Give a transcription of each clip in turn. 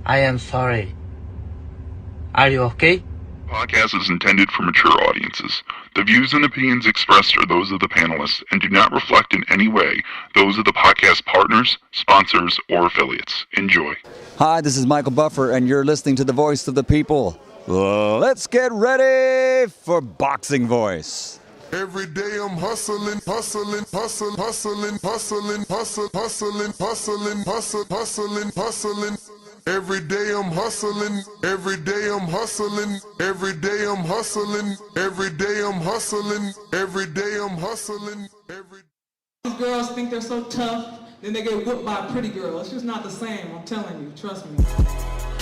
I am sorry. Are you okay? Podcast is intended for mature audiences. The views and opinions expressed are those of the panelists and do not reflect in any way those of the podcast partners, sponsors, or affiliates. Enjoy. Hi, this is Michael Buffer, and you're listening to the Voice of the People. Let's get ready for Boxing Voice. Every day I'm hustling, hustling, hustling, hustling, hustling, hustling, hustling, hustling, hustling, hustling, hustling. Every day I'm hustling, every day I'm hustling, every day I'm hustling, every day I'm hustling, every day I'm hustling, every. These girls think they're so tough, then they get whooped by a pretty girl. It's just not the same, I'm telling you, trust me.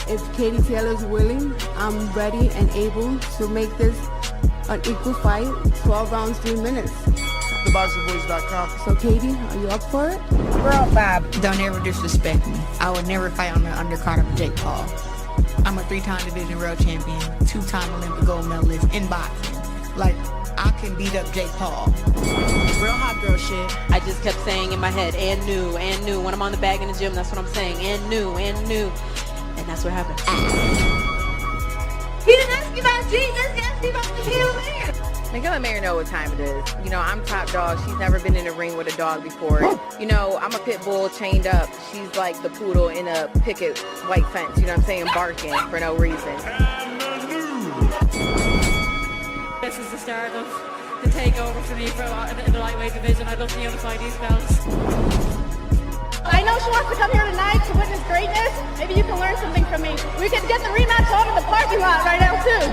If Katie Taylor's willing, I'm ready and able to make this an equal fight, 12 rounds, 3 minutes. TheBoxingVoice.com. So Katie, are you up for it? Girl, Bob, don't ever disrespect me. I would never fight on the undercard of Jake Paul. I'm a 3-time division world champion, 2-time Olympic gold medalist in boxing. Like, I can beat up Jake Paul. Real hot girl shit. I just kept saying in my head, and new. When I'm on the bag in the gym, that's what I'm saying, and new. And that's what happened. He didn't ask me about Jesus, he asked me about the Hail Mary. Miguel and Mayor know what time it is. You know, I'm top dog. She's never been in a ring with a dog before. You know, I'm a pit bull chained up. She's like the poodle in a picket white fence, you know what I'm saying, barking for no reason. This is the start of the takeover for me for the lightweight division. I'd love to unify these belts. I know she wants to come here tonight to witness greatness. Maybe you can learn something from me. We could get the rematch on in the parking lot right now, too.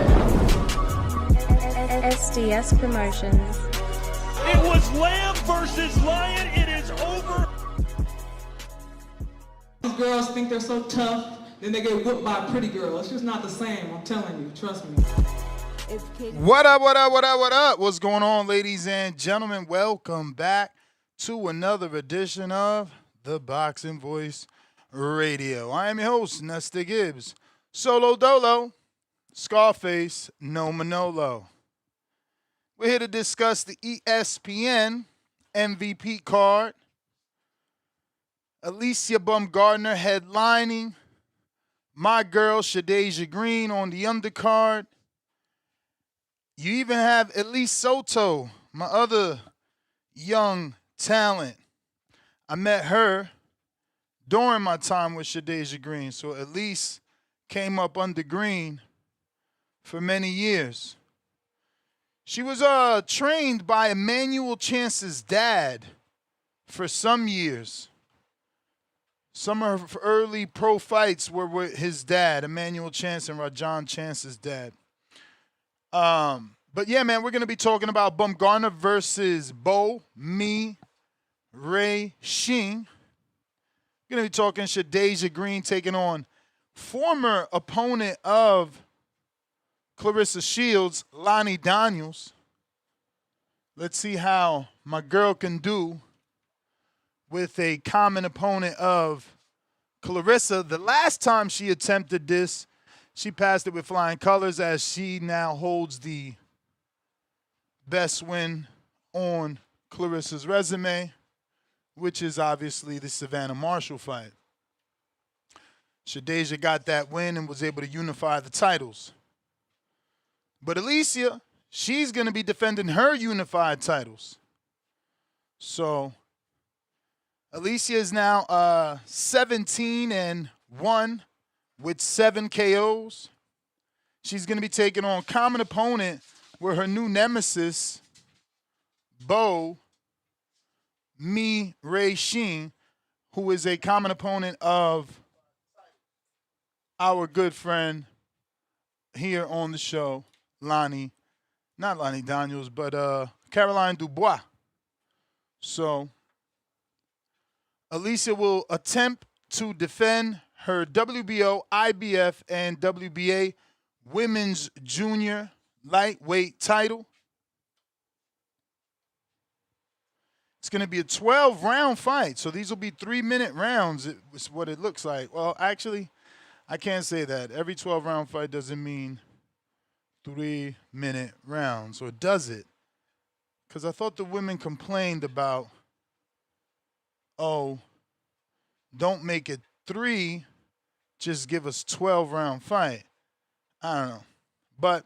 SDS Promotions. It was Lamb versus Lion. It is over. These girls think they're so tough, then they get whooped by a pretty girl. It's just not the same, I'm telling you, trust me. What up? What's going on, ladies and gentlemen? Welcome back to another edition of the Boxing Voice Radio. I am your host, Nesta Gibbs. Solo Dolo, Scarface, no Manolo. We're here to discuss the ESPN MVP card. Alycia Baumgardner headlining. My girl, Shadeia Green, on the undercard. You even have Elise Soto, my other young talent. I met her during my time with Shadeia Green, so Elise came up under Green for many years. She was trained by Emmanuel Chance's dad for some years. Some of her early pro fights were with his dad, Emmanuel Chance and Rajon Chance's dad. But yeah, man, we're going to be talking about Baumgardner versus Bo Mi Re Shin. We're going to be talking Shadeia Green taking on former opponent of Claressa Shields, Lani Daniels. Let's see how my girl can do with a common opponent of Claressa. The last time she attempted this, she passed it with flying colors, as she now holds the best win on Claressa's resume, which is obviously the Savannah Marshall fight. Shadeia got that win and was able to unify the titles. But Alycia, she's going to be defending her unified titles. So Alycia is now 17-1 with 7 KOs. She's going to be taking on common opponent with her new nemesis, Bo Mi Re Shin, who is a common opponent of our good friend here on the show, not Lani Daniels, but Caroline Dubois. So Alycia will attempt to defend her WBO, IBF, and WBA Women's Junior Lightweight title. It's going to be a 12-round fight, so these will be 3-minute rounds, is what it looks like. Well, actually, I can't say that. Every 12-round fight doesn't mean 3-minute rounds, or does it? Because I thought the women complained about, oh, don't make it 3, just give us 12-round fight. I don't know. But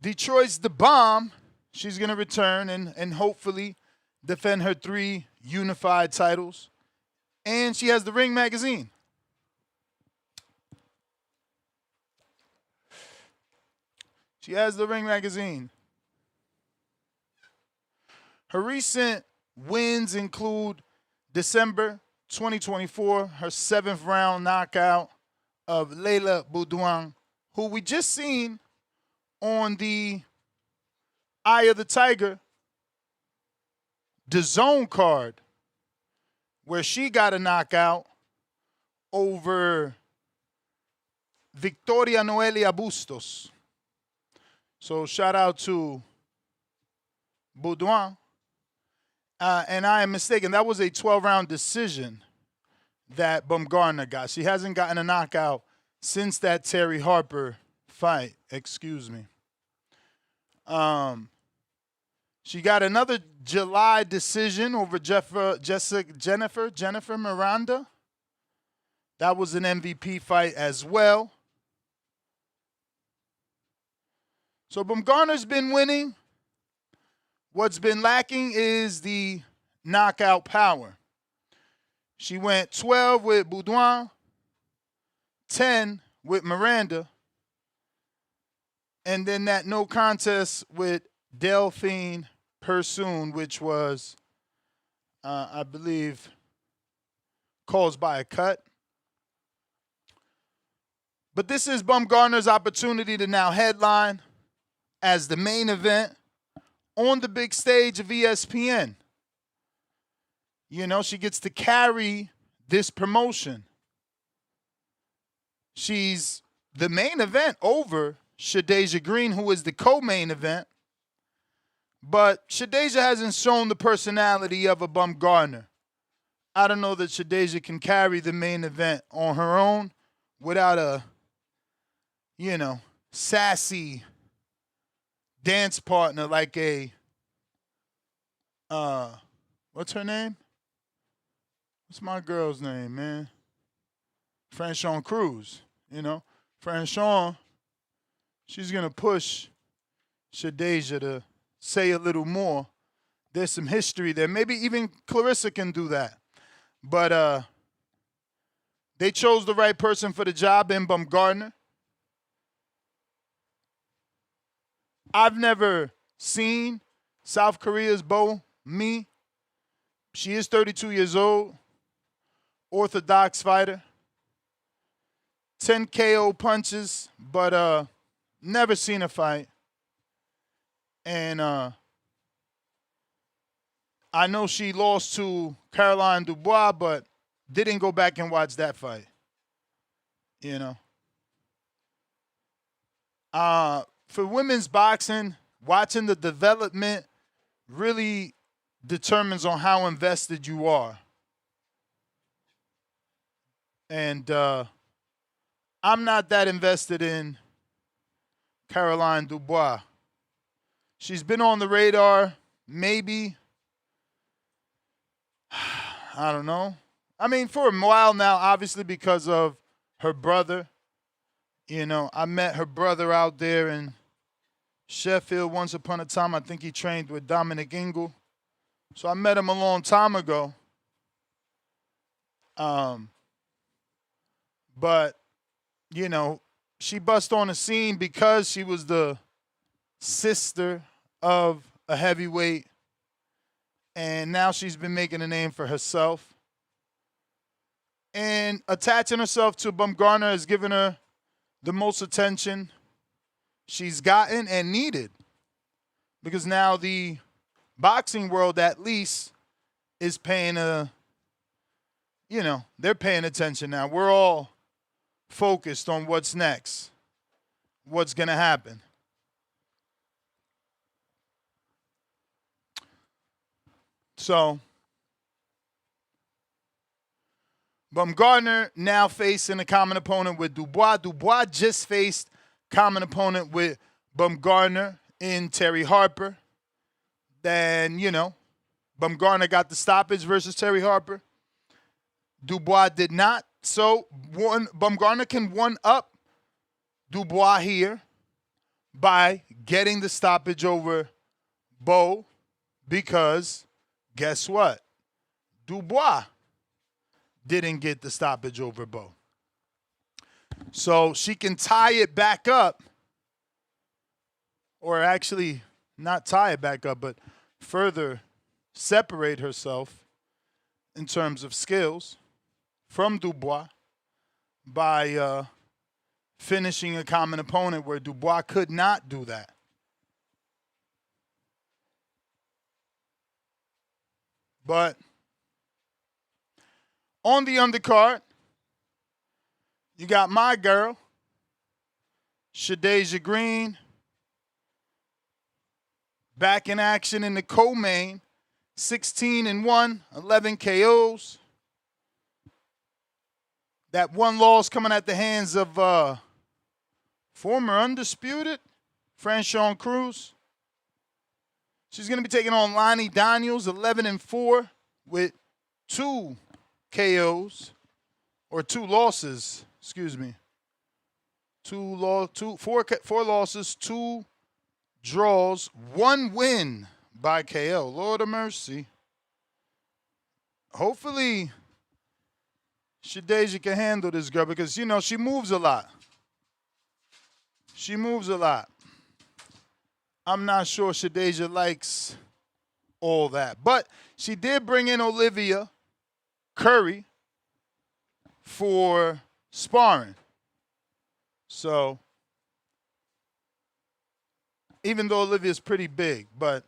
Detroit's the bomb. She's going to return and hopefully defend her 3 unified titles. And she has the Ring magazine. She has the Ring magazine. Her recent wins include December 2024, her 7th round knockout of Layla Boudouin, who we just seen on the Eye of the Tiger, the Zone card, where she got a knockout over Victoria Noelia Bustos. So shout out to Boudouin. And I am mistaken. That was a 12-round decision that Baumgardner got. She hasn't gotten a knockout since that Terry Harper fight. Excuse me. She got another July decision over Jennifer Miranda. That was an MVP fight as well. So Baumgardner's been winning. What's been lacking is the knockout power. She went 12 with Boudouin, 10 with Miranda, and then that no contest with Delphine Persoon, which was, I believe, caused by a cut. But this is Baumgardner's opportunity to now headline as the main event on the big stage of ESPN. You know, she gets to carry this promotion. She's the main event over Shadesia Green, who is the co-main event. But Shadesia hasn't shown the personality of a Baumgardner. I don't know that Shadesia can carry the main event on her own without a, you know, sassy dance partner like a, what's her name? What's my girl's name, man? Franchon Cruz, you know? Franchon, she's going to push Shadesia to say a little more. There's some history there. Maybe even Clarissa can do that. But they chose the right person for the job in Baumgardner. I've never seen South Korea's Bo Mi. She is 32 years old, orthodox fighter, 10 KO punches, but never seen a fight. And I know she lost to Caroline Dubois, but didn't go back and watch that fight. You know. For women's boxing, watching the development really determines on how invested you are. And I'm not that invested in Caroline Dubois. She's been on the radar, maybe. I don't know. I mean, for a while now, obviously because of her brother. You know, I met her brother out there in Sheffield once upon a time. I think he trained with Dominic Ingle. So I met him a long time ago. But, you know, she bust on the scene because she was the sister of a heavyweight. And now she's been making a name for herself. And attaching herself to Baumgardner has given her the most attention she's gotten and needed. Because now the boxing world at least is paying they're paying attention now. We're all focused on what's next, what's going to happen. So, Baumgardner now facing a common opponent with Dubois. Dubois just faced common opponent with Baumgardner in Terry Harper. Then, you know, Baumgardner got the stoppage versus Terry Harper. Dubois did not. So Baumgardner can one-up Dubois here by getting the stoppage over Bo, because guess what? Dubois didn't get the stoppage over Bo. So she can tie it back up, or actually not tie it back up, but further separate herself in terms of skills from Dubois by finishing a common opponent where Dubois could not do that. But on the undercard, you got my girl, Shadeia Green, back in action in the co-main, 16-1, 11 KOs. That one loss coming at the hands of former undisputed Franchon Cruz. She's going to be taking on Lani Daniels, 11-4, with 2 KOs, or 2 losses, excuse me. 4 losses, 2 draws, 1 win by KO. Lord of mercy. Hopefully Shadeia can handle this girl, because, you know, she moves a lot. She moves a lot. I'm not sure Shadeia likes all that. But she did bring in Olivia Curry for sparring. So, even though Olivia's pretty big, but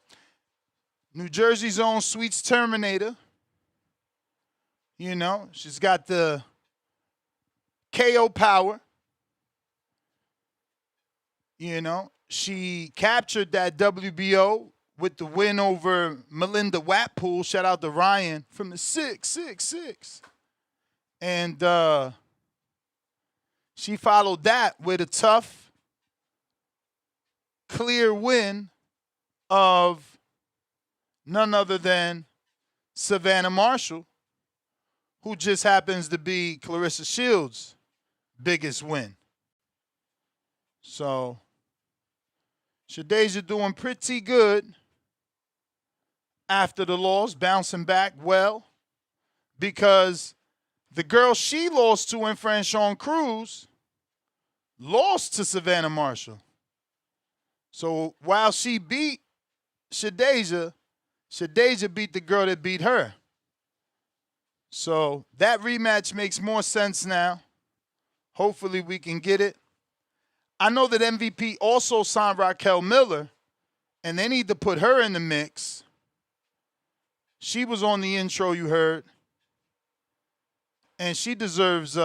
New Jersey's own Sweets Terminator, you know, she's got the KO power. You know, she captured that WBO with the win over Melinda Watpool. Shout out to Ryan from the 666. And she followed that with a tough, clear win of none other than Savannah Marshall, who just happens to be Clarissa Shields' biggest win. So Shadeia doing pretty good after the loss, bouncing back well, because the girl she lost to in Franchon Cruz lost to Savannah Marshall. So while she beat Shadeia, Shadeia beat the girl that beat her. So that rematch makes more sense now. Hopefully we can get it. I know that MVP also signed Raquel Miller, and they need to put her in the mix. She was on the intro you heard. And she deserves,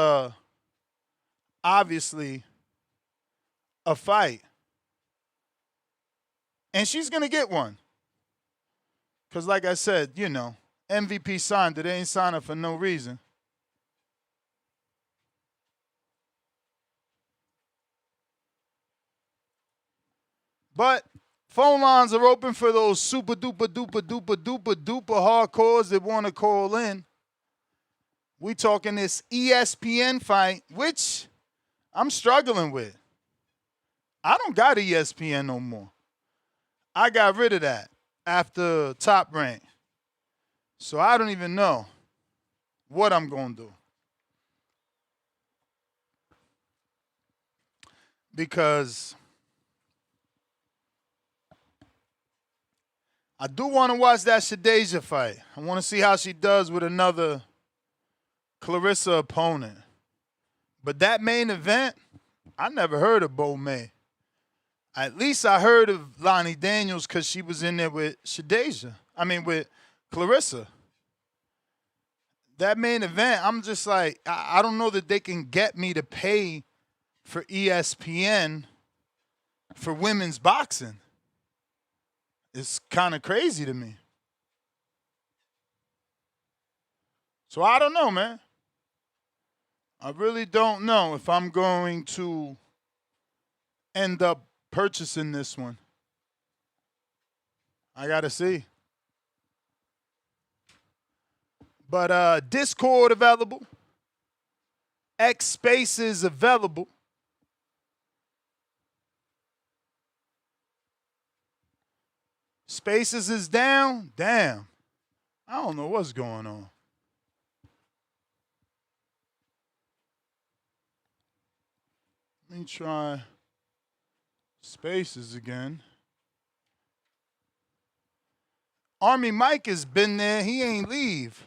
obviously, a fight. And she's going to get one. Because like I said, you know, MVP signed it. They ain't signed her for no reason. But phone lines are open for those super duper duper duper duper duper hardcores that want to call in. We talking this ESPN fight, which I'm struggling with. I don't got ESPN no more. I got rid of that after Top Rank. So I don't even know what I'm going to do. Because I do want to watch that Shadeia fight. I want to see how she does with another Clarissa opponent. But that main event, I never heard of Bo Mi. At least I heard of Lani Daniels because she was in there with with Clarissa. That main event, I'm just like, I don't know that they can get me to pay for ESPN for women's boxing. It's kind of crazy to me. So I don't know, man. I really don't know if I'm going to end up purchasing this one. I got to see. But Discord available. X Spaces available. Spaces is down. Damn. I don't know what's going on. Let me try Spaces again. Army Mike has been there. He ain't leave.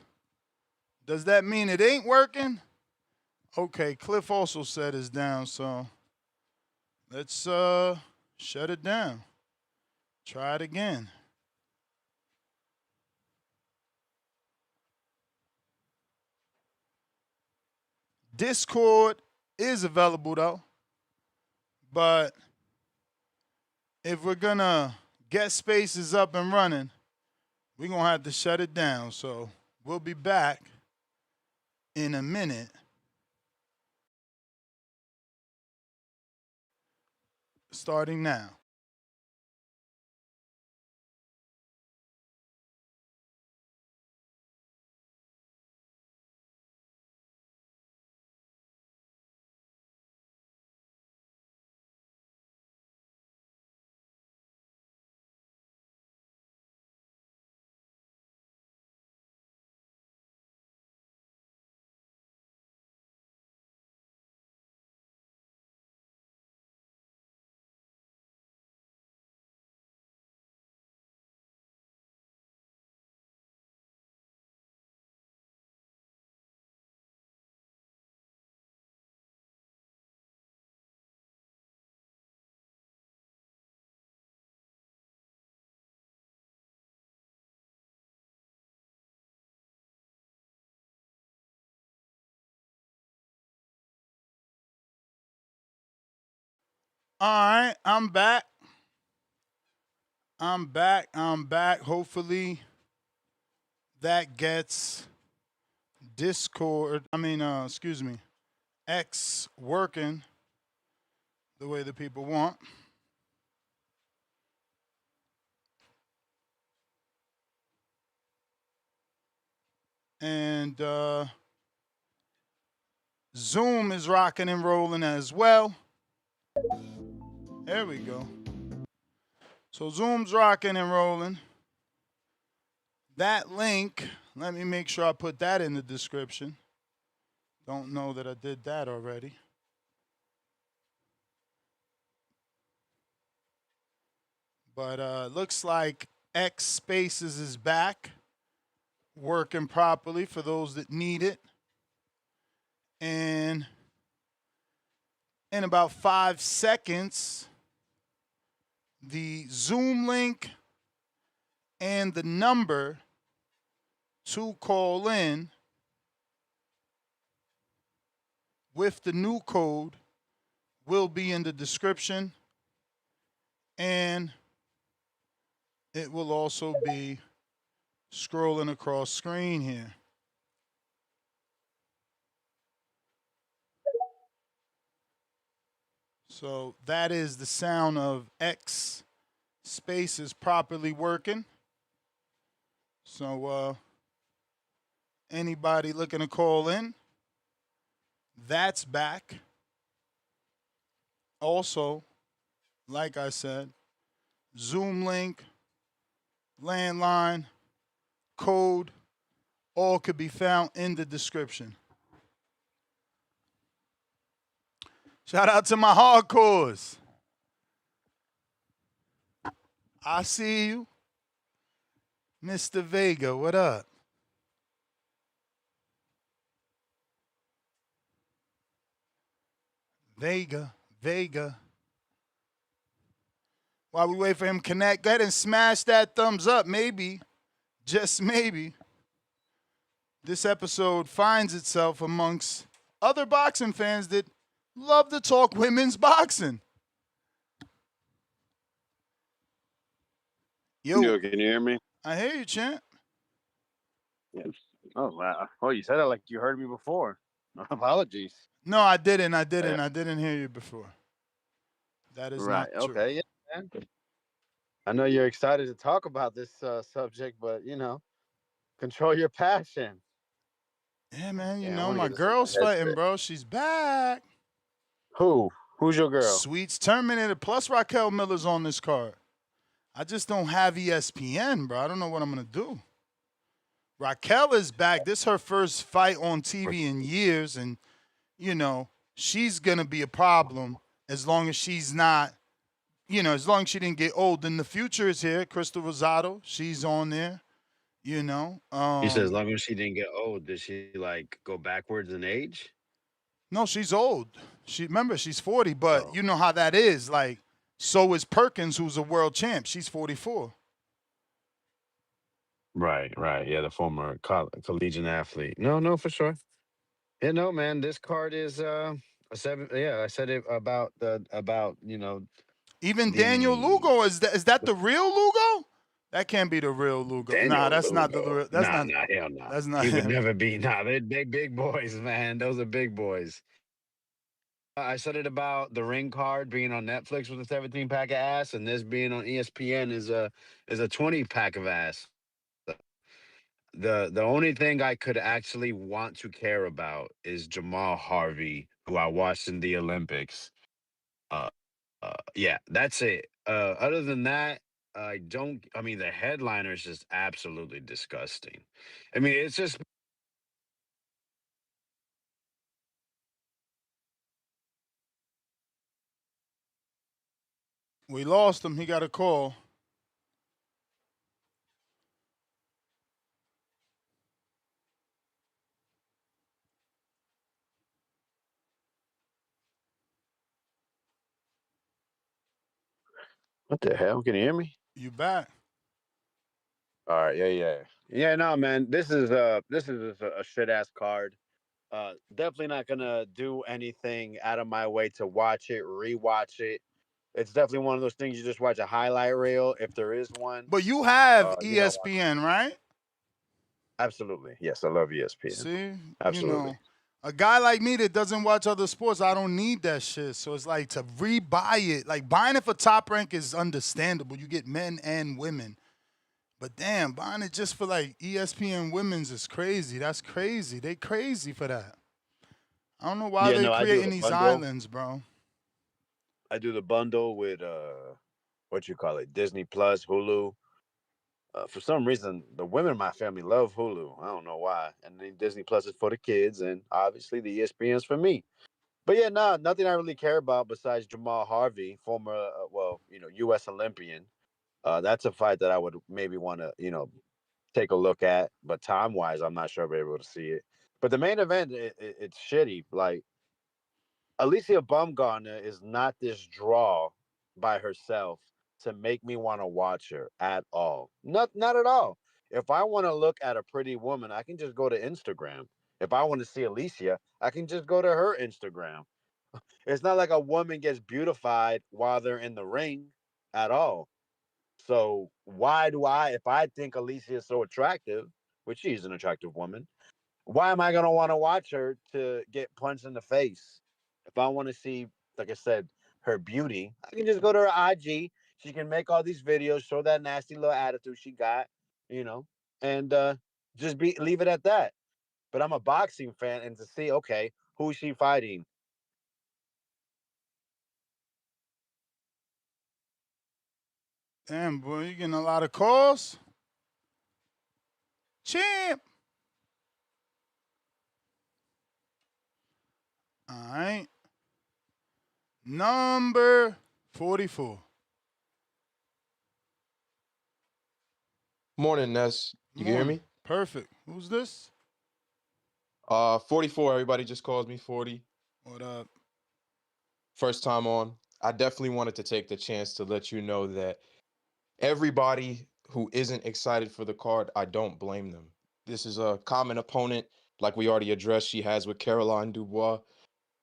Does that mean it ain't working? Okay, Cliff also said it's down, so let's shut it down. Try it again. Discord is available though, but if we're gonna get Spaces up and running, we're gonna have to shut it down. So we'll be back in a minute. Starting now. All right, I'm back. I'm back. Hopefully that gets X working the way the people want. And Zoom is rocking and rolling as well. There we go. So Zoom's rocking and rolling. That link, let me make sure I put that in the description. Don't know that I did that already. But looks like X Spaces is back, working properly for those that need it. And in about 5 seconds, the Zoom link and the number to call in with the new code will be in the description, and it will also be scrolling across screen here. So that is the sound of X Spaces properly working. So anybody looking to call in, that's back. Also, like I said, Zoom link, landline, code, all could be found in the description. Shout out to my hardcores. I see you. Mr. Vega, what up? Vega. While we wait for him to connect, go ahead and smash that thumbs up. Maybe, just maybe, this episode finds itself amongst other boxing fans that love to talk women's boxing. Yo, can you hear me? I hear you, champ. Yes. Oh, wow. Oh, you said it like you heard me before. Apologies. No, I didn't. I didn't hear you before. That is right. not true. Okay. Yeah. I know you're excited to talk about this subject, but, control your passion. Yeah, man. You Yeah, I know want to my get this in girl's my fighting, headset. bro. She's back. Who? Who's your girl? Sweets terminated. Plus Raquel Miller's on this card. I just don't have ESPN, bro. I don't know what I'm gonna do. Raquel is back. This is her first fight on TV in years, and you know she's gonna be a problem as long as she's not. As long as she didn't get old. Then the future is here. Krystal Rosado, she's on there. You know. You said as long as she didn't get old, did she like go backwards in age? No, she's old. Remember she's 40, but Oh, you know how that is. Like, so is Perkins, who's a world champ. She's 44. right. Yeah, the former collegiate athlete. No, for sure. Yeah, no, man. This card is a seven. Yeah, I said it about Even Daniel the Lugo, is that the real Lugo? That can't be the real Lugo. Nah, Daniel that's not the Lugo. real. That's Nah, not. hell no. That's not He would him. never be. Nah, they big boys, man. Those are big boys. I said it about the ring card being on Netflix with a 17 pack of ass, and this being on ESPN is a 20 pack of ass. The only thing I could actually want to care about is Jahmal Harvey, who I watched in the Olympics. Uh, yeah, that's it. Other than that, I don't. I mean, the headliner is just absolutely disgusting. I mean, it's just We lost him. He got a call. what the hell? Can you hear me? You back? All right, yeah. No, man, this is a shit ass card. Definitely not gonna do anything out of my way to watch it, rewatch it. It's definitely one of those things you just watch a highlight reel if there is one. But you have You know, ESPN, right? absolutely. Yes, I love ESPN. See, Absolutely. a guy like me that doesn't watch other sports, I don't need that shit. So it's like to rebuy it. Like buying it for Top Rank is understandable. You get men and women. But damn, buying it just for like ESPN Women's is crazy. That's crazy. They crazy for that. I don't know why Yeah, they no, I do creating the these bundle. islands, bro. I do the bundle with what you call it, Disney Plus, Hulu. For some reason, the women in my family love Hulu. I don't know why. And then Disney Plus is for the kids, and obviously the ESPN's for me. But yeah, no, nothing I really care about besides Jahmal Harvey, former, U.S. Olympian. That's a fight that I would maybe want to, take a look at. But time wise, I'm not sure I'll be able to see it. But the main event, it's shitty. Like Alycia Baumgardner is not this draw by herself to make me want to watch her at all. Not at all. If I want to look at a pretty woman, I can just go to Instagram. If I want to see Alycia, I can just go to her Instagram. It's not like a woman gets beautified while they're in the ring at all. So why do if I think Alycia is so attractive, which she's an attractive woman, why am I gonna want to watch her to get punched in the face? If I want to see, like I said, her beauty, I can just go to her IG. She can make all these videos, show that nasty little attitude she got, and just leave it at that. But I'm a boxing fan, and to see, okay, who's she fighting? Damn, boy, you getting a lot of calls? Champ. All right. Number 44. Morning, Ness. You can hear Morning. me? Perfect. Who's this? 44. Everybody just calls me 40. What up? First time on. I definitely wanted to take the chance to let you know that everybody who isn't excited for the card, I don't blame them. This is a common opponent, like we already addressed, she has with Caroline Dubois.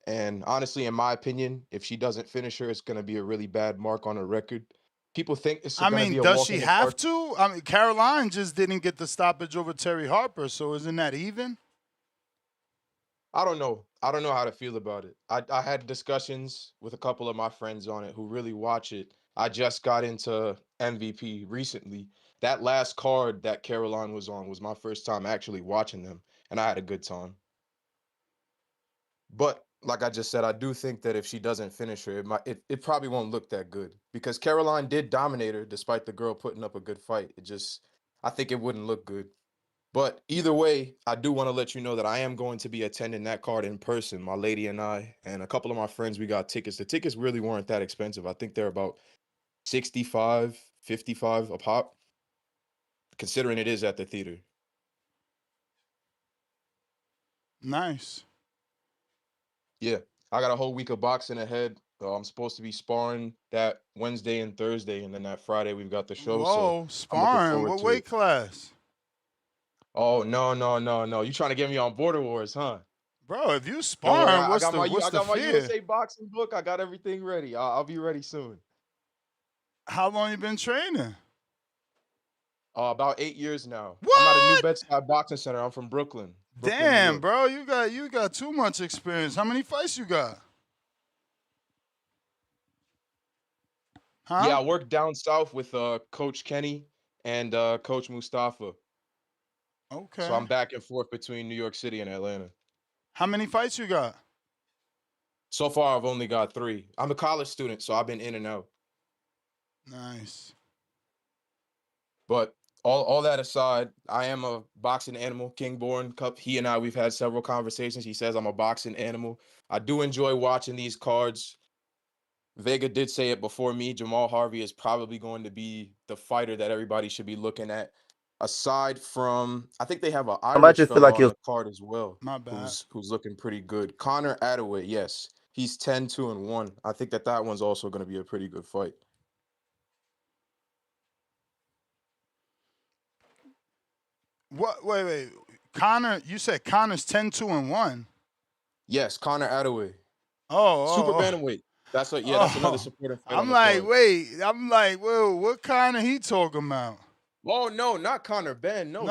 And honestly, in my opinion, if she doesn't finish her, it's going to be a really bad mark on her record. People think it's I going to mean, be a does walk she in the have park. to? I mean, Caroline just didn't get the stoppage over Terry Harper, so isn't that even? I don't know. I don't know how to feel about it. I had discussions with a couple of my friends on it who really watch it. I just got into MVP recently. That last card that Caroline was on was my first time actually watching them. and I had a good time. But like I just said, I do think that if she doesn't finish her, it probably won't look that good because Caroline did dominate her despite the girl putting up a good fight. I think it wouldn't look good. But either way, I do want to let you know that I am going to be attending that card in person. My lady and I, and a couple of my friends, we got tickets. The tickets really weren't that expensive. I think they're about 65, 55 a pop, considering it is at the theater. Nice. Yeah, I got a whole week of boxing ahead. I'm supposed to be sparring that Wednesday and Thursday, and then that Friday we've got the show. So Whoa, I'm looking sparring. forward What to weight it. class? Oh no! You trying to get me on Border Wars, huh? Bro, if you Don't worry, sparring, I what's got my the my fear? USA boxing book. I got everything ready. I'll be ready soon. How long you been training? About 8 years now. What? I'm at a New Bed-Stuy Boxing Center. I'm from Brooklyn. New Damn, York. bro, you got too much experience. How many fights you got? Huh? Yeah, I work down south with Coach Kenny and Coach Mustafa. Okay. So I'm back and forth between New York City and Atlanta. How many fights you got? So far, I've only got 3. I'm a college student, so I've been in and out. Nice. But all that aside, I am a boxing animal, Kingborn Cup. He and I, we've had several conversations. He says I'm a boxing animal. I do enjoy watching these cards. Vega did say it before me. Jahmal Harvey is probably going to be the fighter that everybody should be looking at. Aside from, I think they have an Irish fella on the card as well. My bad. Who's looking pretty good. Connor Attaway, yes. He's 10-2-1. I think that one's also going to be a pretty good fight. What? Wait. Connor, you said Connor's 10-2-1. Yes, Connor Attaway. Super bantamweight. That's another supporting fight. I'm like, whoa, what Connor he talking about? Oh no, not Connor Ben. No,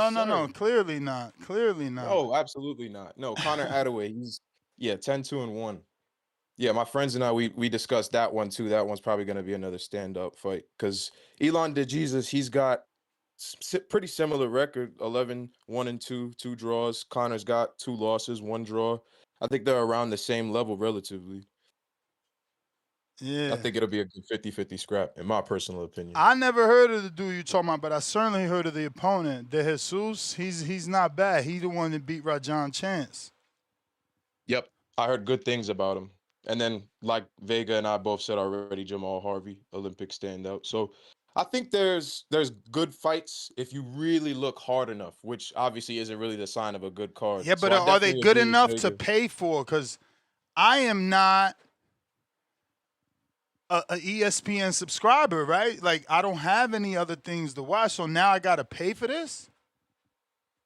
clearly not. No, absolutely not. No, Connor Attaway. He's 10-2-1. Yeah, my friends and I, we discussed that one too. That one's probably going to be another stand-up fight because Elon DeJesus, he's got pretty similar record, 11-1-2, 2 draws. Connor's got 2 losses, 1 draw. I think they're around the same level relatively. Yeah. I think it'll be a good 50-50 scrap, in my personal opinion. I never heard of the dude you talking about, but I certainly heard of the opponent. De Jesus, he's not bad. He the one that beat Rajon Chance. Yep, I heard good things about him. And then, like Vega and I both said already, Jahmal Harvey, Olympic standout. So I think there's good fights if you really look hard enough, which obviously isn't really the sign of a good card. Yeah, but are they good enough to pay for? Because I am not a ESPN subscriber, right? Like, I don't have any other things to watch, so now I got to pay for this?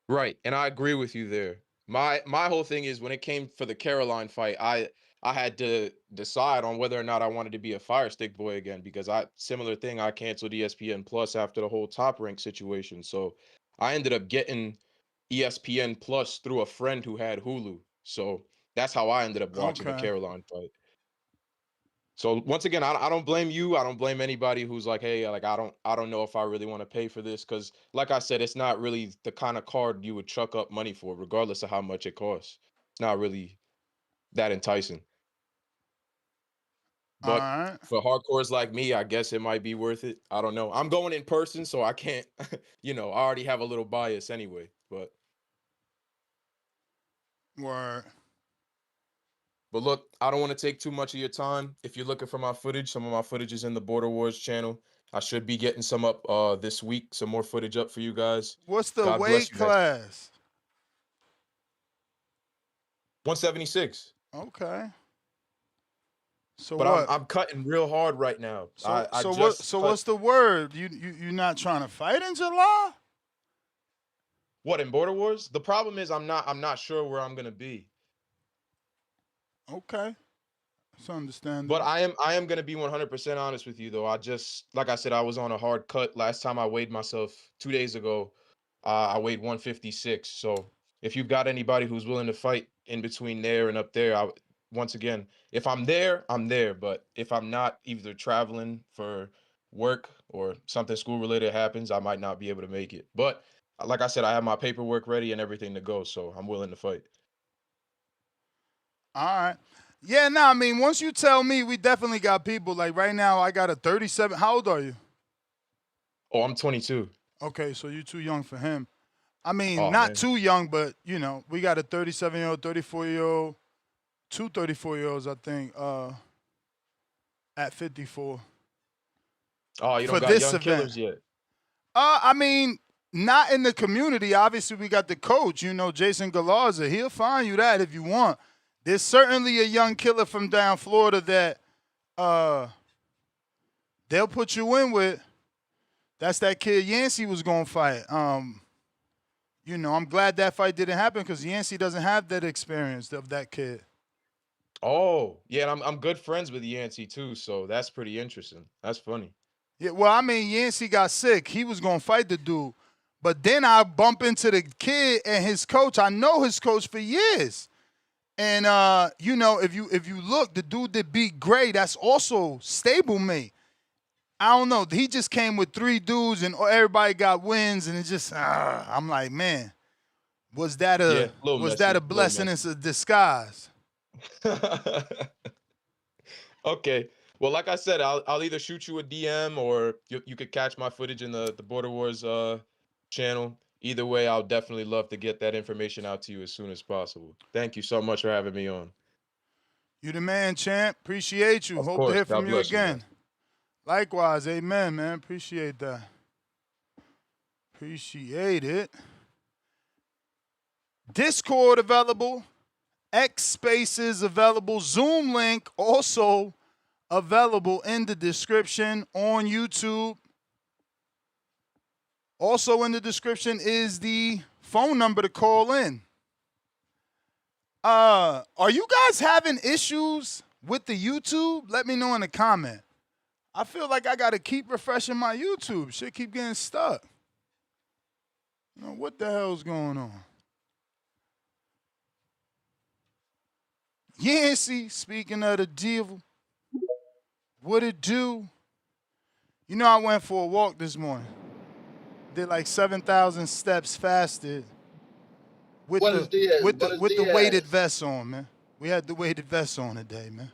Right, and I agree with you there. My whole thing is when it came for the Caroline fight, I had to decide on whether or not I wanted to be a Fire Stick boy again because similar thing, I canceled ESPN Plus after the whole Top Rank situation. So I ended up getting ESPN Plus through a friend who had Hulu. So that's how I ended up watching the Caroline fight. So once again, I don't blame you. I don't blame anybody who's like, hey, like I don't know if I really want to pay for this because, like I said, it's not really the kind of card you would chuck up money for, regardless of how much it costs. It's not really that enticing. But for hardcores like me, I guess it might be worth it. I don't know. I'm going in person, so I can't. I already have a little bias anyway. But Word. But look, I don't want to take too much of your time. If you're looking for my footage, some of my footage is in the Border Wars channel. I should be getting some up this week, some more footage up for you guys. What's the weight class? 176. Okay. So but what? I'm cutting real hard right now. So what's the word? You not trying to fight in July? What, in Border Wars? The problem is I'm not sure where I'm gonna be. Okay. That's understandable. But I am going to be 100% honest with you, though. Like I said, I was on a hard cut. Last time I weighed myself 2 days ago, I weighed 156. So if you've got anybody who's willing to fight in between there and up there, once again, if I'm there, I'm there. But if I'm not, either traveling for work or something school related happens, I might not be able to make it. But like I said, I have my paperwork ready and everything to go, so I'm willing to fight. All right. Yeah, I mean, once you tell me, we definitely got people. Like right now, I got a 37. How old are you? Oh, I'm 22. Okay, so you're too young for him. I mean, Oh, not man. too young, but, you know, we got a 37-year-old, 34-year-old, two 34-year-olds, I think, at 54. Oh, you for don't got this young event. killers yet. I mean, not in the community. Obviously, we got the coach, you know, Jason Galarza. He'll find you that if you want. There's certainly a young killer from down Florida that they'll put you in with. That's that kid Yancey was going to fight. You know, I'm glad that fight didn't happen because Yancey doesn't have that experience of that kid. Oh, yeah, and I'm good friends with Yancey too, so that's pretty interesting. That's funny. Yeah, well, I mean, Yancey got sick. He was going to fight the dude. But then I bump into the kid and his coach. I know his coach for years. And, you know, if you look, the dude that beat Gray, that's also stablemate. I don't know. He just came with 3 dudes and everybody got wins. And it just, I'm like, man, was that a blessing in disguise? Okay. Well, like I said, I'll either shoot you a DM or you could catch my footage in the Border Wars channel. Either way, I'll definitely love to get that information out to you as soon as possible. Thank you so much for having me on. You the man, champ. Appreciate you. Of Hope course. to hear God from you bless you, again. man. Likewise. Amen, man. Appreciate that. Appreciate it. Discord available. X Spaces available. Zoom link also available in the description on YouTube. Also in the description is the phone number to call in. Are you guys having issues with the YouTube? Let me know in the comment. I feel like I got to keep refreshing my YouTube. Shit keep getting stuck. You know, what the hell's going on? Yancey, speaking of the devil, what it do? You know, I went for a walk this morning. Did like 7,000 steps fasted with the weighted vest on, man. We had the weighted vest on today, man.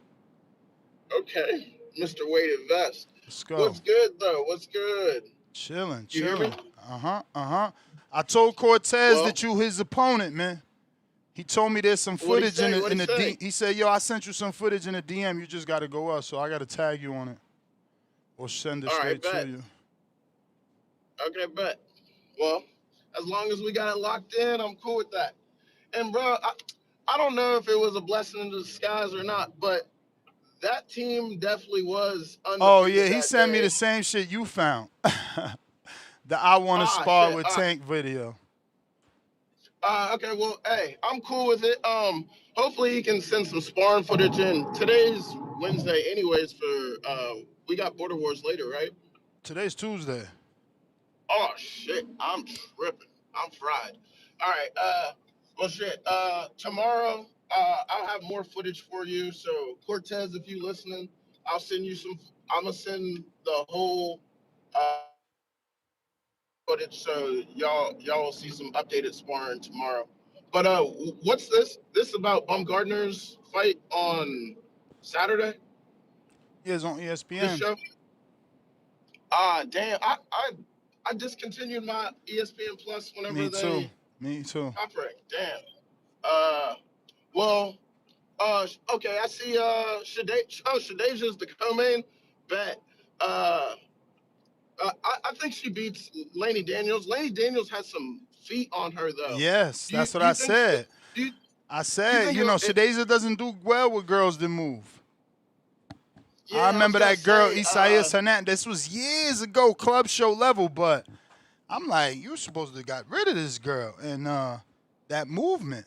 Okay, Mr. Weighted Vest. Let's go. What's good though? What's good? Chilling. You hear me? I told Cortez that you his opponent, man. He told me there's some footage in the DM. He said, yo, I sent you some footage in the DM. You just got to go up, so I got to tag you on it or send it straight to you. Okay, bet. Well, as long as we got it locked in, I'm cool with that. And, bro, I don't know if it was a blessing in disguise or not, but that team definitely was undefeated. Oh, yeah, he sent me the same shit you found. The I Want to Spar with Tank video. Okay, well, hey, I'm cool with it. Hopefully he can send some sparring footage in. Today's Wednesday anyways for, we got Border Wars later, right? Today's Tuesday. Oh, shit, I'm tripping. I'm fried. All right, well, shit, tomorrow I'll have more footage for you. So, Cortez, if you listening, I'll send you some, I'm going to send the whole footage so y'all will see some updated sparring tomorrow. But what's this? This about Baumgardner's fight on Saturday? Yeah, it's on ESPN. This show? Damn, I discontinued my ESPN Plus whenever Me too. operate. Damn. Well, okay, I see Shadasia's the co-main. Bet. I think she beats Lani Daniels. Lani Daniels has some feet on her, though. Yes, that's what I said. I said, you know, Shadasia doesn't do well with girls that move. Yeah, I remember that girl, Isaias Hernandez. This was years ago, club show level, but I'm like, you're supposed to have got rid of this girl. And that movement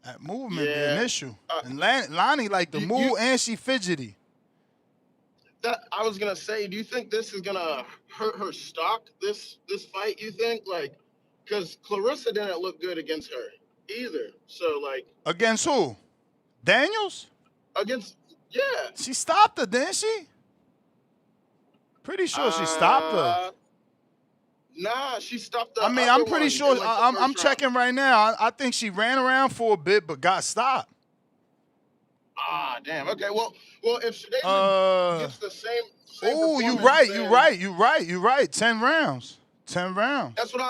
be an issue. And Lani like the move, and she fidgety. I was gonna say, do you think this is gonna hurt her stock? This fight, you think? Like, because Clarissa didn't look good against her either. So like, against who? Daniels? Yeah. She stopped her, didn't she? Pretty sure she stopped her. Nah, she stopped the I mean, other I'm pretty one sure. in, like, the I'm first round. checking right now. I think she ran around for a bit, but got stopped. Ah, damn. Okay, well, if Shadesia gets the same Oh, you performance, right. 10 rounds. 10 rounds. That's what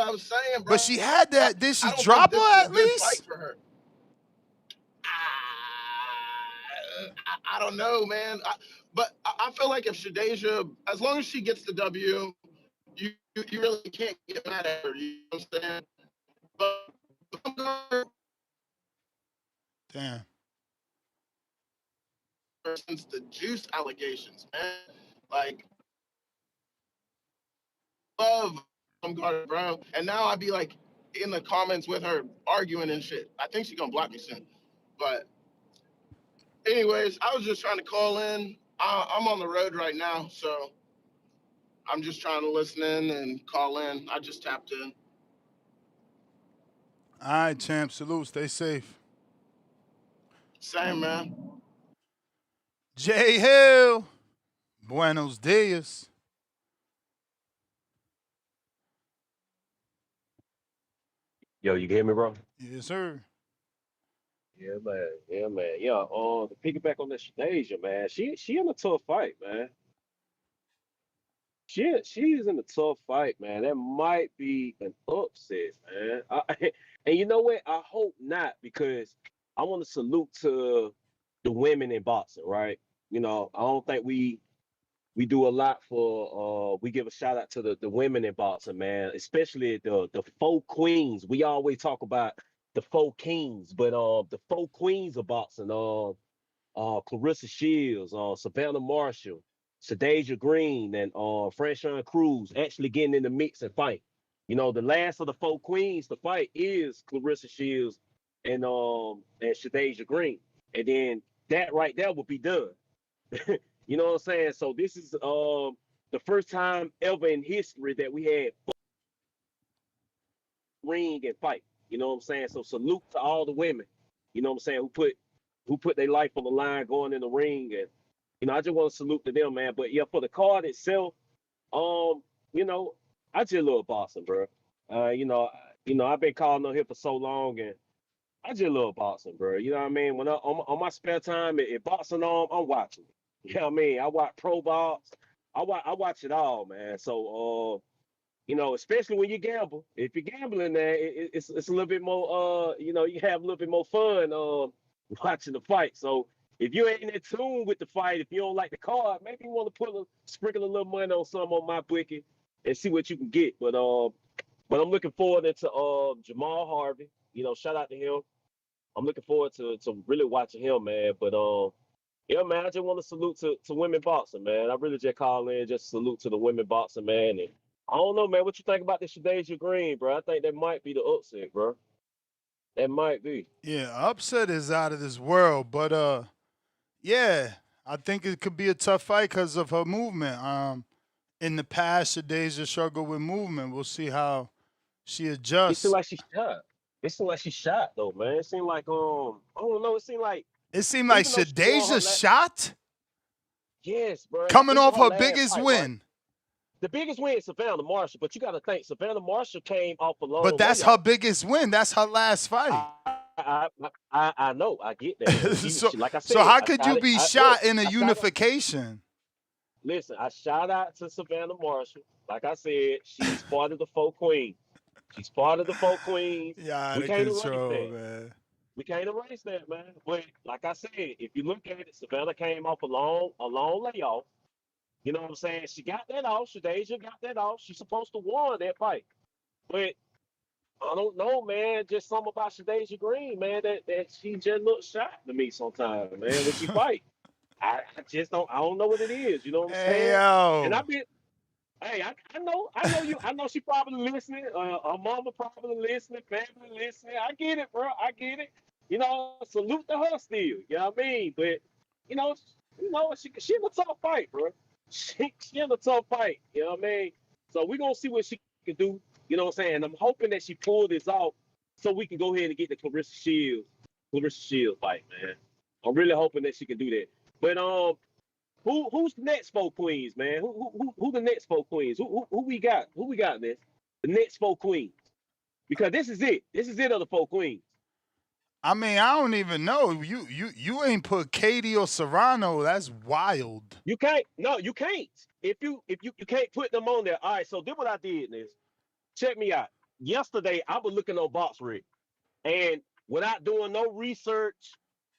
I was saying, bro. But she had that. Did she I don't think drop this her is a at good fight least? for her. I don't know, man. But I feel like if Shadesia, as long as she gets the W, you really can't get mad at her. You know what I'm saying? But Damn. since the juice allegations, man, like, love Baumgardner, bro. And now I'd be like in the comments with her arguing and shit. I think she's gonna block me soon. But anyways, I was just trying to call in. I'm on the road right now, so I'm just trying to listen in and call in. I just tapped in. All right, champ. Salute. Stay safe. Same, man. Jay Hill. Buenos dias. Yo, you can hear me, bro? Yes, sir. Yeah, man. Yeah, man. Yeah. To piggyback on this Shadesia, man. She in a tough fight, man. She is in a tough fight, man. That might be an upset, man. And you know what? I hope not, because I want to salute to the women in boxing, right? You know, I don't think we do a lot for we give a shout out to the women in boxing, man, especially the four queens. We always talk about the four kings, but the four queens of boxing, Clarissa Shields, Savannah Marshall, Shadeia Green, and Franchon Cruz actually getting in the mix and fight. You know, the last of the four queens to fight is Clarissa Shields and Shadeia Green. And then that right there will be done. You know what I'm saying? So this is the first time ever in history that we had ring and fight. You know what I'm saying? So salute to all the women, you know what I'm saying, who put their life on the line going in the ring. And you know, I just want to salute to them, man. But yeah, for the card itself, you know, I just love boxing, bro. I've been calling on here for so long, and I just love boxing, bro. You know what I mean? When on my spare time, if boxing on, I'm watching. You know what I mean? I watch pro box. I watch it all, man. So you know, especially when you gamble. If you're gambling, there, it's a little bit more. You know, you have a little bit more fun watching the fight. So if you ain't in tune with the fight, if you don't like the card, maybe you want to sprinkle a little money on some on my bookie and see what you can get. But I'm looking forward to Jahmal Harvey. You know, shout out to him. I'm looking forward to really watching him, man. But yeah, man, I just want to salute to women boxing, man. I really just call in, just salute to the women boxing, man. And I don't know, man, what you think about this Shadesia Green, bro? I think that might be the upset, bro. That might be. Yeah, upset is out of this world, but yeah, I think it could be a tough fight because of her movement. In the past, Shadesia struggled with movement. We'll see how she It adjusts. seemed like she shot. It seemed like she shot though, man. It seemed like I don't know. It seemed like Shadesia shot yes, bro. And coming even off her last biggest fight, win. right? The biggest win is Savannah Marshall, but you got to think Savannah Marshall came off a long But that's her layoff. biggest win. That's her last fight. I know. I get that. So, like I said, so how could you be shot in a unification? Listen, I shout out to Savannah Marshall. Like I said, she's part of the four queens. She's part of the four queens. Yeah, We out can't of erase control, that. man. We can't erase that, man. But like I said, if you look at it, Savannah came off a long layoff. You know what I'm saying? She got that off. Shadesia got that off. She's supposed to won that fight. But I don't know, man. Just something about Shadeia Green, man, that she just looks shy to me sometimes, man, when she fight. I don't know what it is, you know what I'm saying? Yo. And I know you. I know she probably listening. Her mama probably listening. Family listening. I get it, bro. I get it. You know, salute to her still. You know what I mean? But you know, she in a tough fight, bro. She in a tough fight. You know what I mean? So we're gonna see what she can do. You know what I'm saying? And I'm hoping that she pull this off so we can go ahead and get the Clarissa Shields fight, man. I'm really hoping that she can do that. But Who's the next four queens, man? Who the next four queens? Who we got? Who we got, man? The next four queens. Because this is it. This is it of the four queens. I mean, I don't even know. You ain't put Katie or Serrano. That's wild. You can't. No, you can't. If you can't put them on there. All right. So this what I did is check me out. Yesterday I was looking on BoxRec, and without doing no research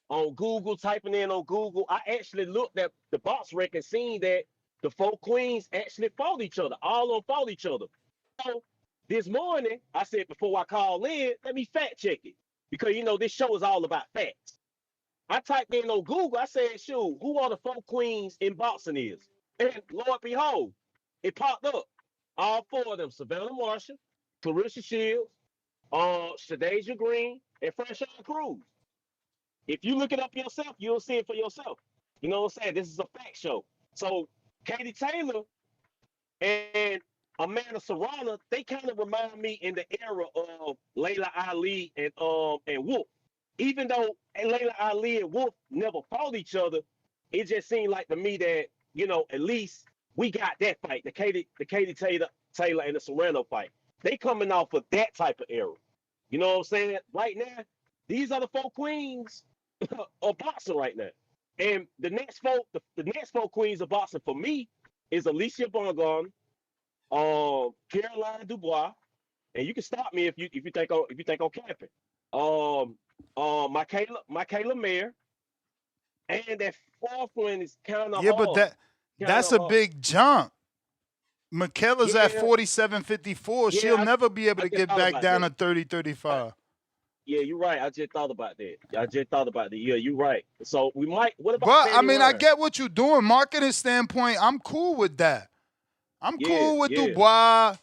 on Google, typing in on Google, I actually looked at the BoxRec and seen that the four queens actually fought each other. All of them fought each other. So this morning I said before I call in, let me fact check it. Because, you know, this show is all about facts. I typed in on Google, I said, shoot, who are the four queens in boxing is? And Lord behold, it popped up. All four of them, Savannah Marshall, Clarissa Shields, Shadesia Green, and Franchon Cruz. If you look it up yourself, you'll see it for yourself. You know what I'm saying? This is a fact show. So Katie Taylor and Amanda Serrano, they kind of remind me in the era of Layla Ali and Wolf. Even though Layla Ali and Wolf never fought each other, it just seemed like to me that, you know, at least we got that fight, the Katie Taylor and the Serrano fight. They coming off of that type of era. You know what I'm saying? Right now, these are the four queens of boxing right now. And the next four queens of boxing for me is Alycia Baumgardner, Caroline Dubois, and you can stop me if you think I'm capping. Michaela Mayer, and that fourth one is kind of hard. But that's a big jump. Michaela's at 47.54. She'll never be able to get back down to 30.35. Yeah, you're right. I just thought about that. Yeah, you're right. So we might. What about? But I mean, I get what you're doing. Marketing standpoint, I'm cool with that. I'm cool with Dubois,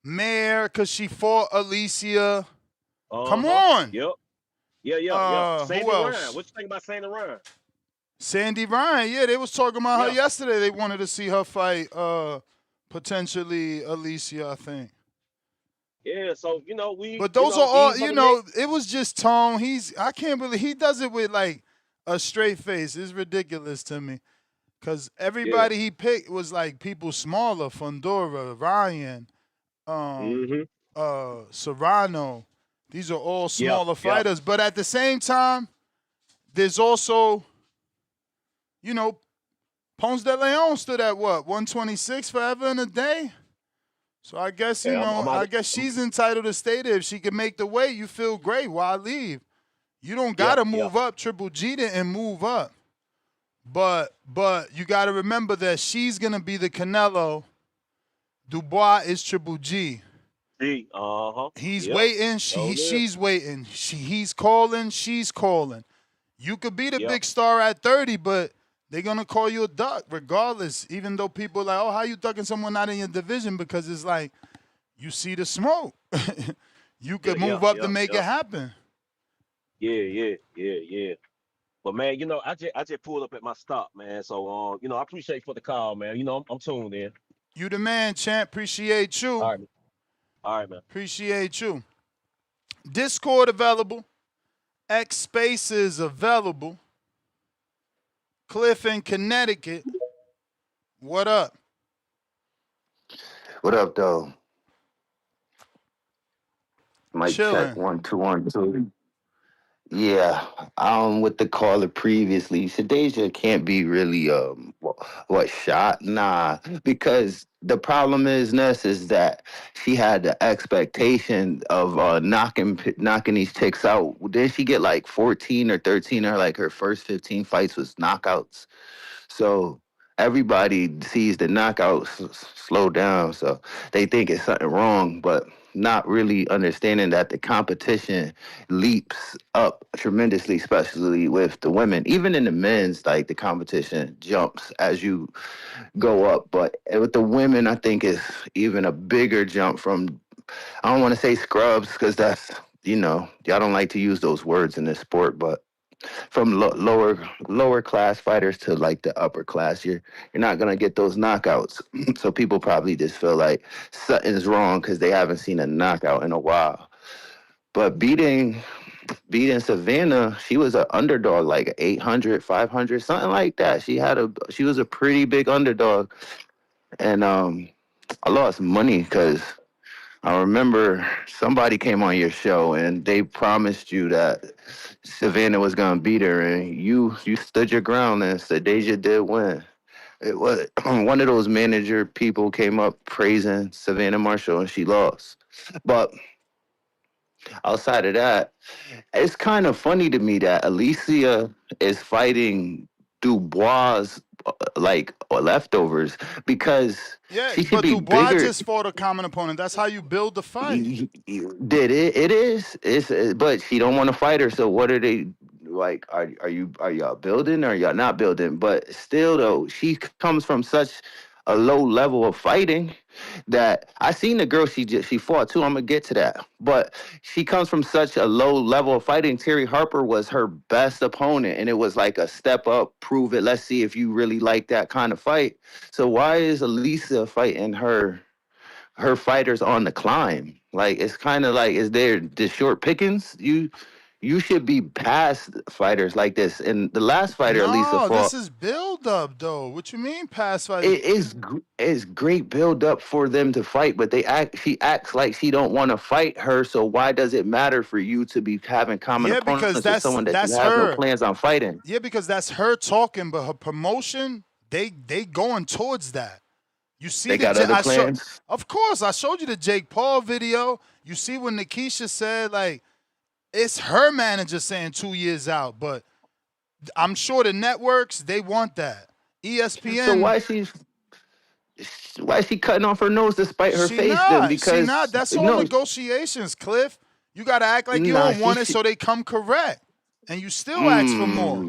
Mayer, because she fought Alycia. Come on. Yep. Yeah. Sandy who else? Ryan. What you think about Sandy Ryan? Sandy Ryan. Yeah, they was talking about her yesterday. They wanted to see her fight potentially Alycia, I think. Yeah, so, you know, But those are all, you know, it was just tone. I can't believe he does it with like a straight face. It's ridiculous to me. Because everybody he picked was like people smaller. Fundora, Ryan, Serrano. These are all smaller fighters. But at the same time, there's also, you know, Ponce de Leon stood at what, 126 forever and a day? So I guess, you know, I guess she's entitled to stay there. If she can make the weight, you feel great. Why leave? You don't got to move up. Triple G didn't move up. But you got to remember that she's going to be the Canelo. Dubois is Triple G. He's waiting. She's waiting. He's calling. She's calling. You could be the big star at 30, but they're going to call you a duck regardless, even though people are like, oh, how you ducking someone not in your division? Because it's like, you see the smoke. You could move up to make it happen. Yeah. But, man, you know, I just pulled up at my stop, man. So, you know, I appreciate you for the call, man. You know, I'm tuned in. You the man, champ. Appreciate you. All right, man. Appreciate you. Discord available. X Spaces available. Cliff in Connecticut. What up? What up, though? Mic check 1 2 1 2. Yeah, with the caller previously, Shadesia can't be really shot? Nah, because the problem is that she had the expectation of knocking these chicks out. Did she get like 14 or 13 or like her first 15 fights was knockouts? So everybody sees the knockouts slow down, so they think it's something wrong, but not really understanding that the competition leaps up tremendously, especially with the women. Even in the men's, like the competition jumps as you go up. But with the women, I think it's even a bigger jump from, I don't want to say scrubs, because that's, you know, y'all don't like to use those words in this sport, but from lower class fighters to like the upper class, you're not gonna get those knockouts. So people probably just feel like something's wrong because they haven't seen a knockout in a while. But beating beating Savannah, she was an underdog, like 800, 500, something like that. She was a pretty big underdog. And I lost money because I remember somebody came on your show and they promised you that Savannah was gonna beat her, and you stood your ground and said Deja did win. It was one of those manager people came up praising Savannah Marshall and she lost. But outside of that, it's kind of funny to me that Alycia is fighting Dubois like leftovers because Yeah, she should but be Dubois bigger. just fought a common opponent. That's how you build the fight. Did it? It is. But she don't want to fight her. So what are they like? Are y'all building? Or are y'all not building? But still, though, she comes from such a low level of fighting that I seen the girl she fought too. I'm gonna get to that. But she comes from such a low level of fighting. Terry Harper was her best opponent, and it was like a step up, prove it. Let's see if you really like that kind of fight. So why is Alycia fighting her fighters on the climb? Like, it's kind of like, is there the short pickings? You should be past fighters like this. And the last fighter Alycia No, this fought, is build up though. What you mean past fight? it's great build up for them to fight, but she acts like she don't want to fight her. So why does it matter for you to be having common Yeah, because opponents with someone that you that's have no her. plans on fighting? Yeah, because that's her talking, but her promotion, they going towards that. You see, They got other plans. Of course, I showed you the Jake Paul video. You see when Nikisha said, like, it's her manager saying 2 years out, but I'm sure the networks, they want that. ESPN. So why is she cutting off her nose to spite her face then? Because not. That's all no, negotiations, Cliff. You got to act like you nah, don't want it so they come correct. And you still ask for more.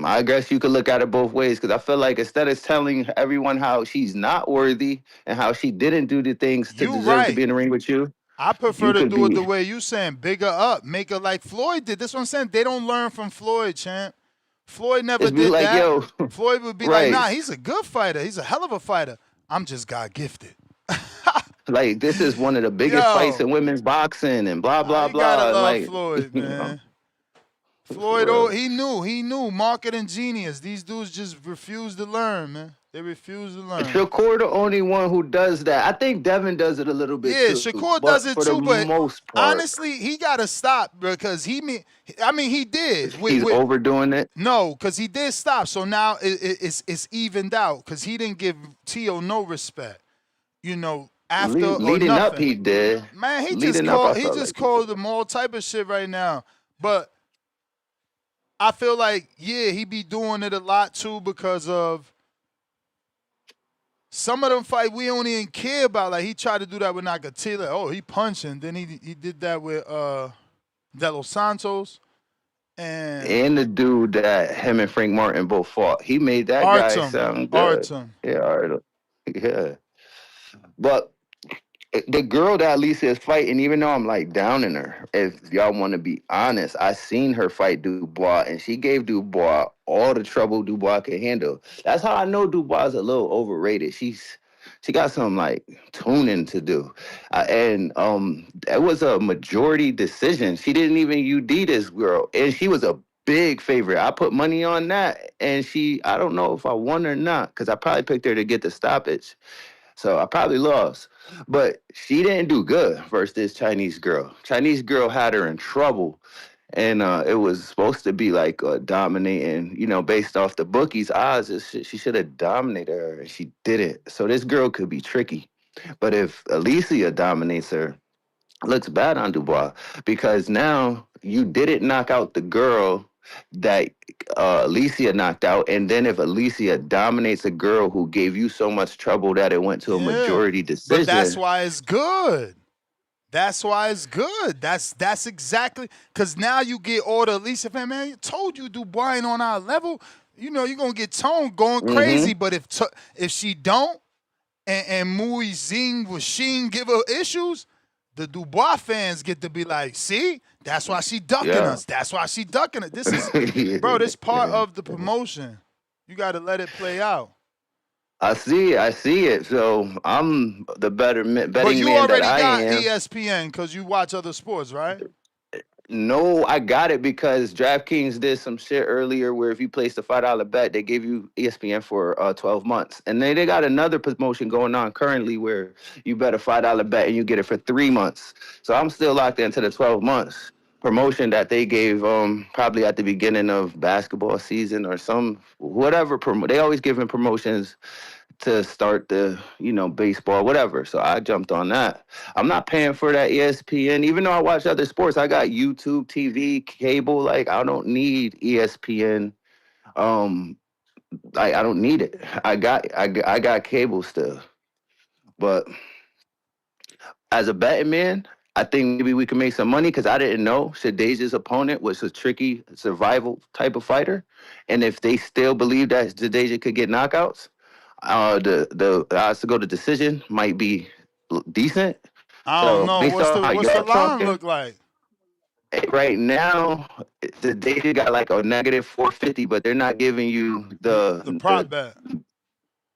I guess you could look at it both ways, because I feel like instead of telling everyone how she's not worthy and how she didn't do the things to deserve to be in the ring with you, I prefer to do it the way you saying, bigger up, make her like Floyd did. This is what I'm saying. They don't learn from Floyd, champ. Floyd never did like, that. yo, Floyd would be right. like, nah, he's a good fighter. He's a hell of a fighter. I'm just God gifted. Like, this is one of the biggest fights in women's boxing and blah, blah, blah. You gotta love like, Floyd, man. Floyd, he knew. Marketing genius. These dudes just refuse to learn, man. They refuse to learn. Shakur the only one who does that. I think Devin does it a little bit too. Yeah, Shakur does it too, but most part, honestly, he gotta stop because he did. He's overdoing it. No, because he did stop. So now it's evened out because he didn't give Tio no respect. You know, after leading or up, he did. Man, he leading just called them all type of shit right now. But I feel like, yeah, he be doing it a lot too because of some of them fight we don't even care about. Like, he tried to do that with Nakatila. Oh, he punching. Then he did that with De Los Santos. And the dude that him and Frank Martin both fought. He made that guy sound good. Artem. Yeah, Artem. Yeah. But the girl that Alycia is fighting, even though I'm like downing her, if y'all want to be honest, I seen her fight Dubois, and she gave Dubois all the trouble Dubois can handle. That's how I know Dubois is a little overrated. She got some like tuning to do, and it was a majority decision. She didn't even UD this girl, and she was a big favorite. I put money on that, and I don't know if I won or not, because I probably picked her to get the stoppage. So I probably lost. But she didn't do good versus this Chinese girl. Chinese girl had her in trouble. And it was supposed to be like dominating, based off the bookies' odds. She should have dominated her, and she didn't. So this girl could be tricky. But if Alycia dominates her, it looks bad on Dubois, because now you didn't knock out the girl that Alycia knocked out, and then if Alycia dominates a girl who gave you so much trouble that it went to a majority decision. But that's why it's good. That's why it's good. That's exactly, because now you get all the Alycia fan, man, I told you Dubois ain't on our level. You're going to get Tone going crazy, but if she don't, and Mui Zing with Sheen give her issues, the Dubois fans get to be like, see, that's why she ducking us. That's why she ducking it. This is, bro, this part of the promotion. You got to let it play out. I see it. So I'm the betting But you man already that I got am. ESPN because you watch other sports, right? No, I got it because DraftKings did some shit earlier where if you placed a $5 bet, they gave you ESPN for 12 months. And then they got another promotion going on currently where you bet a $5 bet and you get it for 3 months. So I'm still locked into the 12 months promotion that they gave probably at the beginning of basketball season or some whatever. They always giving promotions to start the, baseball, whatever. So I jumped on that. I'm not paying for that ESPN, even though I watch other sports. I got YouTube, TV, cable. Like I don't need ESPN. I don't need it. I got cable still. But as a betting man, I think maybe we can make some money because I didn't know Shadasia's opponent was a tricky survival type of fighter, and if they still believe that Shadasia could get knockouts, the odds to go to decision might be decent. I don't So know. based What's on the how what's the y'all line talking, look like? right now the data got like a negative 450, but they're not giving you The prop bet.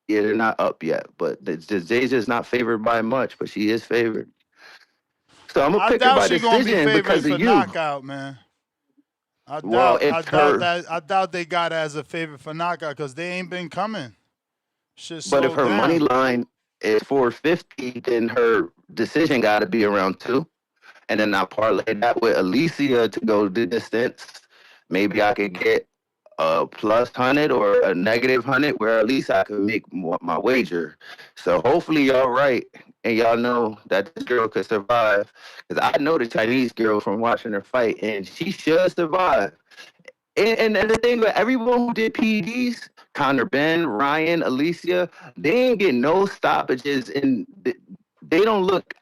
yeah, they're not up yet. But the is not favored by much, but she is favored. So I'm gonna I pick her doubt by she gonna be decision favored because for of you. knockout, man. I Well, doubt if her they got her as a favorite for knockout because they ain't been coming. Shit but if slowed her money down. line is 450, then her decision got to be around 2. And then I parlay that with Alycia to go the distance. Maybe I could get a plus 100 or a negative 100 where at least I could make my wager. So hopefully y'all right. And y'all know that this girl could survive. Because I know the Chinese girl from watching her fight, and she should survive. And the thing with everyone who did PEDs, Connor Ben, Ryan, Alycia, they didn't get no stoppages, and they don't look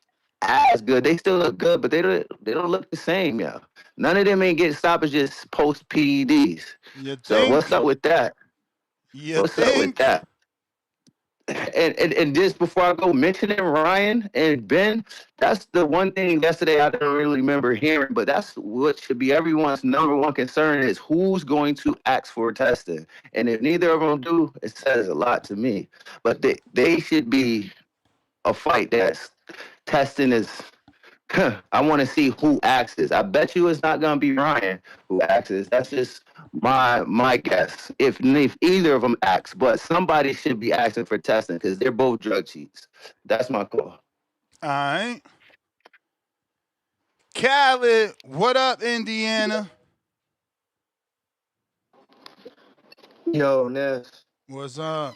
as good. They still look good, but they don't look the same, yeah. None of them ain't getting stoppages post PEDs. You So what's think? up with that? You What's up with think? that? And just before I go mentioning Ryan and Ben, that's the one thing yesterday I didn't really remember hearing, but that's what should be everyone's number one concern is who's going to ask for testing. And if neither of them do, it says a lot to me. But they should be a fight that's testing is I want to see who axes. I bet you it's not gonna be Ryan who axes. That's just my guess. If either of them acts, but somebody should be asking for testing because they're both drug cheats. That's my call. All right. Khaled, what up, Indiana? Yo, Ness, What's up?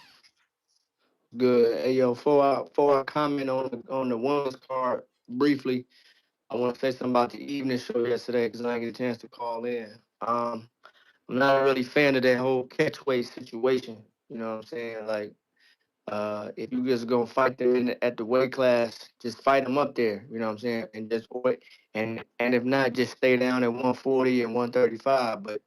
good. Hey, yo, before I comment on the women's card briefly, I want to say something about the evening show yesterday because I didn't get a chance to call in. I'm not really a fan of that whole catchweight situation. You know what I'm saying? Like, if you just gonna fight them at the weight class, just fight them up there. You know what I'm saying? And just wait. And if not, just stay down at 140 and 135. But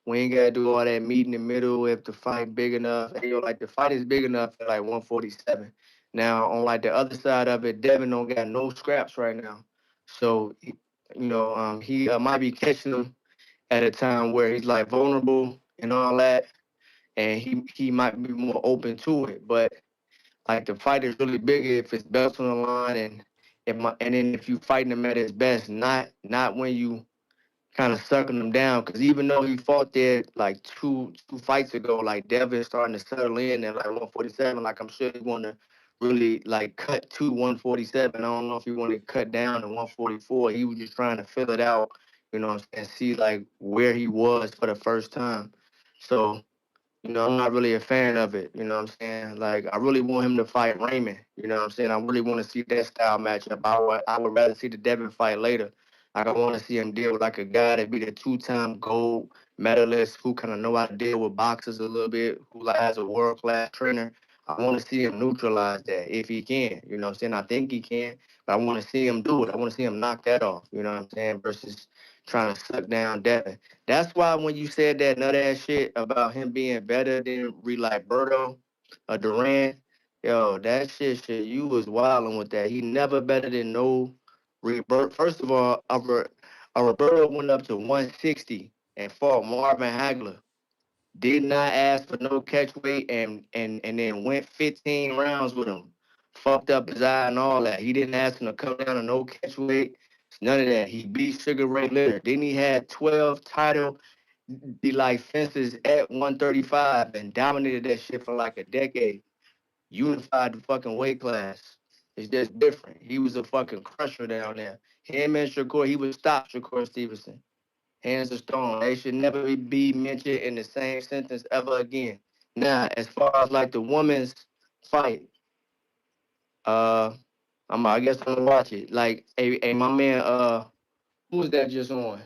we ain't gotta do all that meet in the middle if the fight big enough. Hey, yo, like the fight is big enough at like 147. Now on like the other side of it, Devin don't got no scraps right now. So he might be catching them at a time where he's like vulnerable and all that, and he might be more open to it. But like the fight is really big if it's belts on the line, and then if you fighting him at his best, not when you kind of sucking him down. Because even though he fought there like two fights ago, like Devin's starting to settle in at like 147. Like I'm sure he want to really like cut to 147. I don't know if he want to cut down to 144. He was just trying to fill it out, and see like where he was for the first time. So I'm not really a fan of it. You know what I'm saying? Like, I really want him to fight Raymond. You know what I'm saying? I really want to see that style matchup. I would rather see the Devin fight later. Like, I want to see him deal with, like, a guy that be the two-time gold medalist who kind of know how to deal with boxers a little bit, who like, has a world-class trainer. I want to see him neutralize that if he can. You know what I'm saying? I think he can, but I want to see him do it. I want to see him knock that off. You know what I'm saying? Versus trying to suck down Devin. That's why when you said that nut ass shit about him being better than like Berto or Durant, yo, that shit, you was wilding with that. He never better than no Rebirth. First of all, Roberto went up to 160 and fought Marvin Hagler. Did not ask for no catch weight and then went 15 rounds with him. Fucked up his eye and all that. He didn't ask him to come down to no catch weight. None of that. He beat Sugar Ray Leonard. Then he had 12 title fences at 135 and dominated that shit for like a decade. Unified the fucking weight class. It's just different. He was a fucking crusher down there. Him and Shakur, he would stop Shakur Stevenson. Hands of stone. They should never be mentioned in the same sentence ever again. Now, as far as like the women's fight, I guess I'm gonna watch it. Like, hey, my man, who was that just on?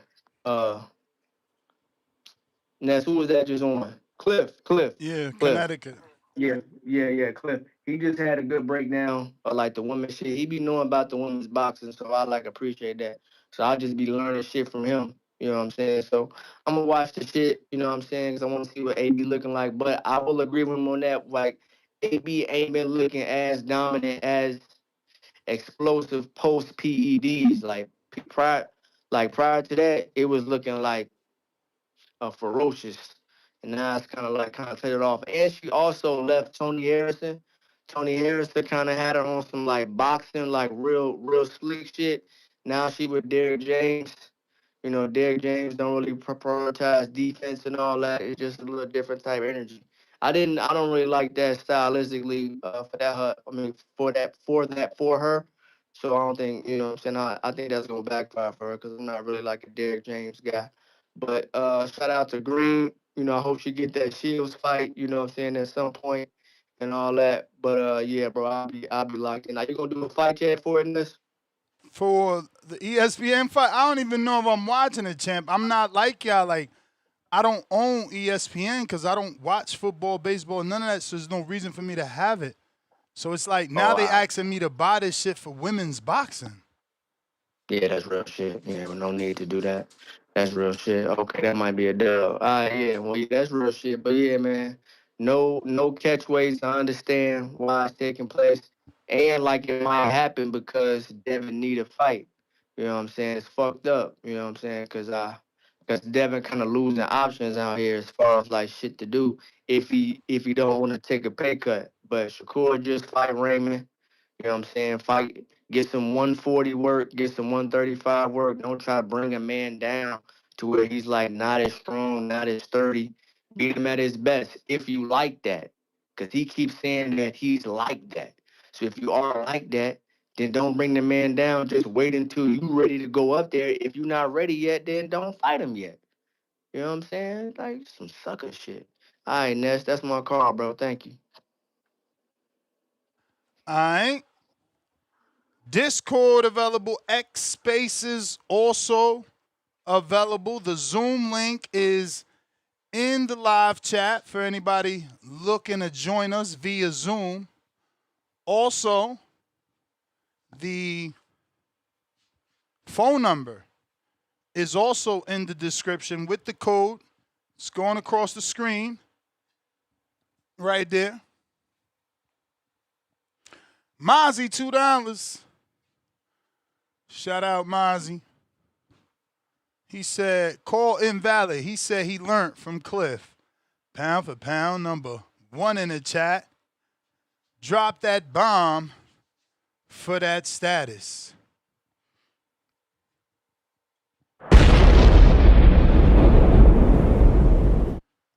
Ness, who was that just on? Cliff. Yeah, Connecticut. Yeah, Cliff. He just had a good breakdown of like the women's shit. He be knowing about the women's boxing, so I like appreciate that. So I'll just be learning shit from him. You know what I'm saying? So I'm gonna watch the shit. You know what I'm saying? Because I want to see what AB looking like. But I will agree with him on that. Like AB ain't been looking as dominant as explosive post PEDs. Prior to that, it was looking like ferocious. And now it's kind of faded off. And she also left Tony Harrison. Tony Harrison kind of had her on some like boxing, like real slick shit. Now she with Derrick James. You know, Derrick James don't really prioritize defense and all that. It's just a little different type of energy. I don't really like that stylistically for her. So I don't think, you know what I'm saying, I think that's gonna backfire for her because I'm not really like a Derrick James guy. But shout out to Green. You know, I hope she get that Shields fight, you know what I'm saying, at some point and all that. But yeah, bro, I'll be locked in. Now you gonna do a fight chat for it in this? For the ESPN fight, I don't even know if I'm watching it, champ. I'm not like y'all. Like, I don't own ESPN because I don't watch football, baseball, none of that. So there's no reason for me to have it. So it's like now they asking me to buy this shit for women's boxing. Yeah, that's real shit. Yeah, no need to do that. That's real shit. Okay, that might be a dub. Yeah, well, yeah, that's real shit. But yeah, man, no catchways. I understand why it's taking place, and like it might happen because Devin need a fight. You know what I'm saying? It's fucked up. You know what I'm saying? Because Devin kind of losing options out here as far as like shit to do if he don't want to take a pay cut. But Shakur just fight Raymond. You know what I'm saying? Fight, get some 140 work, get some 135 work. Don't try to bring a man down to where he's like not as strong, not as sturdy. Beat him at his best if you like that. Because he keeps saying that he's like that. So if you are like that, then don't bring the man down. Just wait until you ready to go up there. If you're not ready yet, then don't fight him yet. You know what I'm saying? Like some sucker shit. All right, Ness, that's my call, bro. Thank you. All right. Discord available. X Spaces also available. The Zoom link is in the live chat for anybody looking to join us via Zoom. Also, the phone number is also in the description with the code. It's going across the screen right there. Mozzie, $2. Shout out Mozzie. He said, call invalid. He said he learned from Cliff. Pound for pound, number 1 in the chat. Drop that bomb for that status.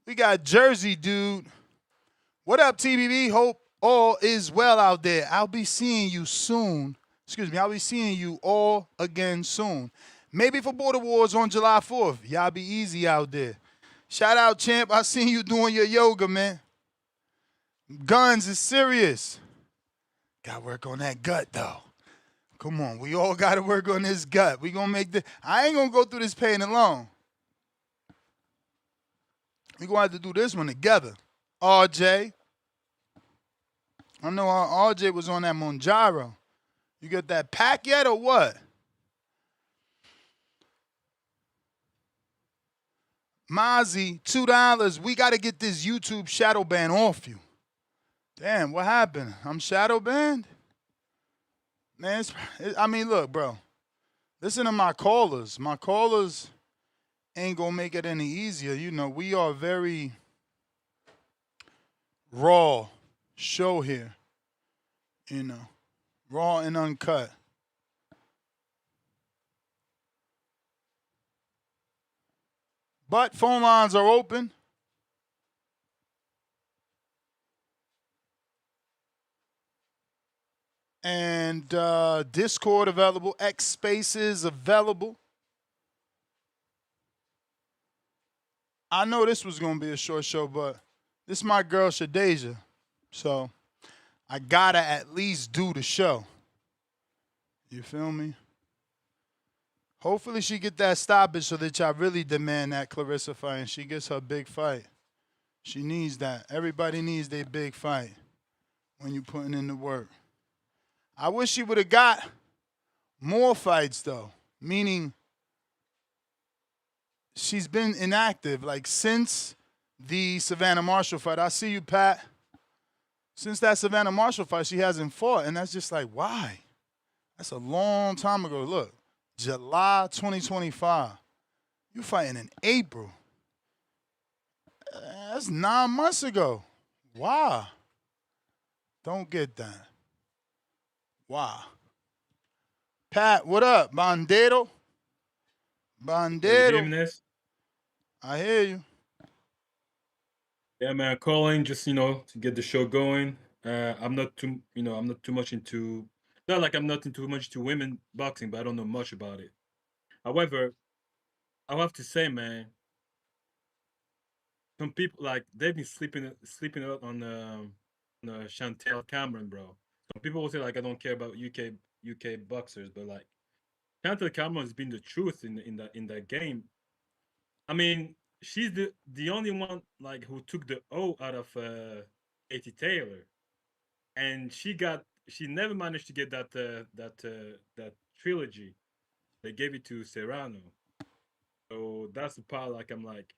We got Jersey, dude. What up, TBB? Hope all is well out there. I'll be seeing you soon. I'll be seeing you all again soon. Maybe for Border Wars on July 4th. Y'all be easy out there. Shout out, champ. I seen you doing your yoga, man. Guns is serious. Got to work on that gut, though. Come on. We all got to work on this gut. We going to make I ain't going to go through this pain alone. We going to have to do this one together. RJ. I know RJ was on that Monjaro. You got that pack yet or what? Mozzie, $2. We got to get this YouTube shadow ban off you. Damn, what happened? I'm shadow banned? Man, look, bro. Listen to my callers. My callers ain't going to make it any easier. You know, we are very raw show here. You know, raw and uncut. But phone lines are open. And Discord available. X Spaces available. I know this was going to be a short show, but this is my girl, Shadesia. So I got to at least do the show. You feel me? Hopefully she get that stoppage so that y'all really demand that Clarissa fight and she gets her big fight. She needs that. Everybody needs their big fight when you putting in the work. I wish she would have got more fights, though, meaning she's been inactive, like, since the Savannah Marshall fight. I see you, Pat. Since that Savannah Marshall fight, she hasn't fought, and that's just like, why? That's a long time ago. Look, July 2025. You fighting in April. That's 9 months ago. Why? Don't get that. Why? Pat, what up? Bandero? Bandero. You hear me, Ness? I hear you. Yeah, man, calling just, to get the show going. I'm not too much into, not like I'm not too much into women boxing, but I don't know much about it. However, I have to say, man, some people, like, they've been sleeping out on Chantel Cameron, bro. Some people will say, like, I don't care about UK boxers, but, like, Chantel Cameron has been the truth in that game. I mean, she's the only one, like, who took the O out of Katie Taylor, and she never managed to get that trilogy. They gave it to Serrano, so that's the part. Like, I'm like,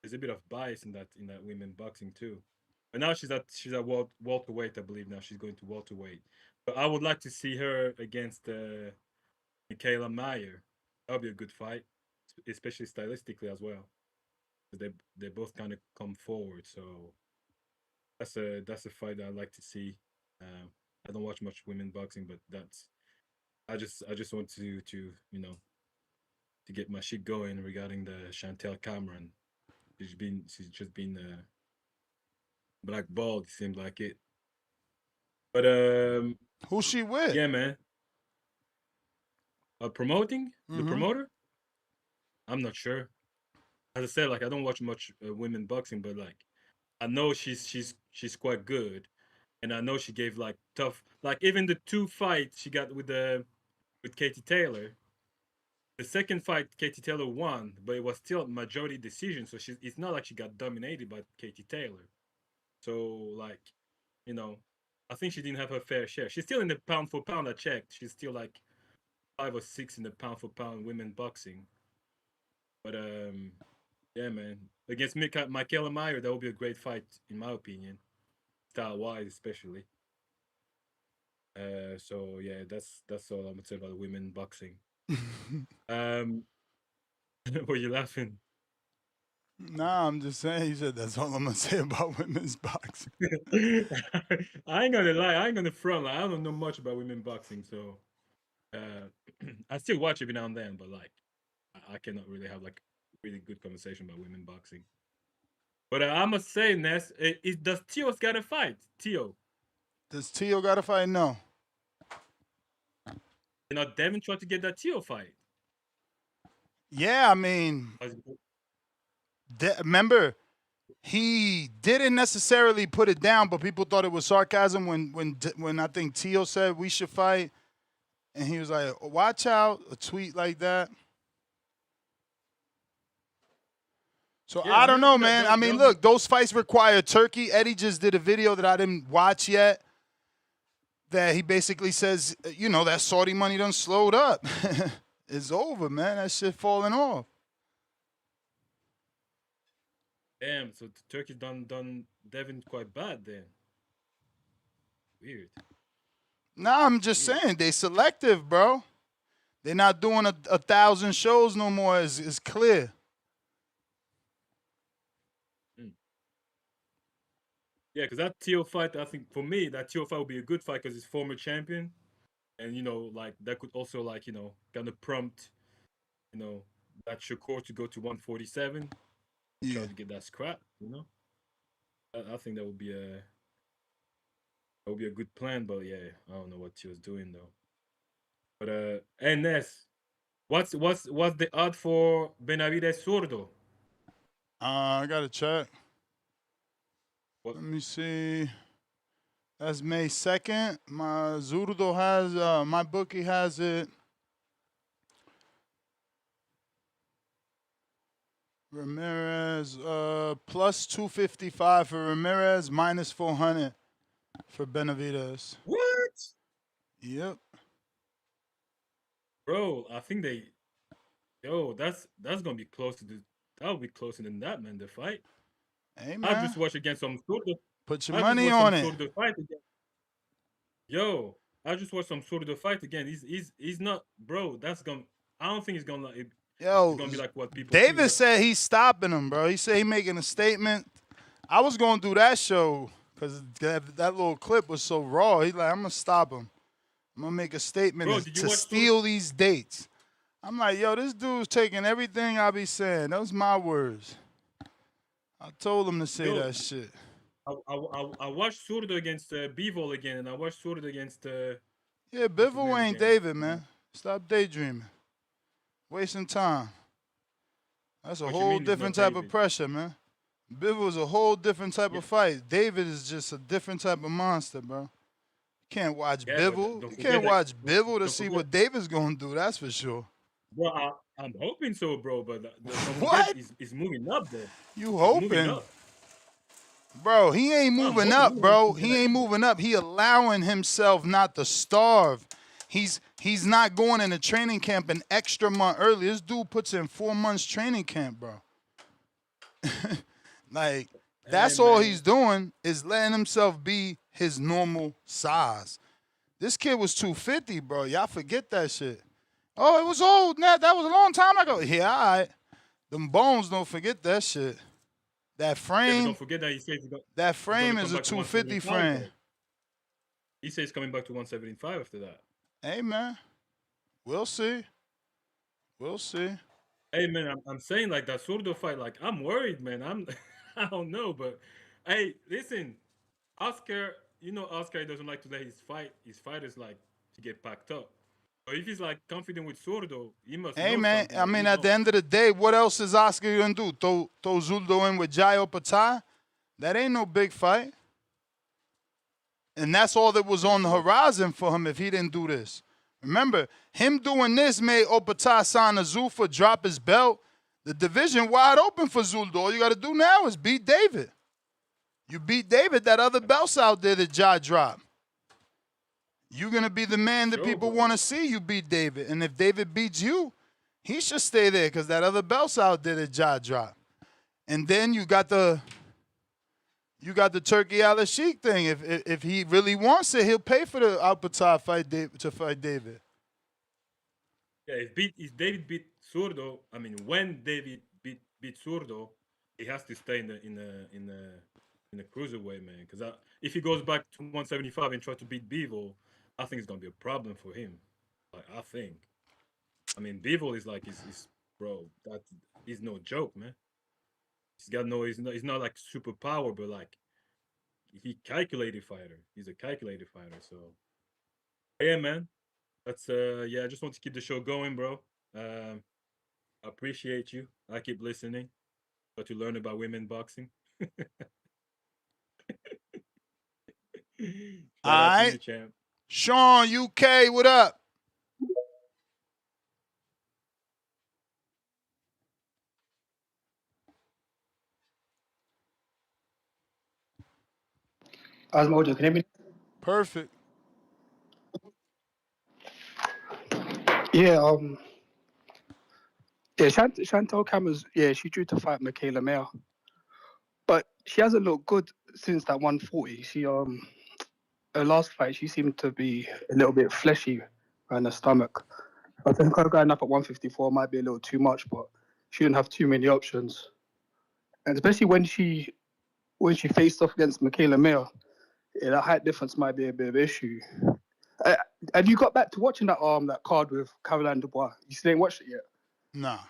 there's a bit of bias in that women boxing too. But now she's at welterweight, I believe. Now she's going to welterweight. But I would like to see her against Michaela Mayer. That'll be a good fight, especially stylistically as well. They both kind of come forward, so that's a fight that I like to see. I don't watch much women boxing, but I just want to to get my shit going regarding the Chantel Cameron. She's just been blackballed. It seems like it. But who's she with? Yeah, man. Promoting the promoter? I'm not sure. As I said, like, I don't watch much women boxing, but, like, I know she's quite good, and I know she gave, like, tough, like, even the 2 fights she got with Katie Taylor. The second fight, Katie Taylor won, but it was still majority decision. So it's not like she got dominated by Katie Taylor. So, like, I think she didn't have her fair share. She's still in the pound for pound. I checked. She's still like 5 or 6 in the pound for pound women boxing. But yeah, man, against Michaela Mayer, that would be a great fight in my opinion, style wise especially. So yeah, that's all I'm gonna say about women boxing. Were you laughing? Nah, I'm just saying. You said that's all I'm gonna say about women's boxing. I ain't gonna lie. I ain't gonna front. Like, I don't know much about women boxing, so I still watch every now and then. But, like, I cannot really have, like, really good conversation about women boxing. But I must say, Ness, does Tio's got to fight? Tio. Does Tio got to fight? No. Devin tried to get that Tio fight. Yeah, I mean, remember, he didn't necessarily put it down, but people thought it was sarcasm when I think Tio said we should fight, and he was like, "Watch out!" A tweet like that. So yeah, I don't know, man. I mean, look, those fights require Turkey. Eddie just did a video that I didn't watch yet. That he basically says, that Saudi money done slowed up. It's over, man. That shit falling off. Damn, so Turkey's done Devin quite bad then. Weird. Nah, I'm just saying, they selective, bro. They're not doing 1,000 shows no more. It's clear. Yeah, because that Tio fight, I think, for me, that Tio fight would be a good fight because he's former champion. And, like, that could also, like, kind of prompt, that Shakur to go to 147. Try to get that scrap, you know. I think that would be a good plan, but yeah, I don't know what she was doing though. But and Ness, what's the odd for Benavidez Zurdo? I gotta check. What? Let me see. That's May 2nd. My Zurdo has my bookie has it. Ramirez plus 255 for Ramirez, minus 400 for Benavidez. What? Yep. Bro, I think that's gonna be close to the. That'll be closer than that, man. The fight. Hey, I man. just watched against some Zurdo. Put your money on it. Zurdo fight again. Yo, I just watched some Zurdo fight again. He's not, bro. I don't think he's gonna. It's gonna be like what people. David said he's stopping him, bro. He said he's making a statement. I was gonna do that show because that little clip was so raw. He's like, I'm gonna stop him. I'm gonna make a statement Bro, to steal these dates. I'm like, yo, this dude's taking everything I be saying. Those my words. I told him to say that shit. I watched Zurdo against Bivol again, and I watched Zurdo against. Yeah, Bivol ain't David, man. Stop daydreaming. Wasting time. That's a whole different type of pressure, man. Bivol's a whole different type of fight. David is just a different type of monster, bro. You can't watch Bivol. You can't watch Bivol to see what David's gonna do. That's for sure. Well, I'm hoping so, bro. But what? He's moving up, though. You hoping? Bro, he ain't moving up, bro. He ain't moving up. He allowing himself not to starve. He's not going into training camp an extra month early. This dude puts in 4 months training camp, bro. Like, that's all he's doing is letting himself be his normal size. This kid was 250, bro. Y'all forget that shit. Oh, it was old, Nat. That was a long time ago. Yeah, all right. Them bones, don't forget that shit. That frame. Don't forget that he says that frame is a 250 frame. He says he's coming back to 175 after that. Hey, man. We'll see. We'll see. Hey, man, I'm saying like that Zurdo fight, like I'm worried, man. I don't know, but hey, listen, Oscar, Oscar doesn't like to let his fighters like to get packed up. But if he's like confident with Zurdo, he must. Hey, man, I mean, at the end of the day, what else is Oscar gonna do? Throw Zurdo in with Jai Opata? That ain't no big fight. And that's all that was on the horizon for him if he didn't do this. Remember, him doing this made Opata sign a Zuffa, drop his belt. The division wide open for Zurdo. All you got to do now is beat David. You beat David, that other belt's out there that Jai dropped. You're going to be the man that people want to see you beat David. And if David beats you, he should stay there because that other belt's out there that Jai dropped. And then you got the Turkey Alycia thing. If he really wants it, he'll pay for the Opata fight to fight David. Yeah, if David beat Zurdo, I mean, when David beat Zurdo, he has to stay in the cruiserweight, man. Because if he goes back to 175 and tries to beat Bivol, I think it's gonna be a problem for him. Like, I think. I mean, Bivol is like bro. That he's no joke, man. He's not like superpower, but like he calculated fighter. He's a calculated fighter. So yeah, man. That's I just want to keep the show going, bro. I appreciate you. I keep listening. Got to learn about women boxing. All right. Sean, UK, what up? Osmo, can you hear me? Perfect. Yeah, Chantel Cameron's, she drew to fight Michaela Mayer. But she hasn't looked good since that 140. She her last fight, she seemed to be a little bit fleshy around her stomach. I think her going up at 154 might be a little too much, but she didn't have too many options. And especially when she faced off against Michaela Mayer, that height difference might be a bit of an issue. Have you got back to watching that card with Caroline Dubois? You still ain't watched it yet? Nah.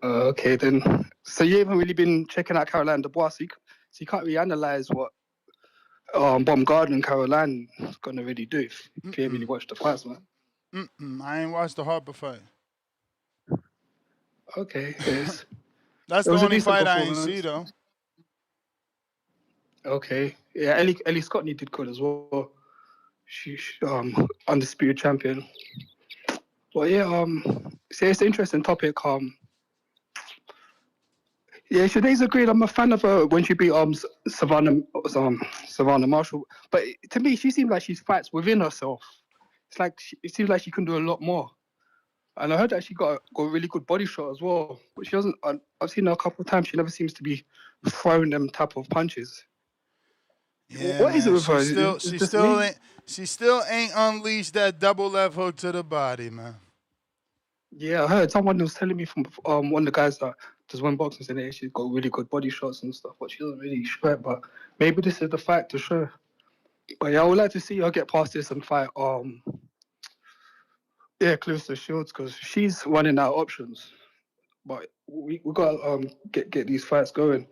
Okay, then. So you haven't really been checking out Caroline Dubois, so you can't really analyze what Baumgardner and Caroline is gonna really do if you ain't really watched the fights, man. I ain't watched the Harper fight. Okay, yes. That's It the was a only decent fight I ain't performance. see though. Okay, yeah, Ellie Scottney did good as well. She undisputed champion. But yeah, so it's an interesting topic. Yeah, Shadeia Green, I'm a fan of her when she beat Savannah Marshall. But to me, she seems like she fights within herself. It's like it seems like she can do a lot more. And I heard that she got a really good body shot as well. But she doesn't. I've seen her a couple of times. She never seems to be throwing them type of punches. Yeah, What is it man. with her? She still ain't unleashed that double left hook to the body, man. Yeah, I heard someone was telling me from one of the guys that does one boxing saying that she's got really good body shots and stuff, but she doesn't really show it. But maybe this is the fight to show. But yeah, I would like to see her get past this and fight Clarissa Shields, because she's running out of options. But we got to get these fights going.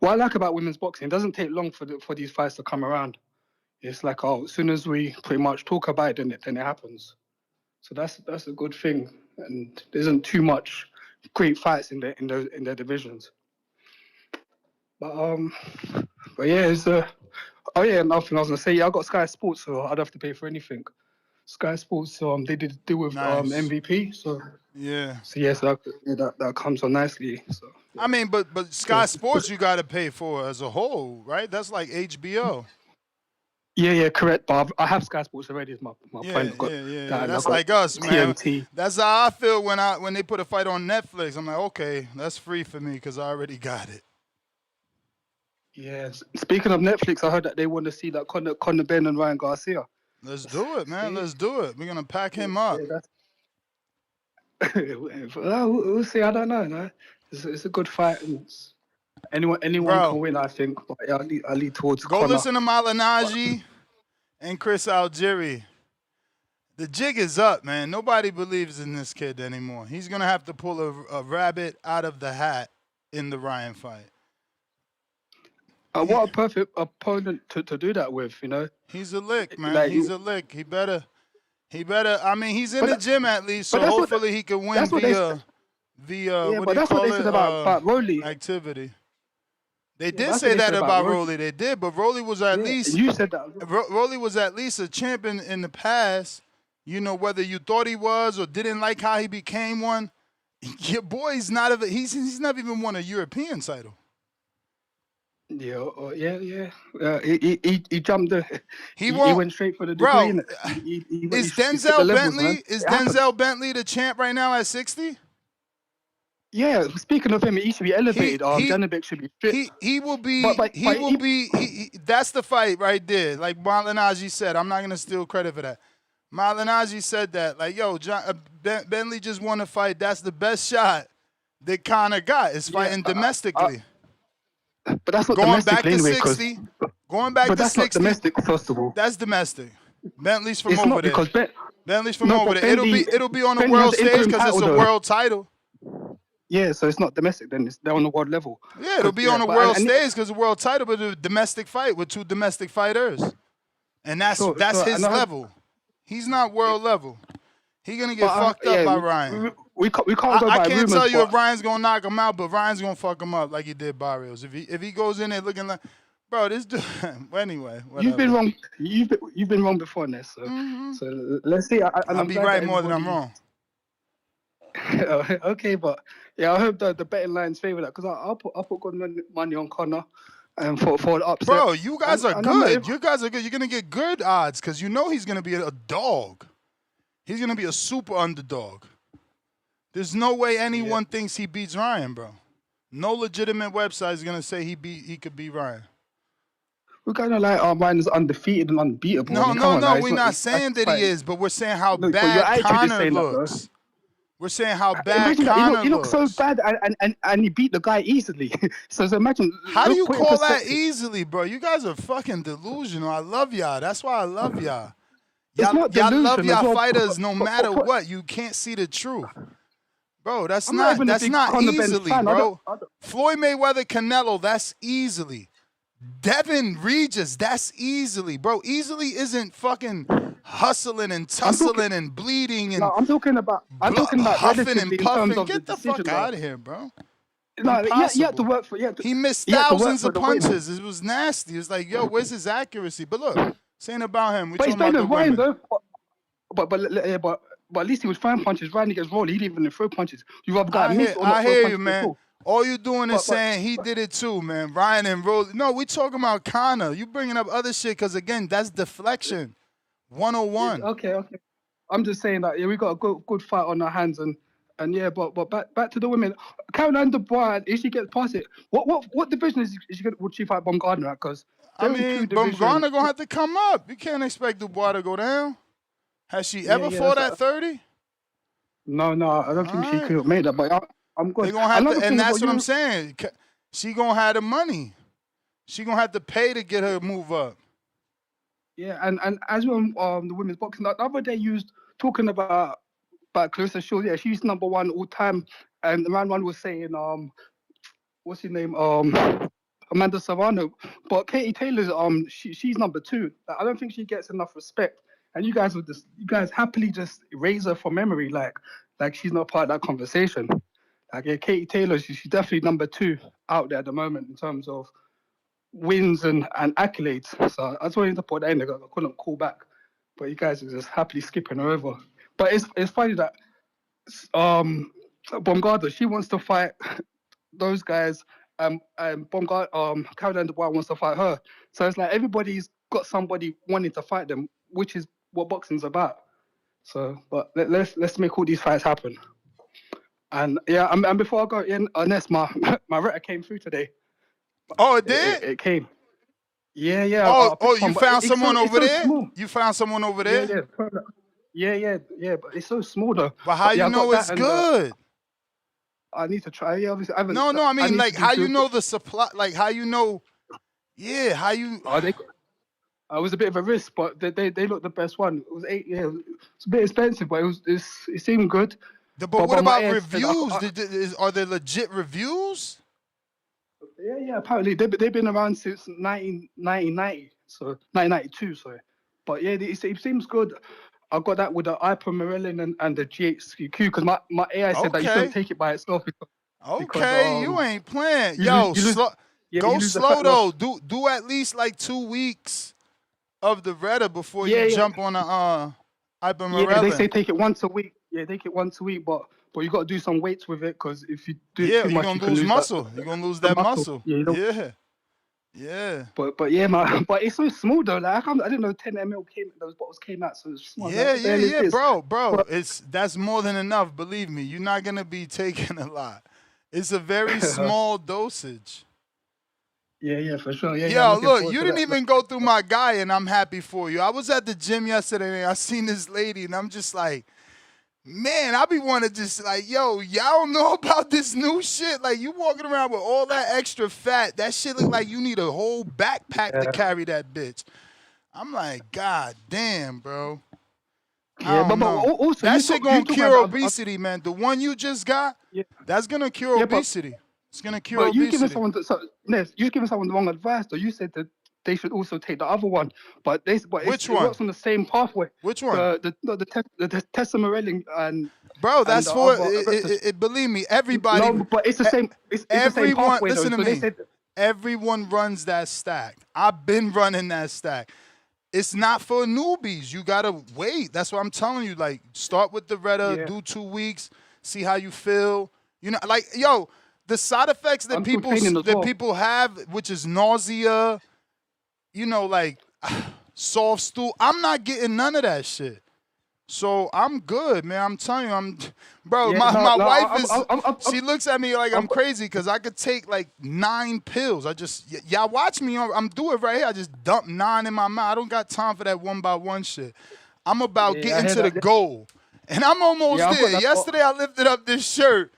What I like about women's boxing, it doesn't take long for these fights to come around. It's like, as soon as we pretty much talk about it, then it happens. So that's a good thing, and there isn't too much great fights in their divisions. But yeah, another thing I was gonna say, I got Sky Sports, so I don't have to pay for anything. Sky Sports, they did a deal with MVP, so yeah. So yes, that comes on nicely. So I mean, but Sky Sports you got to pay for as a whole, right? That's like HBO. Yeah, correct. But I have Sky Sports already. Is my point. Yeah. That's like us, man. TNT. That's how I feel when they put a fight on Netflix. I'm like, okay, that's free for me because I already got it. Yeah. Speaking of Netflix, I heard that they want to see that Conor Benn and Ryan Garcia. Let's do it, man. Let's do it. We're gonna pack him up. We'll see. I don't know. No? It's a good fight. Anyone can win, I think. But yeah, I lead towards Go Conor. listen to Malinaji and Chris Algieri. The jig is up, man. Nobody believes in this kid anymore. He's gonna have to pull a rabbit out of the hat in the Ryan fight. What a perfect opponent to do that with, you know. He's a lick, man. He's a lick. He better. I mean, he's in the gym at least, so hopefully he can win via what do you call it? About Rolly. Activity. They did say that about Rolly. They did, but Rolly was at least. You said that. Rolly was at least a champion in the past. You know, whether you thought he was or didn't like how he became one, your boy's not. He's never even won a European title. Yeah. He jumped. He went straight for the degree. Bro, is Denzel Bentley? Is Denzel Bentley the champ right now at 60? Yeah. Speaking of him, he should be elevated. Janabek should be fit. He will be. That's the fight right there. Like Malinaji said, I'm not gonna steal credit for that. Malinaji said that. Like, yo, Bentley just won a fight. That's the best shot that Conor got. Is fighting domestically. But that's not going domestic back to anyway, 60. Going back to 60. But that's not domestic, first of all. That's domestic. Bentley's from it's over not there. Because Bentley's from over there. It'll be on the world stage because it's a world title. Yeah, so it's not domestic then. They're on the world level. Yeah, it'll be on the world stage because it's a world title, but it's a domestic fight with two domestic fighters. And that's his level. He's not world level. He's going to get fucked up by Ryan. We can't go by I can't rumors, tell you if Ryan's going to knock him out, but Ryan's going to fuck him up like he did Barrios. If he goes in there looking like, bro, this dude. Anyway, whatever. You've been wrong. You've been wrong before, Ness. So let's see. I'll be right more than I'm wrong. Okay, but yeah, I hope the betting lines favor that because I'll put good money on Conor and for the upset. Bro, you guys are good. You guys are good. You're gonna get good odds because you know he's gonna be a dog. He's gonna be a super underdog. There's no way anyone thinks he beats Ryan, bro. No legitimate website is gonna say he could beat Ryan. We're kind of like Ryan is undefeated and unbeatable. No. We're not saying that he is, but we're saying how bad Conor looks. We're saying how bad Conor looks. He looks so bad, and he beat the guy easily. So imagine. How do you call that easily, bro? You guys are fucking delusional. I love y'all. That's why I love y'all. Y'all love y'all fighters no matter what. You can't see the truth. Bro, that's I'm not even a big Conor Benn easily, fan. bro. I don't- Floyd Mayweather, Canelo, that's easily. Devin Regis, that's easily, bro. Easily isn't fucking hustling and tussling and bleeding and I'm talking about huffing and relatively in terms puffing. of the Get the decision. fuck out of here, bro. No, you had Impossible. to work for. He missed you had to work thousands for of the win. punches. It was nasty. It was like, yo, where's his accuracy? But look, saying about him. We're But he's talking better about the than Ryan women. though. But at least he was throwing punches. Ryan against Rolly, he didn't even throw punches. You rather got miss or not I throw hear punches you, man. at all. All you doing is But- saying he did it too, man. Ryan and Rose. No, we talking about Conor. You bringing up other shit because, again, that's deflection. 101. Okay. I'm just saying that we got a good fight on our hands and yeah, but back to the women. Caroline Dubois, if she gets past it, what division would she fight Baumgardner at? Because I mean, Baumgardner gonna have to come up. You can't expect Dubois to go down. Has she ever fought at 30? No, I don't think she could have made that. But I'm good. They gonna have to, and that's what I'm saying. She gonna have the money. She gonna have to pay to get her move up. Yeah, and as well, the women's boxing, the other day you was talking about Clarissa Shields. Yeah, she's number one all time. And the man one was saying, what's his name? Amanda Serrano. But Katie Taylor's she's number two. I don't think she gets enough respect. And you guys happily just erase her from memory, like she's not part of that conversation. Like yeah, Katie Taylor, she's definitely number two out there at the moment in terms of wins and accolades. So I just wanted to put that in there. I couldn't call back, but you guys are just happily skipping her over. But it's funny that Baumgardner, she wants to fight those guys, and Caroline Dubois wants to fight her. So it's like everybody's got somebody wanting to fight them, which is what boxing's about. So, but let's make all these fights happen. And yeah, and before I go in, Ness, my letter came through today. Oh, it did? It came. Yeah. You found someone over there? You found someone over there? Yeah. But it's so small though. But how you know it's good? I need to try. Yeah, obviously. I haven't. No. I mean, like, how you know the supply? Like, how you know? Yeah, how you? It was a bit of a risk, but they looked the best one. It was it's a bit expensive, but it seemed good. But what about reviews? Are there legit reviews? Yeah. Apparently they've been around since 1990, so 1992. Sorry, but yeah, it seems good. I got that with the ipramerelin and the GHQ because my AI said that you shouldn't take it by itself. Because, you ain't playing. Yo, go slow though. Do at least like 2 weeks of the Retta before you jump on the ipramerelin. Yeah, they say take it once a week. Yeah, take it once a week, but you got to do some weights with it because if you do it too much, you're gonna lose muscle. You're gonna lose that muscle. Yeah. But yeah, man. But it's so small though. Like I didn't know 10 ml those bottles came out so small. Yeah, bro. That's more than enough. Believe me, you're not gonna be taking a lot. It's a very small dosage. Yeah, for sure. Yeah. Yo, look, you didn't even go through my guy, and I'm happy for you. I was at the gym yesterday, and I seen this lady, and I'm just like, man, I be wanting to just like, yo, y'all don't know about this new shit. Like, you walking around with all that extra fat. That shit look like you need a whole backpack to carry that bitch. I'm like, God damn, bro. Yeah, but also that shit gonna cure obesity, man. The one you just got, that's gonna cure obesity. It's gonna cure obesity. You giving someone the wrong advice, though. You said that they should also take the other one, but it works on the same pathway. Which one? The testosterone and bro, that's for believe me, everybody. No, but it's the same. It's the same pathway. Listen to me. Everyone runs that stack. I've been running that stack. It's not for newbies. You gotta wait. That's what I'm telling you. Like, start with the Retta, do 2 weeks, see how you feel. You know, like, yo, the side effects that people have, which is nausea, you know, like soft stool. I'm not getting none of that shit. So I'm good, man. I'm telling you, my wife she looks at me like I'm crazy because I could take like 9 pills. Y'all watch me. I'm doing it right here. I just dump 9 in my mouth. I don't got time for that 1-by-1 shit. I'm about getting to the goal. And I'm almost there. Yesterday I lifted up this shirt.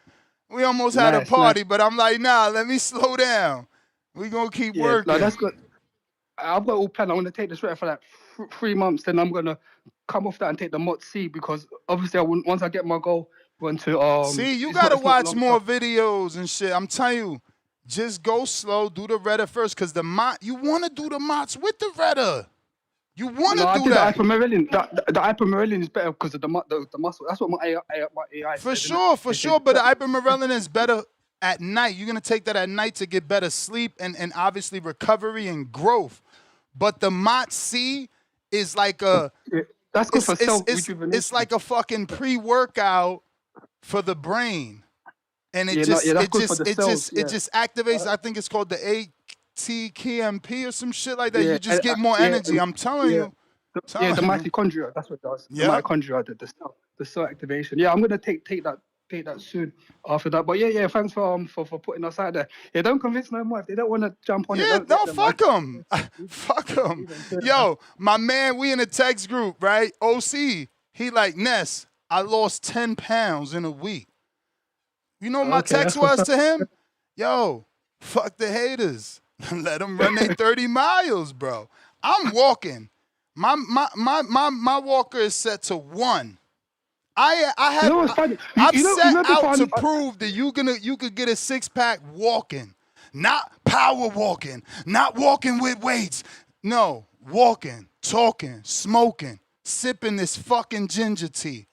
We almost had a party, but I'm like, nah, let me slow down. We gonna keep working. No, that's good. I've got all planned. I want to take this Retta for like 3 months. Then I'm gonna come off that and take the Mot C because obviously once I get my goal, Went to See, you it's gotta not watch long more stuff. videos and shit. I'm telling you, just go slow, do the Redder first, cause you want to do the Mots with the Redder. You want to No, I do did that. the hypermarillion. The hypermarillion is better because of the muscle. That's what my AI For said, sure, innit? They sure. said, But the ibuprofen is better at night. You're gonna take that at night to get better sleep and obviously recovery and growth. But the Mot C is like that's good for self it's rejuvenation. like a fucking pre-workout for the brain. And it that's good for the cells. it just activates. I think it's called the ATKMP or some shit like that. Yeah, You just get more energy. I'm telling you. the Telling you. mitochondria. That's what it does. Yeah. The mitochondria, the cell activation. Yeah, I'm gonna take that soon after that. But yeah, thanks for putting us out there. Yeah, don't convince no more if they don't want to jump on it. Yeah, Don't no, let them, fuck man. them. Fuck them. Yo, my man, we in a text group, right? OC, he like, Ness, I lost 10 pounds in a week. You know what my Okay, text that's what's was to up. him? Yo, fuck the haters. Let them run their 30 miles, bro. I'm walking. My walker is set to 1. I've set out to prove that you could get a 6-pack walking, not power walking, not walking with weights. No, walking, talking, smoking, sipping this fucking ginger tea.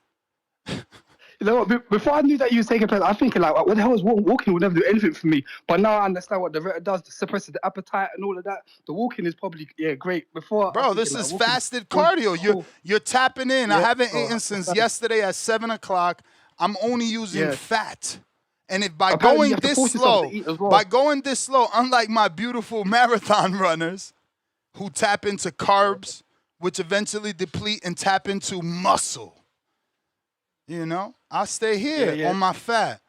You know what? Before I knew that you was taking place, I was thinking like, what the hell is walking? Would never do anything for me. But now I understand what the Reddit does. It suppresses the appetite and all of that. The walking is probably great. Before, bro, this is fasted cardio. You're tapping in. I haven't eaten since yesterday at 7 o'clock. I'm only using fat. And if by going this slow, unlike my beautiful marathon runners who tap into carbs, which eventually deplete and tap into muscle. You know, I stay here on my fat.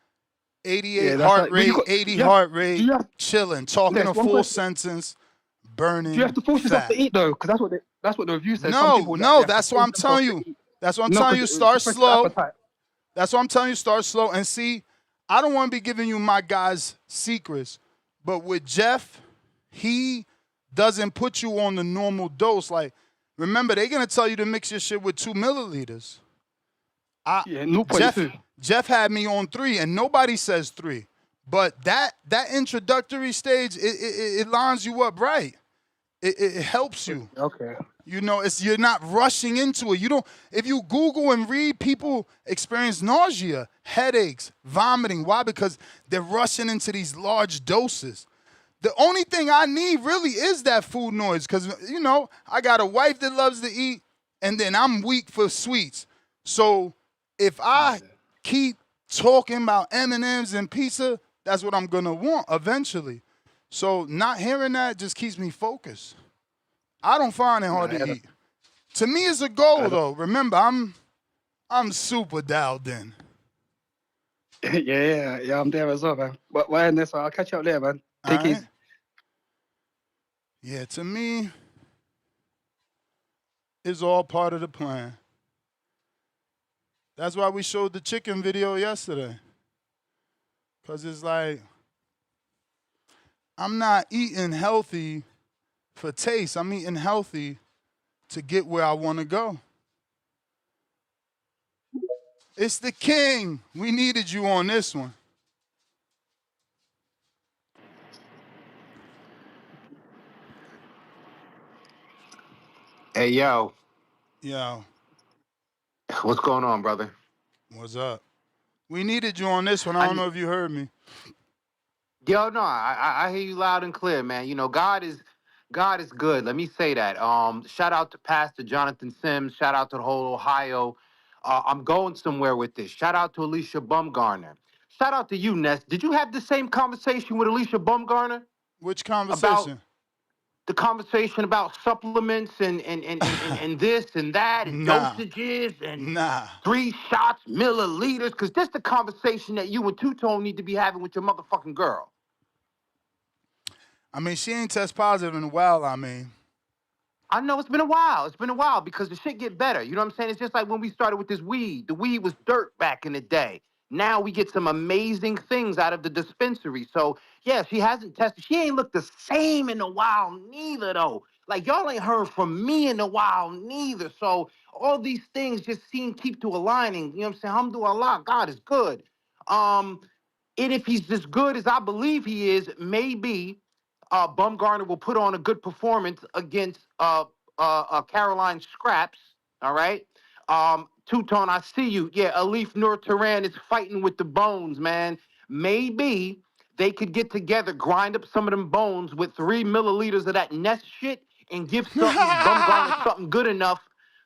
88 heart rate, 80 heart rate, chilling, talking a full sentence, burning. Do you have to force yourself fat. to eat though? Because that's what the review says. No, that's what I'm telling you. That's what I'm telling you. Start slow. That's what I'm telling you. Start slow and see. I don't want to be giving you my guys' secrets, but with Jeff, he doesn't put you on the normal dose. Like, remember, they're gonna tell you to mix your shit with 2 milliliters. Jeff had me on 3, and nobody says 3. But that introductory stage, it lines you up right. It helps you. Okay. You know, you're not rushing into it. You don't. If you Google and read, people experience nausea, headaches, vomiting. Why? Because they're rushing into these large doses. The only thing I need really is that food noise, because you know I got a wife that loves to eat, and then I'm weak for sweets. So if I keep talking about M&Ms and pizza, that's what I'm gonna want eventually. So not hearing that just keeps me focused. I don't find it hard to eat. To me, it's a goal though. Remember, I'm super dialed in. Yeah, I'm there as well, man. But Ness, I'll catch you up later, man. Take it easy. Yeah, to me, it's all part of the plan. That's why we showed the chicken video yesterday. Because it's like, I'm not eating healthy for taste. I'm eating healthy to get where I want to go. It's the king. We needed you on this one. Hey, yo. Yo. What's going on, brother? What's up? We needed you on this one. I don't know if you heard me. Yo, no, I hear you loud and clear, man. You know, God is good. Let me say that. Shout out to Pastor Jonathan Sims. Shout out to the whole Ohio. I'm going somewhere with this. Shout out to Alycia Baumgardner. Shout out to you, Ness. Did you have the same conversation with Alycia Baumgardner? Which conversation? About the conversation about supplements and this and that and dosages and 3 shots, milliliters, because this the conversation that you and Two-Tone need to be having with your motherfucking girl. I mean, she ain't test positive in a while, I mean. I know it's been a while. It's been a while because the shit get better. You know what I'm saying? It's just like when we started with this weed. The weed was dirt back in the day. Now we get some amazing things out of the dispensary. So, yeah, she hasn't tested. She ain't looked the same in a while neither, though. Like, y'all ain't heard from me in a while neither. So all these things just keep to aligning. You know what I'm saying? Alhamdulillah, God is good. And if he's as good as I believe he is, maybe Baumgardner will put on a good performance against Caroline Scraps. All right. Two-Tone, I see you. Yeah, Alif Nur Turan is fighting with the bones, man. Maybe they could get together, grind up some of them bones with 3 milliliters of that Nest shit and give Baumgardner something good enough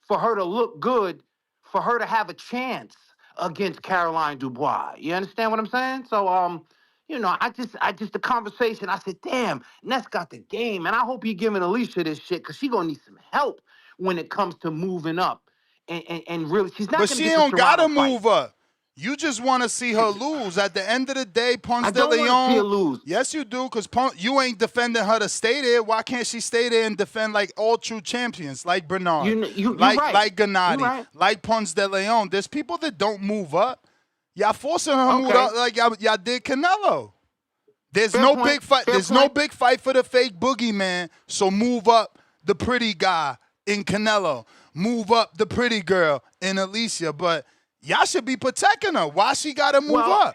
for her to look good, for her to have a chance against Caroline Dubois. You understand what I'm saying? So, you know, I just the conversation, I said, damn, Ness got the game, and I hope he giving Alycia this shit, because she gonna need some help when it comes to moving up. And really, she's not But gonna she get the don't gotta Serrano fight. move up. You just want to see her lose. At the end of the day, Ponce de don't wanna see her Leon. lose. Yes, you do, because you ain't defending her to stay there. Why can't she stay there and defend like all true champions, like Bernard, like Gennady, right. like Ponce de Leon? There's people that don't move up. Y'all forcing her to move up like y'all did Canelo. There's no big fight. There's no big fight for the fake boogeyman. So move up the pretty guy in Canelo. Move up the pretty girl in Alycia. But y'all should be protecting her. Why she gotta move up?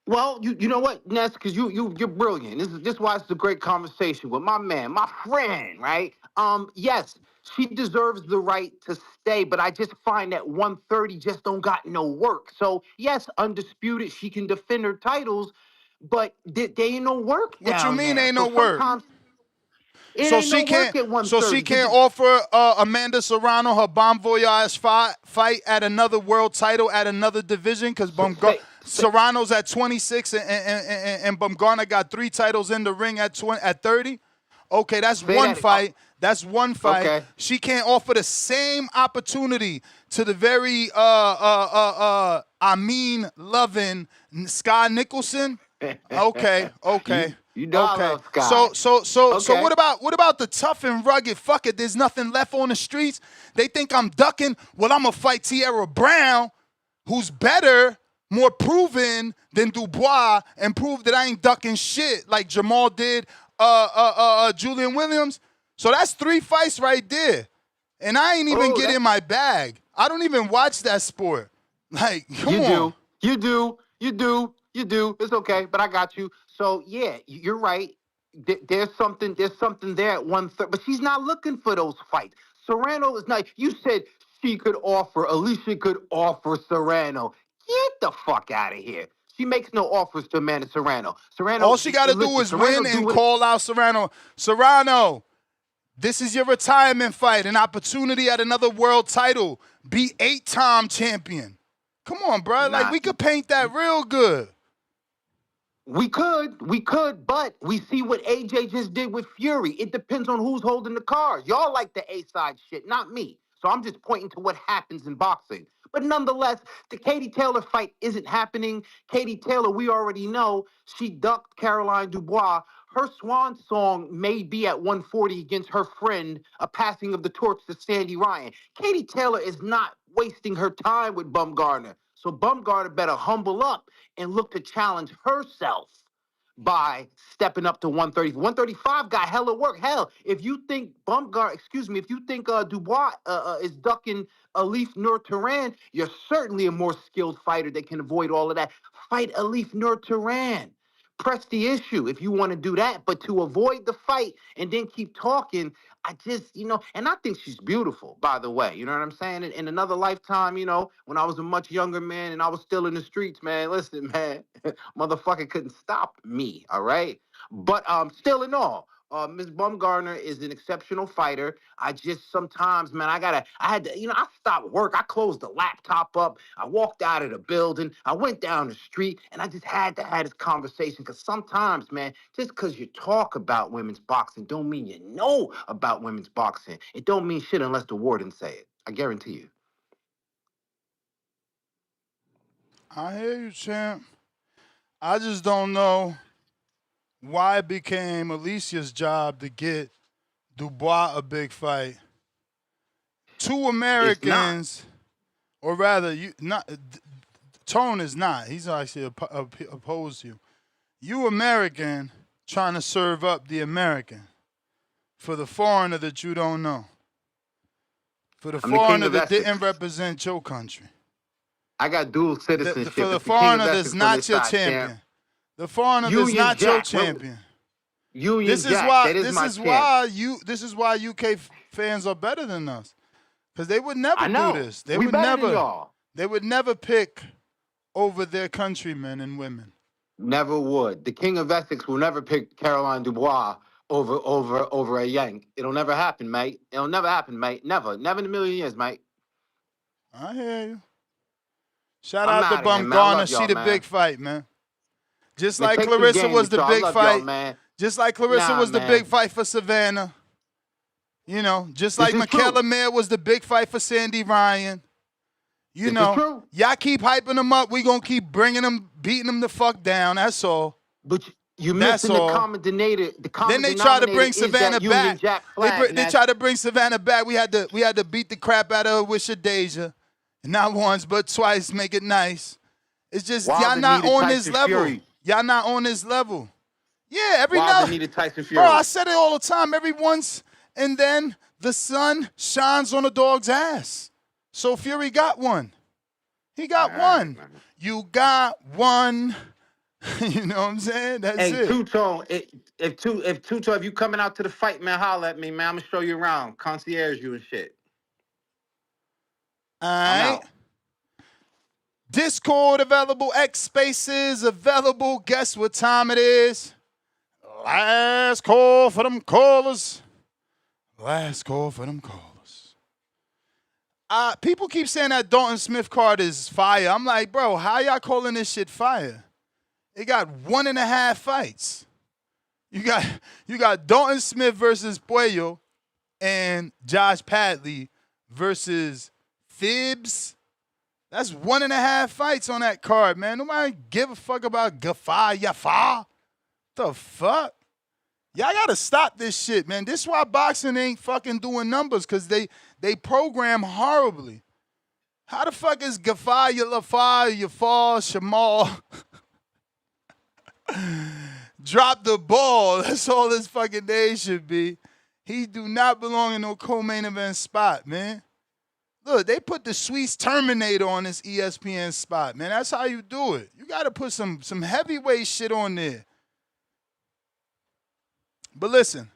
Well, you know what, Ness, because you're brilliant. This is why it's a great conversation with my man, my friend, right? Yes, she deserves the right to stay, but I just find that 130 just don't got no work. So yes, undisputed, she can defend her titles, but they ain't no work down there. What you mean ain't no so work? So she can't. So she can't offer Amanda Serrano her Bon Voyage fight at another world title at another division, because Serrano's at 26 and Baumgardner got 3 titles in the ring at 30. Okay, that's one fight. That's one fight. Okay. She can't offer the same opportunity to the very loving Sky Nicholson. Okay. You know I love Sky. So what about the tough and rugged? Fuck it, there's nothing left on the streets. They think I'm ducking. Well, I'm gonna fight Tierra Brown, who's better, more proven than Dubois, and prove that I ain't ducking shit like Jahmal did Julian Williams. So that's 3 fights right there. And I ain't even get in my bag. I don't even watch that sport. Like, come on. You do. It's okay, but I got you. So yeah, you're right. There's something there at 130, but she's not looking for those fights. Serrano is not. You said Alycia could offer Serrano. Get the fuck out of here. She makes no offers to Amanda Serrano. All she got to do is win and call out Serrano. Serrano, this is your retirement fight, an opportunity at another world title. Be 8-time champion. Come on, bro. Like, we could paint that real good. We could, but we see what AJ just did with Fury. It depends on who's holding the cards. Y'all like the A-side shit, not me. So I'm just pointing to what happens in boxing. But nonetheless, the Katie Taylor fight isn't happening. Katie Taylor, we already know, she ducked Caroline Dubois. Her swan song may be at 140 against her friend, a passing of the torch to Sandy Ryan. Katie Taylor is not wasting her time with Baumgardner. So Baumgardner better humble up and look to challenge herself by stepping up to 130. 135 got hella work. Hell, if you think Dubois is ducking Alif Nur Turan, you're certainly a more skilled fighter that can avoid all of that. Fight Alif Nur Turan. Press the issue if you want to do that. But to avoid the fight and then keep talking, I just, and I think she's beautiful, by the way. You know what I'm saying? In another lifetime, when I was a much younger man and I was still in the streets, man, listen, man, motherfucker couldn't stop me, all right? But still in all, Ms. Baumgardner is an exceptional fighter. I just sometimes, man, I stopped work. I closed the laptop up. I walked out of the building. I went down the street, and I just had to have this conversation, because sometimes, man, just because you talk about women's boxing don't mean you know about women's boxing. It don't mean shit unless the warden say it. I guarantee you. I hear you, champ. I just don't know why it became Alicia's job to get Dubois a big fight. 2 Americans, or rather, Tone is not. He's actually opposed to you. You American trying to serve up the American. For the foreigner that you don't know. For the I'm the king foreigner of that Essex. didn't represent your country. I got dual citizenship. For the It's the king foreigner of that's Essex on not this your side, champion. champ. The foreigner that's Union not your Jack. champion. Union This is Jack. why. That is This my is champ. This is why UK fans are better than us, because they would never I know. do this. They We would better never. than y'all. They would never pick over their countrymen and women. Never would. The king of Essex will never pick Caroline Dubois over a Yank. It'll never happen, mate. It'll never happen, mate. Never. Never in a million years, mate. I hear you. Shout I'm out to outta here, man. I Baumgardner. love She y'all, the man. big fight, man. Just Man, like take some Clarissa game was with the y'all. I big love y'all, fight. man. Just like Clarissa Nah, was the man. big fight for Savannah. You know, just This like is Michaela true. Mayer was the big fight for Sandy Ryan. You This is know, true. y'all keep hyping them up. We gonna keep bringing them, beating them the fuck down. That's all. But you're That's missing the all. common denominator. The common Then they try to denominator bring is Savannah that Union back. Jack flag. They try to bring Savannah back. We had to beat the crap out of her with Shadesia. Not once, but twice. Make it nice. It's just y'all Wilder not needed on this Tyson level. Fury. Y'all not on this level. Yeah, every Wilder now, needed Tyson Fury. bro, I said it all the time. Every once and then the sun shines on a dog's ass. So Fury got one. He got one. Man. You got one. You know what I'm saying? That's Hey, it. Two-Tone, if Two-Tone, if you coming out to the fight, man, holler at me, man. I'm gonna show you around, concierge you and shit. All I'm right. out. Discord available, X Spaces available. Guess what time it is? Last call for them callers. Last call for them callers. People keep saying that Dalton Smith card is fire. I'm like, bro, how y'all calling this shit fire? It got 1.5 fights. You got Dalton Smith versus Puello and Josh Padley versus Phibbs. That's 1.5 fights on that card, man. Nobody give a fuck about Gafar Yafa. The fuck? Y'all gotta stop this shit, man. This is why boxing ain't fucking doing numbers, because they program horribly. How the fuck is Gafar Yafar Shamal drop the ball? That's all his fucking name should be. He do not belong in no co-main event spot, man. Look, they put the Swiss Terminator on this ESPN spot, man. That's how you do it. You got to put some heavyweight shit on there. But listen,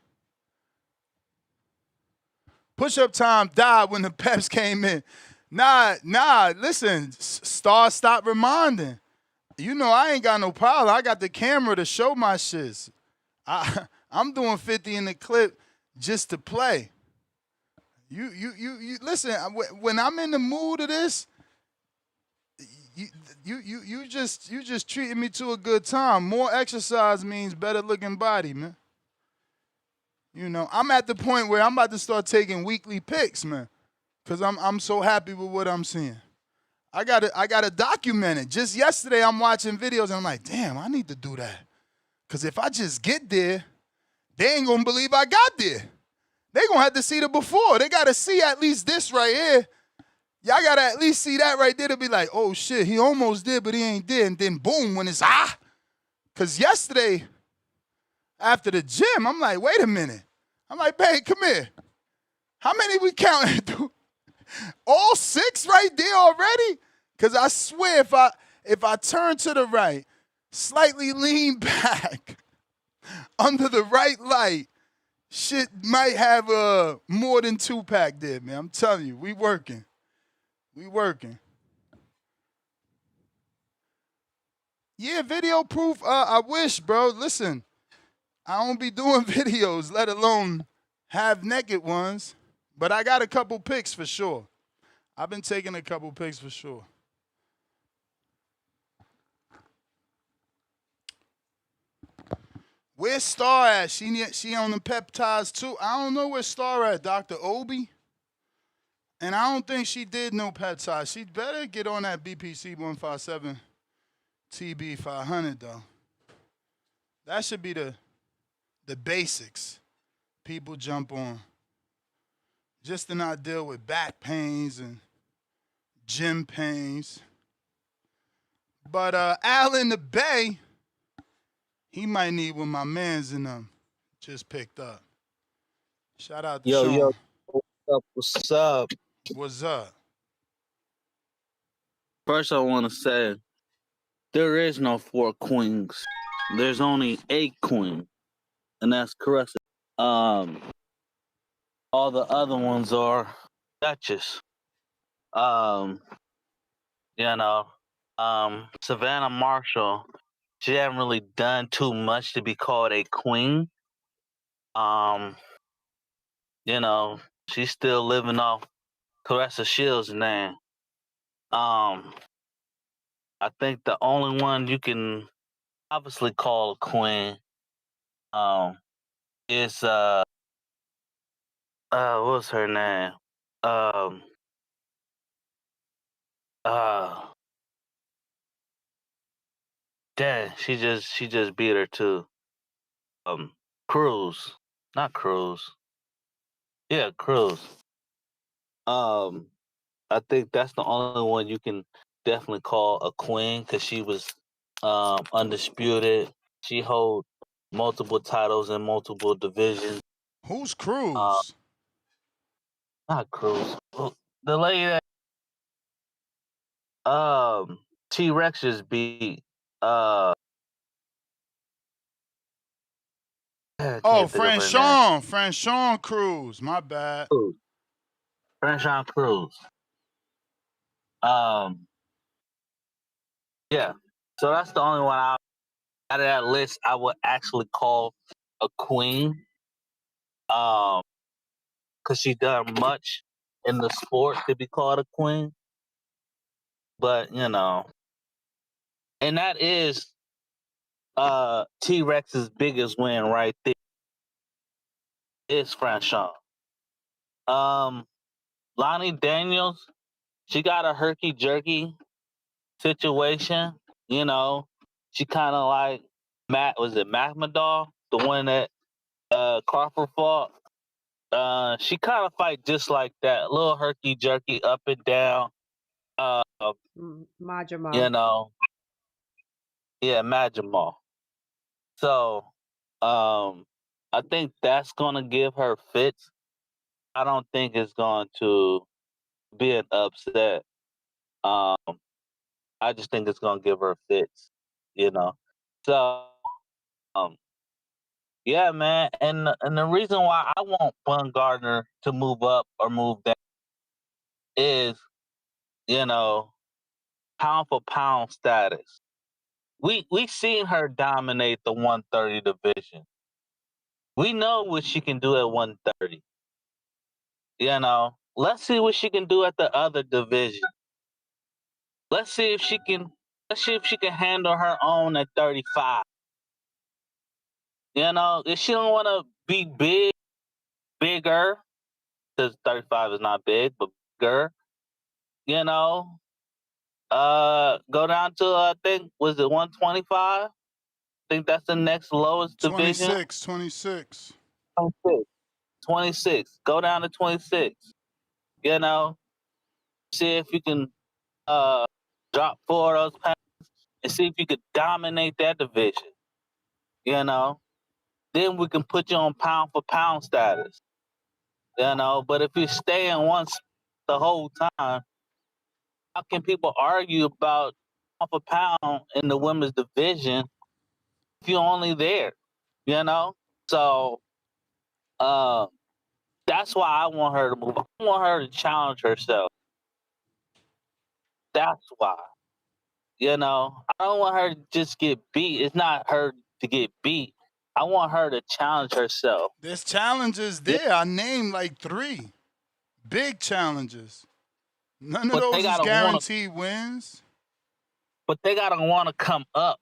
push-up time died when the Peps came in. Nah, listen, Star, stop reminding. You know I ain't got no problem. I got the camera to show my shits. I'm doing 50 in the clip just to play. You listen, when I'm in the mood of this, you just treating me to a good time. More exercise means better looking body, man. You know, I'm at the point where I'm about to start taking weekly pics, man, because I'm so happy with what I'm seeing. I gotta document it. Just yesterday, I'm watching videos and I'm like, damn, I need to do that, because if I just get there, they ain't gonna believe I got there. They gonna have to see the before. They gotta see at least this right here. Y'all gotta at least see that right there to be like, oh shit, he almost did, but he ain't did. And then boom, when it's Because yesterday, after the gym, I'm like, wait a minute. I'm like, babe, come here. How many we counting? All 6 right there already? Because I swear if I turn to the right, slightly lean back under the right light, shit might have more than 2-pack there, man. I'm telling you, we working. We working. Yeah, video proof. I wish, bro. Listen, I don't be doing videos, let alone have naked ones. But I got a couple pics for sure. I've been taking a couple pics for sure. Where's Star at? She on the peptides too. I don't know where Star at, Dr. Obi. And I don't think she did no peptides. She better get on that BPC 157 TB 500 though. That should be the basics people jump on. Just to not deal with back pains and gym pains. But Al in the Bay, he might need what my man's in them just picked up. Shout out to Yo, Sean. what's up? What's up? What's up? First, I want to say there is no 4 queens. There's only 8 queen, and that's correct. All the other ones are Duchess. You know, Savannah Marshall. She hasn't really done too much to be called a queen. You know, she's still living off Clarissa Shields' name. I think the only one you can obviously call a queen is what's her name? Um uh Dang, she just beat her too. Cruz. Not Cruz. Yeah, Cruz. I think that's the only one you can definitely call a queen because she was undisputed. She hold multiple titles in multiple divisions. Who's Cruz? Not Cruz. The lady that T-Rex just beat. I can't think of her name. Franchon Cruz. My bad. Franchon Cruz. Yeah. So that's the only one out of that list I would actually call a queen. Because she done much in the sport to be called a queen. But you know, and that is T-Rex's biggest win right there. Is Franchon. Lani Daniels, she got a herky jerky situation. You know, she kind of like was it Makhmadov, the one that Crawford fought? She kind of fight just like that, a little herky jerky, up and down. Majima. You know, yeah, Majima. So, I think that's gonna give her fits. I don't think it's going to be an upset. Um, I just think it's gonna give her fits. You know, so yeah, man, and the reason why I want Baumgardner to move up or move down is, you know, pound for pound status. We seen her dominate the 130 division. We know what she can do at 130. You know, let's see what she can do at the other division. Let's see if she can handle her own at 35. You know, if she don't want to be bigger, because 35 is not big, but bigger. You know, go down to I think was it 125? I think that's the next lowest division. 26. 26. Go down to 26. You know, see if you can drop 4 of those pounds and see if you could dominate that division. You know, then we can put you on pound for pound status. You know, but if you stay in one the whole time, how can people argue about pound for pound in the women's division if you're only there? You know, so that's why I want her to move. I want her to challenge herself. That's why. You know, I don't want her to just get beat. It's not her to get beat. I want her to challenge herself. There's challenges there. I named like 3 big challenges. None of those is guaranteed wins. But they gotta want to come up.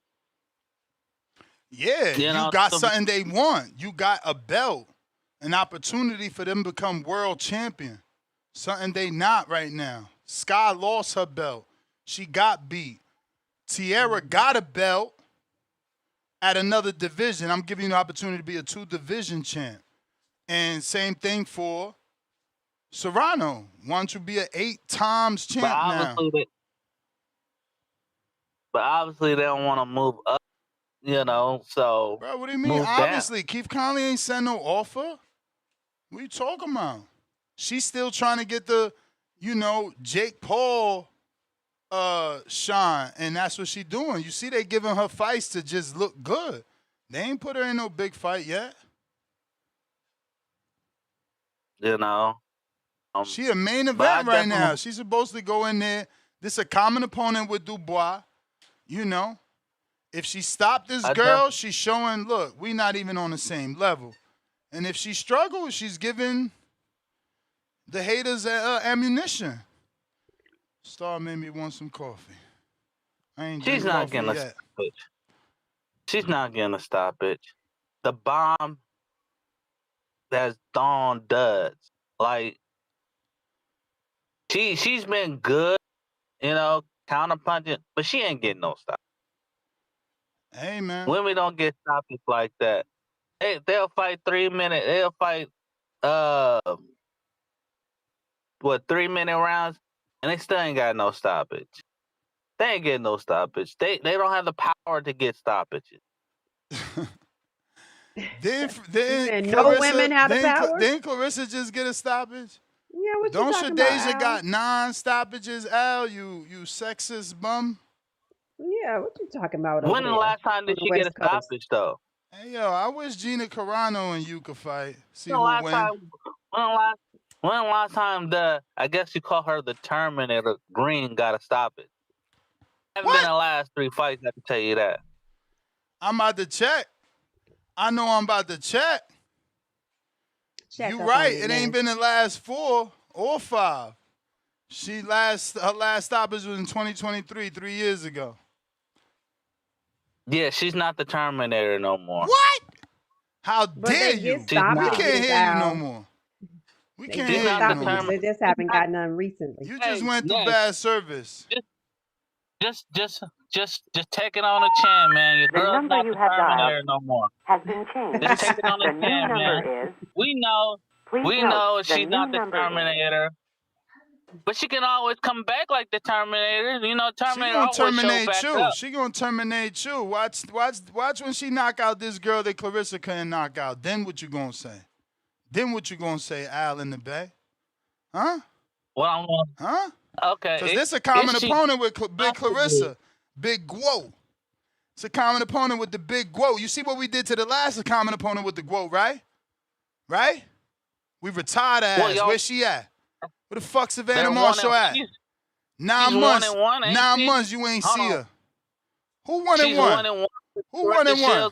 Yeah, you got something they want. You got a belt, an opportunity for them to become world champion. Something they not right now. Sky lost her belt. She got beat. Tierra got a belt at another division. I'm giving you the opportunity to be a 2-division champ. And same thing for Serrano. Why don't you be an 8 times champ now? But obviously they don't want to move up, you know, so. Bro, what do you mean? Obviously, Keith Conley ain't sent no offer. What are you talking about? She's still trying to get the, Jake Paul shine, and that's what she's doing. You see, they giving her fights to just look good. They ain't put her in no big fight yet. She a main event right now. She's supposed to go in there. This a common opponent with Dubois. If she stopped this girl, she's showing, look, we not even on the same level. And if she struggles, she's giving the haters ammunition. Star made me want some coffee. I ain't She's not getting a stoppage. She's not getting a stoppage. The bomb that's Dawn does. Like, she's been good, counterpunching, but she ain't getting no stop. Hey, man. Women don't get stoppage like that. They'll fight 3 minutes. They'll fight 3-minute rounds, and they still ain't got no stoppage. They ain't getting no stoppage. They don't have the power to get stoppages. No women have the power? Didn't Clarissa just get a stoppage? Yeah, what don't you talking Shadesia about, got 9 stoppages, Al? You sexist bum. Yeah, what you talking about? When the last time did she get a stoppage, though? Hey, yo, I wish Gina Carano and you could fight. See When who the win. last time I guess you call her the Terminator, Green got a stoppage? Haven't been the last 3 fights, I can tell you that. I'm about to check. I know I'm about to check. You right. It ain't been the last 4 or 5. Her last stoppage was in 2023, 3 years ago. Yeah, she's not the Terminator no more. What? How dare you? We can't hear you no more. We can't hear you no more. They just haven't got none recently. You just went through bad service. Just take it on the chin, man. Your girl's not the Terminator no more. Has been changed. Just take it on the The new chin, number man. is. We know she's not the Terminator. But she can always come back like the Terminator. Terminator always terminate show back you. up. She gonna terminate you. Watch when she knock out this girl that Clarissa couldn't knock out. Then what you gonna say? Al in the Bay? Huh? Huh? Okay. Because this a common opponent with Big Clarissa. Big Guo. It's a common opponent with the Big Guo. You see what we did to the last common opponent with the Guo, right? Right? We retired her ass. Where's she at? Where the fuck Savannah Marshall at? 9 months. 9 months you ain't see her. Who won and one? Who won and one?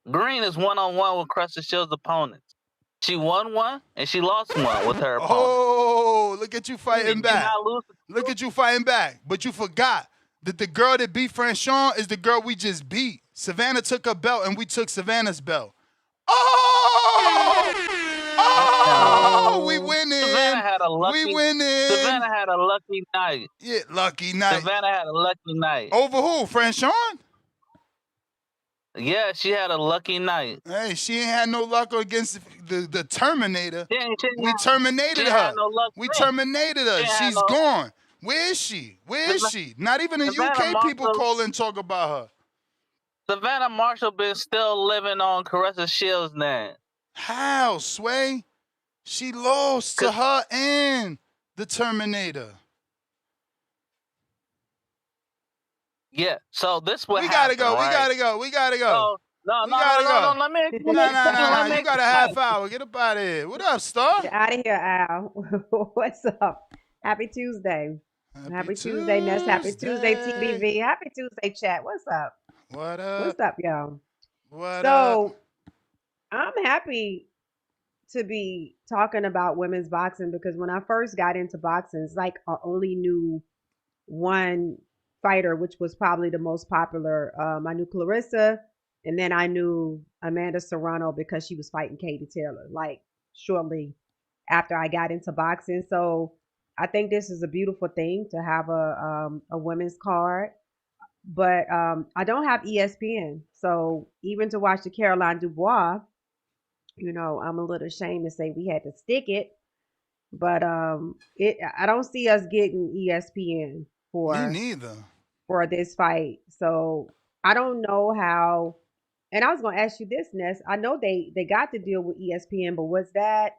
Green is 1-on-1 with Krystal Shields' opponents. She won 1 and she lost 1 with her opponent. Oh, look at you fighting back. Look at you fighting back. But you forgot that the girl that beat Franchon is the girl we just beat. Savannah took her belt and we took Savannah's belt. Oh, we winning. We winning. Savannah had a lucky night. Yeah, lucky night. Savannah had a lucky night. Over who? Franchon? Yeah, she had a lucky night. Hey, she ain't had no luck against the Terminator. We terminated her. We terminated her. She's gone. Where is she? Where is she? Not even the UK people call and talk about her. Savannah Marshall been still living on Krystal Shields' name. How, Sway? She lost to her and the Terminator. Yeah, so this what we happened, gotta go. right? We gotta go. No, let me. No. You got a half hour. Get up out of here. What up, Star? Get out of here, Al. What's up? Happy Tuesday. Happy Tuesday, Ness. Happy Tuesday, TBV. Happy Tuesday, chat. What's up? What up? What's up, y'all? What up? I'm happy to be talking about women's boxing because when I first got into boxing, it's like I only knew one fighter, which was probably the most popular. I knew Clarissa, and then I knew Amanda Serrano because she was fighting Katie Taylor, like shortly after I got into boxing. So I think this is a beautiful thing to have a women's card. But I don't have ESPN. So even to watch the Caroline Dubois, I'm a little ashamed to say we had to stick it. But I don't see us getting ESPN Me neither. for this fight. So I don't know how And I was gonna ask you this, Ness. I know they got to deal with ESPN, but was that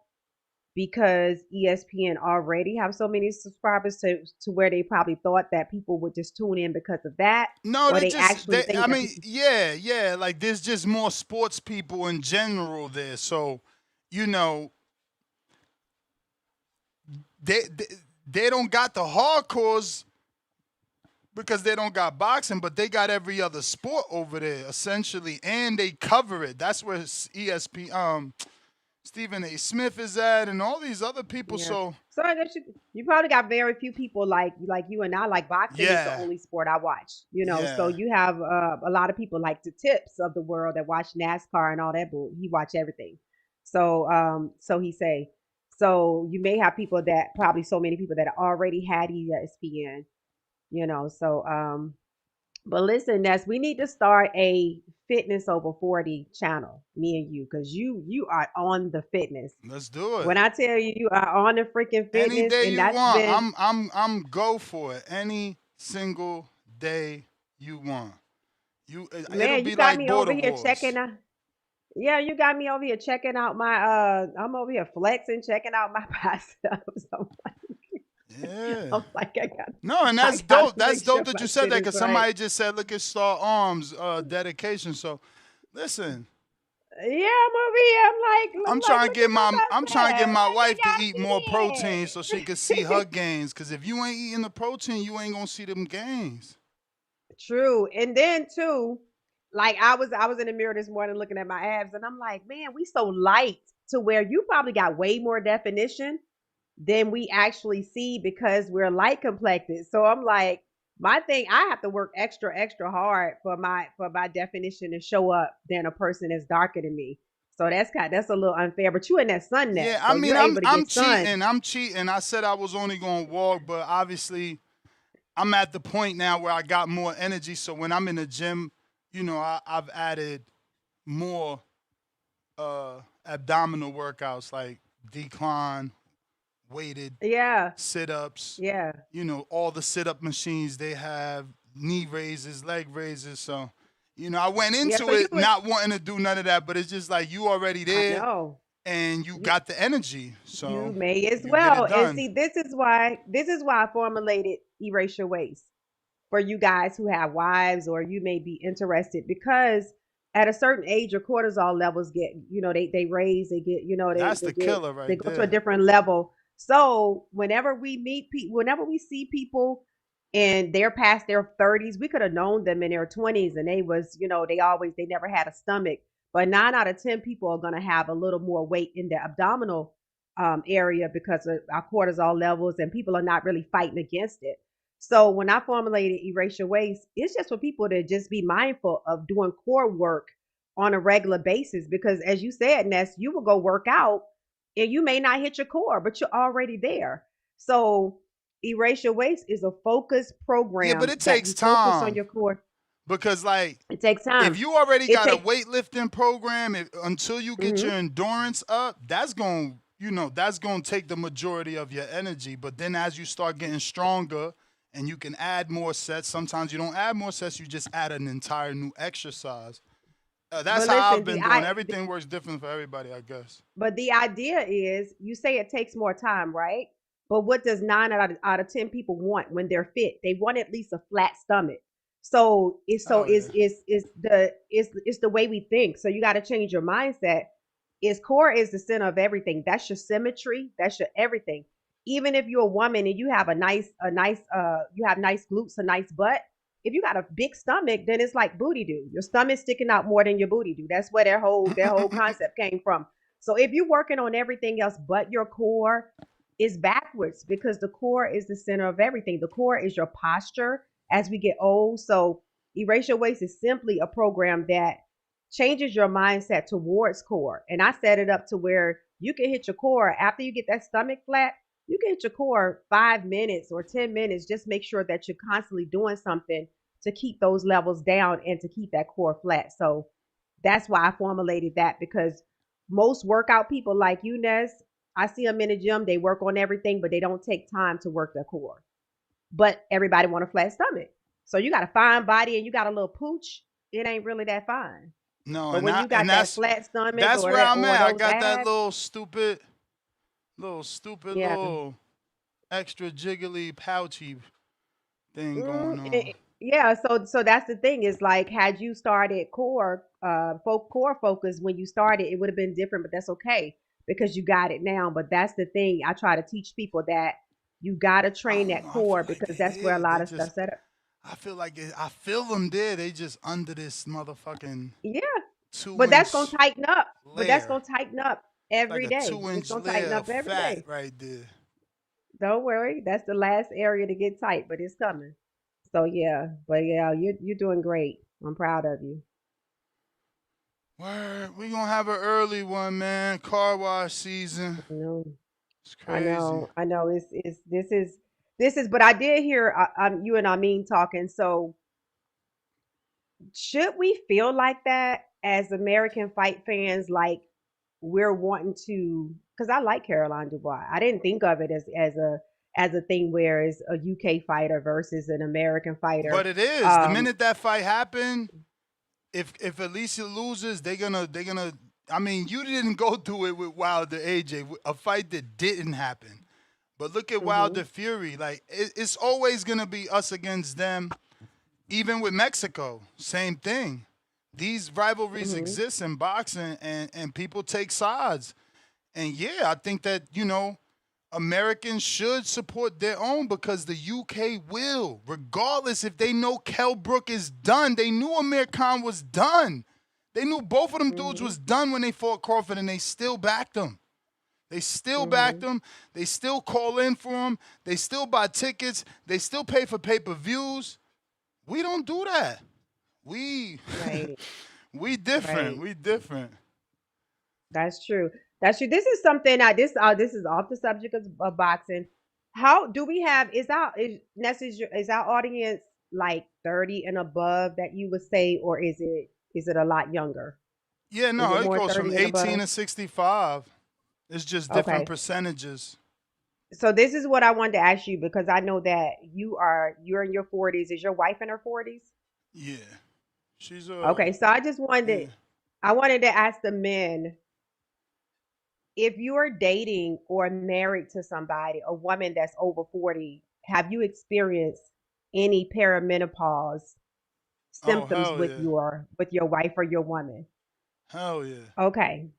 because ESPN already have so many subscribers to where they probably thought that people would just tune in because of that? No, Or they they just actually they. think I that mean, people yeah. Like there's just more sports people in general there, so you know they they, they don't got the hardcores because they don't got boxing, but they got every other sport over there essentially, and they cover it. That's where Stephen A. Smith is at, and all these other people. Yeah. So So I guess you probably got very few people like you and I. Like boxing is the yeah, only sport I watch. So yeah. you have a lot of people like the tips of the world that watch NASCAR and all that. But he watch everything. So he say. So you may have people that probably so many people that already had ESPN. But listen, Ness, we need to start a fitness over 40 channel, me and you, because you are on the fitness. Let's do it. When I tell you you are on the freaking Any fitness, day and you that's want, been I'm go for it. Any single day you want. It'll man, you be got like me over border here wars. checking out. Yeah, you got me over here checking out my I'm over here flexing, checking out my biceps. Yeah. I'm like, No, and I that's gotta dope. That's make sure dope that my you said shit that is because right. somebody just said, look at Star Arms dedication. So listen, Yeah, I'm over here. I'm like, look at my I'm trying to get bicep. my What you wife to got eat more me protein so she can see her gains. Cause if you ain't eating the protein, you ain't gonna see them gains. True. And then too, like I was in the mirror this morning looking at my abs and I'm like, man, we so light to where you probably got way more definition than we actually see because we're light complected. So I'm like, my thing, I have to work extra, extra hard for my definition to show up than a person that's darker than me. So that's a little unfair. But you in that sun net, Yeah, I so mean, you're I'm able to I'm get sun. cheating. I'm cheating. I said I was only gonna walk, but obviously I'm at the point now where I got more energy. So when I'm in the gym, I've added more abdominal workouts like decline, weighted Yeah, sit-ups, yeah. all the sit-up machines they have, knee raises, leg raises. So, I went Yeah, into so you it was not wanting to do none of that, but it's just like you already I there know. and you You got the energy. You So may as you get well. it And done. see, this is why I formulated Erase Your Waste for you guys who have wives or you may be interested because at a certain age your cortisol levels get, they raise, they get, That's the killer they right go to a there. different level. So whenever we meet people, whenever we see people and they're past their 30s, we could have known them in their 20s and they was, they never had a stomach. But 9 out of 10 people are going to have a little more weight in the abdominal area because of our cortisol levels and people are not really fighting against it. So when I formulated Erase Your Waste, it's just for people to just be mindful of doing core work on a regular basis because as you said, Ness, you will go work out and you may not hit your core, but you're already there. So Erase Your Waste is a focused Yeah, but program it that takes you focus on time your core. because, like, It takes if time. you already It got a takes weightlifting program, until you get hmm your endurance up, that's going to take the majority of your energy. But then as you start getting stronger and you can add more sets, sometimes you don't add more sets, you just add an entire new exercise. That's but how I've listen, been doing. Everything works different for everybody, I guess. but the idea is you say it takes more time, right? But what does 9 out of 10 people want when they're fit? They want at least a flat stomach. So it's so Oh, yeah. it's the way we think. So you got to change your mindset. Is core is the center of everything. That's your symmetry. That's your everything. Even if you're a woman and you have you have nice glutes, a nice butt. If you got a big stomach, then it's like booty do. Your stomach's sticking out more than your booty do. That's where their whole concept came from. So if you're working on everything else but your core, it's backwards because the core is the center of everything. The core is your posture as we get old. So Erase Your Waste is simply a program that changes your mindset towards core. And I set it up to where you can hit your core after you get that stomach flat. You can hit your core 5 minutes or 10 minutes. Just make sure that you're constantly doing something to keep those levels down and to keep that core flat. So that's why I formulated that because most workout people like you, Nez, I see them in the gym, they work on everything, but they don't take time to work their core. But everybody want a flat stomach. So you got a fine body and you got a little pooch. It ain't really that fine. No, But when you got that flat stomach that's or where that I'm or at. I those got that abs, yeah. little extra jiggly pouchy thing going on. Yeah, so that's the thing is like had you started core focus when you started, it would have been different, but that's okay because you got it now. But that's the thing. I try to teach people that you gotta train that core because that's where a lot of stuff set up. I feel them there. They just under this motherfucking Yeah. But that's gonna 2-inch tighten up. But that's layer. gonna tighten up It's like every a day. It's 2-inch gonna tighten layer up of every fat day. right there. Don't worry. That's the last area to get tight, but it's coming. So yeah, but yeah, you're doing great. I'm proud of you. Word, we gonna have an early one, man. Car wash season. No. It's crazy. I know. This is. But I did hear you and Amin talking. So should we feel like that as American fight fans? Like we're wanting to, because I like Caroline Dubois. I didn't think of it as a thing where it's a UK fighter versus an American But fighter. it is. The minute that fight happened, if Alycia loses, they're gonna. I mean, you didn't go through it with Wilder AJ, a fight that didn't happen. But look at Wilder Fury. Like it's always gonna be us against them. Even with Mexico, same thing. These rivalries exist in boxing, and people take sides. And yeah, I think that Americans should support their own because the UK will, regardless if they know Kell Brook is done. They knew Amir Khan was done. They knew both of them dudes was done when they fought Crawford, and they still backed them. They still backed them. They still call in for them. They still buy tickets. They still pay for pay-per-views. We don't do that. We we different. Right. We different. That's true. That's true. This is something this is off the subject of boxing. How do we have is our audience like 30 and above that you would say, or is it a lot younger? Yeah, Is no, it it more goes from 30 and 18 above? to 65. It's just different Okay. percentages. So this is what I wanted to ask you because I know that you're in your 40s. Is your wife in her 40s? Yeah. She's Okay, so I just yeah. I wanted to ask the men if you are dating or married to somebody, a woman that's over 40, have you experienced any perimenopause Oh, symptoms hell with yeah. your wife or your woman? Hell yeah. Okay.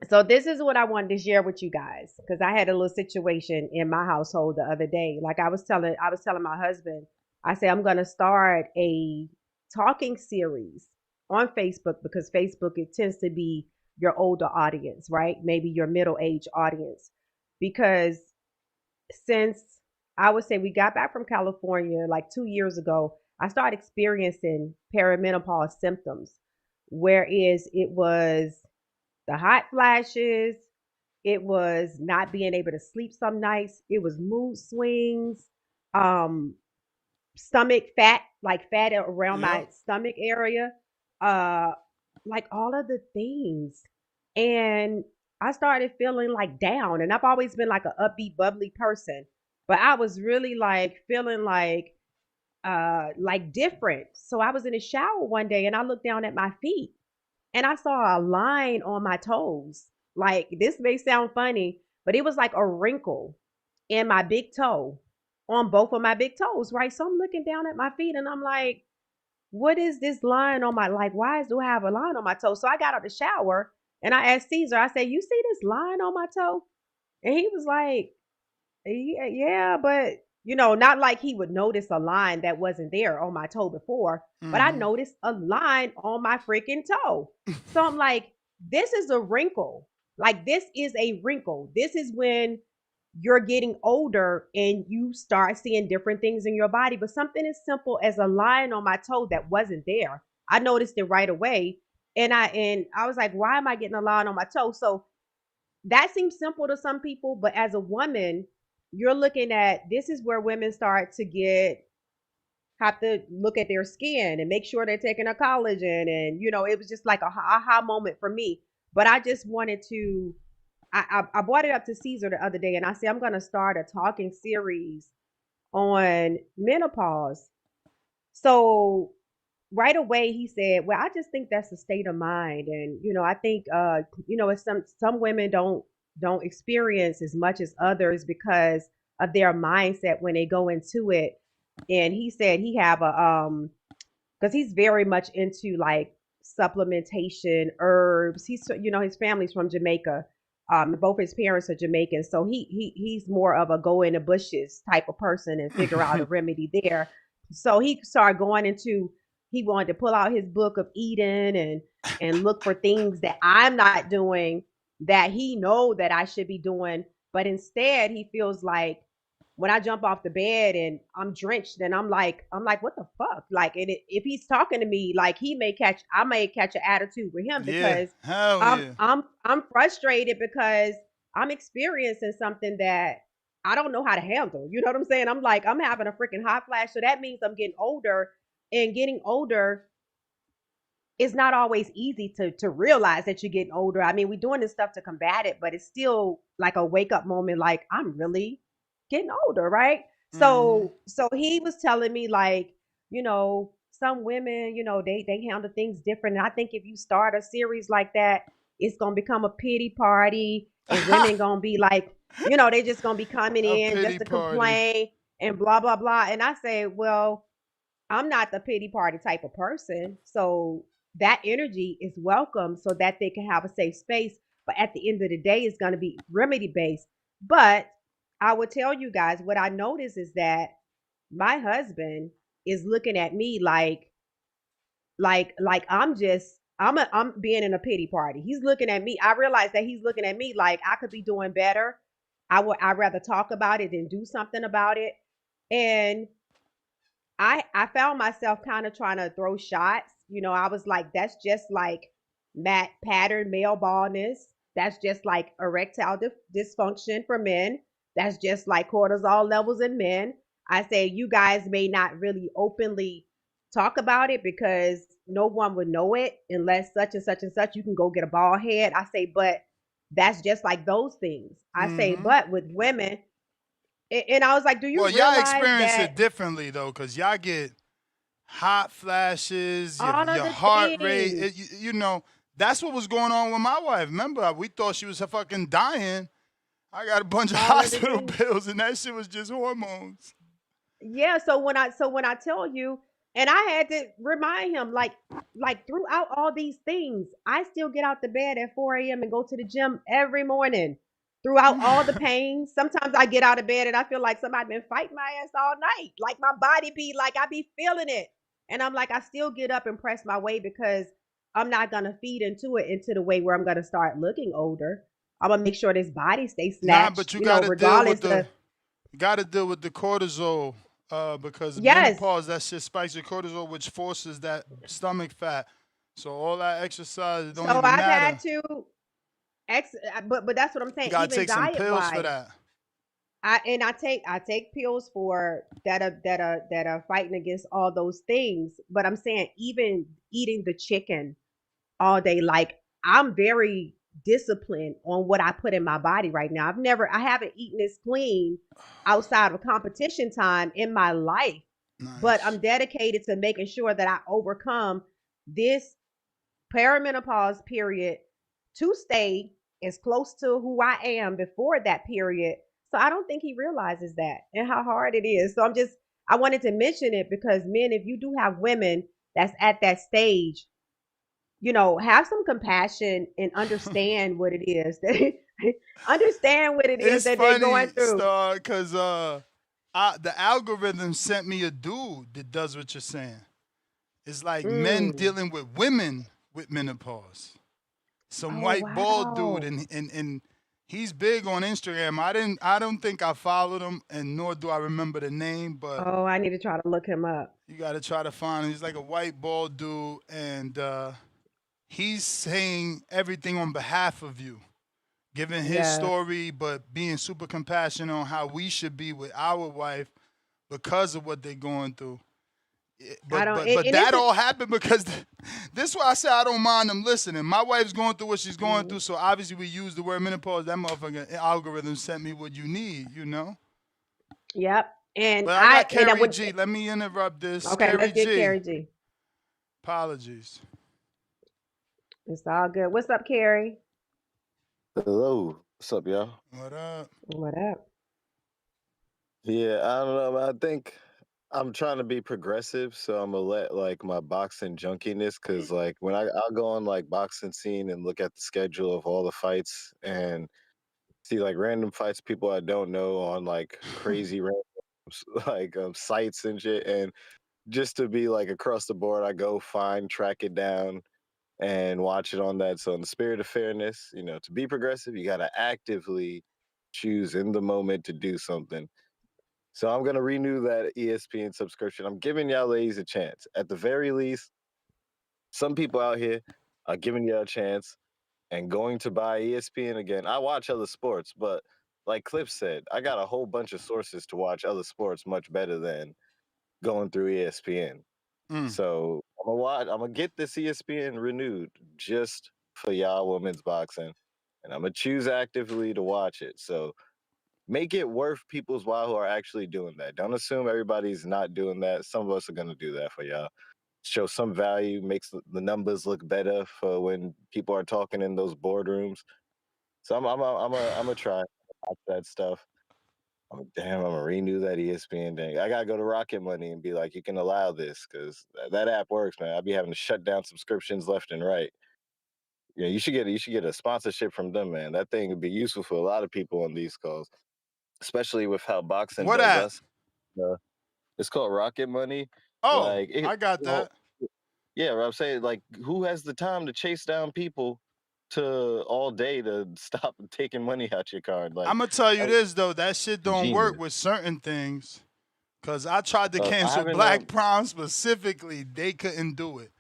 So this is what I wanted to share with you guys because I had a little situation in my household the other day. Like I was telling my husband, I said I'm gonna start a talking series on Facebook because Facebook it tends to be your older audience, right? Maybe your middle age audience. Because since I would say we got back from California like 2 years ago, I started experiencing perimenopause symptoms. Whereas it was the hot flashes, it was not being able to sleep some nights, it was mood swings, um, stomach fat, like fat around Yep. my stomach area, uh, like all of the things. And I started feeling like down. And I've always been like an upbeat, bubbly person. But I was really like feeling like different. So I was in the shower one day and I looked down at my feet and I saw a line on my toes. Like this may sound funny, but it was like a wrinkle in my big toe on both of my big toes, right? So I'm looking down at my feet and I'm like, what is this line on my like do I have a line on my toe? So I got out the shower and I asked Caesar, I said, you see this line on my toe? And he was like, yeah, but not like he would notice a line that wasn't there on my toe before, but I noticed a line on my freaking toe. So I'm like, this is a wrinkle. Like this is a wrinkle. This is when you're getting older and you start seeing different things in your body. But something as simple as a line on my toe that wasn't there, I noticed it right away. And I was like, why am I getting a line on my toe? So that seems simple to some people, but as a woman, you're looking at this is where women start to have to look at their skin and make sure they're taking a collagen. And it was just like a aha moment for me. But I just wanted to I brought it up to Caesar the other day and I said I'm gonna start a talking series on menopause. So right away he said, "Well, I just think that's a state of mind, and I think it's some women don't experience as much as others because of their mindset when they go into it." And he said he have a because he's very much into like supplementation, herbs. His family's from Jamaica. Both his parents are Jamaican, so he's more of a go in the bushes type of person and figure out a remedy there. So he started going into he wanted to pull out his book of Eden and look for things that I'm not doing that he know that I should be doing, but instead he feels like when I jump off the bed and I'm drenched and I'm like, what the fuck? Like, if he's talking to me, like I may catch an attitude with him because I'm frustrated because I'm experiencing something that I don't know how to handle. You know what I'm saying? I'm like, I'm having a freaking hot flash. So that means I'm getting older, and getting older it's not always easy to realize that you're getting older. I mean, we're doing this stuff to combat it, but it's still like a wake up moment. Like, I'm really getting older, right? So he was telling me like, some women, they handle things different. And I think if you start a series like that, it's gonna become a pity party, and women gonna be like, they just gonna be coming in just to complain and blah blah blah. And I say, well, I'm not the pity party type of person. So that energy is welcome so that they can have a safe space. But at the end of the day, it's going to be remedy based. But I would tell you guys what I notice is that my husband is looking at me like I'm being in a pity party. He's looking at me. I realize that he's looking at me like I could be doing better. I'd rather talk about it than do something about it. And I found myself kind of trying to throw shots. I was like, that's just like pattern male baldness. That's just like erectile dysfunction for men. That's just like cortisol levels in men. I say, you guys may not really openly talk about it because no one would know it unless such and such and such. You can go get a bald head. I say, but that's just like those things. I say, but with women, and I was like, do you realize y'all experience that it differently though, because y'all get hot flashes, your heart rate. That's what was going on with my wife. Remember, we thought she was fucking dying. I got a bunch of hospital bills, and that shit was just hormones. Yeah, so when I tell you, and I had to remind him, like throughout all these things, I still get out the bed at 4 a.m. and go to the gym every morning. Throughout all the pain, sometimes I get out of bed and I feel like somebody been fighting my ass all night. Like my body be like, I be feeling it, and I'm like, I still get up and press my way because I'm not gonna feed into the way where I'm gonna start looking older. I'm gonna make sure this body stays snatched. But you gotta deal with the cortisol. Because menopause, that shit spikes your cortisol, which forces that stomach fat. So all that exercise don't even matter. Had to, but that's what I'm saying. You gotta even take some pills for that. I take pills for that are fighting against all those things. But I'm saying even eating the chicken all day, like I'm very disciplined on what I put in my body right now. I haven't eaten this clean outside of competition time in my life. Nice. But I'm dedicated to making sure that I overcome this perimenopause period to stay as close to who I am before that period. So I don't think he realizes that and how hard it is. So I wanted to mention it because men, if you do have women that's at that stage, have some compassion and understand what it is that understand what it is that they're going through. Because the algorithm sent me a dude that does what you're saying. It's like men dealing with women with menopause. Some white bald dude, and he's big on Instagram. I don't think I followed him, and nor do I remember the name. But I need to try to look him up. You got to try to find him. He's like a white bald dude, and he's saying everything on behalf of you, giving his story, but being super compassionate on how we should be with our wife because of what they're going through. But that all happened because this is why I say I don't mind them listening. My wife's going through what she's going through, so obviously we use the word menopause. That motherfucking algorithm sent me what you need, Yep. And but I got Carrie G. Let me interrupt this. Okay, Carrie let's get G. Carrie G. Apologies. It's all good. What's up, Carrie? Hello. What's up, y'all? What up? What up? Yeah, I don't know. I think I'm trying to be progressive, so I'm gonna let like my boxing junkiness, because like when I'll go on like boxing scene and look at the schedule of all the fights and see like random fights people I don't know on like crazy random like sites and shit, and just to be like across the board, I go find, track it down, and watch it on that. So in the spirit of fairness, to be progressive, you gotta actively choose in the moment to do something. So I'm gonna renew that ESPN subscription. I'm giving y'all ladies a chance. At the very least, some people out here are giving y'all a chance and going to buy ESPN again. I watch other sports, but like Cliff said, I got a whole bunch of sources to watch other sports much better than going through ESPN. So I'm gonna get this ESPN renewed just for y'all women's boxing, and I'm gonna choose actively to watch it. So make it worth people's while who are actually doing that. Don't assume everybody's not doing that. Some of us are gonna do that for y'all. Show some value, makes the numbers look better for when people are talking in those boardrooms. So I'm a try that stuff. I'm gonna renew that ESPN thing. I gotta go to Rocket Money and be like, you can allow this, because that app works, man. I'll be having to shut down subscriptions left and right. Yeah, you should get a sponsorship from them, man. That thing would be useful for a lot of people on these calls, especially with how boxing What does app? us. It's called Rocket Money. Oh, I got that. Yeah, I'm saying, like, who has the time to chase down people to all day to stop taking money out your card? Like, I'm gonna tell you this though, that shit don't genius. work with certain things. Cause I tried to I cancel haven't, Black Prom specifically, they couldn't do it.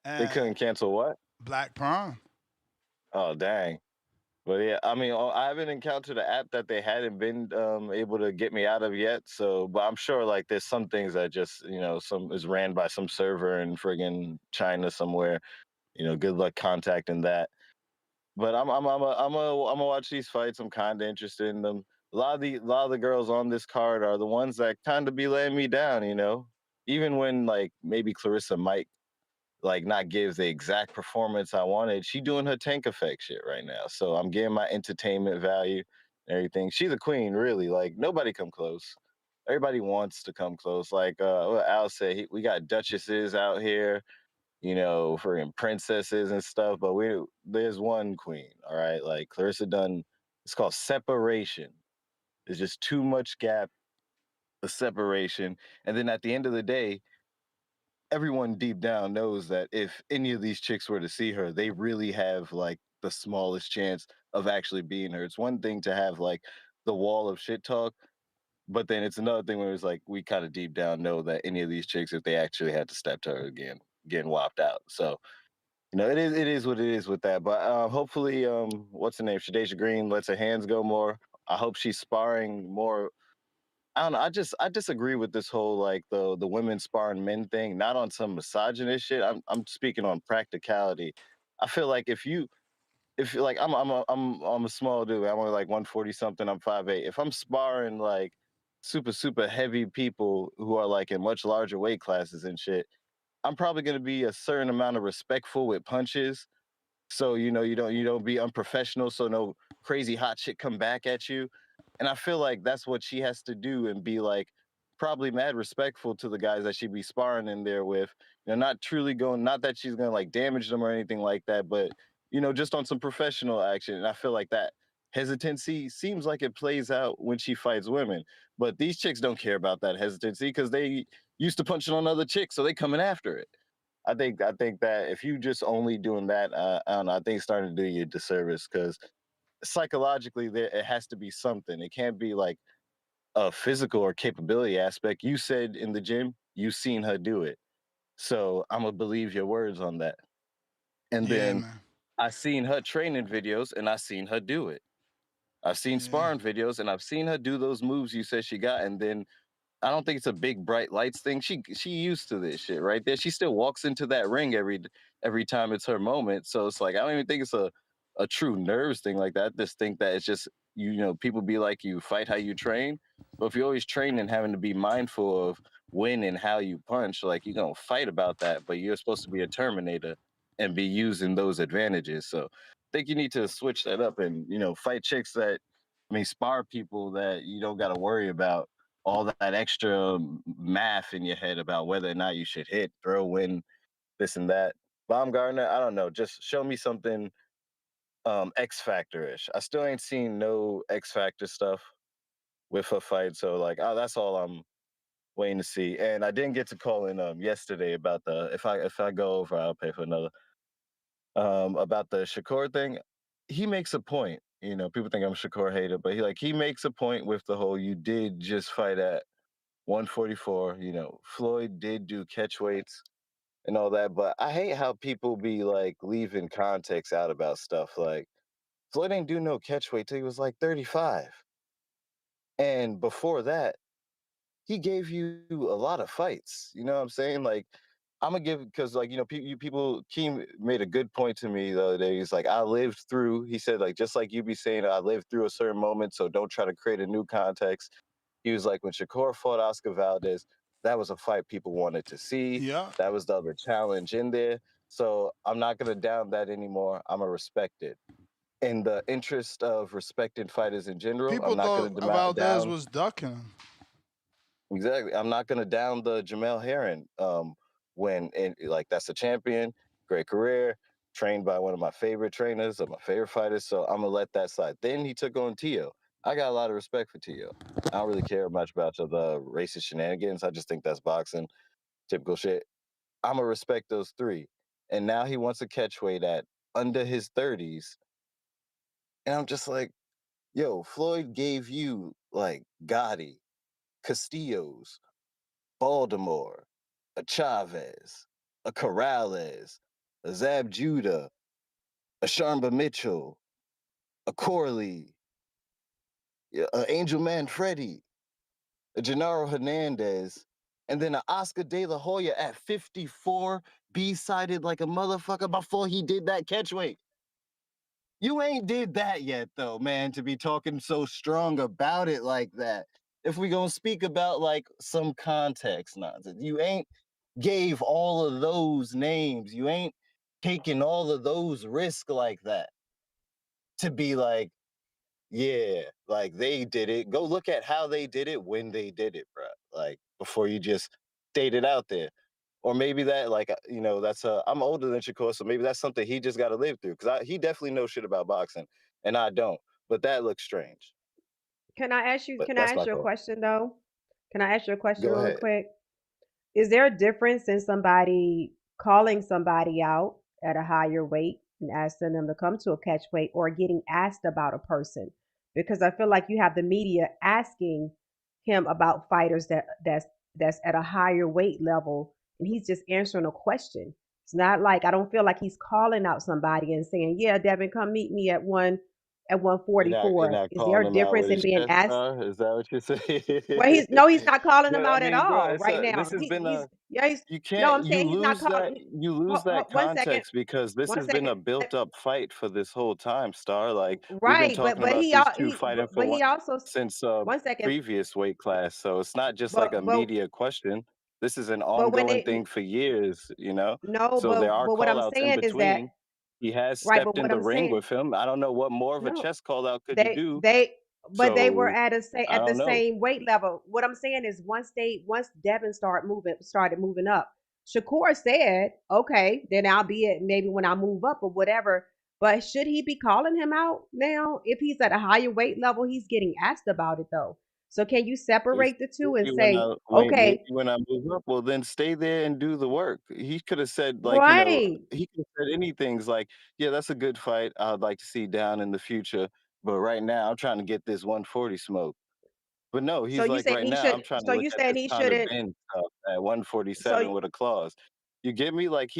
They couldn't cancel what? Black Prom. Oh dang. But yeah, I mean, I haven't encountered an app that they hadn't been able to get me out of yet. So, but I'm sure like there's some things that just some is ran by some server in friggin' China somewhere. Good luck contacting that. But I'm gonna watch these fights. I'm kind of interested in them. A lot of the girls on this card are the ones that kind of be letting me down. Even when like maybe Clarissa might like not give the exact performance I wanted, she doing her tank effect shit right now. So I'm getting my entertainment value and everything. She's a queen, really. Like nobody come close. Everybody wants to come close. Like what Al said, we got duchesses out here, friggin' princesses and stuff, but there's one queen, all right? Like Clarissa Dunn, it's called separation. There's just too much gap of separation. And then at the end of the day, everyone deep down knows that if any of these chicks were to see her, they really have like the smallest chance of actually being her. It's one thing to have like the wall of shit talk, but then it's another thing where it's like we kind of deep down know that any of these chicks, if they actually had to step to her again, getting whopped out. So it is what it is with that. But hopefully, what's her name? Shadeia Green lets her hands go more. I hope she's sparring more. I don't know. I disagree with this whole like the women sparring men thing. Not on some misogynist shit. I'm speaking on practicality. I feel like if like I'm a small dude. I'm only like 140 something. I'm 5'8". If I'm sparring like super heavy people who are like in much larger weight classes and shit, I'm probably gonna be a certain amount of respectful with punches. So you don't be unprofessional. So no crazy hot shit come back at you. And I feel like that's what she has to do and be like probably mad respectful to the guys that she be sparring in there with. Not truly going, not that she's gonna like damage them or anything like that, but just on some professional action. And I feel like that hesitancy seems like it plays out when she fights women. But these chicks don't care about that hesitancy because they used to punching on other chicks, so they coming after it. I think that if you just only doing that, I don't know. I think it's starting to do you a disservice because psychologically, it has to be something. It can't be like a physical or capability aspect. You said in the gym, you seen her do it, so I'm gonna believe your words on that. And then I seen her training videos, and I seen her do it. I've seen sparring videos, and I've seen her do those moves you said she got, and then I don't think it's a big bright lights thing. She used to this shit right there. She still walks into that ring every time it's her moment. So it's like I don't even think it's a true nerves thing like that. I just think that it's just people be like you fight how you train. But if you're always training, having to be mindful of when and how you punch. Like, you're gonna fight about that, but you're supposed to be a Terminator and be using those advantages. So I think you need to switch that up and, fight chicks that, spar people that you don't got to worry about all that extra math in your head about whether or not you should hit, throw, win, this and that. Baumgardner, I don't know. Just show me something X Factor-ish. I still ain't seen no X Factor stuff with her fight. So like, that's all I'm waiting to see. And I didn't get to call in yesterday about the if I go over, I'll pay for another. About the Shakur thing, he makes a point. People think I'm a Shakur hater, but he makes a point with the whole you did just fight at 144. Floyd did do catch weights and all that, but I hate how people be like leaving context out about stuff. Like, Floyd ain't do no catch weight till he was like 35. And before that, he gave you a lot of fights. You know what I'm saying? Like, I'm gonna give because people. Keem made a good point to me the other day. He's like, I lived through. He said like just like you be saying, I lived through a certain moment, so don't try to create a new context. He was like, when Shakur fought Oscar Valdez, that was a fight people wanted to see. Yeah. That was the other challenge in there. So I'm not gonna down that anymore. I'm gonna respect it. In the interest of respecting fighters in general, People I'm not thought gonna Valdez down. was ducking him. Exactly. I'm not gonna down the Jamel Herring. Like that's a champion, great career, trained by one of my favorite trainers of my favorite fighters. So I'm gonna let that slide. Then he took on Tio. I got a lot of respect for Tio. I don't really care much about the racist shenanigans. I just think that's boxing, typical shit. I'm gonna respect those three. And now he wants a catch weight at under his 30s. And I'm just like, yo, Floyd gave you like Gotti, Castillo's, Baltimore, a Chavez, a Corrales, a Zab Judah, a Sharmba Mitchell, a Corley, a Angel Manfredi, a Gennaro Hernandez, and then an Oscar De La Hoya at 54, B-sided like a motherfucker before he did that catchweight. You ain't did that yet, though, man, to be talking so strong about it like that. If we gonna speak about like some context nonsense, you ain't gave all of those names. You ain't taking all of those risks like that to be like, yeah, like they did it. Go look at how they did it when they did it, bro. Like before you just state it out there. Or maybe that, like, that's I'm older than Shakur, so maybe that's something he just got to live through. Because he definitely knows shit about boxing, and I don't. But that looks strange. Can I ask you? But Can I that's ask my you a thought. question though? Can I ask you a question Go really ahead. quick? Is there a difference in somebody calling somebody out at a higher weight and asking them to come to a catch weight or getting asked about a person? Because I feel like you have the media asking him about fighters that's at a higher weight level and he's just answering a question. It's not like I don't feel like he's calling out somebody and saying, "Yeah, Devin, come meet me at You're not 144." Is there calling a him out difference with in his being chest asked? star? Is that what you're Well, saying? he's not calling them But I out at mean, bro, all right this now. has been He's a yeah, he's you no, can't I'm saying he's not calling. you lose that One second, context because this one has been second. a built up fight for this whole time, Star. Like we've been Right, talking about these two fighting for but one he also since one second, previous weight class. So it's not just like a but media question. This is an but when ongoing they thing for years, no, So there are but what call I'm outs in saying is that between. He has right, but stepped in what the I'm ring saying with him. I don't know what more of a no, chest call out could you they do. they but they were So I at the don't know. same weight level. What I'm saying is once Devin started moving up, Shakur said, "Okay, then I'll be it maybe when I move up or whatever." But should he be calling him out now? If he's at a higher weight level, he's getting asked about it though. So can you It's separate the two and maybe when say, I maybe "Okay, when I move up, well then stay there and do the work. He could have said like, right." he could have said anything's like, yeah, that's a good fight. I'd like to see down in the future. But right now I'm trying to get this 140 smoke. But no, So he's you like, saying right he now should? I'm trying to So look you at saying this he Conor shouldn't? Ben stuff at So 147 with a clause. You get me? Like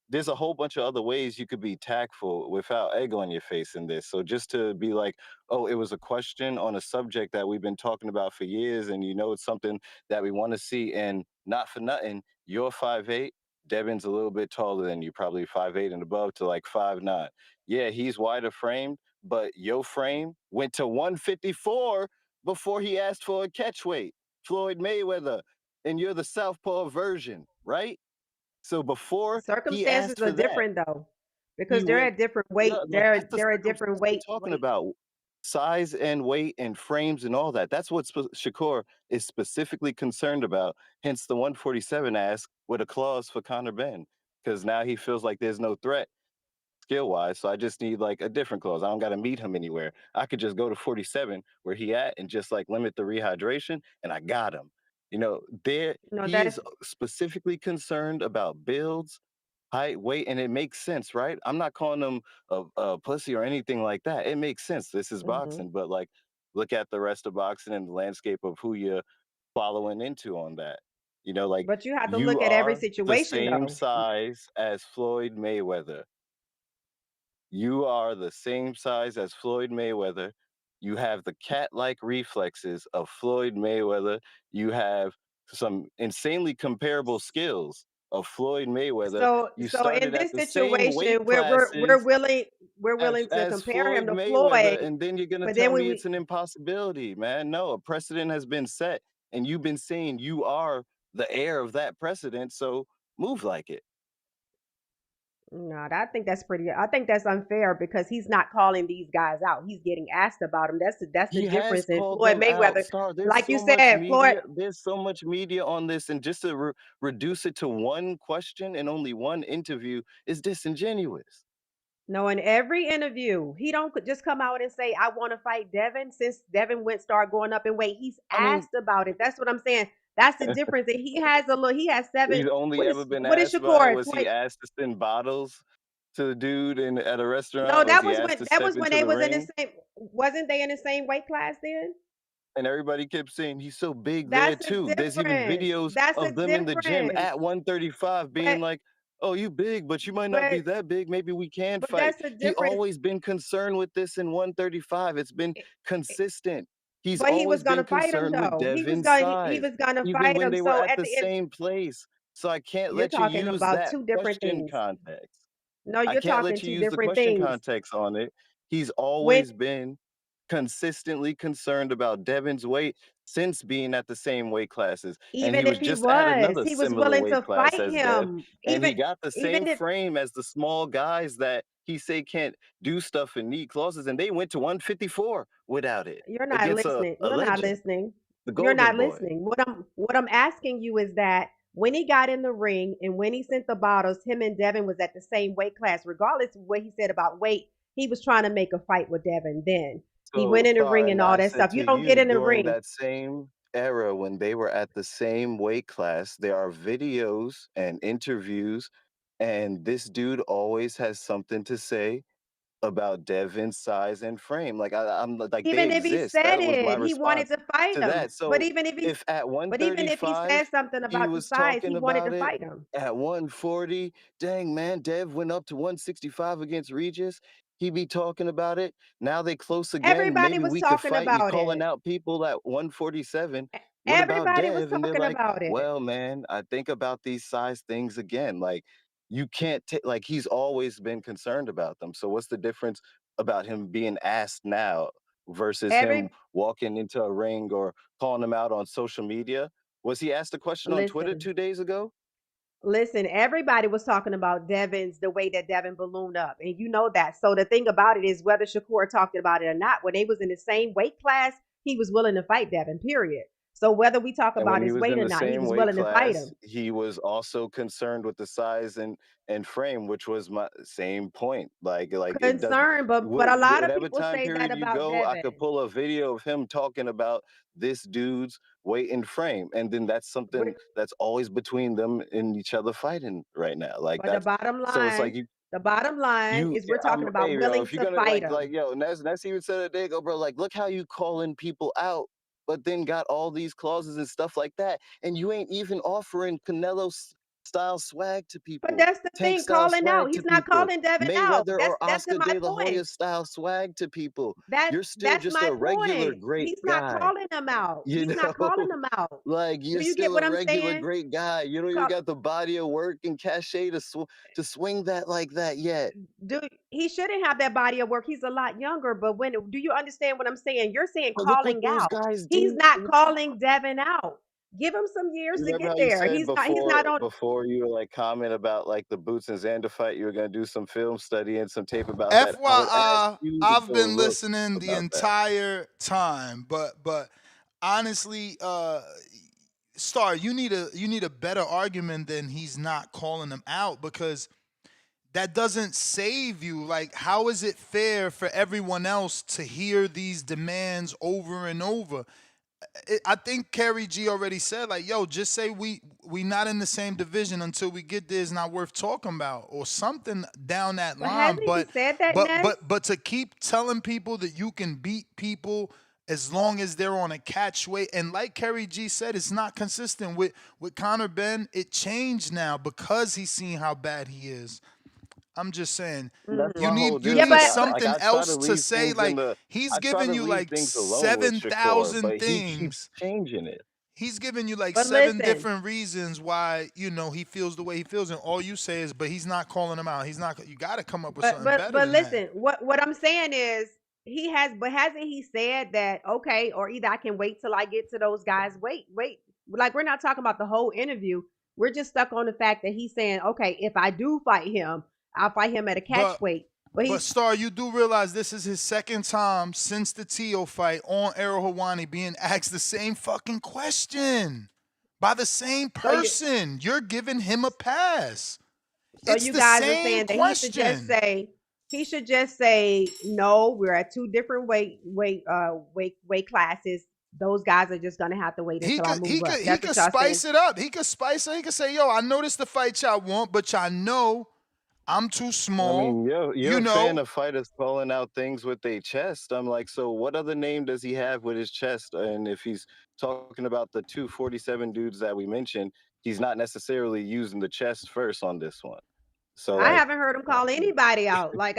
there's a whole bunch of other ways you could be tactful without egg on your face in this. So just to be like, oh, it was a question on a subject that we've been talking about for years, and it's something that we want to see, and not for nothing, you're 5'8". Devin's a little bit taller than you, probably 5'8" and above to like 5'9". Yeah, he's wider framed, but your frame went to 154 before he asked for a catch weight. Floyd Mayweather and you're the southpaw version, right? So before he Circumstances asked are for that, different though, he because they're went. at different No, weight. like that's the They're at different circumstance we're weight. talking about. Size and weight and frames and all that. That's what Shakur is specifically concerned about. Hence the 147 ask with a clause for Conor Ben, because now he feels like there's no threat skill wise. So I just need like a different clause. I don't got to meet him anywhere. I could just go to 47 where he at and just like limit the rehydration, and I got him. You know, there No, he that is is. specifically concerned about builds, height, weight, and it makes sense, right? I'm not calling him a pussy or anything like that. It makes sense. This is Mm-hmm. boxing, but like, look at the rest of boxing and the landscape of who you're following into on that. You know, like But you have to you look at every are the situation same though. size as Floyd Mayweather. You are the same size as Floyd Mayweather. You have the cat-like reflexes of Floyd Mayweather. You have some insanely comparable skills of Floyd Mayweather. You So in started at this the same weight situation, we're classes willing to as compare him Floyd to Mayweather, Floyd, and then you're gonna but tell then me it's an impossibility, man. No, a precedent has been set, and you've been saying you are the heir of that precedent, so move like it. no, I think that's pretty. I think that's unfair because he's not calling these guys out. He's getting asked about them. That's the He has difference in called Floyd them out, Mayweather. Star. Like you said, Floyd. There's so much media on this, and just to reduce it to one question and only one interview is disingenuous. No, in every interview, he don't just come out and say, "I want to fight Devin." Since Devin went start going up in weight, he's I mean, asked about it. That's what I'm saying. That's the difference. And he has a look. He has seven. he's only ever been What is asked about it. Shakur? Was he asked to send bottles to the dude at a No, restaurant? Was he asked to that step was when into they the was in the ring? same. Wasn't they in the same weight class then? And everybody kept saying he's so big there That's a too. There's even difference. videos That's a of them in the gym difference. at 135 being But like, "Oh, you big, but you might not be but that big. Maybe we can but fight." that's a He difference. always been concerned with this in 135. It's been consistent. He's But he was always been gonna fight him concerned with though. Devin's He size, was gonna even fight when him. they were So at at the the end, same place. So I can't you're let you talking use about that two different question things. context. No, I you're can't talking let you two use the different question things. context on it. He's When always been consistently concerned about Devin's weight since being at the same weight classes. And he even was if just at another he was similar willing weight to class fight as Dev. him. And he got the same Even if frame as the small guys that he say can't do stuff and need clauses. And they went to 154 without it you're not against listening. a You're not legend, listening. the You're Golden not Boy. listening. What I'm asking you is that when he got in the ring and when he sent the bottles, him and Devin was at the same weight class, regardless of what he said about weight. He was trying to make a fight with Devin. Then he So, went in the Star, ring and and all I that said stuff. You to don't get you in the during ring. that same era when they were at the same weight class, there are videos and interviews, and this dude always has something to say about Devin's size and frame. Like I'm like they Even if he exist. said That was my it, he wanted response to fight to him. that. So if at But even if he 135 said something he about the was size, he talking wanted to about it, fight him. at 140, dang man, Dev went up to 165 against Regis. He be talking about it. Now they close again. Everybody Maybe was we could talking fight. You about calling it. out people at 147. What about Everybody was Dev? And they're talking like, about it. well, man, I think about these size things again. Like you can't take like he's always been concerned about them. So what's the difference about him being asked now versus him Every walking into a ring or calling him out on social media? Was he asked a question on Twitter listen, 2 days ago? listen. Everybody was talking about Devin's the way that Devin ballooned up, and you know that. So the thing about it is whether Shakur talked about it or not. When they was in the same weight class, he was willing to fight Devin. Period. So whether we talk And when about he his was weight in or the not, he same was weight willing to fight class, him. he was also concerned with the size and frame, which was my same point. Like it does. Concerned, but a lot of Whatever people time say that period you about go, I could Devin. pull a video of him talking about this dude's weight and frame, and then that's something that's always between them and each other fighting right now. Like But that's so it's like the bottom line you is we're talking hey about yo, willing if you're to gonna fight like him. yo, and that's even said it there, go, bro. Like, look how you calling people out, but then got all these clauses and stuff like that, and you ain't even offering Canelo style swag to But people, that's the Tank thing, style calling out. swag to He's not people, calling Devin out. Mayweather or That's Oscar my De La Hoya point. style swag to people. That's You're still that's just my a regular point. great He's not guy, calling them out. you He's not calling know. them out. Like Do you're you get still a what I'm regular saying? great guy. You don't even Call, got the body of work and cachet to swing that like that yet. he shouldn't have that body of work. He's a lot younger. But do you understand what I'm saying? You're saying But look what calling those out. guys He's do. not calling Devin out. Give him some years to Remember get how you there. said He's not on. before you were like comment about like the Boots and Xander fight, you were gonna do some film study and some tape about that. I would ask FYI, you to I've go been look listening the about that. entire time, but honestly, Star, you need a better argument than he's not calling them out, because that doesn't save you. Like, how is it fair for everyone else to hear these demands over and over? I think Kerry G already said, like, yo, just say we not in the same division until we get there is not worth talking about, or something down that But line. hasn't he said that, Ness? But to keep telling people that you can beat people as long as they're on a catch weight, and like Kerry G said, it's not consistent with Conor Ben. It changed now because he's seen how bad he is. I'm just saying, That's you my whole need deal. something I try to else to leave say. things in Like, the. he's I try giving to you leave like things alone with Shakur, 7,000 but he keeps things. changing it. He's giving you like But 7 listen. different reasons why, he feels the way he feels, and all you say is, but he's not calling him out. He's not. You got to come up with something better But than that. listen, what I'm saying is hasn't he said that, okay, or either I can wait till I get to those guys. Wait. Like, we're not talking about the whole interview. We're just stuck on the fact that he's saying, okay, if I do fight him, I'll fight him at a catch weight. But Star, you do realize this is his second time since the Tio fight on Errol Hawani being asked the same fucking question by the same person. You're giving him a pass. So it's you the guys same are saying that question. he should just say no. We're at two different weight classes. Those guys are just gonna have to wait until I move up. He could spice it up. He could spice it. He could say, "Yo, I know this the fight y'all want, but y'all know I'm too small." I mean, you're a fan of fighters calling out things with their chest. I'm like, so what other name does he have with his chest? And if he's talking about the 247 dudes that we mentioned, he's not necessarily using the chest first on this one. So I like, haven't heard him call anybody out. Like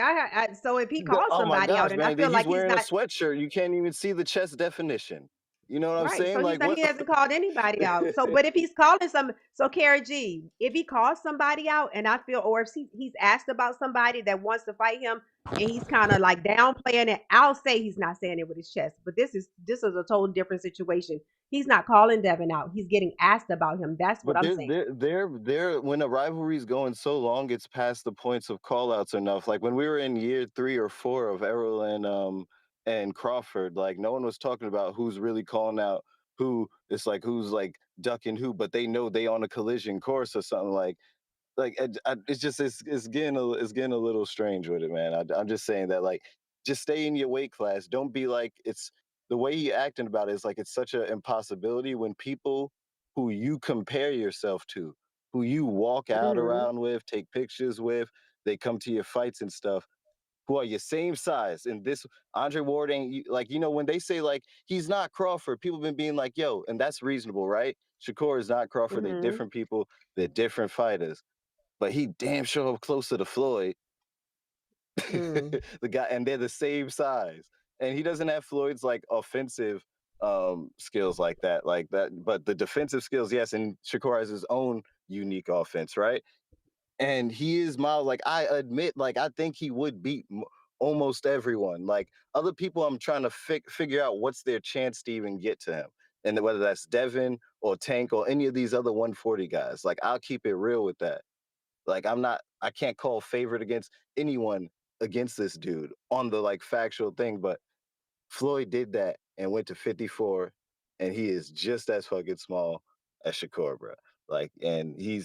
so if he calls oh my somebody out, gosh, and I man, feel he's like he's wearing a not sweatshirt. You can't even see the chest definition. You know what I'm right. saying? So Like, what? he hasn't called anybody out. So, but if he's calling so Kara G, if he calls somebody out, and I feel, or if he's asked about somebody that wants to fight him, and he's kind of like downplaying it, I'll say he's not saying it with his chest. But this is a total different situation. He's not calling Devin out. He's getting asked about him. That's what I'm saying. They're when a rivalry's going so long, it's past the points of callouts enough. Like when we were in year 3 or 4 of Errol and Crawford, like no one was talking about who's really calling out who. It's like who's like ducking who, but they know they on a collision course or something it's just it's getting a little strange with it, man. I'm just saying that, like, just stay in your weight class. Don't be like, it's the way you acting about it is like it's such an impossibility when people who you compare yourself to, who you walk out around with, take pictures with, they come to your fights and stuff, who are your same size. And this Andre Ward ain't like, when they say like he's not Crawford, people been being like, yo, and that's reasonable, right? Shakur is not Crawford. They're different people. They're different fighters. But he damn sure closer to Floyd. The guy, and they're the same size. And he doesn't have Floyd's like offensive skills like that. But the defensive skills, yes, and Shakur has his own unique offense, right? And he is mild. Like, I admit, like, I think he would beat almost everyone. Like, other people, I'm trying to figure out what's their chance to even get to him. And whether that's Devin or Tank or any of these other 140 guys. Like, I'll keep it real with that. Like, I can't call favorite against anyone against this dude on the like factual thing, but Floyd did that and went to 54, and he is just as fucking small as Shakur, bro. Like, and he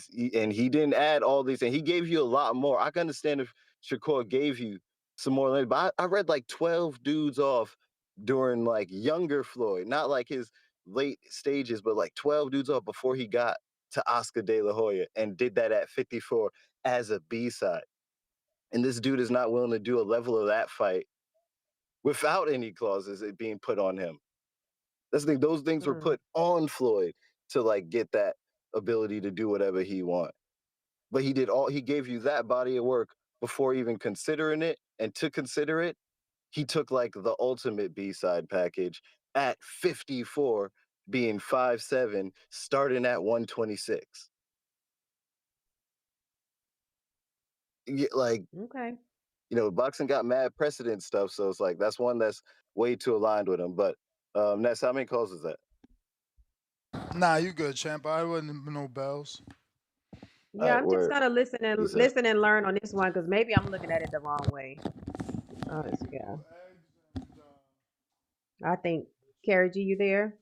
didn't add all these, and he gave you a lot more. I can understand if Shakur gave you some more later, but I read like 12 dudes off during like younger Floyd, not like his late stages, but like 12 dudes off before he got to Oscar De La Hoya, and did that at 54 as a B-side. And this dude is not willing to do a level of that fight without any clauses being put on him. That's the thing. Those things were put on Floyd to like get that ability to do whatever he want. But he gave you that body of work before even considering it. And to consider it, he took like the ultimate B-side package at 54, being 5'7", starting at 126. Like, okay. Boxing got mad precedent stuff, so it's like that's one that's way too aligned with him. But Ness, how many calls is that? Nah, you good, champ. I wasn't no bells. Yeah, All right, I'm just word. gonna listen and Peace out. listen and learn on this one because maybe I'm looking at it the wrong way. Yeah, I think Carrie G, you there?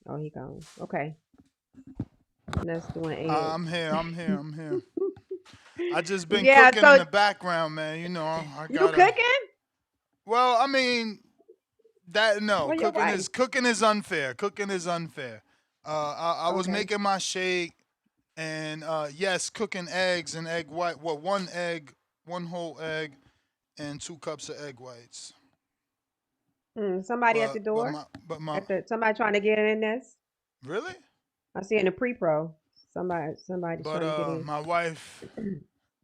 Oh, he gone. Okay, that's doing eggs. I'm here. I'm here. I'm here. I just been Yeah, cooking in so the background, man. You know, I you gotta. cooking? Well, I mean, Well, your wife. cooking is unfair. Cooking is unfair. I was Okay. making my shake, and yes, cooking eggs and egg white. Well, one egg, one whole egg, and 2 cups of egg whites. Somebody at the But door? my Somebody trying to get in this? really. I see in the pre-pro. Somebody's But trying to get in. my wife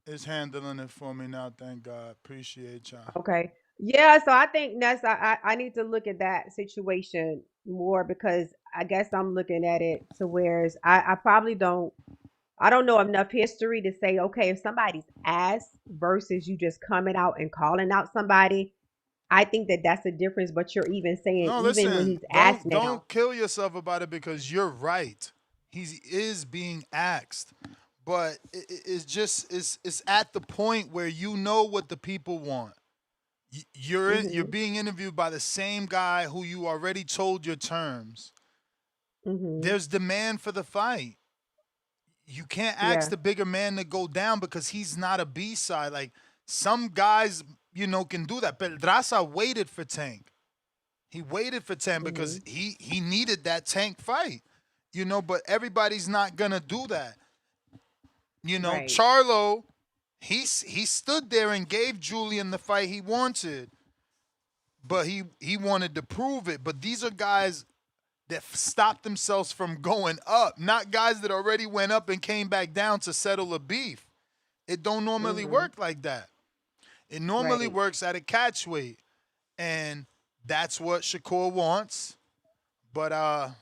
is handling it for me now. Thank God. Appreciate y'all. Okay. Yeah, so I think Ness, I need to look at that situation more because I guess I'm looking at it to whereas I probably I don't know enough history to say, okay, if somebody's asked versus you just coming out and calling out somebody, I think that that's the difference. But you're even saying, No, even when listen. he's asked now. Don't kill yourself about it because you're right. He is being asked, but it's at the point where you know what the people want. You're being interviewed by the same guy who you already told your terms. There's demand for the fight. You can't ask Yeah. the bigger man to go down because he's not a B-side. Like some guys, can do that. Pedraza waited for Tank. He waited for Tank because he needed that Tank fight. But everybody's not gonna do that. Right. Charlo, he stood there and gave Julian the fight he wanted, but he wanted to prove it. But these are guys that stopped themselves from going up, not guys that already went up and came back down to settle a beef. It don't normally work like that. It normally works at a catchweight, and that's what Shakur wants. But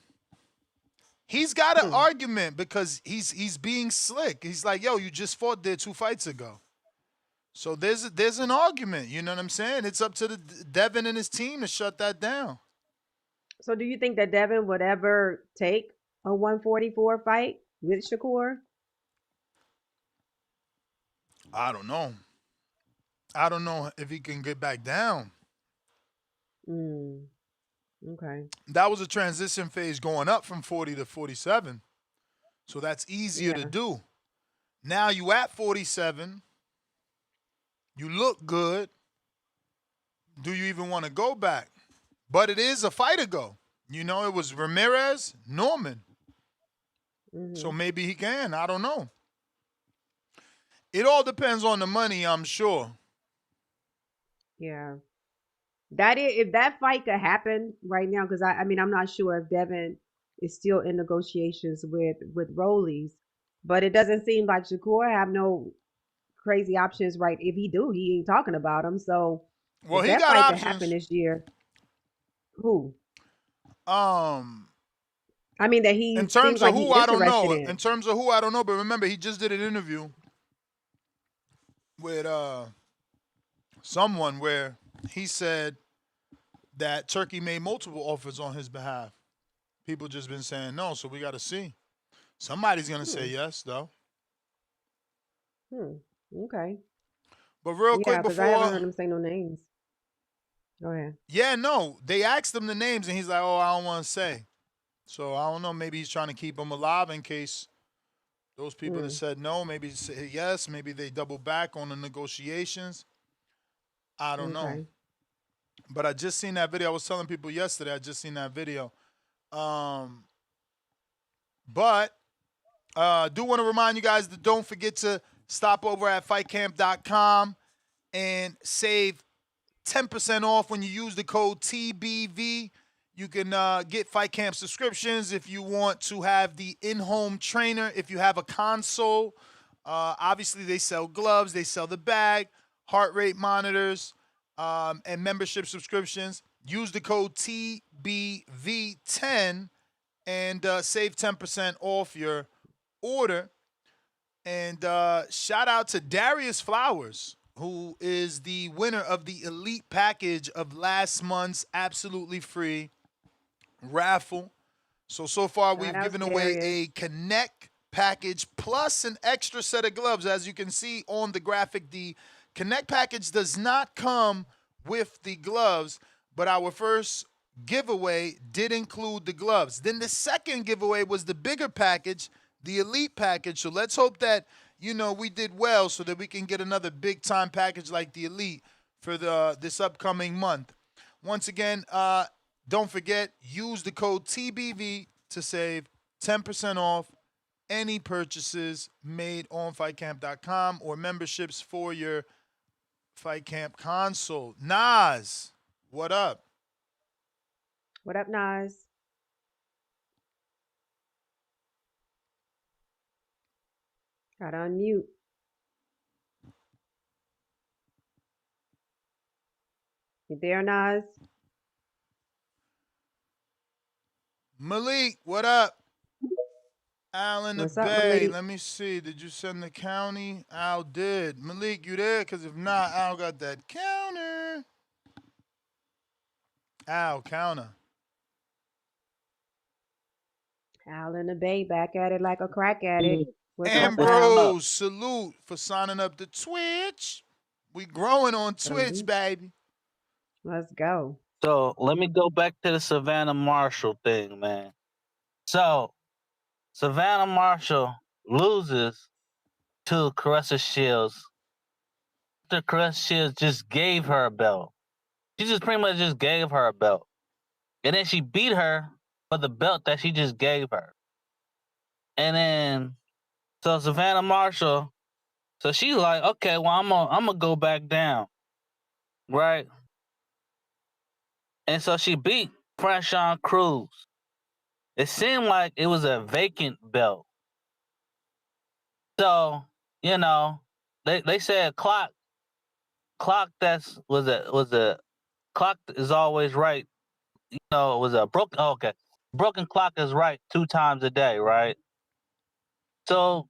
he's got an argument because he's being slick. He's like, yo, you just fought there 2 fights ago. So there's an argument. You know what I'm saying? It's up to the Devin and his team to shut that down. So do you think that Devin would ever take a 144 fight with Shakur? I don't know. I don't know if he can get back down. Okay. That was a transition phase going up from 40 to 47. So that's easier to do. Now you at 47. You look good. Do you even want to go back? But it is a fight ago. It was Ramirez, Norman. So maybe he can. I don't know. It all depends on the money, I'm sure. Yeah. If that fight could happen right now, because I mean I'm not sure if Devin is still in negotiations with Rollies, but it doesn't seem like Shakur have no crazy options right. If he do, he ain't talking about them. So well, if he that got fight options. could happen this year, who? I mean that he in terms seems of like who he I don't interested know. in. In terms of who I don't know, but remember he just did an interview with someone where he said that Turkey made multiple offers on his behalf. People just been saying no, so we got to see. Somebody's gonna say yes, though. Okay. But real quick because I haven't before, heard him say no names. Go ahead. yeah, no, they asked him the names and he's like, oh, I don't want to say. So I don't know. Maybe he's trying to keep them alive in case those people that said no, maybe say yes, maybe they double back on the negotiations. I don't know. But I just seen that video. I was telling people yesterday, I just seen that video. But do want to remind you guys that don't forget to stop over at fightcamp.com and save 10% off when you use the code TBV. You can get Fight Camp subscriptions if you want to have the in-home trainer. If you have a console, obviously they sell gloves, they sell the bag, heart rate monitors, and membership subscriptions. Use the code TBV10 and save 10% off your order. And shout out to Darius Flowers, who is the winner of the elite package of last month's absolutely free raffle. So far, we've Shout out given to away Darius. a Connect package plus an extra set of gloves. As you can see on the graphic, the Connect package does not come with the gloves, but our first giveaway did include the gloves. Then the second giveaway was the bigger package, the Elite package. So let's hope that, we did well so that we can get another big time package like the Elite for this upcoming month. Once again, don't forget, use the code TBV to save 10% off any purchases made on fightcamp.com or memberships for your Fight Camp console. Nas, what up? What up, Nas? Got on mute. You there, Nas? Malik, what up? Al in the What's up, Bay. Malik? Let me see. Did you send the county? Al did. Malik, you there? Because if not, Al got that counter. Al, counter. Al in the Bay, back at it like a crack at it. What's up, Al? Ambrose, salute for signing up to Twitch. We growing on Twitch, baby. Let's go. So let me go back to the Savannah Marshall thing, man. So Savannah Marshall loses to Caressa Shields after Caressa Shields just gave her a belt. She just pretty much just gave her a belt. And then she beat her for the belt that she just gave her. And then, so Savannah Marshall, so she's like, okay, well, I'm gonna go back down. Right? And so she beat Franchon Cruz. It seemed like it was a vacant belt. So, they said clock that's was a clock is always right. It was a broken clock is right 2 times a day, right? So,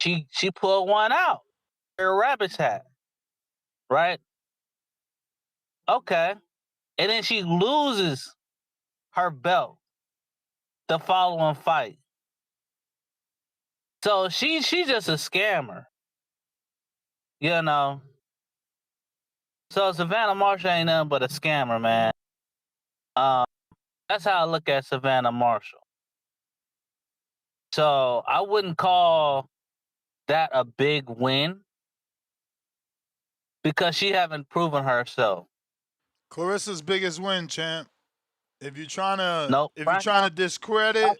she pulled one out, her rabbit's hat, right? Okay. And then she loses her belt the following fight. So she's just a scammer. So Savannah Marshall ain't nothing but a scammer, man. That's how I look at Savannah Marshall. So I wouldn't call that a big win because she haven't proven herself. Clarissa's biggest win, champ. If you're trying to, Nope. discredit,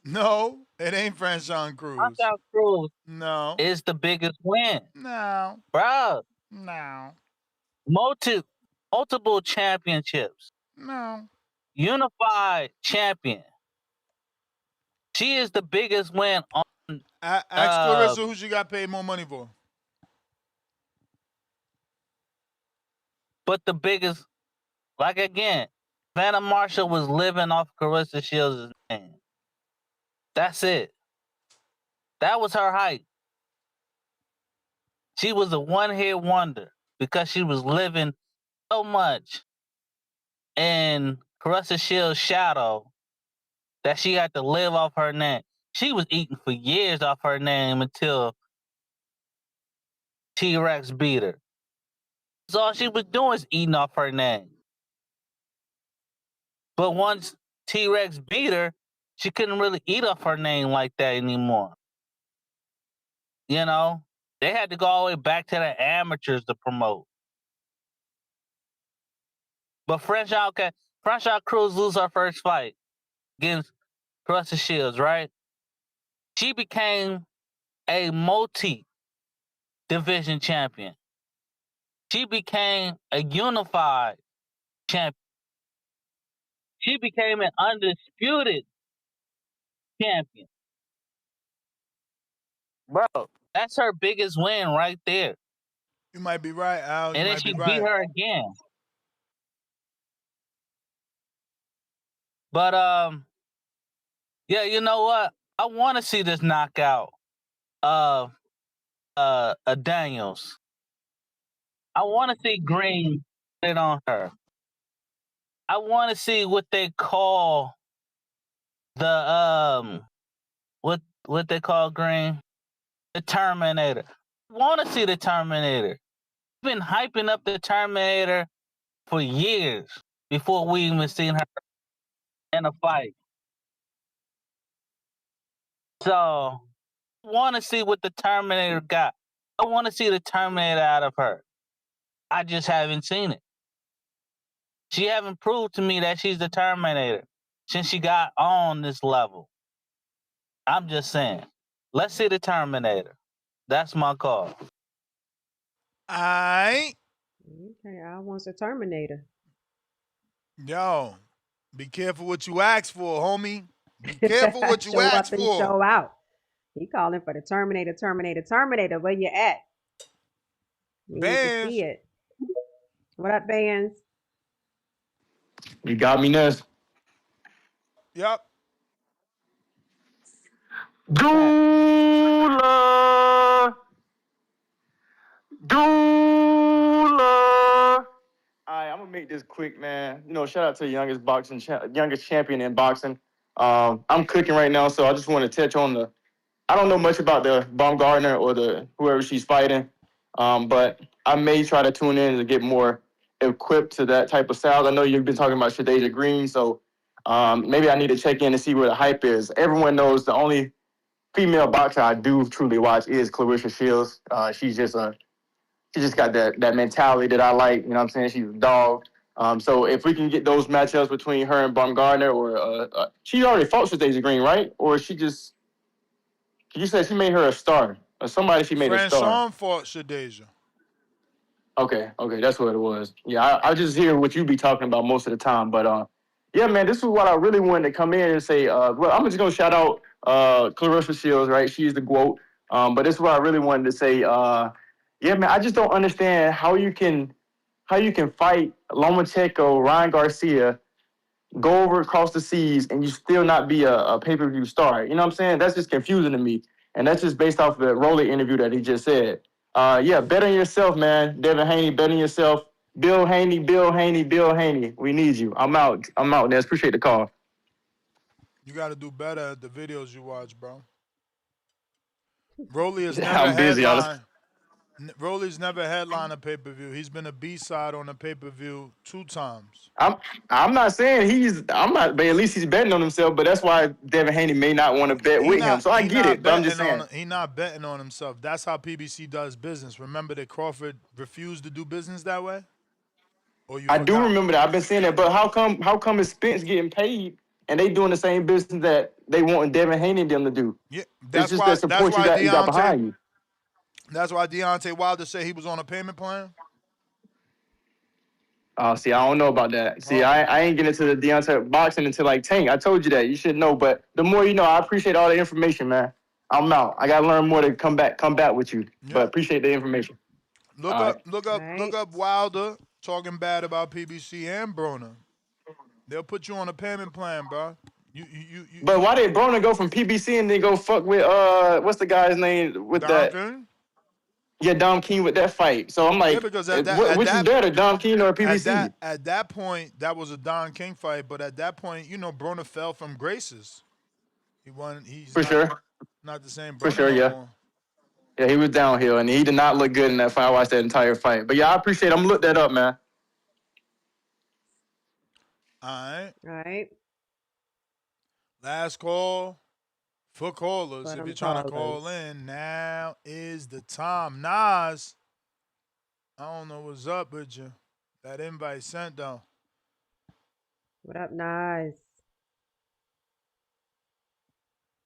no, it ain't Franchon Cruz. Franchon Cruz No, is the biggest win. No, bro. No, multiple championships. No, unified champion. She is the biggest win on. Ask Clarissa who she got paid more money for. But the biggest, like again, Vanna Marshall was living off Carissa Shields' name. That's it. That was her hype. She was a one-hit wonder because she was living so much in Carissa Shields' shadow that she had to live off her name. She was eating for years off her name until T-Rex beat her. So all she was doing is eating off her name. But once T-Rex beat her, she couldn't really eat off her name like that anymore. They had to go all the way back to the amateurs to promote. But Franchon Cruz lose her first fight against Carissa Shields, right? She became a multi-division champion. She became a unified champion. She became an undisputed champion. Bro, that's her biggest win right there. You might be right, Al. And then she beat her again. But yeah, you know what? I want to see this knockout of Daniels. I want to see Green hit on her. I want to see what they call the what they call Green, the Terminator. I want to see the Terminator. I've been hyping up the Terminator for years before we even seen her in a fight. So I want to see what the Terminator got. I want to see the Terminator out of her. I just haven't seen it. She haven't proved to me that she's the Terminator since she got on this level. I'm just saying. Let's see the Terminator. That's my call. Aight. Okay, I want a Terminator. Yo, be careful what you ask for, homie. Be careful what you Show ask up and for. show out. He calling for the Terminator, Terminator, Terminator. Where you at? We need to see it. What up, Vans? You got me, Ness. Yep. Doula. Doula. All right, I'm gonna make this quick, man. You know, shout out to the youngest champion in boxing. I'm cooking right now, so I just want to touch on the. I don't know much about the Baumgardner or the whoever she's fighting, but I may try to tune in to get more equipped to that type of style. I know you've been talking about Shadeia Green, so maybe I need to check in and see where the hype is. Everyone knows the only female boxer I do truly watch is Clarissa Shields. She just got that mentality that I like. You know what I'm saying? She's a dog. So if we can get those matchups between her and Baumgardner, or she already fought Shadasia Green, right? Or she just, you said she made her a star, or somebody she made a star. Franchon fought Shadesia. Okay, that's what it was. Yeah, I just hear what you be talking about most of the time. But yeah, man, this is what I really wanted to come in and say. Well, I'm just gonna shout out Clarissa Shields, right? She's the GOAT. But this is what I really wanted to say. Yeah, man, I just don't understand how you can fight Lomachenko, Ryan Garcia, go over across the seas, and you still not be a pay-per-view star. You know what I'm saying? That's just confusing to me. And that's just based off of the Rolly interview that he just said. Yeah, bet on yourself, man. Devin Haney, bet on yourself. Bill Haney, Bill Haney, Bill Haney. We need you. I'm out, Ness. Appreciate the call. You got to do better at the videos you watch, bro. Rolly has never I'm busy, headlined. Rolly's never headlined a pay-per-view. He's been a B-side on a pay-per-view 2 times. I'm not saying but at least he's betting on himself. But that's why Devin Haney may not want to bet with him. So I get it. But I'm just saying he's not betting on himself. That's how PBC does business. Remember that Crawford refused to do business that way? Or you I forgot? do remember that. I've been saying that. But how come is Spence getting paid and they doing the same business that they want Devin Haney and them to do? Yeah, it's just that support you got behind you. That's why Deontay Wilder said he was on a payment plan. See, I don't know about that. See, I ain't getting into the Deontay boxing until like Tank. I told you that. You should know. But the more you know, I appreciate all the information, man. I'm out. I gotta learn more to come back with you. Yeah. But appreciate the information. Look up Wilder talking bad about PBC and Broner. They'll put you on a payment plan, bro. But why did Broner go from PBC and then go fuck with what's the guy's name with Dom that? King? Yeah, Dom King with that fight. So I'm like, which is better, Dom King or PBC? At that point, that was a Dom King fight. But at that point, Broner fell from graces. He won. He's not the same Broner For sure, yeah. More. Yeah, he was downhill, and he did not look good in that fight. I watched that entire fight. But yeah, I appreciate it. I'm going to look that up, man. All right. Last call for callers. If you're trying to call in, now is the time. Nas, I don't know what's up with you. That invite sent, though. What up, Nas?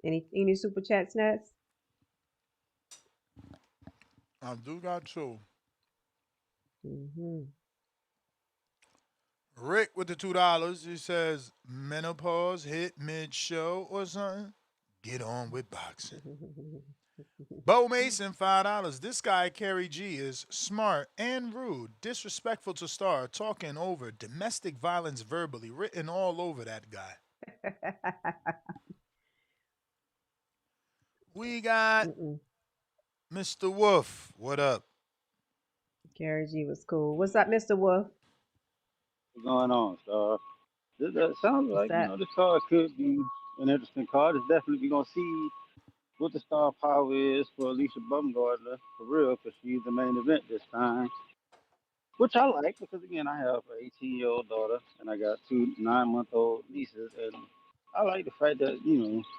Any super chat snacks? I do got 2. Rick with the $2. He says, Menopause hit mid-show or something. Get on with boxing. Bo Mason, $5. This guy, Kerry G, is smart and rude, disrespectful to Star, talking over domestic violence verbally, written all over that guy. We got Mr. Wolf. What up? Kerry G was cool. What's up, Mr. Wolf? What's going on, Star? That sounds What's like, that? this card could be an interesting card. It's definitely going to see what the star power is for Alycia Baumgardner, for real, because she's the main event this time. Which I like because, again, I have an 18-year-old daughter and I got two 9-month-old nieces. And I like the fact that,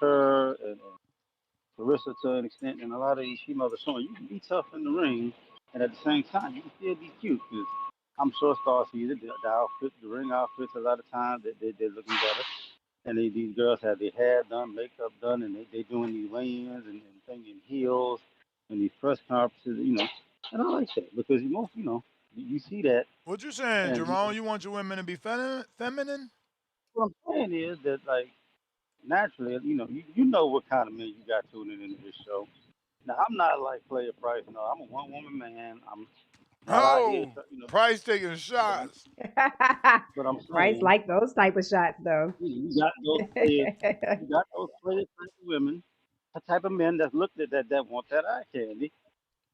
her and Carissa to an extent, and a lot of these females are showing you can be tough in the ring, and at the same time, you can still be cute. Because I'm sure Star sees it. The outfit, the ring outfits, a lot of times they're looking better. And these girls have their hair done, makeup done, and they doing these weigh-ins and things in heels and these press conferences, And I like that because you see that, What you saying, and Jerome? You want your women to be feminine? what I'm saying is that like naturally, you know what kind of men you got tuning into this show. Now I'm not like player price. No, I'm a one woman man. I'm not out here, Oh, Price taking but I'm shots. but I'm Price saying like those type of shots though. you got those players, you got those player type of women, the type of men that look at that want that eye candy,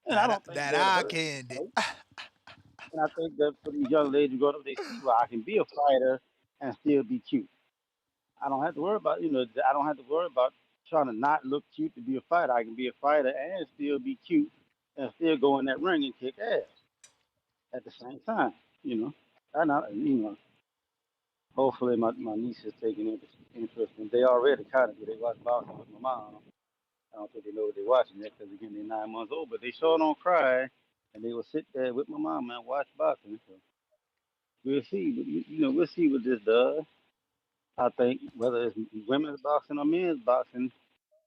and I don't think That that eye hurts. candy. Right? And I think that for these young ladies growing up, they see why I can be a fighter and still be cute. I don't have to worry about, I don't have to worry about trying to not look cute to be a fighter. I can be a fighter and still be cute and still go in that ring and kick ass at the same time, you know. And hopefully my niece is taking interest. And they already kind of do. They watch boxing with my mom. I don't think they know what they're watching yet because again they're 9 months old. But they sure don't cry, and they will sit there with my mom and watch boxing. So we'll see. But, we'll see what this does. I think whether it's women's boxing or men's boxing,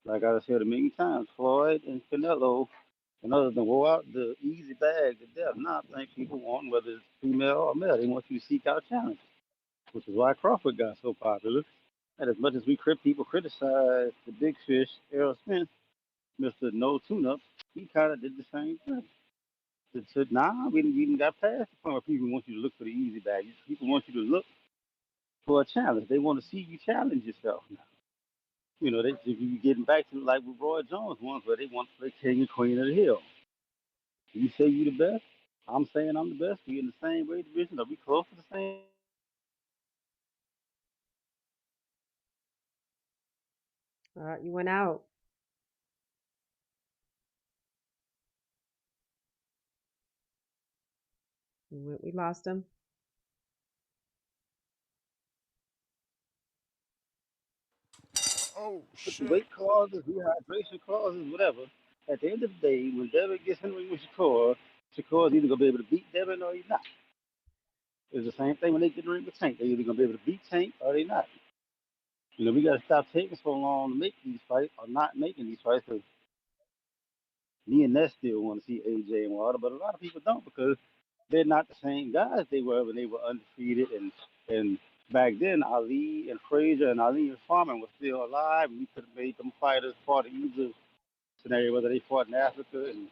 like I said a million times, Floyd and Canelo and others than go out the easy bag to death. Now I think people want, whether it's female or male, they want you to seek out challenges, which is why Crawford got so popular. And as much as people criticize the big fish, Errol Spence, Mr. No Tune-Up, he kind of did the same thing. So now we even got past the point where people want you to look for the easy bag. People want you to look for a challenge. They want to see you challenge yourself. If you getting back to like with Roy Jones ones where they want to play king and queen of the hill. You say you the best. I'm saying I'm the best. We in the same weight division. Are we close to the same? You went out. We lost him. Oh With the shit. weight clauses, rehydration clauses, whatever. At the end of the day, when Devin gets in the ring with Shakur's either gonna be able to beat Devin or he's not. It's the same thing when they get in the ring with Tank. They're either gonna be able to beat Tank or they not. We gotta stop taking so long to make these fights or not making these fights because me and Ness still want to see AJ and Wilder, but a lot of people don't because they're not the same guys they were when they were undefeated. And back then, Ali and Frazier and Ali and Farman were still alive, and we could have made them fighters part of either scenario, whether they fought in Africa and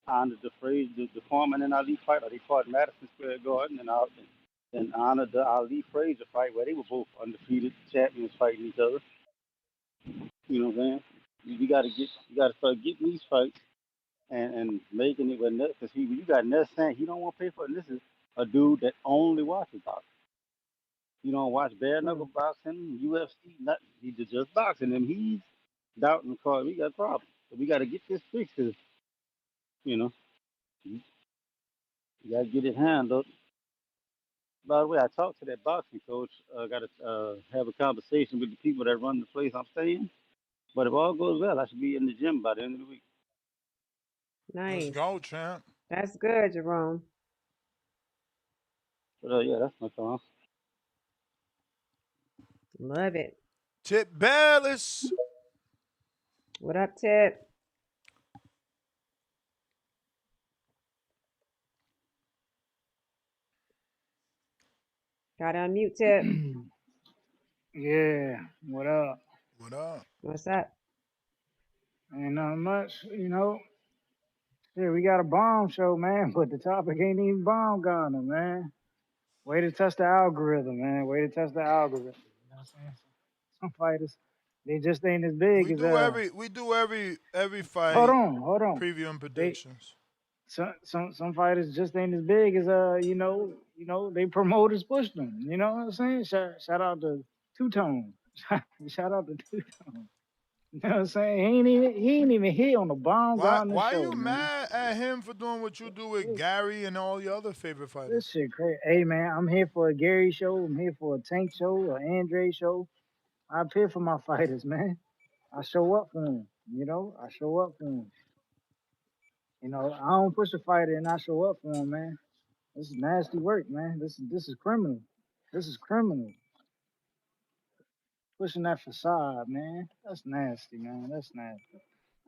honored the Frazier, the Farman and Ali fight, or they fought in Madison Square Garden and honored the Ali Frazier fight where they were both undefeated champions fighting each other. You know what I'm saying? You gotta start getting these fights and making it with Ness because you got Ness saying he don't want to pay for it. And this is a dude that only watches boxing. You don't watch bare knuckle boxing, UFC, nothing. He just boxing, and he's doubting the card. We got problems, so we got to get this fixed. Cause you know you, you got to get it handled. By the way, I talked to that boxing coach. Got to have a conversation with the people that run the place I'm staying. But if all goes well, I should be in the gym by the end of the week. Let's Nice. go, champ. That's good, Jerome. But yeah, that's my call. Love it. Tip Bellis. What up, Tip? Got to unmute, Tip. Yeah, what up? What up? What's up? Ain't nothing much, Yeah, we got a bomb show, man, but the topic ain't even Baumgardner, man. Way to test the algorithm, man. Way to test the algorithm. You know what I'm saying? Some fighters, they just ain't as big We as do every fight Hold on. preview and They predictions. some fighters just ain't as big as they promoters pushed them. You know what I'm saying? Shout out to Two Tone. Shout out to Two Tone. You know what I'm saying? He ain't even here on the Baumgardner Why show, you man. mad at him for doing what you do with Gary and all your other favorite fighters? This shit crazy. Hey man, I'm here for a Gary show. I'm here for a Tank show, an Andre show. I appear for my fighters, man. I show up for them. I show up for them. I don't push a fighter and I show up for him, man. This is nasty work, man. This is criminal. This is criminal. Pushing that facade, man. That's nasty, man. That's nasty.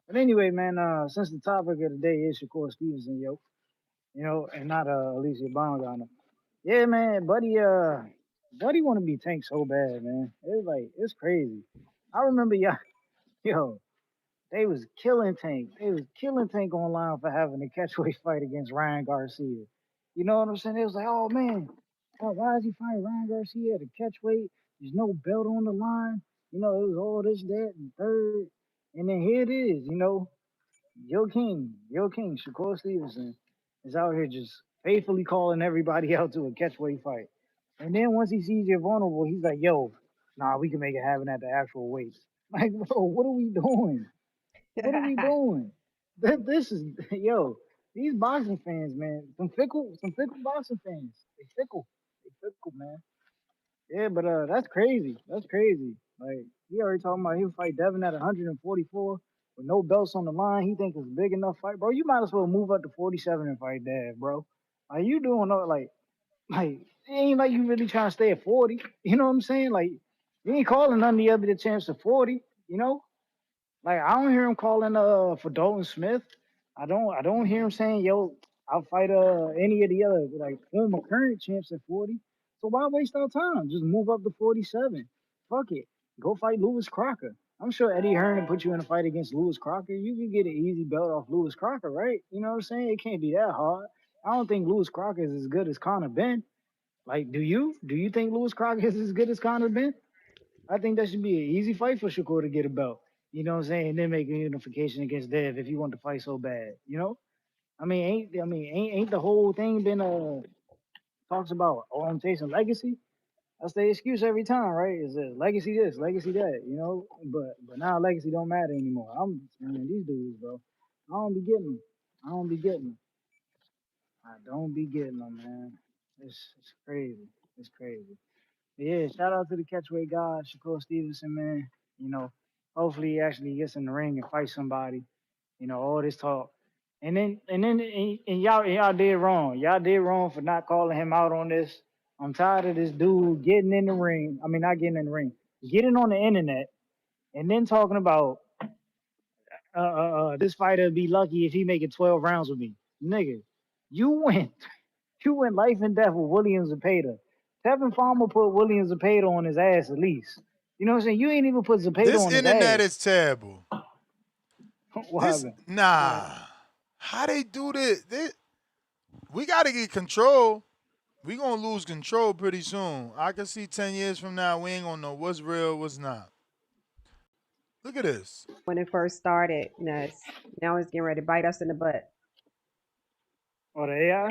But anyway, man, since the topic of the day is Shakur Stevenson, and not Alycia Baumgardner. Yeah, man, buddy wanna be Tank so bad, man. It's crazy. I remember yo, they was killing Tank. They was killing Tank online for having a catchweight fight against Ryan Garcia. You know what I'm saying? It was like, oh man, why is he fighting Ryan Garcia at a catchweight? There's no belt on the line. It was all this, that, and third. And then here it is, Yo King, Shakur Stevenson is out here just faithfully calling everybody out to a catchweight fight. And then once he sees you're vulnerable, he's like, yo, nah, we can make it happen at the actual weights. Like, bro, what are we doing? What are we doing? This is these boxing fans, man. Some fickle boxing fans. They fickle. Man. Yeah, but that's crazy. That's crazy. Like he already talking about he'll fight Devin at 144 with no belts on the line. He think it's a big enough fight, bro. You might as well move up to 47 and fight Dev, bro. Like you doing all like it ain't like you really trying to stay at 40. You know what I'm saying? Like you ain't calling none of the other champs at 40. You know? Like I don't hear him calling for Dalton Smith. I don't hear him saying, yo, I'll fight any of the other like former current champs at 40. So why waste our time? Just move up to 47. Fuck it. Go fight Lewis Crocker. I'm sure Eddie Hearn can put you in a fight against Lewis Crocker. You can get an easy belt off Lewis Crocker, right? You know what I'm saying? It can't be that hard. I don't think Lewis Crocker is as good as Conor Ben. Like, do you? Do you think Lewis Crocker is as good as Conor Ben? I think that should be an easy fight for Shakur to get a belt. You know what I'm saying? And then make a unification against Dev if you want to fight so bad. Ain't the whole thing been talks about I'm chasing legacy? That's the excuse every time, right? Is it legacy this, legacy that, But now legacy don't matter anymore. These dudes, bro. I don't be getting them. I don't be getting them. I don't be getting them, man. It's crazy. It's crazy. Yeah, shout out to the catchweight god, Shakur Stevenson, man. Hopefully he actually gets in the ring and fights somebody. All this talk. And y'all did wrong. Y'all did wrong for not calling him out on this. I'm tired of this dude getting in the ring. I mean, not getting in the ring, getting on the internet and then talking about this fighter would be lucky if he make it 12 rounds with me. Nigga, you went life and death with Williams and Zapata. Tevin Farmer put Williams and Zapata on his ass at least. You know what I'm saying? You ain't even put Zapata This on his internet ass. is terrible. What happened? Nah. How they do this? We got to get control. We going to lose control pretty soon. I can see 10 years from now, we ain't going to know what's real, what's not. Look at this. When it first started, now it's getting ready to bite us in the butt. Oh, the AI?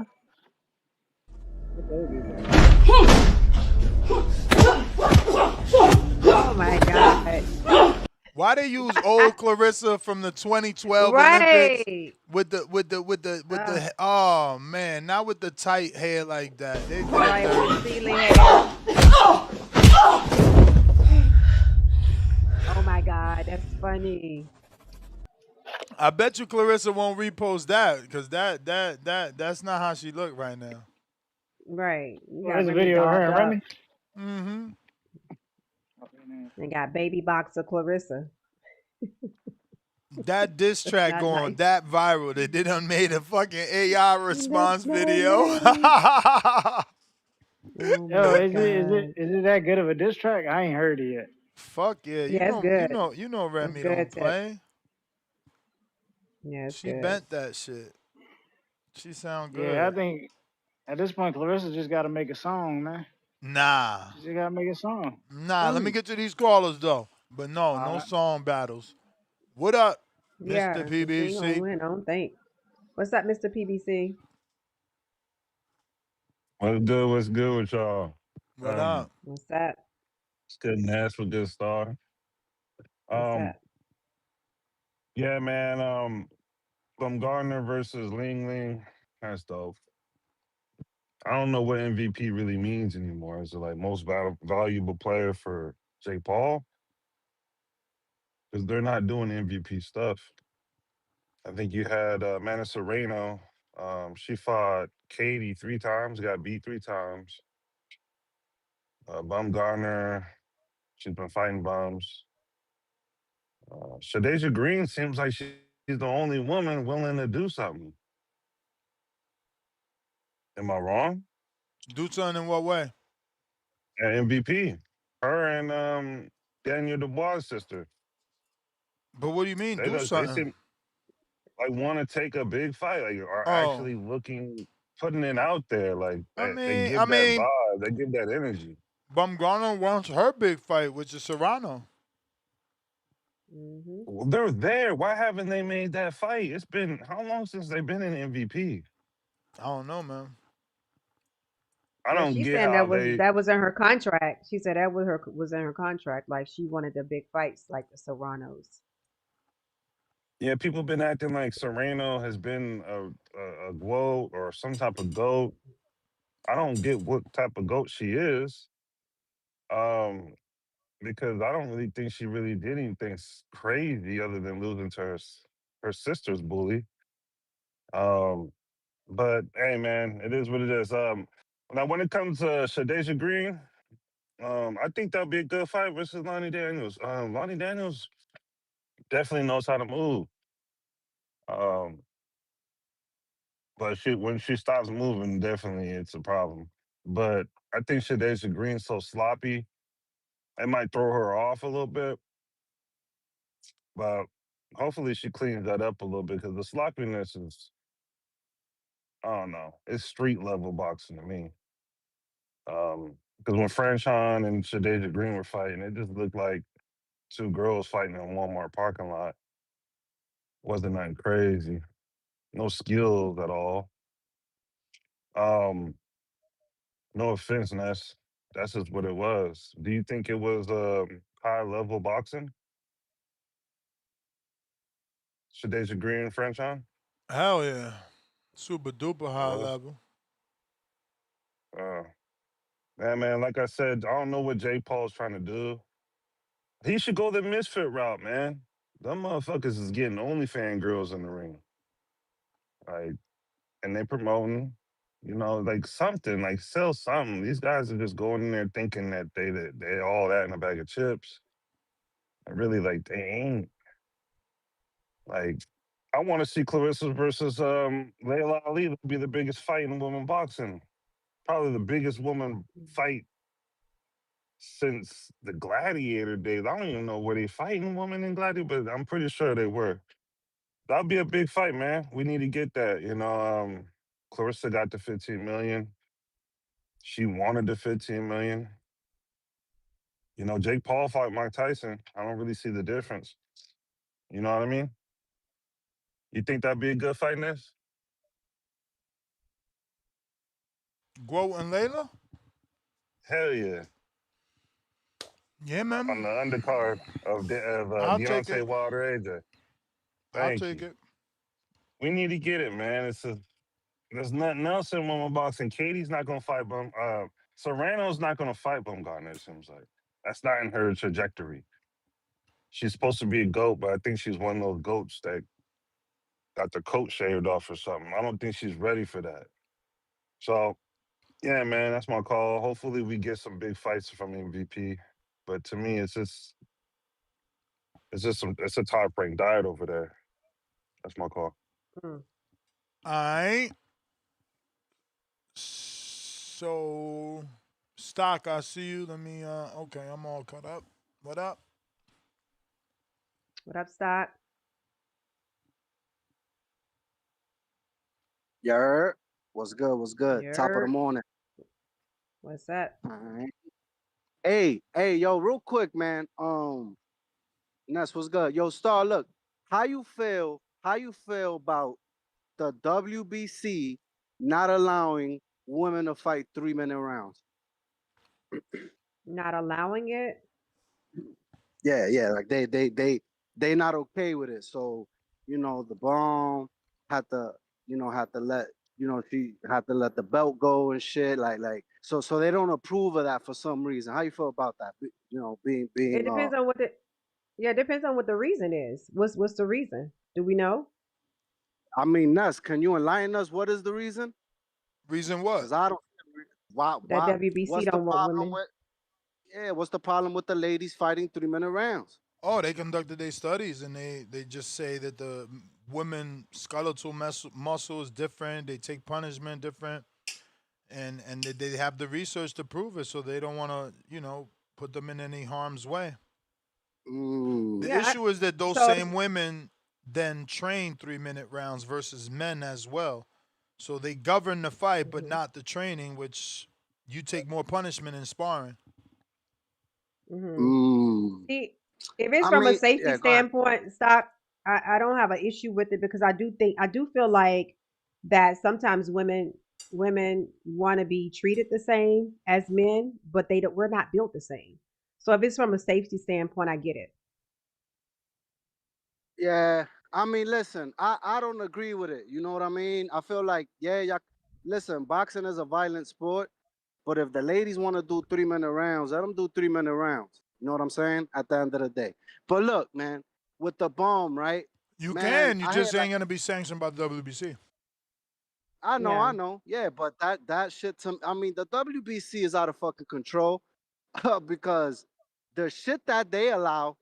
Oh my God. Why they use old Clarissa from the 2012 right. Olympics with the oh man, not with the tight hair like that. They right, with the ceiling hair. Oh my God, that's funny. I bet you Clarissa won't repost that because that's not how she look right now. Right. There's a video of her and Remy. Mm-hmm. They got baby boxer Clarissa. That diss track going that viral. They done made a fucking AI response video. Yo, is it that good of a diss track? I ain't heard it yet. Fuck yeah, you know Remy don't play. Yeah, she bent that shit. She sound good. Yeah, I think at this point Clarissa just got to make a song, man. Nah. She just got to make a song. Nah, let me get to these callers though. But no song battles. What up, yeah, Mr. PBC? Win, I don't think. What's up, Mr. PBC? What's good? What's good with y'all? What up? What's that? It's good. Nash with good star. What's Um, that? yeah, man. Baumgardner versus Ling Ling. That's dope. I don't know what MVP really means anymore. Is it like most valuable player for Jake Paul? Because they're not doing MVP stuff. I think you had Mana Serrano. She fought Katie 3 times, got beat 3 times. Baumgardner, she's been fighting bums. Shadesia Green seems like she's the only woman willing to do something. Am I wrong? Do something in what way? At MVP. Her and Daniel Dubois' sister. But what do you mean, do They something? seem like want to take a big fight, like are Oh, actually putting it out there. Like I they mean, I give that mean, vibe, they give that energy. Baumgardner wants her big fight, which is Serrano. Mm-hmm. Well, they're there. Why haven't they made that fight? It's been how long since they've been in MVP? I don't know, man. I Well, don't she's get saying how they. that was in her contract. She said that was in her contract. Like she wanted the big fights, like the Serranos. Yeah, people been acting like Serrano has been a GOAT or some type of GOAT. I don't get what type of GOAT she is. Um, because I don't really think she really did anything crazy other than losing to her sister's bully. Um, but hey, man, it is what it is. Now when it comes to Shadeia Green, I think that'll be a good fight versus Lani Daniels. Lani Daniels definitely knows how to move. Um, but when she stops moving, definitely it's a problem. But I think Shadeia Green's so sloppy, it might throw her off a little bit. But hopefully she cleans that up a little bit because the sloppiness is, I don't know, it's street level boxing to me. Because when Franchon and Shadeia Green were fighting, it just looked like two girls fighting in a Walmart parking lot. Wasn't nothing crazy. No skills at all. Um, no offense, Ness. That's just what it was. Do you think it was high level boxing? Shadeia Green and Franchon? Hell yeah. Super duper It high was. level. Uh, yeah, man, like I said, I don't know what Jay Paul's trying to do. He should go the misfit route, man. Them motherfuckers is getting OnlyFans girls in the ring. Like, and they promoting, like something, like sell something. These guys are just going in there thinking that they all that in a bag of chips. And really, like, they ain't. Like, I want to see Clarissa versus Layla Ali. That'd be the biggest fight in women boxing. Probably the biggest woman fight since the Gladiator days. I don't even know where they fighting women in Gladiator, but I'm pretty sure they were. That'll be a big fight, man. We need to get that. Clarissa got the 15 million. She wanted the 15 million. Jake Paul fought Mike Tyson. I don't really see the difference. You know what I mean? You think that'd be a good fight, Ness? Guo and Layla? Hell yeah. Yeah, man. On the undercard of I'll take it. Deontay Wilder AJ. I'll Thank take you. it. We need to get it, man. There's nothing else in women boxing. Katie's not gonna fight Serrano's not gonna fight Baumgardner, it seems like. That's not in her trajectory. She's supposed to be a GOAT, but I think she's one of those GOATs that got the coat shaved off or something. I don't think she's ready for that. So, yeah, man, that's my call. Hopefully we get some big fights from MVP. But to me, it's a top ranked diet over there. That's my call. Mm. All right. So, Stock, I see you. Let me, okay, I'm all caught up. What up? What up, Stock? Yer, what's good? What's good? Top of the Yer. morning. What's that? All right. Hey, yo, real quick, man. Ness, what's good? Yo, Star, look, how you feel about the WBC not allowing women to fight 3-minute rounds. Not allowing it. Yeah, like they not okay with it. So, the bomb had to, had to let, she had to let the belt go and shit. So they don't approve of that for some reason. How you feel about that? Being It depends on what the yeah, it depends on what the reason is. What's the reason? Do we know? I mean, Ness, can you enlighten us? What is the reason? Reason what? Because I don't. That WBC What's the don't want problem women. with? Yeah, what's the problem with the ladies fighting 3-minute rounds? Oh, they conducted their studies and they just say that the women skeletal muscle is different. They take punishment different, and they have the research to prove it. So they don't want to put them in any harm's way. The Yeah. issue is that those So same women then train 3-minute rounds versus men as well. So they govern the fight, but not the training, which you take more punishment in sparring. See, if it's I from a mean, safety yeah, go ahead. standpoint, stop. I don't have an issue with it because I do feel like that sometimes women want to be treated the same as men, but we're not built the same. So if it's from a safety standpoint, I get it. Yeah, I mean, listen, I don't agree with it. You know what I mean? I feel like, yeah, y'all, listen, boxing is a violent sport, but if the ladies want to do 3-minute rounds, let them do 3-minute rounds. You know what I'm saying? At the end of the day. But look, man, with the bomb, right? You Man, can. You I had just like, ain't gonna be sanctioned by the WBC. Yeah. I know, yeah, but that shit, I mean, the WBC is out of fucking control because the shit that they allow.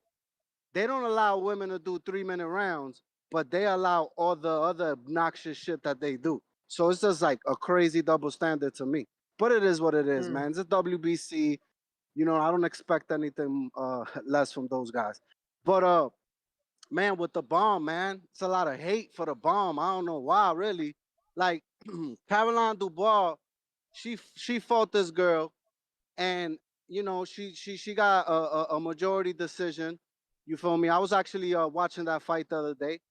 They don't allow women to do 3-minute rounds, but they allow all the other obnoxious shit that they do. So it's just like a crazy double standard to me. But it is what it is, Mm. man. It's a WBC. I don't expect anything less from those guys. But man, with the bomb, man, it's a lot of hate for the bomb. I don't know why, really. Like Caroline Dubois, she fought this girl and she got a majority decision. You feel me? I was actually watching that fight the other day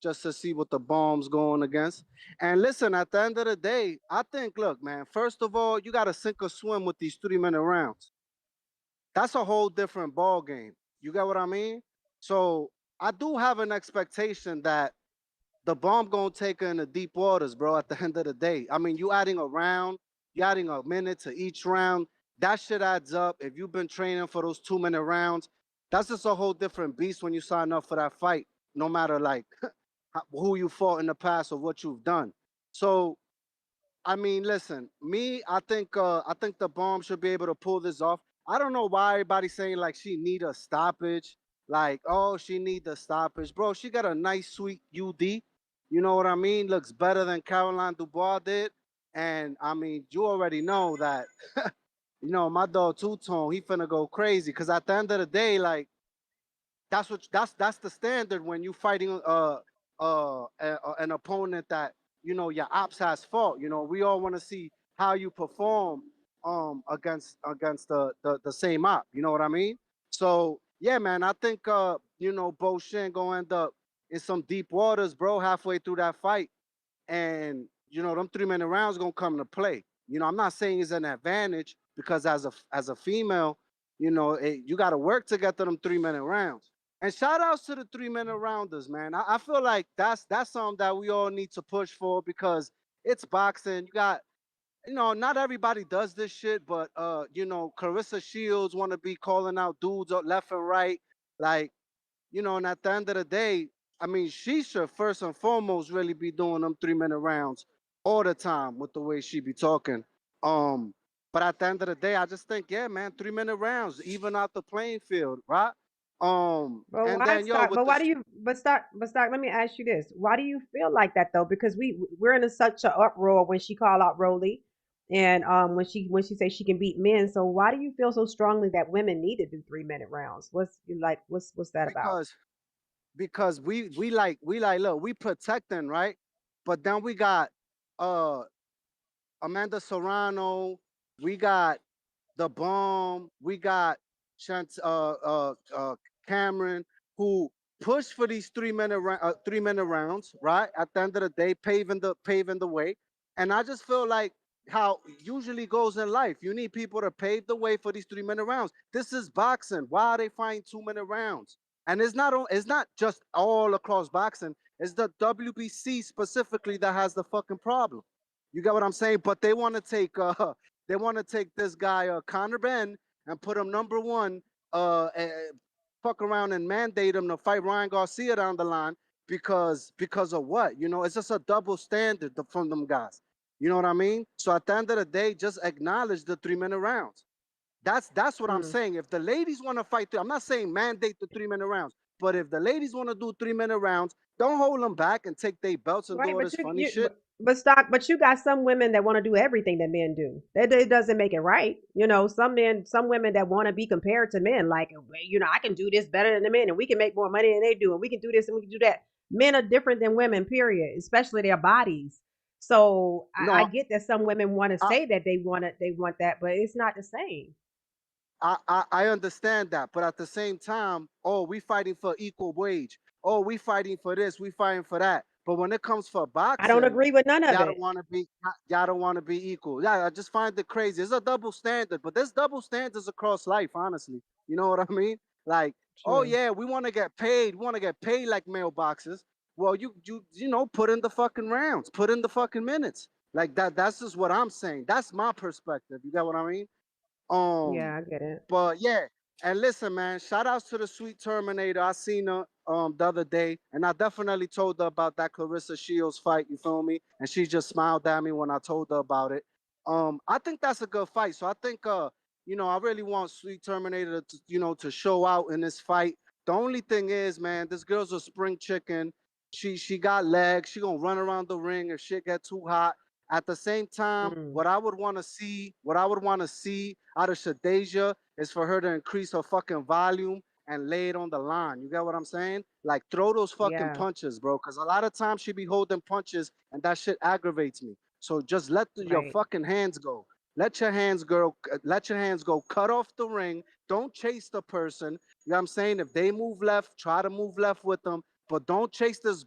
just to see what the bomb's going against. And listen, at the end of the day, I think, look, man, first of all, you got to sink or swim with these 3-minute rounds. That's a whole different ball game. You get what I mean? So I do have an expectation that the bomb gonna take her in the deep waters, bro. At the end of the day, I mean, you adding a round, you adding a minute to each round. That shit adds up. If you've been training for those 2-minute rounds, that's just a whole different beast when you sign up for that fight. No matter like who you fought in the past or what you've done. So I mean, listen, I think the bomb should be able to pull this off. I don't know why everybody's saying like she need a stoppage. Like, oh, she need the stoppage. Bro, she got a nice sweet UD. You know what I mean? Looks better than Caroline Dubois did. And I mean, you already know that, my dog Two Tone, he finna go crazy. Cause at the end of the day, like, that's the standard when you fighting an opponent that your ops has fought. We all want to see how you perform against the same op. You know what I mean? So yeah, man, I think Bo Shin gonna end up in some deep waters, bro, halfway through that fight, and them 3-minute rounds gonna come to play. I'm not saying it's an advantage because as a female, you got to work to get to them 3-minute rounds. And shout outs to the 3-minute rounders, man. I feel like that's something that we all need to push for because it's boxing. You got, not everybody does this shit, but Clarissa Shields want to be calling out dudes up left and right, like, and at the end of the day, I mean, she should first and foremost really be doing them 3-minute rounds all the time with the way she be talking. Um, but at the end of the day, I just think, yeah, man, 3-minute rounds, even out the playing field, right? But And why then yo, stop? with But the why do you? But stop. Let me ask you this: why do you feel like that though? Because we're in such an uproar when she called out Rolly, and when she says she can beat men. So why do you feel so strongly that women need to do 3-minute rounds? What's that about? because we like look, we protecting, right? But then we got uh Amanda Serrano, we got the bomb, we got Cameron, who push for these 3 minute rounds, right? At the end of the day, paving the way. And I just feel like how usually goes in life. You need people to pave the way for these 3 minute rounds. This is boxing. Why are they fighting 2 minute rounds? And it's not just all across boxing. It's the WBC specifically that has the fucking problem. You get what I'm saying? But they want to take this guy Conor Ben and put him number one. Fuck around and mandate him to fight Ryan Garcia down the line because of what? It's just a double standard from them guys. You know what I mean? So at the end of the day, just acknowledge the 3 minute rounds. That's what I'm saying. If the ladies want to fight, I'm not saying mandate the 3 minute rounds, but if the ladies want to do 3 minute rounds, don't hold them back and take their belts and do Right, all but this funny shit. but you got some women that want to do everything that men do. That it doesn't make it right. Some women that want to be compared to men, like I can do this better than the men, and we can make more money than they do, and we can do this and we can do that. Men are different than women, period, especially their bodies. So I No, get that some women want to I, say that they want that, but it's not the same. I understand that, but at the same time, oh, we fighting for equal wage. Oh, we fighting for this, we fighting for that. But when it comes for I don't boxing, agree with none of y'all don't it. want to be y'all don't want to be equal. Yeah, I just find it crazy. It's a double standard, but there's double standards across life, honestly. You know what I mean? Like, oh True. yeah, we want to get paid. We want to get paid like male boxers. Well, put in the fucking rounds, put in the fucking minutes. Like that. That's just what I'm saying. That's my perspective. You get what I mean? Um, Yeah, I get it. but yeah, and listen, man, shout outs to the sweet Terminator. I seen her the other day, and I definitely told her about that Clarissa Shields fight. You feel me? And she just smiled at me when I told her about it. I think that's a good fight. So I think I really want Sweet Terminator to show out in this fight. The only thing is, man, this girl's a spring chicken. She got legs. She gonna run around the ring if shit get too hot. At the same time, Mm, what I would want to see out of Shadesia is for her to increase her fucking volume and lay it on the line. You get what I'm saying? Like throw those fucking yeah. punches, bro. Cause a lot of times she be holding punches and that shit aggravates me. So just let your Right. fucking hands go. Let your hands go. Let your hands go. Cut off the ring. Don't chase the person. You know what I'm saying? If they move left, try to move left with them, but don't chase this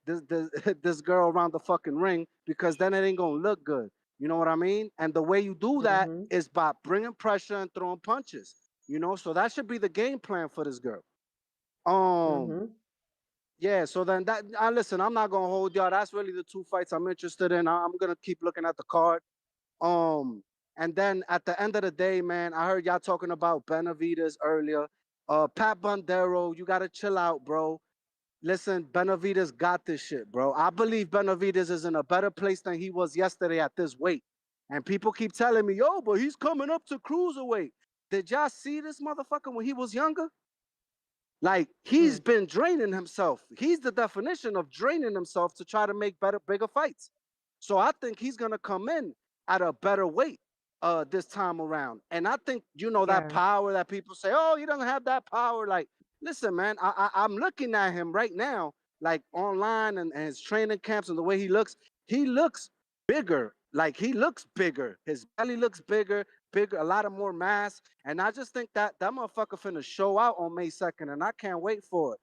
this girl around the fucking ring because then it ain't gonna look good. You know what I mean? And the way you do that Mhm. is by bringing pressure and throwing punches. So that should be the game plan for this girl. Um, Mhm. yeah. So then listen, I'm not gonna hold y'all. That's really the two fights I'm interested in. I'm gonna keep looking at the card. Um, and then at the end of the day, man, I heard y'all talking about Benavides earlier. Pat Bondero, you gotta chill out, bro. Listen, Benavides got this shit, bro. I believe Benavides is in a better place than he was yesterday at this weight. And people keep telling me, yo, but he's coming up to cruiserweight. Did y'all see this motherfucker when he was younger? Like he's Mm. been draining himself. He's the definition of draining himself to try to make bigger fights. So I think he's gonna come in at a better weight this time around. And I think that Yeah. power that people say, oh, he doesn't have that power. Like, listen, man, I'm looking at him right now, like online and his training camps and the way he looks. He looks bigger. Like he looks bigger. His belly looks bigger, a lot of more mass. And I just think that motherfucker finna show out on May 2nd, and I can't wait for it.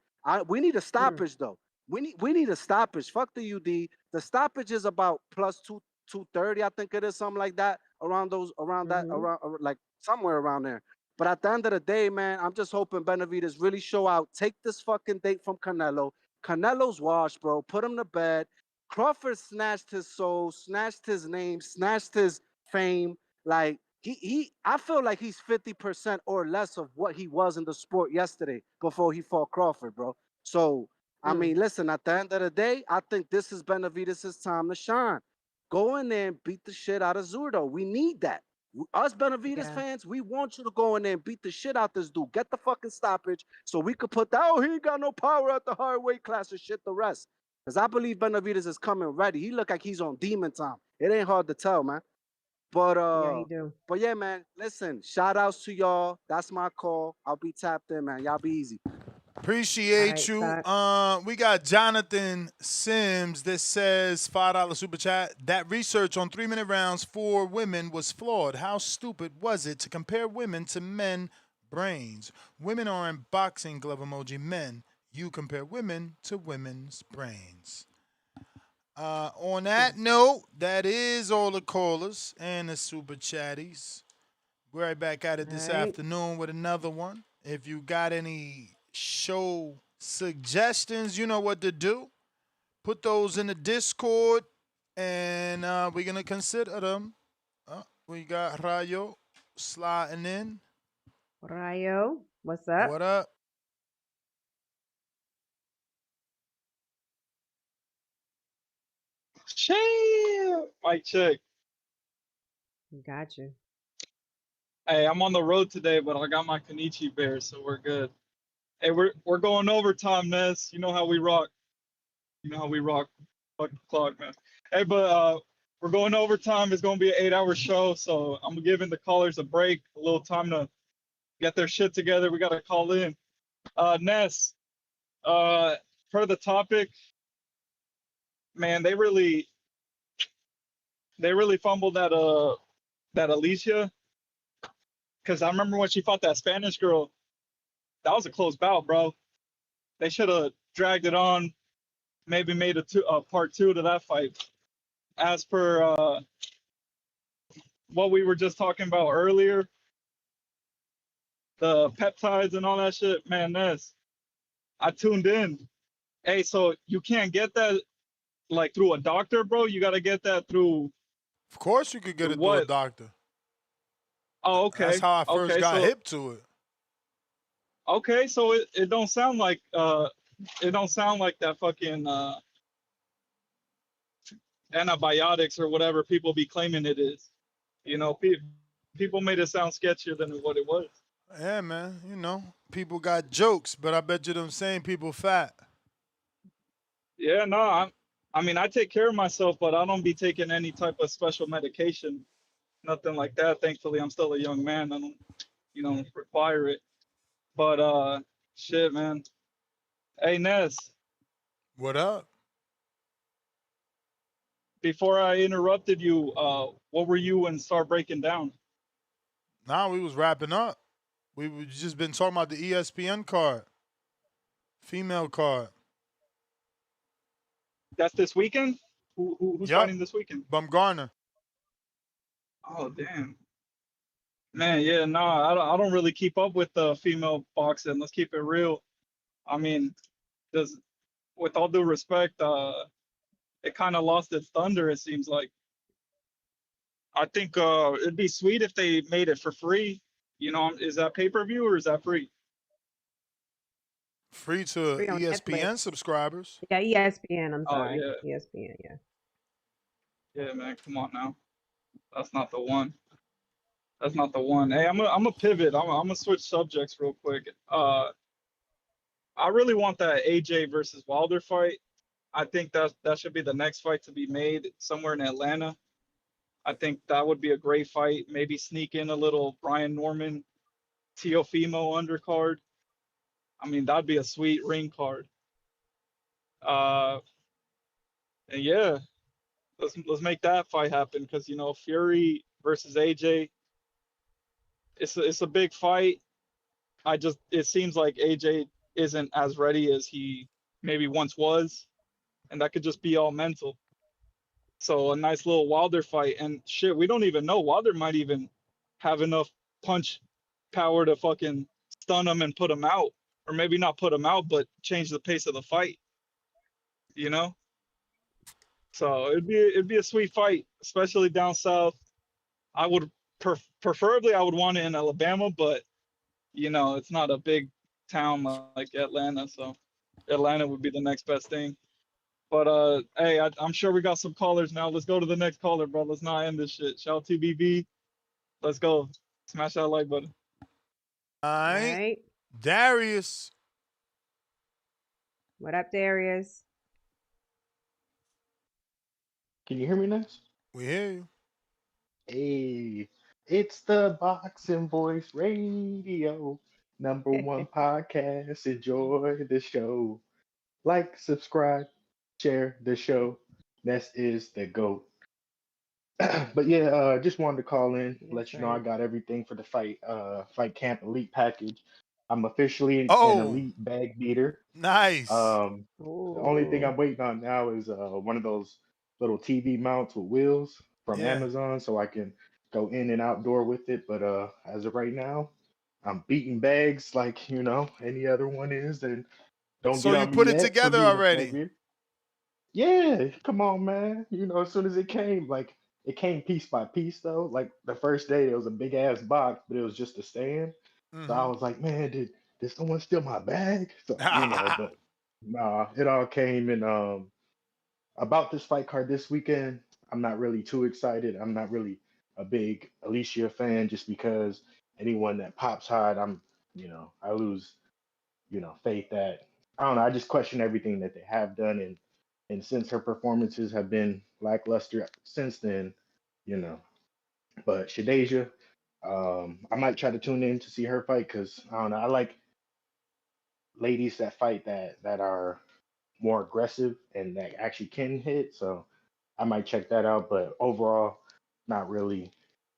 We need a Mm. stoppage though. We need a stoppage. Fuck the UD. The stoppage is about plus 230, I think it is, something like that. Mhm. Like somewhere around there. But at the end of the day, man, I'm just hoping Benavides really show out. Take this fucking date from Canelo. Canelo's washed, bro. Put him to bed. Crawford snatched his soul, snatched his name, snatched his fame. Like I feel like he's 50% or less of what he was in the sport yesterday before he fought Crawford, bro. So I Mm. mean, listen, at the end of the day, I think this is Benavides' time to shine. Go in there and beat the shit out of Zurdo. We need that. Us Benavides Yeah. fans, we want you to go in there and beat the shit out this dude. Get the fucking stoppage so we could put that, oh, he ain't got no power at the hard weight class and shit the rest. Because I believe Benavides is coming ready. He look like he's on demon time. It ain't hard to tell, man. But Yeah, he do. yeah, man. Listen, shout outs to y'all. That's my call. I'll be tapped in, man. Y'all be easy. All Appreciate right, you. Todd. We got Jonathan Sims that says $5 super chat. That research on 3 minute rounds for women was flawed. How stupid was it to compare women to men brains? Women are in boxing glove emoji. Men, You compare women to women's brains. On that note, that is all the callers and the super chatties. We're right back at it this Right. afternoon with another one. If you got any show suggestions, you know what to do. Put those in the Discord, and we're gonna consider them. We got Rayo sliding in. Rayo, what's up? What up? Shit. Mic check. Got you. Hey, I'm on the road today, but I got my Kenichi bear, so we're good. Hey, we're going overtime, Ness. You know how we rock. You know how we rock. Fuck the clock, man. Hey, but we're going overtime. It's gonna be an 8-hour show, so I'm giving the callers a break, a little time to get their shit together. We gotta call in. Ness, per the topic, man, they really fumbled that Alycia, because I remember when she fought that Spanish girl, that was a close bout, bro. They should have dragged it on, maybe made a part two to that fight. As per what we were just talking about earlier, the peptides and all that shit, man, I tuned in. Hey, so you can't get that like through a doctor, bro? You got to get that through Of course, you could get it through a what? doctor. Oh, That's okay. how I first Okay, got so hip to it. okay, so it don't sound like that fucking antibiotics or whatever people be claiming it is. You know, people made it sound sketchier than what it was. Yeah, man. You know, people got jokes, but I bet you them same people fat. Yeah, no, I mean, I take care of myself, but I don't be taking any type of special medication, nothing like that. Thankfully, I'm still a young man. I don't, require it. But shit, man. Hey, Ness, What up? before I interrupted you, what were you and start breaking down? Nah, we was wrapping up. We just been talking about the ESPN card, female card. That's this weekend. Who's Yep, fighting this weekend? Baumgardner. Oh, damn. Man, yeah, no, I don't really keep up with the female boxing. Let's keep it real. I mean, does with all due respect, it kind of lost its thunder. It seems like. I think it'd be sweet if they made it for free. You know, is that pay per view or is that free? Free It's to free on ESPN Netflix. subscribers. Yeah, ESPN. I'm Oh sorry, yeah, ESPN. Yeah. yeah, man. Come on now, that's not the one. That's not the one. Hey, I'm a pivot. I'm gonna switch subjects real quick. I really want that AJ versus Wilder fight. I think that should be the next fight to be made somewhere in Atlanta. I think that would be a great fight. Maybe sneak in a little Brian Norman, Teofimo undercard. I mean, that'd be a sweet ring card. Uh, and yeah, let's make that fight happen because Fury versus AJ. It's a big fight. It seems like AJ isn't as ready as he maybe once was, and that could just be all mental. So a nice little Wilder fight, and shit, we don't even know. Wilder might even have enough punch power to fucking stun him and put him out, or maybe not put him out, but change the pace of the fight. You know, so it'd be a sweet fight, especially down south. I would preferably I would want it in Alabama, but it's not a big town like Atlanta, so Atlanta would be the next best thing. But hey, I'm sure we got some callers now. Let's go to the next caller, bro. Let's not end this shit. Shout out to BB. Let's go. Smash that like button. All All right, right. Darius. What up, Darius? Can you hear me, Ness? We hear you. Hey, it's the Boxing Voice Radio, #1 podcast. Enjoy the show. Like, subscribe, share the show. Ness is the GOAT. But yeah, just wanted to call in, That's let you know I right. got everything for the fight camp elite package. I'm officially an Oh, elite bag beater. nice. The only thing Ooh. I'm waiting on now is one of those little TV mounts with wheels from Yeah. Amazon, so I can go in and outdoor with it. But as of right now, I'm beating bags like any other one is, and don't So get you on me put it yet for together being a bag already. beater. Yeah, come on, man. As soon as it came, like it came piece by piece though. Like the first day, it was a big ass box, but it was just a stand. So I Mm-hmm. was like, man, did someone steal my bag? So but nah, it all came and about this fight card this weekend. I'm not really too excited. I'm not really a big Alycia fan just because anyone that pops hot, I lose faith that I don't know. I just question everything that they have done, and since her performances have been lackluster since then, you know. But Shadesia, I might try to tune in to see her fight because I don't know. I like ladies that fight that are more aggressive and that actually can hit. So I might check that out. But overall, not really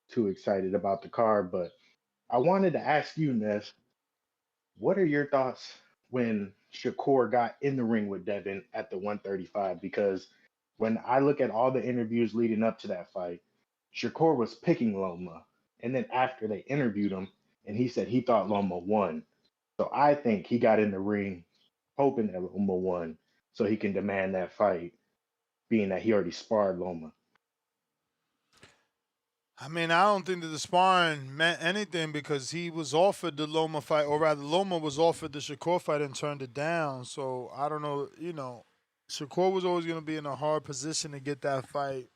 too excited about the card. But I wanted to ask you, Ness, what are your thoughts when Shakur got in the ring with Devin at the 135? Because when I look at all the interviews leading up to that fight, Shakur was picking Loma. And then after they interviewed him, and he said he thought Loma won. So I think he got in the ring hoping that Loma won so he can demand that fight, being that he already sparred Loma. I mean, I don't think that the sparring meant anything because he was offered the Loma fight, or rather, Loma was offered the Shakur fight and turned it down. So I don't know. Shakur was always going to be in a hard position to get that fight.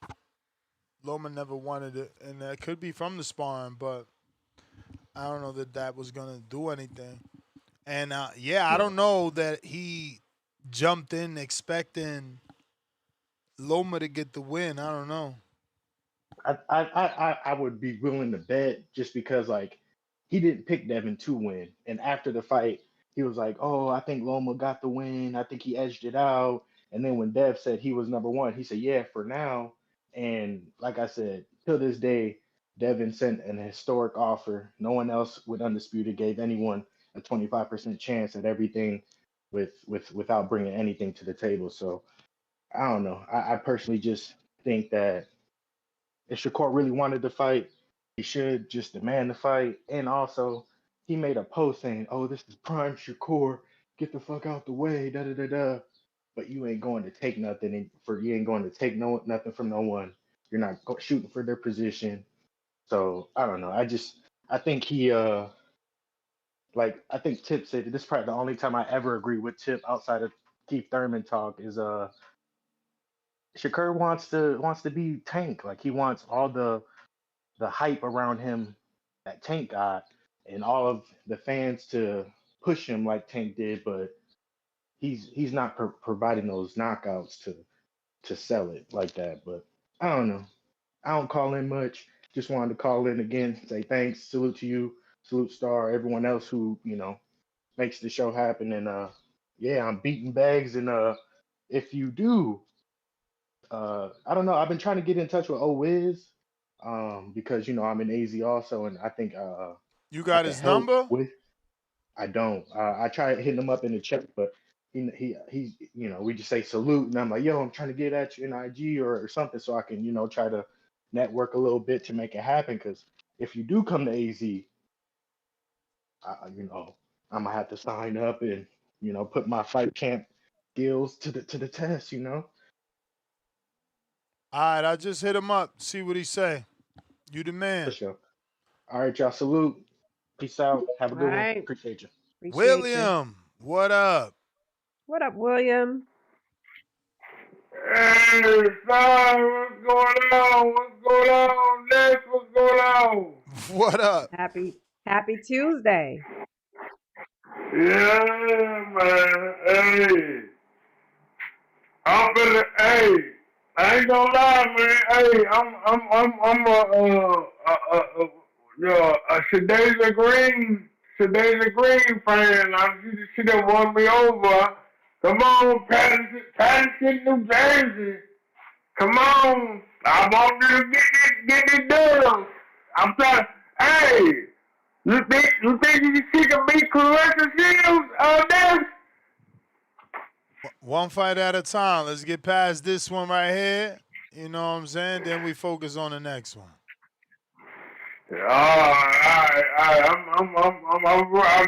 Loma never wanted it, and that could be from the sparring, but I don't know that that was going to do anything. And yeah, I Yeah. don't know that he jumped in expecting Loma to get the win. I don't know. I would be willing to bet just because like he didn't pick Devin to win, and after the fight he was like, "Oh, I think Loma got the win. I think he edged it out." And then when Dev said he was number one, he said, "Yeah, for now." And like I said, till this day, Devin sent an historic offer. No one else with Undisputed gave anyone a 25% chance at everything without bringing anything to the table. So I don't know. I personally just think that if Shakur really wanted to fight, he should just demand the fight. And also, he made a post saying, "Oh, this is prime Shakur. Get the fuck out the way." Da da da da. But you ain't going to take nothing you ain't going to take nothing from no one. You're not shooting for their position. So I don't know. I think he I think Tip said this is probably the only time I ever agree with Tip outside of Keith Thurman talk is Shakur wants to be Tank. Like he wants all the hype around him that Tank got and all of the fans to push him like Tank did, but he's not providing those knockouts to sell it like that. But I don't know. I don't call in much. Just wanted to call in again, say thanks, salute to you, salute Star, everyone else who makes the show happen. And yeah, I'm beating bags. And if you do, I don't know. I've been trying to get in touch with Owiz because I'm in AZ also, and I think You I got could his help number? with. I don't. I tried hitting him up in the chat, but he's we just say salute, and I'm like, yo, I'm trying to get at you in IG or something so I can try to network a little bit to make it happen. Because if you do come to AZ, I'm gonna have to sign up and put my fight camp skills to the test. All right, I just hit him up. See what he say. You the For man. sure. All right, y'all. Salute. Peace out. Have a All good one. right. Appreciate you. Appreciate you. William, what up? What up, William? Hey, son, what's going on? What's going on? Next, what's going on? What up? Happy Tuesday. Yeah, man. Hey, I'm finna. Hey, I ain't gonna lie, man. Hey, I'm a Shadeia Green fan. She done won me over. Come on, Patterson, New Jersey. Come on. I want you to get this done. I'm trying. Hey, You think she can beat Clarissa Shields there? One fight at a time. Let's get past this one right here. You know what I'm saying? Then we focus on the next one. I'm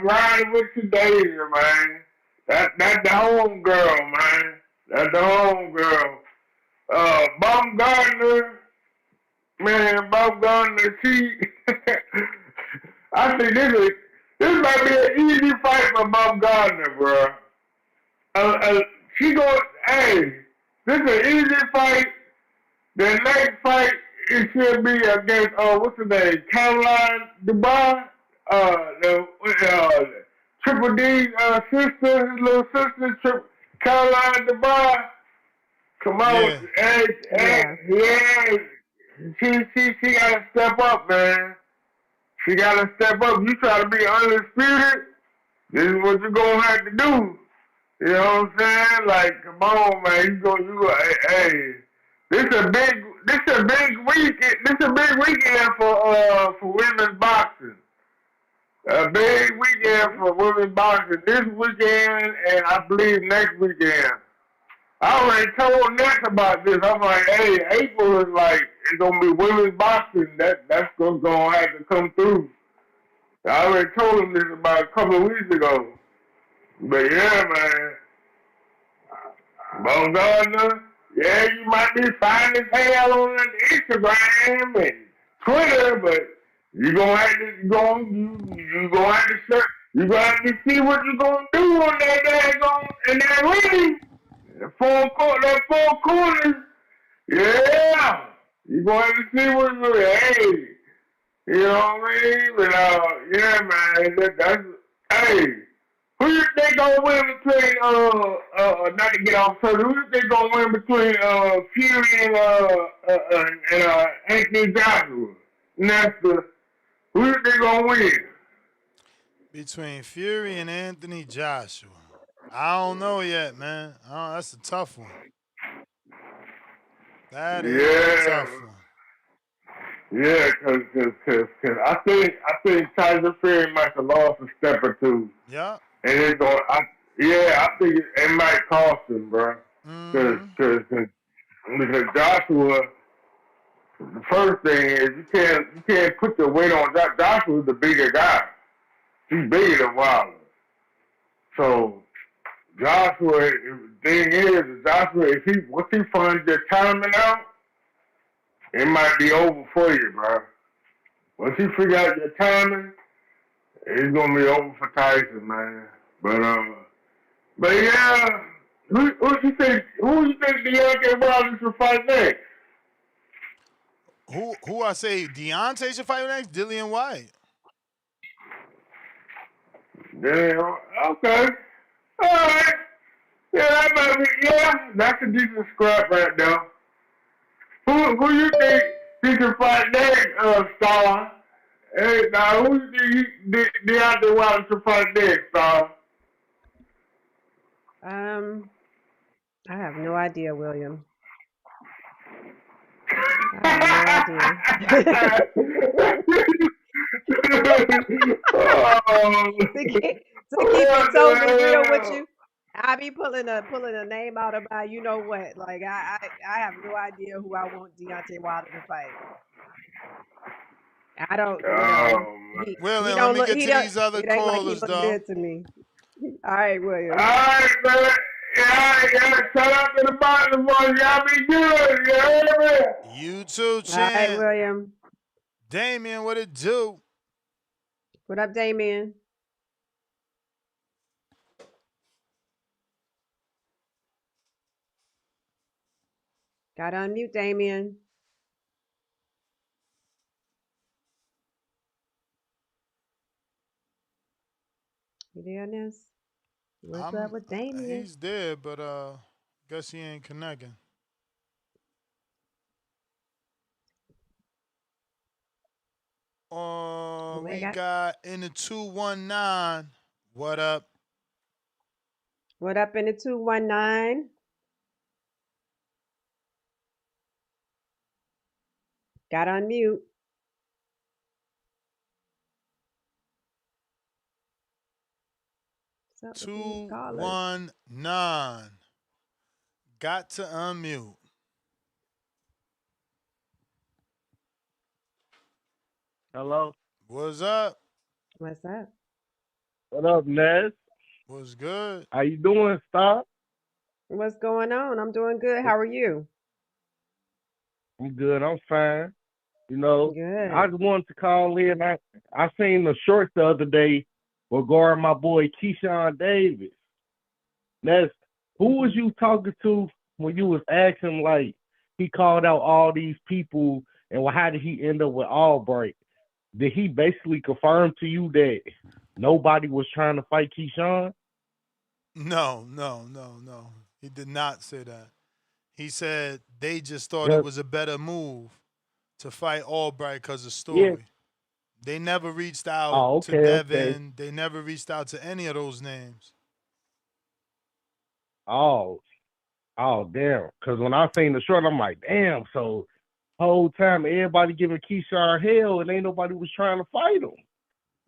riding with Shadesia, man. That's the home girl, man. That's the home girl. Baumgardner, man, Baumgardner, she. I think this might be an easy fight for Baumgardner, bro. She go, hey, this is an easy fight. The next fight, it should be against, what's her name, Caroline Dubois, the Triple D sister, his little sister, Caroline Dubois. Come on, Yeah. yeah. She gotta step up, man. She gotta step up. You try to be undisputed, this is what you're gonna have to do. You know what I'm saying? Like, come on, man. You go. Hey, this a big weekend. This a big weekend for women's boxing. A big weekend for women's boxing. This weekend and I believe next weekend. I already told Nat about this. I'm like, hey, April is like it's gonna be women's boxing. That's gonna have to come through. I already told him this about a couple of weeks ago. But yeah, man. Baumgardner, yeah, you might be fine as hell on Instagram and Twitter, but you gonna have to you gonna have to search, you gonna have to see what you gonna do on in that ring. That four corners, yeah. You gonna have to see what you hey. You know what I mean? But yeah, man, that's hey. Who you think gonna win between not to get off further? Who you think gonna win between Fury and Anthony Joshua? And that's who you think gonna win? Between Fury and Anthony Joshua. I don't know yet, man. Oh, that's a tough one. That is a Yeah, tough one. yeah, cause I think Tyson Fury might have lost a step or two. Yeah. And it's going. I think it might cost him, bro. Mm-hmm. Because Joshua, the first thing is you can't put your weight on Joshua. Joshua's the bigger guy. He's bigger than Wilder. So Joshua, the thing is Joshua, once he finds your timing out, it might be over for you, bro. Once you figure out your timing, it's gonna be over for Tyson, man. But yeah, who you think Deontay Wilder should fight next? Who I say Deontay should fight next? Dillian White. Damn, okay. Alright. Yeah, that might be, yeah, that's a decent scrap right now. Who you think he should fight next, Star? Hey, now who you think Deontay Wilder should fight next, Star? I have no idea, William. I have no idea. to keep it totally real with you, I be pulling a name out about you know what. Like I have no idea who I want Deontay Wilder to fight. I don't, he William, let don't me look get he to don't these other it ain't like he callers, look though. good to me. All right, William. Alright, man. Yeah. Shout out to the bottom boys. Y'all be good. You heard me? You too, All right, champ. William. Damien, what it do? What up, Damien? Got to unmute, Damien. You there, Ness? What's up with Damien? He's there, but guess he ain't connecting. We got in the 219. What up? What up in the 219? Got to unmute. What's up with these callers? 219. Got to unmute. Hello. What's up? What's up? What up, Nez? What's good? How you doing, Stop? What's going on? I'm doing good. How are you? I'm good. I'm fine. You know, I Good. just wanted to call in. I seen the short the other day regarding my boy Keyshawn Davis. Nez, who was you talking to when you was asking like he called out all these people and how did he end up with Albright? Did he basically confirm to you that nobody was trying to fight Keyshawn? No. He did not say that. He said they just thought it Just, was a better move to fight Albright because of yeah. story. They never reached out Oh, to okay. Devin. They never reached out to any of those names. Oh, damn. Because when I seen the short, I'm like, damn. So whole time everybody giving Keyshawn hell and ain't nobody was trying to fight him.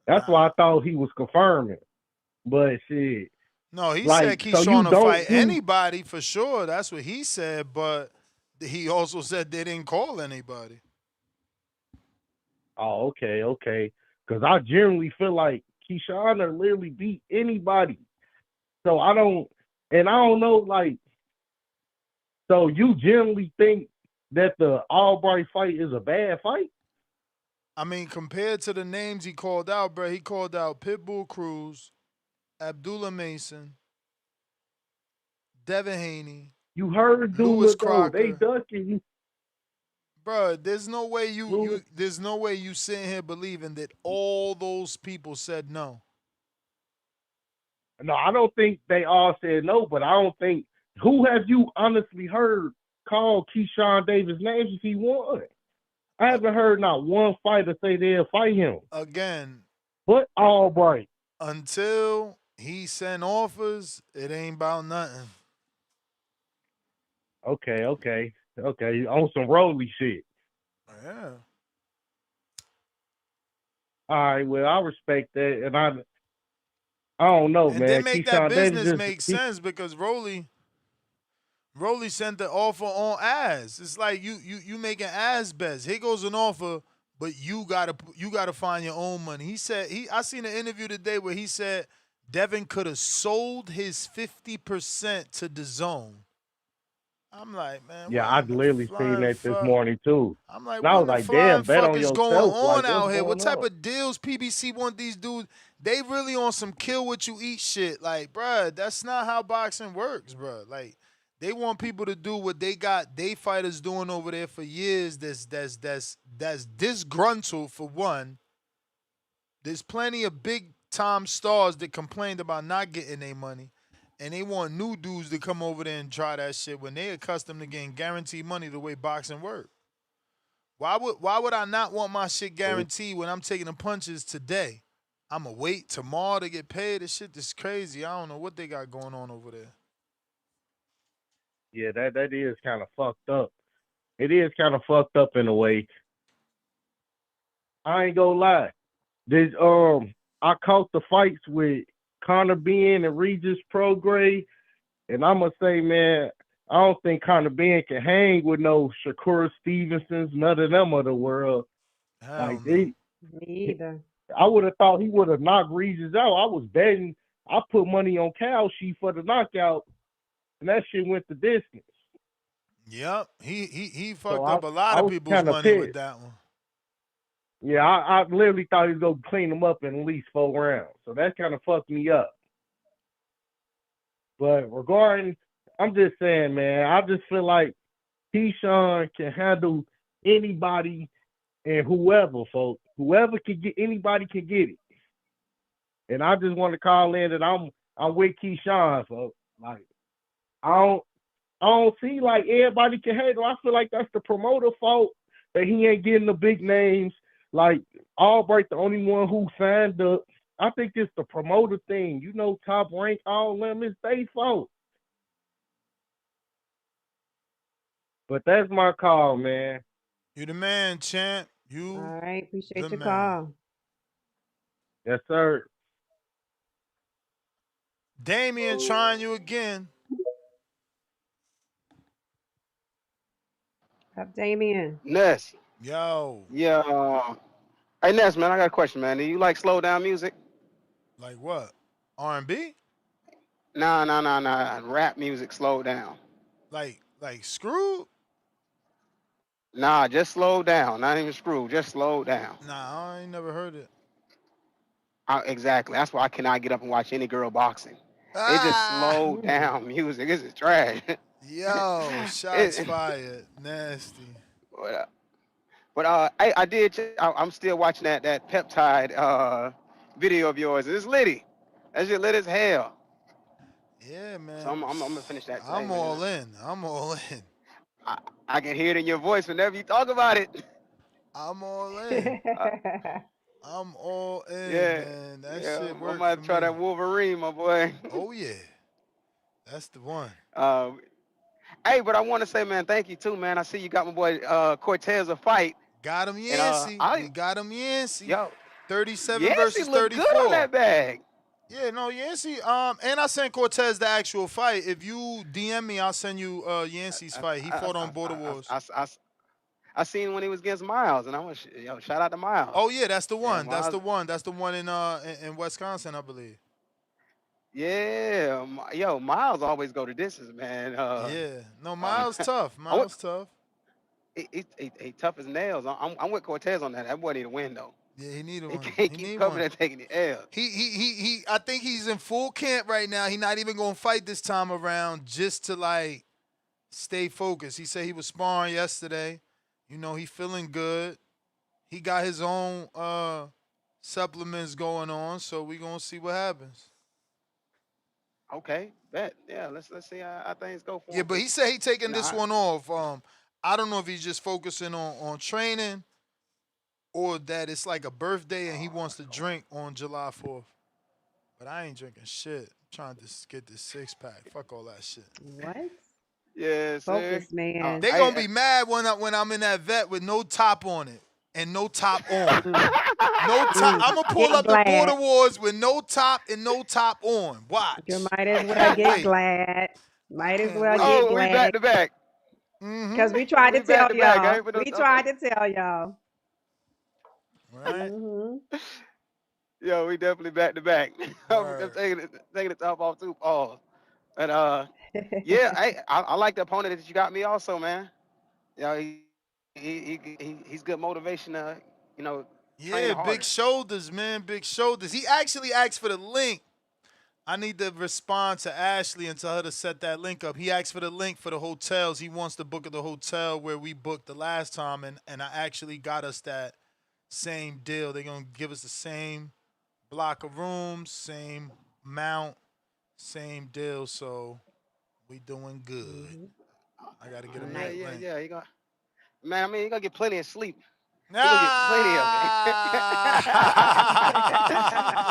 That's why I thought he was confirming. But shit, No, he said like, so you Keyshawn to don't fight do. anybody for sure. That's what he said. But he also said they didn't call anybody. Oh, okay. Because I generally feel like Keyshawn will literally beat anybody. So I don't know, like, so you generally think that the Albright fight is a bad fight? I mean, compared to the names he called out, bro, he called out Pitbull Cruz, Abdullah Mason, Devin Haney, You heard Lewis Dula though. They Crocker. ducking you. Bro, there's no way Lewis. there's no way you sitting here believing that all those people said no. No, I don't think they all said no, but I don't think. Who have you honestly heard call Keyshawn Davis names if he won? I haven't heard not one fighter say they'll fight him. Again, But Albright. until he sent offers, it ain't about nothing. Okay. On some Rolly shit. Yeah. All right, well, I respect that, and I don't know, And then man. make that Keyshawn Davis business just make sense because Rolly sent the offer on Az. It's like you making Az best. Here goes an offer, but you gotta find your own money. He said I seen an interview today where he said Devin could have sold his 50% to DAZN. I'm like, man, Yeah, what I in the literally seen flying that this fuck? morning too. I'm like, And I what was in the like, flying damn, bet fuck on is going yourself. on Like, what's out here? What going type on? of deals PBC want these dudes? They really on some kill what you eat shit. Like, bruh, that's not how boxing works, bruh. Like, they want people to do what they got they fighters doing over there for years. That's disgruntled for one. There's plenty of big time stars that complained about not getting their money. And they want new dudes to come over there and try that shit when they accustomed to getting guaranteed money the way boxing works. Why would I not want my shit guaranteed when I'm taking the punches today? I'ma wait tomorrow to get paid. This shit is crazy. I don't know what they got going on over there. Yeah, that is kind of fucked up. It is kind of fucked up in a way. I ain't gonna lie. I caught the fights with Conor Ben and Regis Prograis, and I'm gonna say, man, I don't think Conor Ben can hang with no Shakur Stevensons, none of them of the world. Hell Like no. Me either. I would have thought he would have knocked Regis out. I was betting. I put money on Cow Sheet for the knockout, and that shit went the distance. Yep. He So fucked up a lot I of was people's kind of money with pissed. that one. Yeah, I literally thought he was gonna clean him up in at least 4 rounds. So that kind of fucked me up. But regarding, I'm just saying, man, I just feel like Keyshawn can handle anybody and whoever, folks. Whoever can get anybody can get it. And I just want to call in that I'm with Keyshawn, folks. Like I don't see like everybody can handle. I feel like that's the promoter fault that he ain't getting the big names. Like Albright, the only one who signed up. I think it's the promoter thing. You know, Top Rank, all them, it's their fault. But that's my call, man. You the man, champ. All You right. the Appreciate your man. call. Yes, sir. Damien trying you again. Up, Damien. Ness. Yo. Yeah. Hey, Ness, man, I got a question, man. Do you like slow down music? Like what? R&B? Nah. Rap music, slow down. Like Screwed? Nah, just slow down. Not even screw. Just slow down. Nah, I ain't never heard it. Exactly. That's why I cannot get up and watch any girl boxing. It just Ah! slow down music. This is trash. Yo, shots It- fired. Nasty. I did. I'm still watching that peptide video of yours. It's litty. That shit lit as hell. Yeah, So man. I'm gonna finish that today, I'm man. all in. I'm all in. I can hear it in your voice whenever you talk about it. I'm all in. I'm all in, Yeah, man. That yeah. shit I worked might for try me. that Wolverine, my boy. Oh, yeah. That's the one. Hey, but I want to say, man, thank you too, man. I see you got my boy Cortez a fight, Got him and Yancey. We got him Yancey. yo, 37 Yancey versus look good on 34. that bag. Yeah, no, Yancey. And I sent Cortez the actual fight. If you DM me, I'll send you Yancey's fight. He fought on Border Wars. I seen when he was against Miles, and I was shout out to Miles. Oh yeah, that's the Yeah, one. That's Miles. the one. That's the one in Wisconsin, I believe. Yeah, yo, Miles always go to distance, man. Yeah. No, Miles tough. I went, Miles tough. he tough as nails. I'm with Cortez on that. That boy need a win though. Yeah, he need He one. can't He keep need coming one. and taking the L. He I think he's in full camp right now. He not even gonna fight this time around just to like stay focused. He said he was sparring yesterday. You know, he feeling good. He got his own supplements going on, so we gonna see what happens. Okay, bet. Yeah, let's see how things go for Yeah, him. but he said he taking You know, this one off. I don't know if he's just focusing on training or that it's like a birthday and he wants to drink on July 4th. But I ain't drinking shit. I'm trying to get this 6-pack. Fuck all that shit. What? yeah, sir. Focus, man. They gonna be mad when I'm in that vet with no top on it and no top on. No top. I'm gonna pull Get up the Border glad. Wars with no top and no top on. Watch. You might as well Can't get wait. glad. Might as Can't well wait. get Oh, we back glad. to back. Mm-hmm. Because we tried We to back tell to back. I y'all. ain't put no We top tried on. to tell y'all. Right. Yo, we definitely back to back. I'm Word. taking the top off too, Paul. And yeah, I like the opponent that you got me also, man. You know, he's good motivation. You know, training Yeah, big harder. shoulders, man. Big shoulders. He actually asked for the link. I need to respond to Ashley and tell her to set that link up. He asked for the link for the hotels. He wants to book at the hotel where we booked the last time, and I actually got us that same deal. They're gonna give us the same block of rooms, same amount, same deal. So we doing good. I gotta get him that link. Yeah. Man, I mean, you gonna get plenty of sleep. He gonna get plenty of it.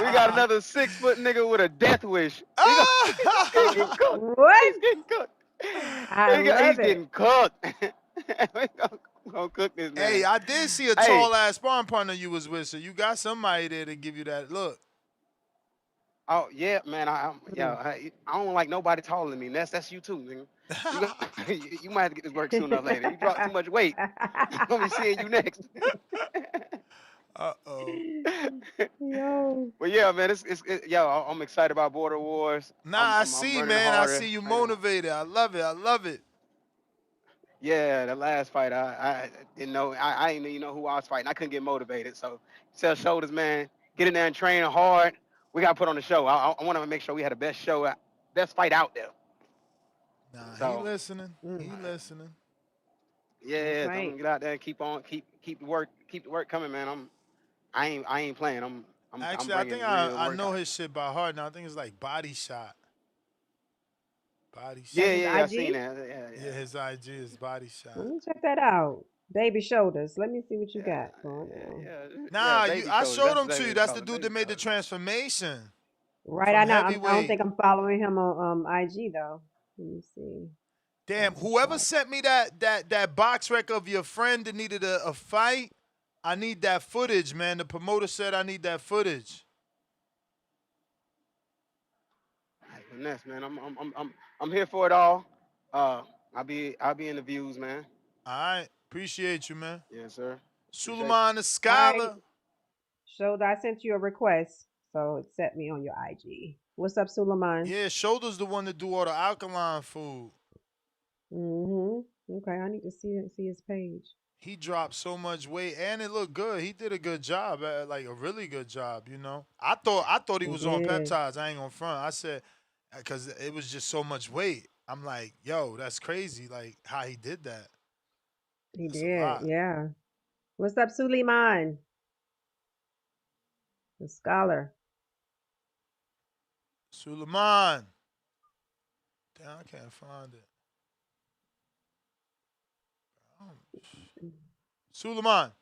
We got Ah! another 6-foot nigga with a death wish. He's getting cooked. What? He's getting cooked. I He's love it. getting cooked. We gonna cook this man. Hey, I did see a Hey, tall ass sparring partner you was with, so you got somebody there to give you that look. oh yeah, man. I don't like nobody taller than me. And that's you too, nigga. You might have to get this work sooner or later. You dropped too much weight. I'm gonna be seeing you next. Uh-oh. Yo. But yeah, man, yo, I'm excited about Border Wars. Nah, I I'm see, running man. I harder. see you motivated. I love it. I love it. Yeah, the last fight, I didn't know. I didn't even know who I was fighting. I couldn't get motivated. So, sell shoulders, man. Get in there and train hard. We got to put on the show. I want to make sure we had the best show, best fight out there. Nah, So, he listening. He listening. yeah, That's I'm right. gonna get out there and keep the work coming, man. I ain't playing. I'm Actually, I bringing think real I work know out. his shit by heart now. I think it's like Body Shot. Body Shot. That's his I IG? seen that. Yeah, his IG is Body Shot. Let me check that out. Baby shoulders. Let me see what you got going on. Nah, baby I shoulders. showed That's him to you. what That's they the dude baby that made the shoulders. transformation Right, from I don't heavyweight. think I'm following him on IG though. Let me see. Damn, whoever sent me that box rec of your friend that needed a fight, I need that footage, man. The promoter said I need that footage. Ness, man. I'm here for it all. I'll be in the views, man. All right. Appreciate you, man. Yes, sir. Appreciate you. Suleiman the All right. Scholar. Shoulder, I sent you a request, so accept me on your IG. What's up, Suleiman? Yeah, Shoulder's the one that do all the alkaline food. Okay, I need to see his page. He dropped so much weight and it looked good. He did a good job, like a really good job, you know. I thought he was on peptides. I ain't gonna front. I said, because it was just so much weight. I'm like, yo, that's crazy. Like how he did that. He That's a did, lot. yeah. What's up, Suleiman? The scholar. Suleiman. Damn, I can't find it. Suleiman.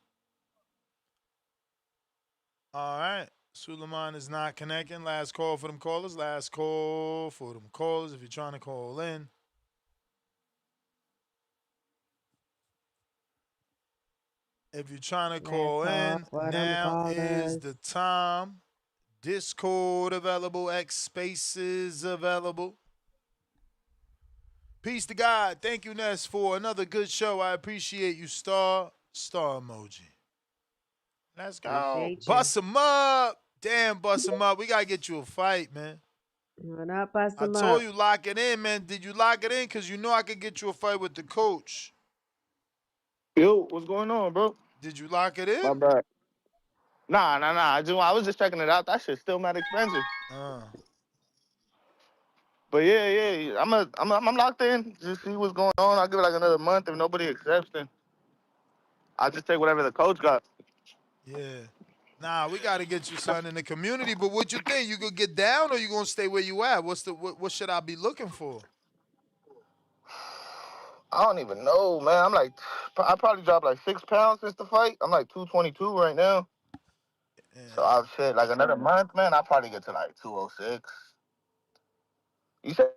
All right. Suleiman is not connecting. Last call for them callers. Last call for them callers if you're trying to call in. If you're trying to call in, now is the time. Discord available. X Spaces available. Peace to God. Thank you, Ness, for another good show. I appreciate you, Star emoji. Let's go. Bust him up. Damn, bust him up. We got to get you a fight, man. I told you lock it in, man. Did you lock it in? Because you know I could get you a fight with the coach. Yo, what's going on, bro? Did you lock it in? My bad. Nah. I was just checking it out. That shit's still mad expensive. But yeah. I'm locked in. Just see what's going on. I'll give it like another month. If nobody accepts, then I'll just take whatever the coach got. Yeah. Nah, we got to get you something in the community. But what you think? You could get down or you going to stay where you at? What should I be looking for? I don't even know, man. I'm like, I probably dropped like 6 pounds since the fight. I'm like 222 right now. Yeah. So I've said like another month, man. I'll probably get to like 206. You said.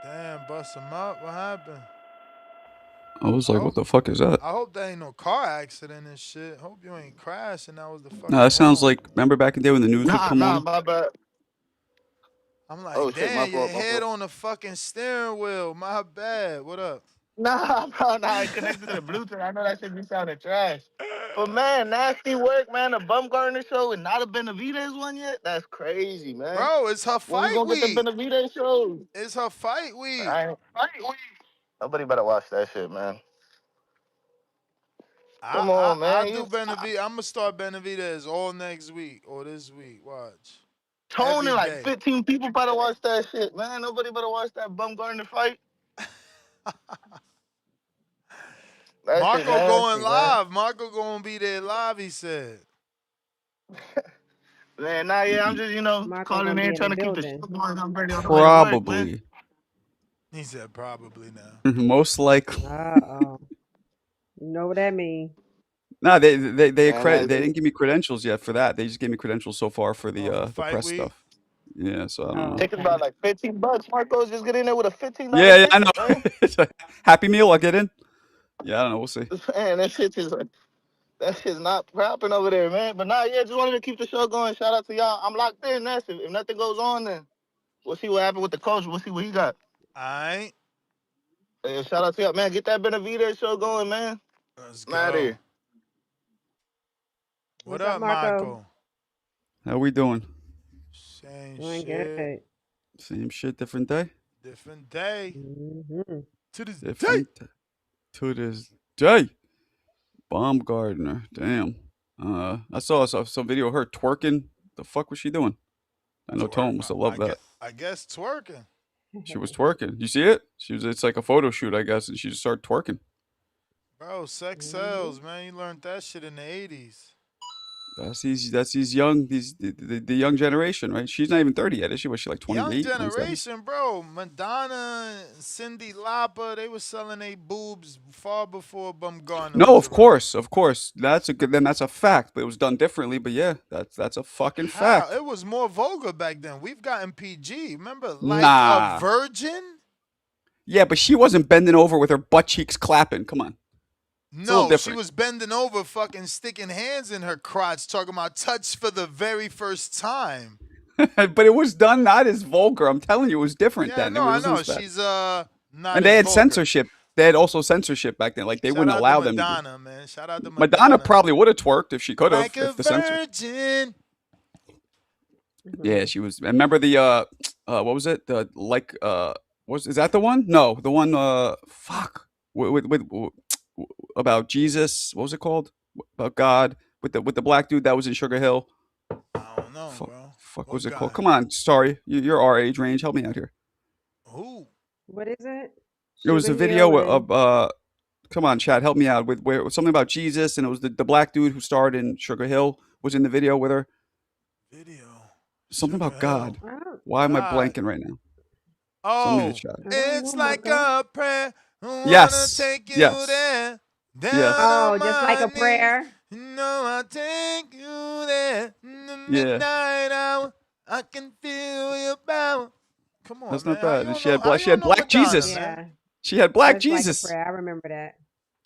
Damn, bust him up. What happened? I was like, what the fuck is that? I hope that ain't no car accident and shit. Hope you ain't crashing. That was the fucking. No, that sounds like, remember back in the day when the news would come on? My bad. I'm like, damn, your head on the fucking steering wheel. My bad. What up? Nah, bro, I connected to the Bluetooth. I know that shit be sounding trash. But man, nasty work, man. The Baumgardner show and not a Benavidez one yet? That's crazy, man. Bro, it's her fight week. When we gonna get the Benavidez show? It's her fight week. Nobody better watch that shit, man. Come on, man. I'll do Benavidez. I'm gonna start Benavidez all next week or this week. Watch. Tony, like 15 people better watch that shit, man. Nobody better watch that Baumgardner fight. Marco going live. Marco gonna be there live, he said. Man, I'm just, calling in, trying to keep the show going. I'm ready on the way to work, man. He said probably now. Most likely. Uh-oh. You know what that means. No, they didn't give me credentials yet for that. They just gave me credentials so far for the press stuff. Yeah, so I don't know. Taking about like $15. Marco's just get in there with a $15. Yeah, I know. Happy Meal, I'll get in. Yeah, I don't know. We'll see. Man, that shit's not popping over there, man. But just wanted to keep the show going. Shout out to y'all. I'm locked in. If nothing goes on, then we'll see what happened with the coach. We'll see what he got. All right. Hey, shout out to y'all, man. Get that Benavidez show going, man. Let's go. I'm out of here. What up, Marco? How we doing? Same shit. Good. Same shit, different day? Different day. Mm-hmm. To this day. To this day. Baumgardner. Damn. I saw some video of her twerking. The fuck was she doing? I know Tom must have loved that. I guess twerking. She was twerking. You see it? It's like a photo shoot, I guess, and she just started twerking. Bro, sex sells, man. You learned that shit in the 80s. That's these young the young generation, right? She's not even 30 yet, is she? Was she like 28? Young generation, bro. Madonna, Cyndi Lauper, they were selling their boobs far before Baumgardner. No, of course. That's a fact. But it was done differently. But yeah, that's a fucking fact. It was more vulgar back then. We've gotten PG. Remember, like a virgin? Yeah, but she wasn't bending over with her butt cheeks clapping. Come on. No, she different. was bending over, fucking sticking hands in her crotch, talking about touch for the very first time. But it was done not as vulgar. I'm telling you, it was different Yeah, then. no, It I wasn't know. as bad. She's not And as they had vulgar. censorship. They had also censorship back then. Like they Shout wouldn't out allow to them to do. Madonna, man. Shout out to Madonna probably would have twerked if she could have, Like a if the censor. virgin. Yeah, she was. Remember the what was it? The is that the one? No, the one fuck with about Jesus. What was it called? About God with the black dude that was in Sugar Hill. I don't know, bro. Fuck, what was it called? Come on, sorry, you're our age range. Help me out here. Who? What is it? It was a Sugar video Hill of come on, Chad, help me out with where something about Jesus, and it was the black dude who starred in Sugar Hill was in the video with her. Video. Something Sugar about God. Hill. Why am I God. blanking right now? Oh, it's like a prayer. Yes. Wanna take you Yes. there. Down Yes. Oh, on just like my a prayer. knees. No, I'll take you there. In the Yeah. midnight hour, I can feel your power. Come on, That's man. not bad. And she had How black you know black Madonna, Jesus. man? Yeah. She had black Just like a Jesus. prayer. I remember that.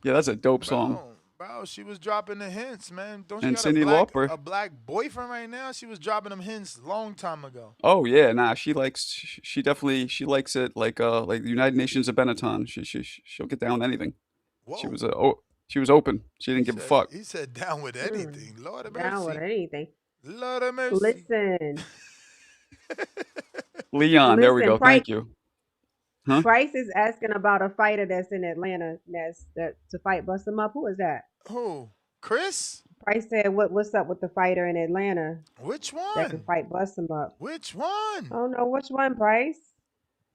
Yeah, that's a dope song. Bro, she was dropping the hints, man. Don't she And got Cyndi Lauper. a black boyfriend right now? She was dropping them hints a long time ago. Oh yeah, nah, she definitely likes it like the United Nations of Benetton. She'll get down with anything. Whoa. She was open. She didn't give a fuck. He said down with anything. Lord of Down mercy. with anything. Lord of mercy. Listen. Leon, there we go. Price, Thank you. Huh? Price is asking about a fighter that's in Atlanta that to fight bust him up. Who is that? Who? Chris? Price said what's up with the fighter in Atlanta? Which one? That can fight bust him up. Which one? I don't know which one, Price.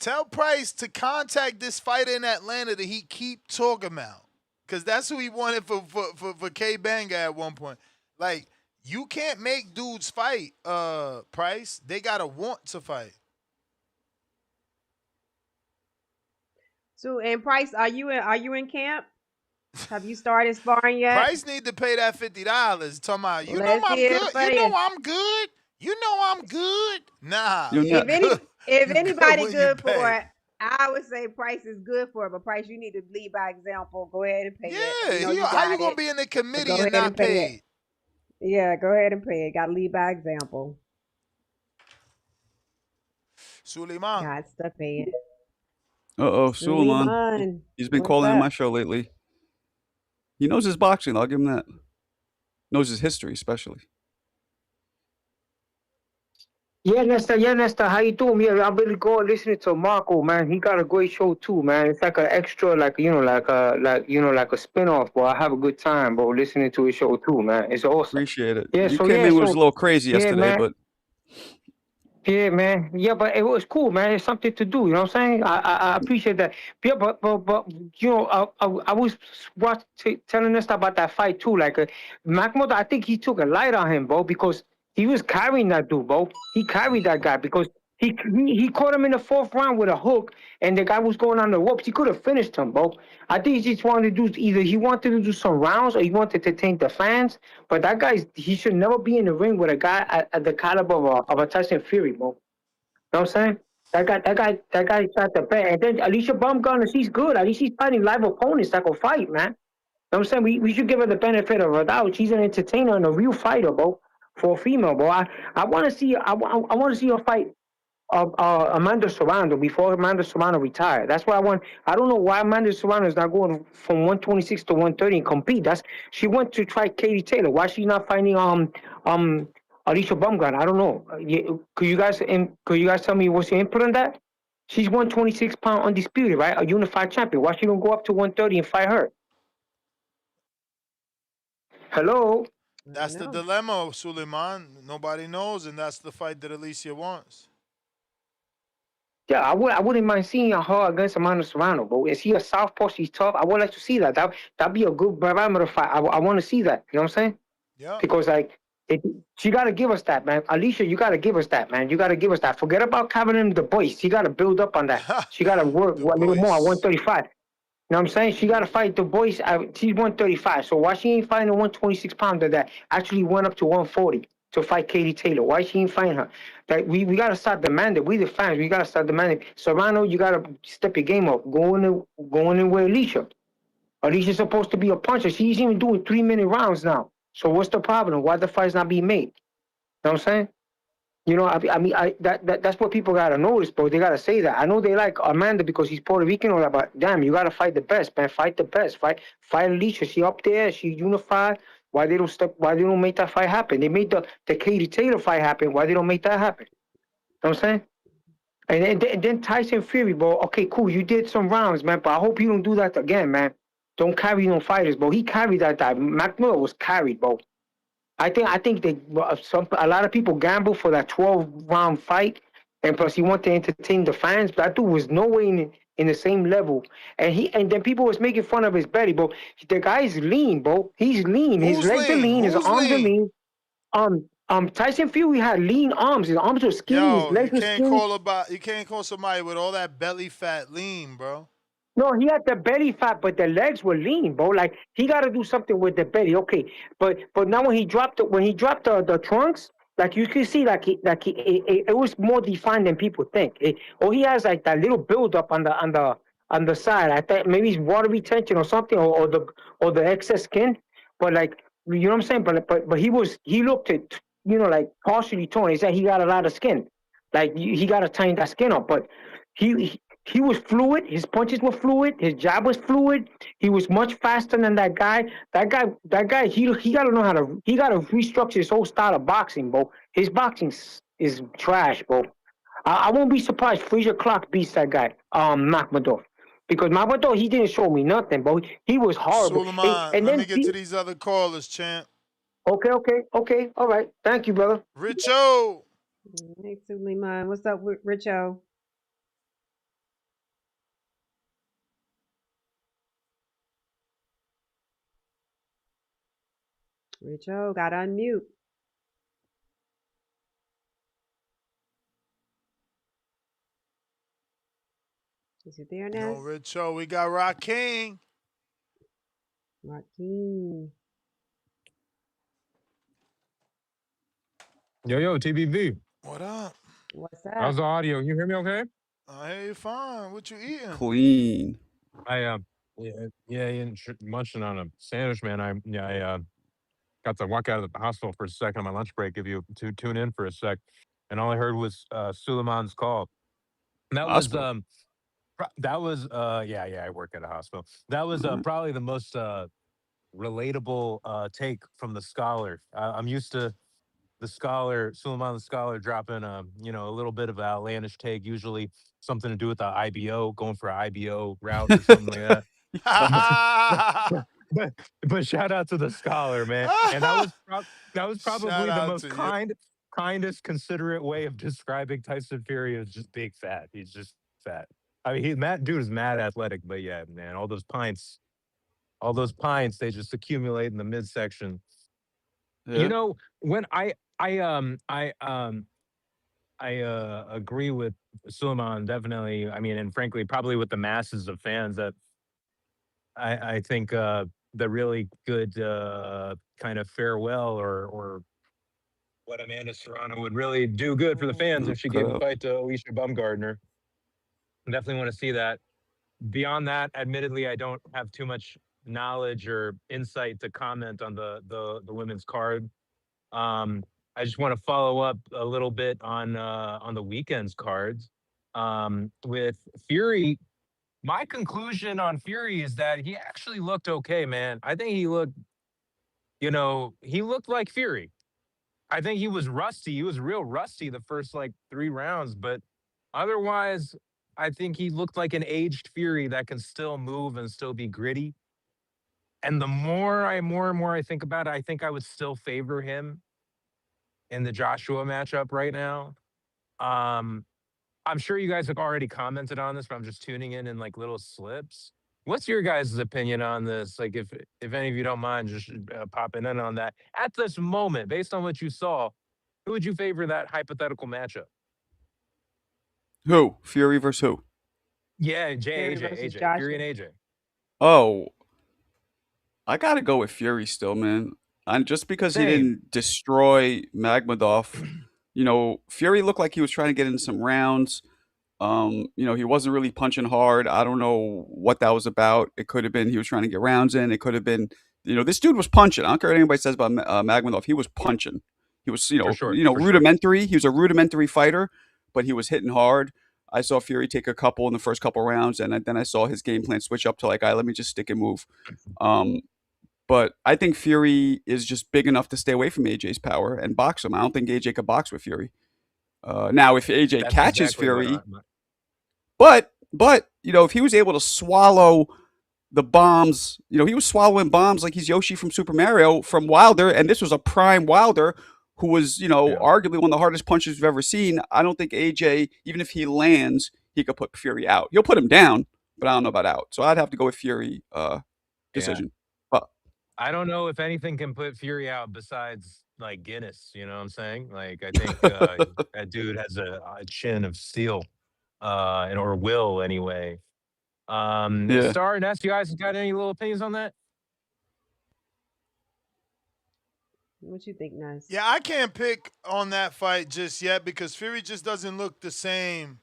Tell Price to contact this fighter in Atlanta that he keep talking about. Because that's who he wanted for K Banga at one point. Like, you can't make dudes fight, Price. They gotta want to fight. So, and Price, are you in camp? Have you started sparring yet? Price need to pay that $50. Talking about, you Let's know I'm hear good. it for You know you. I'm good. You know I'm good. Nah. If anybody when good you for pay. it, I would say Price is good for it. But Price, you need to lead by example. Go ahead and pay it. You know how you gonna it. be in the committee Go and ahead not and pay paid? it. Yeah, go ahead and pay it. Got to lead by example. Suleiman. Got to pay it. Suleiman. He's been calling on my show lately. He knows his boxing. I'll give him that. Knows his history, especially. Yeah, Nesta, how you doing? Yeah, I'm really going listening to Marco, man. He got a great show too, man. It's like an extra, like a spin-off, bro. I have a good time, bro, listening to his show too, man. It's awesome. Appreciate it. Yeah, You so came yeah, in so was a little crazy yesterday, man. but Yeah, man. Yeah, but it was cool, man. It's something to do. You know what I'm saying? I appreciate that. Yeah, but you know, I was telling us about that fight too. Like, Mahmoud, I think he took a light on him, bro, because he was carrying that dude, bro. He carried that guy because he caught him in the fourth round with a hook, and the guy was going on the ropes. He could have finished him, bro. I think he just wanted to do either he wanted to do some rounds or he wanted to tame the fans. But that he should never be in the ring with a guy at the caliber of a Tyson Fury, bro. You know what I'm saying? That guy got the bet. And then Alycia Baumgardner, she's good. At least she's fighting live opponents that will fight, man. You know what I'm saying? We should give her the benefit of her doubt. She's an entertainer and a real fighter, bro. For a female, bro. I want to see her fight Amanda Serrano before Amanda Serrano retired. That's why I want. I don't know why Amanda Serrano is not going from 126 to 130 and compete. She went to try Katie Taylor. Why she's not finding Alycia Baumgardner? I don't know. Could you guys tell me what's your input on that? She's 126 pound undisputed, right? A unified champion. Why she don't go up to 130 and fight her? Hello. That's the dilemma, Suleiman. Nobody knows, and that's the fight that Alycia wants. Yeah, I wouldn't mind seeing her against Amanda Serrano, but is she a southpaw? She's tough. I would like to see that. That'd be a good barometer fight. I want to see that. You know what I'm saying? Yeah. Because she got to give us that, man. Alycia, you got to give us that, man. You got to give us that. Forget about Kevin Dubois. She got to build up on that. She got to work a little more at 135. You know what I'm saying? She got to fight Dubois. She's 135. So why she ain't fighting a 126 pounder that actually went up to 140 to fight Katie Taylor? Why she ain't fighting her? Like we got to start demanding. We the fans, we got to start demanding. Serrano, you got to step your game up. Go in with Alycia. Alicia's supposed to be a puncher. She's even doing 3-minute rounds now. So what's the problem? Why the fight's not being made? You know what I'm saying? You know, that's what people gotta notice, bro. They gotta say that. I know they like Amanda because she's Puerto Rican or that, but damn, you gotta fight the best, man. Fight the best. Fight Alycia. She up there. She unified. Why they don't make that fight happen? They made the Katie Taylor fight happen. Why they don't make that happen? You know what I'm saying? And then Tyson Fury, bro. Okay, cool. You did some rounds, man, but I hope you don't do that again, man. Don't carry no fighters, bro. He carried that time. Mac Miller was carried, bro. I think they a lot of people gamble for that 12-round fight, and plus he wanted to entertain the fans. But that dude was no way in the same level, and then people was making fun of his belly, bro. The guy's lean, bro. He's lean. His Who's legs are lean? lean. His Who's arms are lean? lean. Tyson Fury had lean arms. His arms were skinny. His Yo, legs were skinny. you can't call somebody with all that belly fat lean, bro. No, he had the belly fat, but the legs were lean, bro. Like he got to do something with the belly. Okay, but now when he dropped the trunks, like you can see, it was more defined than people think. Or he has like that little buildup on the side. I think maybe it's water retention or something, or the excess skin. But like you know what I'm saying. But he looked at like partially torn. He said he got a lot of skin. Like he got to tighten that skin up, but he was fluid. His punches were fluid. His jab was fluid. He was much faster than that guy. That guy. He got to know how to. He got to restructure his whole style of boxing, bro. His boxing is trash, bro. I won't be surprised. Frazier Clark beats that guy, Makhmudov, because Makhmudov he didn't show me nothing, bro. He was horrible. Suleiman, let me get to these other callers, champ. Okay. All right. Thank you, brother. Richo. Hey, Suleiman. What's up, Richo? Richo, got to unmute. Is it there, Ness? No, Richo, we got Raquel. Raquel. Yo, TBV. What up? What's up? How's the audio? You hear me okay? I hear you fine. What you eating? Clean. I munching on a sandwich, man. I got to walk out of the hospital for a second on my lunch break. If you to tune in for a sec, and all I heard was Suleiman's call. And that Hospital. was I work at a hospital. That was probably the most relatable take from the scholar. I'm used to the scholar, Suleiman the scholar, dropping a little bit of an outlandish take, usually something to do with the IBO, going for an IBO route or something like that. But shout out to the scholar, man. And that was probably the most kindest, considerate way of describing Tyson Fury as just big fat. He's just fat. I mean, dude is mad athletic, but yeah, man, all those pints, they just accumulate in the midsection. Yeah. You know, when I agree with Suleiman, definitely. I mean, and frankly, probably with the masses of fans that I think the really good kind of farewell or what Amanda Serrano would really do good for the fans if she gave the fight to Alycia Baumgardner. Definitely want to see that. Beyond that, admittedly, I don't have too much knowledge or insight to comment on the women's card. I just want to follow up a little bit on the weekend's cards. With Fury, my conclusion on Fury is that he actually looked okay, man. I think he looked like Fury. I think he was rusty. He was real rusty the first like 3 rounds, but otherwise, I think he looked like an aged Fury that can still move and still be gritty. And the more and more I think about it, I think I would still favor him in the Joshua matchup right now. I'm sure you guys have already commented on this, but I'm just tuning in like little slips. What's your guys' opinion on this? Like, if any of you don't mind, just popping in on that. At this moment, based on what you saw, who would you favor that hypothetical matchup? Who? Fury versus who? Yeah, AJ. Fury and AJ. Oh, I gotta go with Fury still, man. And just because he didn't destroy Makhmudov, Fury looked like he was trying to get in some rounds. He wasn't really punching hard. I don't know what that was about. It could have been he was trying to get rounds in. It could have been, this dude was punching. I don't care what anybody says about Magmadov. He was punching. He was, For sure. rudimentary. He was a rudimentary fighter, but he was hitting hard. I saw Fury take a couple in the first couple rounds, and then I saw his game plan switch up to like, all right, let me just stick and move. But I think Fury is just big enough to stay away from AJ's power and box him. I don't think AJ could box with Fury. Now, if AJ That's catches exactly Fury, but if he was able to swallow the bombs, he was swallowing bombs like he's Yoshi from Super Mario from Wilder, and this was a prime Wilder who was, arguably one of the hardest punches we've ever seen. I don't think AJ, even if he lands, he could put Fury out. He'll put him down, but I don't know about out. So I'd have to go with Fury decision. I don't know if anything can put Fury out besides like Guinness. You know what I'm saying? Like I think that dude has a chin of steel, or will anyway. Star and S, you guys got any little opinions on that? What you think, Nas? Yeah, I can't pick on that fight just yet because Fury just doesn't look the same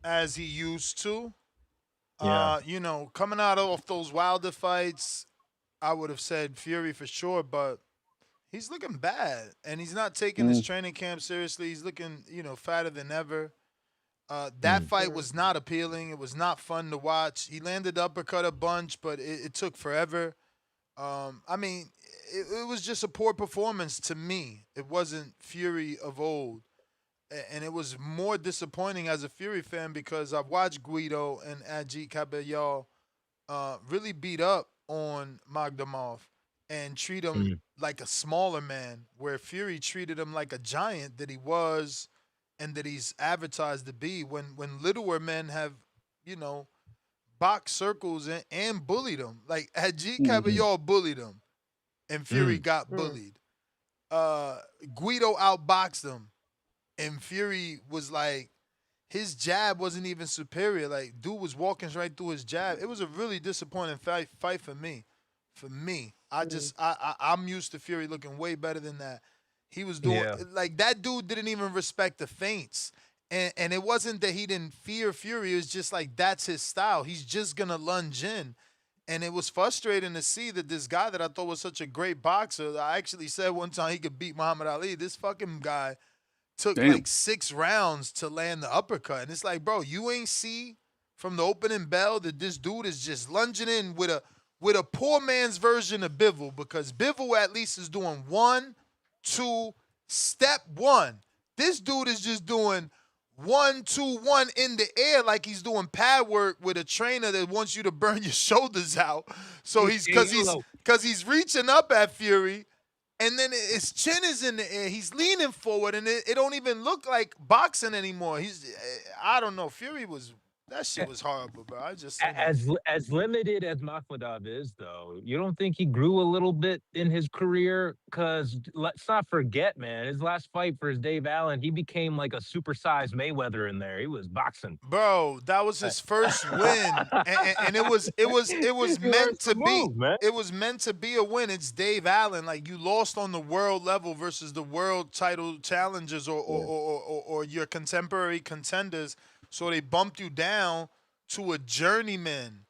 as he used to. Yeah. Coming out of those Wilder fights, I would have said Fury for sure, but he's looking bad, and he's not taking his training camp seriously. He's looking, fatter than ever. That fight was not appealing. It was not fun to watch. He landed uppercut a bunch, but it took forever. It was just a poor performance to me. It wasn't Fury of old. And it was more disappointing as a Fury fan because I've watched Guido and Ajit Cabello really beat up on Magdamov and treat him like a smaller man, where Fury treated him like a giant that he was and that he's advertised to be. When littler men have, boxed circles and bullied him. Like Ajit Cabello bullied him and Fury got bullied. Guido outboxed him and Fury was like, his jab wasn't even superior. Like, dude was walking right through his jab. It was a really disappointing fight for me. I'm used to Fury looking way better than that. He was doing like that dude didn't even respect the feints. And it wasn't that he didn't fear Fury. It was just like that's his style. He's just gonna lunge in. And it was frustrating to see that this guy that I thought was such a great boxer, I actually said one time he could beat Muhammad Ali. This fucking guy took like 6 rounds to land the uppercut. And it's like, bro, you ain't see from the opening bell that this dude is just lunging in with a poor man's version of Bivol, because Bivol at least is doing 1, 2, step 1. This dude is just doing 1, 2, 1 in the air like he's doing pad work with a trainer that wants you to burn your shoulders out. So because he's reaching up at Fury, and then his chin is in the air. He's leaning forward, and it don't even look like boxing anymore. I don't know. Fury was. That shit was horrible, bro. I just as limited as Makhmudov is, though, you don't think he grew a little bit in his career? Because let's not forget, man, his last fight for Dave Allen, he became like a supersized Mayweather in there. He was boxing, bro. That was his first win, and it was meant to be. It was meant to be a win. It's Dave Allen. Like, you lost on the world level versus the world title challengers or your contemporary contenders. So they bumped you down to a journeyman,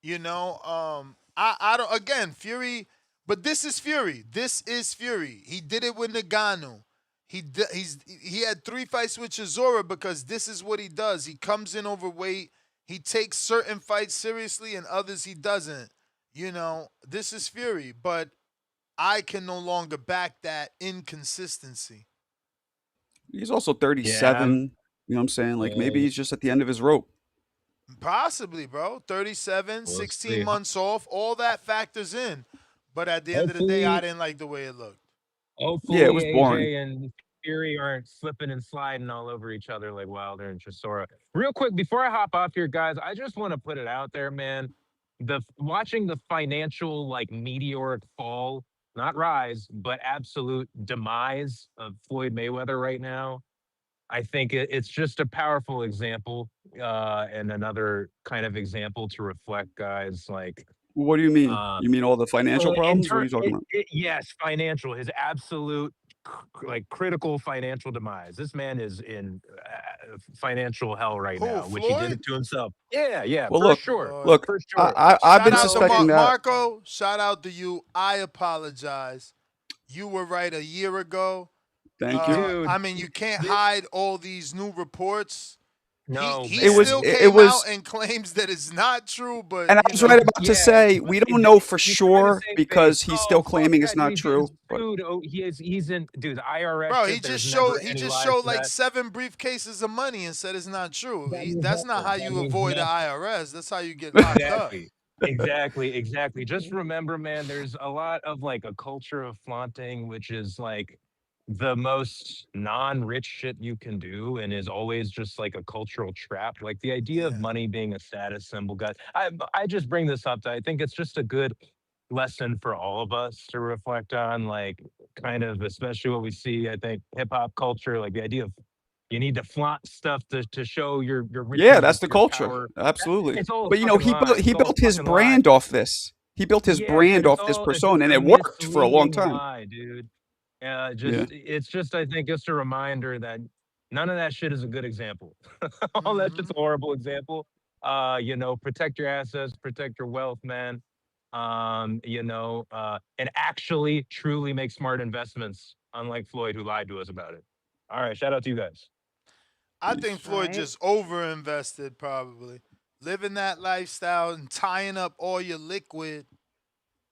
I don't, again, Fury, but this is Fury. This is Fury. He did it with Ngannou. He had 3 fights with Chisora because this is what he does. He comes in overweight. He takes certain fights seriously and others he doesn't. This is Fury, but I can no longer back that inconsistency. He's also 37. You know what I'm saying? Like, maybe he's just at the end of his rope. Possibly, bro. 37, 16 months off. All that factors in. But at the end of the day, I didn't like the way it looked. Hopefully, it was boring. AJ and Fury aren't slipping and sliding all over each other like Wilder and Chisora. Real quick, before I hop off here, guys, I just want to put it out there, man. Watching the financial, like, meteoric fall, not rise, but absolute demise of Floyd Mayweather right now, I think it's just a powerful example and another kind of example to reflect, guys. Like, what do you mean? You mean all the financial problems? What are you talking about? Yes, financial. His absolute like critical financial demise. This man is in financial hell right Who, now, which he did Floyd? it to himself. Yeah, Well, for look, sure, Lord. look, for sure. I've Shout been out to suspecting that. Marco. Shout out to you. I apologize. You were right a year ago. Thank you. Dude, I mean, you can't hide all these new reports. no, He It was, still man. it came out was, and claims that it's not true, but and I you was right know. about to Yeah, say we don't know for he's trying to sure save face. because he's Oh, still fuck claiming it's that, not dude. He's true. But dude. Oh, he's in, dude. The IRS Bro, shit. There's never he any just lies showed to like that. 7 briefcases of money and said it's not true. That means That's not nothing. how That you means avoid the nothing. IRS. That's how you get locked up. Exactly. Just remember, man, there's a lot of like a culture of flaunting, which is like the most non-rich shit you can do and is always just like a cultural trap. Like the idea of Yeah. money being a status symbol, guys. I just bring this up. I think it's just a good lesson for all of us to reflect on, like kind of especially what we see, I think, hip hop culture, like the idea of you need to flaunt stuff to show your yeah, riches, that's the your culture, power. absolutely. It's all a But fucking lie. he It's all a built his fucking lie. brand off this. He built his Yeah, but brand off this it's just persona, and a it worked for a long misleading time. lie, dude. Yeah. It's just I think just a reminder that none of that shit is a good example. All that's Hmm. just a horrible example. Protect your assets, protect your wealth, man. And actually truly make smart investments, unlike Floyd who lied to us about it. All right, shout out to you guys. I think All Floyd right. just overinvested probably. Living that lifestyle and tying up all your liquid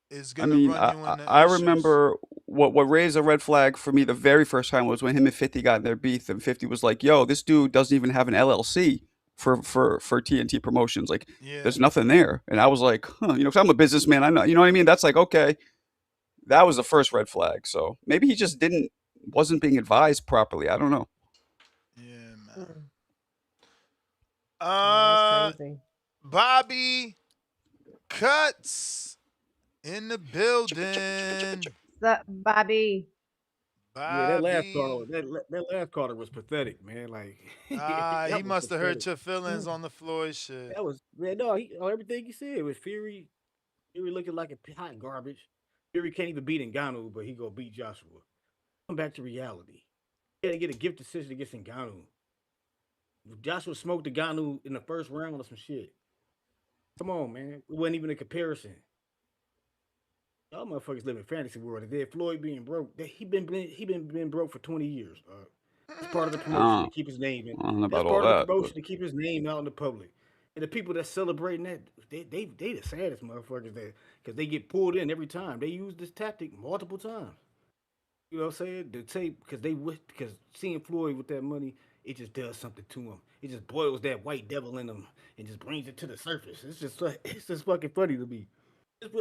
is I gonna mean, run you into I issues. remember what raised a red flag for me the very first time was when him and 50 got in their beef, and 50 was like, "Yo, this dude doesn't even have an LLC for TNT Promotions. Like, Yeah. there's nothing there." And I was like, "Huh," 'cause I'm a businessman. I know, you know what I mean? That's like, okay, that was the first red flag. So maybe he just wasn't being advised properly. I don't know. Yeah, man. Mm. Yeah, that's Uh crazy. Bobby Cuts in the building. What's up, Bobby? Yeah, Bobby. that last caller was pathetic, man. Like He that was must have hurt pathetic. your feelings on the Floyd shit. That was man. No, everything he said was Fury looking like a hot garbage. Fury can't even beat Ngannou, but he gonna beat Joshua. Come back to reality. He had to get a gift decision against Ngannou. Joshua smoked Ngannou in the first round or some shit. Come on, man. It wasn't even a comparison. Y'all motherfuckers live in fantasy world. And then Floyd being broke, he been broke for 20 years. That's part of the promotion to I keep his name in. I don't know That's about all part of the that, but promotion to keep his name out in the public. And the people that celebrating that, they the saddest motherfuckers that because they get pulled in every time. They use this tactic multiple times. You know what I'm saying? The tape because seeing Floyd with that money, it just does something to him. It just boils that white devil in him and just brings it to the surface. It's just fucking funny to me.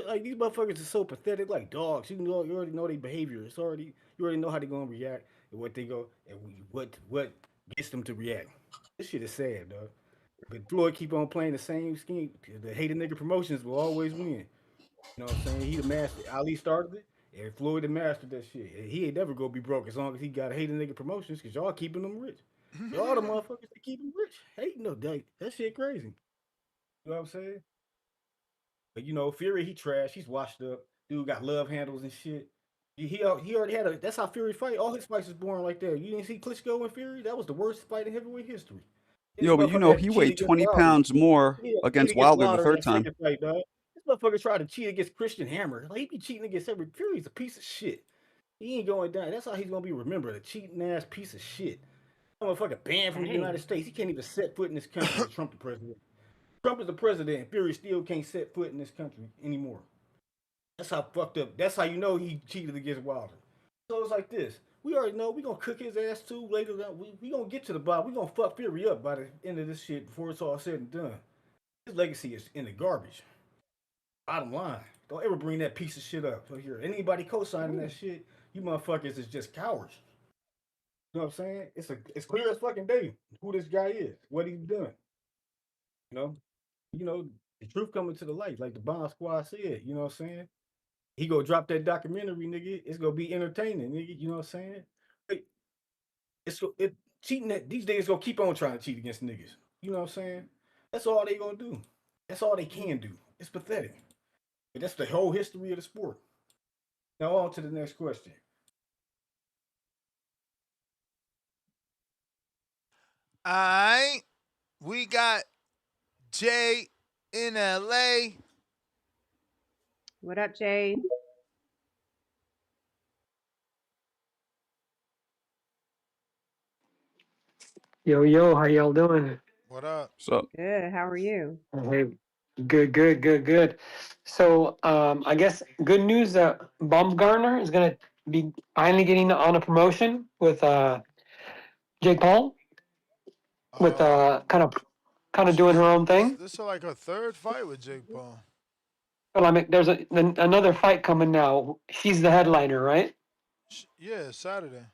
Like these motherfuckers are so pathetic, like dogs. You already know their behavior. You already know how they gonna react and what they go and what gets them to react. This shit is sad, dog. But Floyd keep on playing the same scheme. The hated nigga promotions will always win. You know what I'm saying? He the master. Ali started it, and Floyd the master that shit. And he ain't never gonna be broke as long as he got hated nigga promotions, cause y'all keeping them rich. Y'all the motherfuckers that keep them rich. Hating no that shit crazy. You know what I'm saying? But Fury, he trash. He's washed up. Dude got love handles and shit. He already had a. That's how Fury fight. All his fights is born like that. You didn't see Klitschko and Fury? That was the worst fight in heavyweight history. And this but motherfucker had to he cheat weighed against 20 Wilder. pounds more Yeah, cheat against against Wilder the Wilder in third that time. second fight, dog. This motherfucker tried to cheat against Christian Hammer. Like he be cheating against every Fury's a piece of shit. He ain't going down. That's how he's gonna be remembered. A cheating ass piece of shit. Motherfucker banned from the Dang. United States. He can't even set foot in this country with Trump the president. Trump is the president, and Fury still can't set foot in this country anymore. That's how fucked up. That's how you know he cheated against Wilder. So it's like this. We already know we gonna cook his ass too later. We gonna get to the bottom. We gonna fuck Fury up by the end of this shit before it's all said and done. His legacy is in the garbage. Bottom line. Don't ever bring that piece of shit up. So here, anybody co-signing that shit, you motherfuckers is just cowards. You know what I'm saying? It's clear as fucking day who this guy is, what he's done. You know, the truth coming to the light, like the Bond Squad said. You know what I'm saying? He gonna drop that documentary, nigga. It's gonna be entertaining, nigga. You know what I'm saying? But it cheating that these days gonna keep on trying to cheat against niggas. You know what I'm saying? That's all they gonna do. That's all they can do. It's pathetic. But that's the whole history of the sport. Now on to the next question. All right. We got Jay in LA. What up, Jay? Yo, yo, how y'all doing? What up? What's up? Good. How are you? Hey, good. So, I guess good news that Baumgardner is gonna be finally getting on a promotion with Jake Paul, with kind of doing her own thing. This is like her third fight with Jake Paul. Well, I mean, there's another fight coming now. She's the headliner, right? Yeah, Saturday.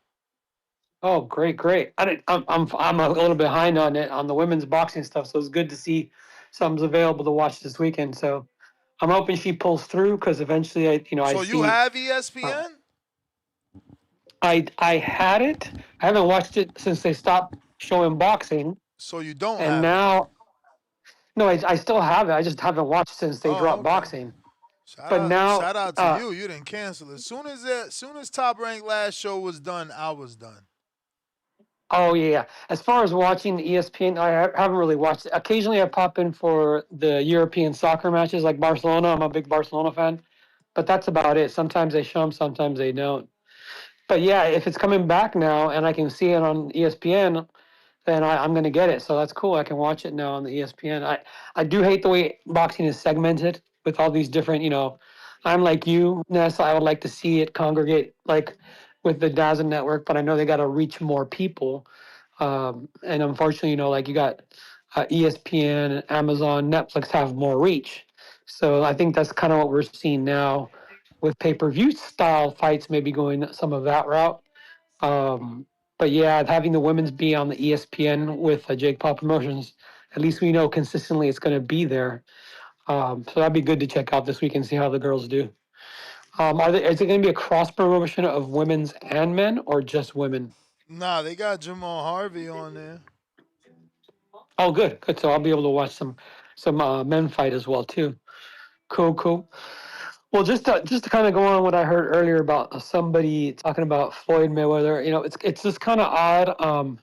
Oh, great. I'm a little behind on it on the women's boxing stuff, so it's good to see something's available to watch this weekend. So I'm hoping she pulls through because eventually, I So you see. have ESPN? I had it. I haven't watched it since they stopped showing boxing, So you don't and have it? now, no, I still have it. I just haven't watched since they dropped boxing. But now, Shout out to you. You didn't cancel it. Soon as Top Rank last show was done, I was done. oh yeah. As far as watching the ESPN, haven't really watched it. Occasionally, I pop in for the European soccer matches, like Barcelona. I'm a big Barcelona fan, but that's about it. Sometimes they show them, sometimes they don't. But yeah, if it's coming back now and I can see it on ESPN, then I'm going to get it. So that's cool. I can watch it now on the ESPN. I do hate the way boxing is segmented with all these different, I'm like you, Ness. I would like to see it congregate like with the DAZN network, but I know they got to reach more people. And unfortunately, like you got ESPN, Amazon, Netflix have more reach. So I think that's kind of what we're seeing now with pay-per-view style fights, maybe going some of that route. But yeah, having the women's be on the ESPN with Jake Paul Promotions, at least we know consistently it's going to be there. So that'd be good to check out this week and see how the girls do. Is it going to be a cross promotion of women's and men, or just women? Nah, they got Jahmal Harvey on there. Oh, good. So I'll be able to watch some men fight as well too. Cool. Well, just to kind of go on what I heard earlier about somebody talking about Floyd Mayweather, it's just kind of odd.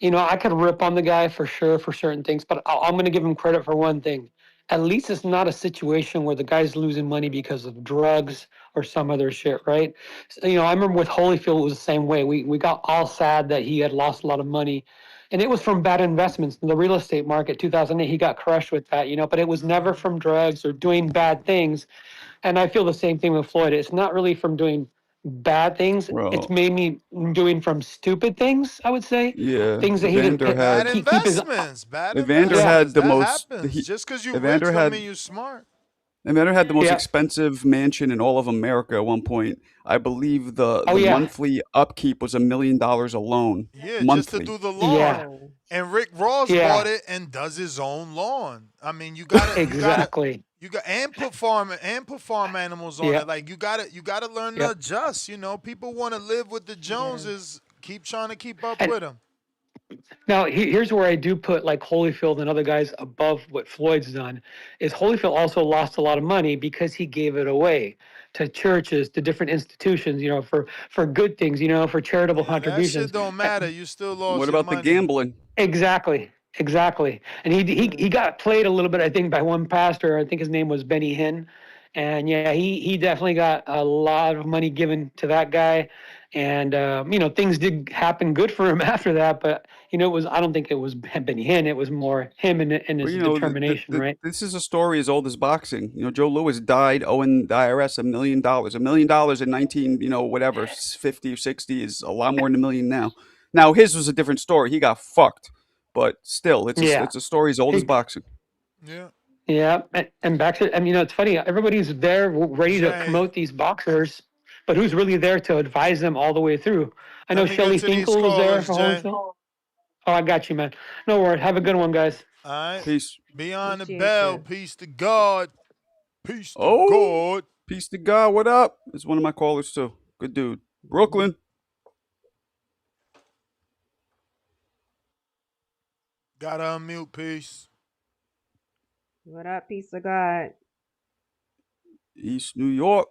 I could rip on the guy for sure for certain things, but I'm going to give him credit for one thing. At least it's not a situation where the guy's losing money because of drugs or some other shit, right? So, I remember with Holyfield, it was the same way. We got all sad that he had lost a lot of money, and it was from bad investments in the real estate market. 2008, he got crushed with that, but it was never from drugs or doing bad things. And I feel the same thing with Floyd. It's not really from doing bad things. It's Well, mainly doing from stupid things, I would say. yeah, Things that he didn't Evander Bad had keep his. investments. Bad Evander investments. had the That most. happens. Just because you rich Evander don't had mean you smart. Evander had the most Yeah. expensive mansion in all of America at one point. I believe the Oh yeah. monthly upkeep was $1 million alone. Yeah, just to Monthly. do the lawn. Yeah. And Rick Ross Yeah. bought it and does his own lawn. I mean, you got Exactly. and put farm animals on Yeah. it. Like you gotta learn to Yep. adjust. People want to live with the Joneses. Keep trying to keep up And with them. now here's where I do put like Holyfield and other guys above what Floyd's done. Is Holyfield also lost a lot of money because he gave it away to churches, to different institutions, for good things, for charitable That shit contributions. don't matter. You still lost What your about the money. gambling? Exactly. And he got played a little bit, I think, by one pastor. I think his name was Benny Hinn. And yeah, he definitely got a lot of money given to that guy. And things did happen good for him after that. But I don't think it was Benny Hinn. It was more him and Well, his determination, right? this is a story as old as boxing. Joe Louis died owing the IRS $1 million. $1 million in 50 or 60 is a lot more than $1 million now. Now his was a different story. He got fucked, but still, it's a story as old as boxing. Yeah. Yeah, and back to, it's funny. Everybody's there ready to promote these boxers, but who's really there to advise them all the way through? I know Let me Shelly get to these Finkel was there callers, for Jay. Holyfield. Oh, I got you, man. No worries. Have a good one, guys. All right. Peace. Beyond the Appreciate bell. you. Peace to God. Peace to Oh, God. peace to God. What up? It's one of my callers too. Good dude. Brooklyn. Gotta unmute. Peace. What up, piece of God? East New York.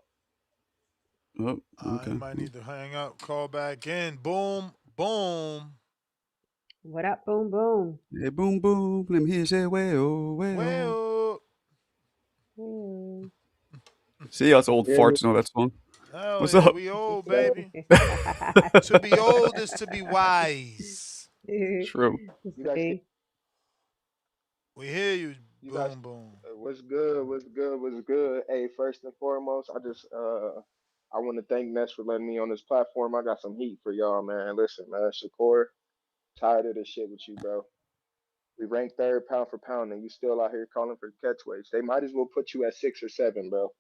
Oh, okay. You might need to hang up. Call back in. Boom. Boom. What up, boom boom? Hey, boom, boom. Let me hear you say, well, well. Well, Hmm. See, us old Yeah, farts know that song. hell What's yeah, up? we old, baby. To be old is to be wise. True. you guys can See? We hear you, you guys boom, boom. what's good? What's good? What's good? Hey, first and foremost, I want to thank Ness for letting me on this platform. I got some heat for y'all, man. Listen, man, Shakur, tired of this shit with you, bro. We ranked third pound for pound, and you still out here calling for catchweights. They might as well put you at 6 or 7, bro.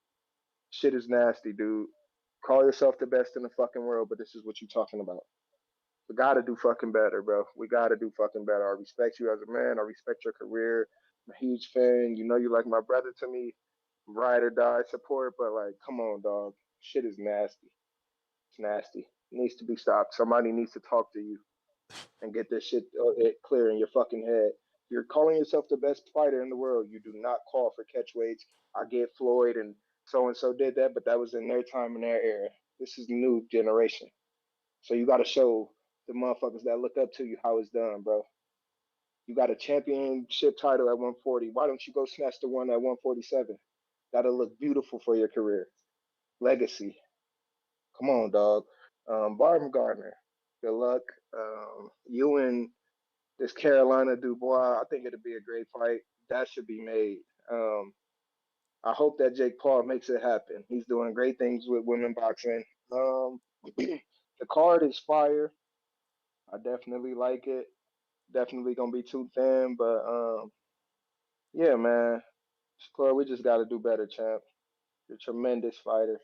Shit is nasty, dude. Call yourself the best in the fucking world, but this is what you talking about. We gotta do fucking better, bro. We gotta do fucking better. I respect you as a man. I respect your career. I'm a huge fan. You know you like my brother to me. Ride or die support, but like, come on, dog. Shit is nasty. It's nasty. It needs to be stopped. Somebody needs to talk to you and get this shit clear in your fucking head. You're calling yourself the best fighter in the world. You do not call for catch weights. I get Floyd and so did that, but that was in their time and their era. This is the new generation. So you got to show the motherfuckers that look up to you how it's done, bro. You got a championship title at 140. Why don't you go snatch the one at 147? That'll look beautiful for your career. Legacy. Come on, dog. Baumgardner. Good luck. You and this Carolina Dubois. I think it'll be a great fight. That should be made. I hope that Jake Paul makes it happen. He's doing great things with women boxing. The card is fire. I definitely like it. Definitely gonna be too thin, but yeah, man. Shakur, we just gotta do better, champ. You're a tremendous fighter,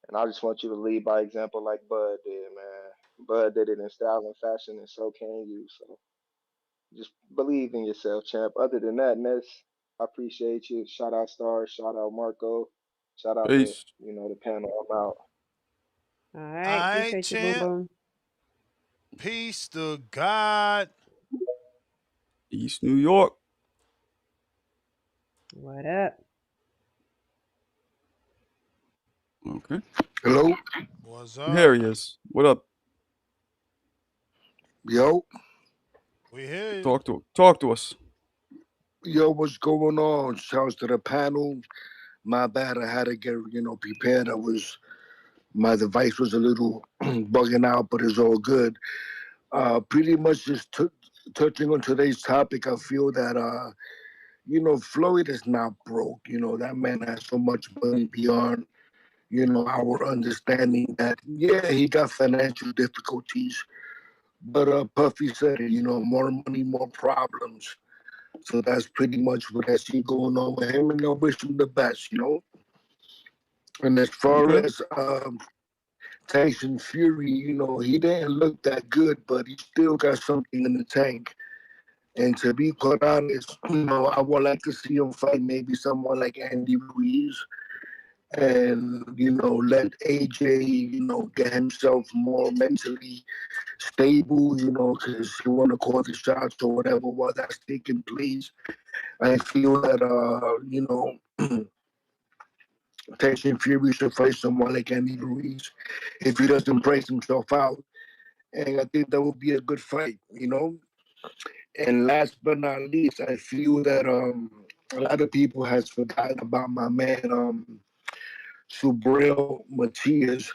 and I just want you to lead by example like Bud did, man. Bud did it in style and fashion, and so can you. So just believe in yourself, champ. Other than that, Ness, I appreciate you. Shout out Stars, shout out Marco, shout out the Peace. the panel. I'm out. All All right. right, Appreciate you, boom champ. boom. Peace to God. East New York. What up? Okay. Hello? What's Here up? he is. What up? Yo? We hear you. Talk to us. Yo, what's going on? Shouts to the panel. My bad, I had to get, prepared. My device was a little bugging out, but it's all good. Pretty much just touching on today's topic, I feel that, Floyd is not broke. That man has so much money beyond, our understanding that, yeah, he got financial difficulties. But Puffy said it, more money, more problems. So that's pretty much what I see going on with him, and I wish him the best. And as far Okay. as Tyson Fury, he didn't look that good, but he still got something in the tank. And to be quite honest, I would like to see him fight maybe someone like Andy Ruiz and, let AJ, get himself more mentally stable, because he want to call the shots or whatever while that's taking place. I feel that, Tyson Fury should fight someone like Andy Ruiz if he doesn't price himself out. And I think that would be a good fight. And last but not least, I feel that a lot of people has forgotten about my man Subriel Matias.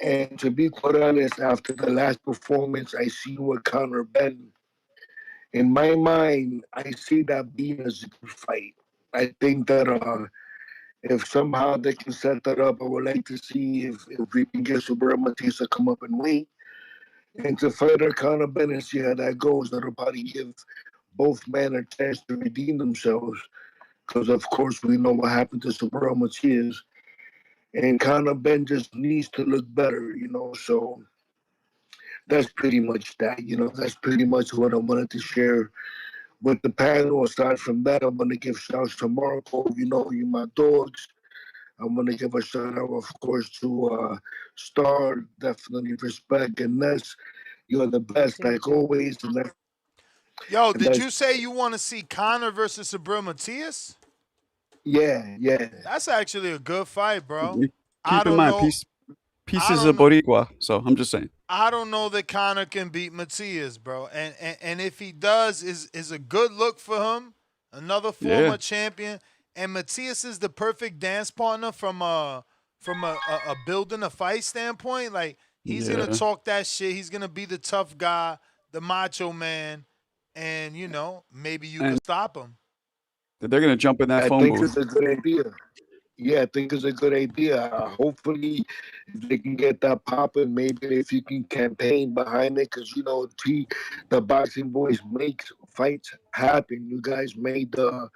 And to be quite honest, after the last performance I seen with Conor Ben, in my mind, I see that being a good fight. I think that if somehow they can set that up, I would like to see if we can get Subriel Matias to come up and wait and to fight Conor Ben and see how that goes. That'll probably give both men a chance to redeem themselves. Because of course we know what happened to Subriel Matias. And Conor Ben just needs to look better. So that's pretty much that. That's pretty much what I wanted to share with the panel. Aside from that, I'm gonna give shouts to Marco. You my dogs. I'm gonna give a shout out, of course, to Star. Definitely respect and Ness. You're the best, Appreciate like you. always. Yo, And did that's you say you want to see Connor versus Sabril Matias? yeah, yeah. That's actually a good fight, bro. I Keep in don't mind, know. I pieces don't of know. Boricua. So I'm just saying. I don't know that Conor can beat Matias, bro. And if he does, is a good look for him. Another Yeah. former champion. And Matias is the perfect dance partner from a building a fight standpoint. Like he's gonna Yeah. talk that shit. He's gonna be the tough guy, the macho man, and maybe you could And stop him. they're gonna jump in that I phone think booth. it's a good idea. Yeah, I think it's a good idea. Hopefully, if they can get that popping, maybe if you can campaign behind it, because the boxing boys make fights happen. You guys made the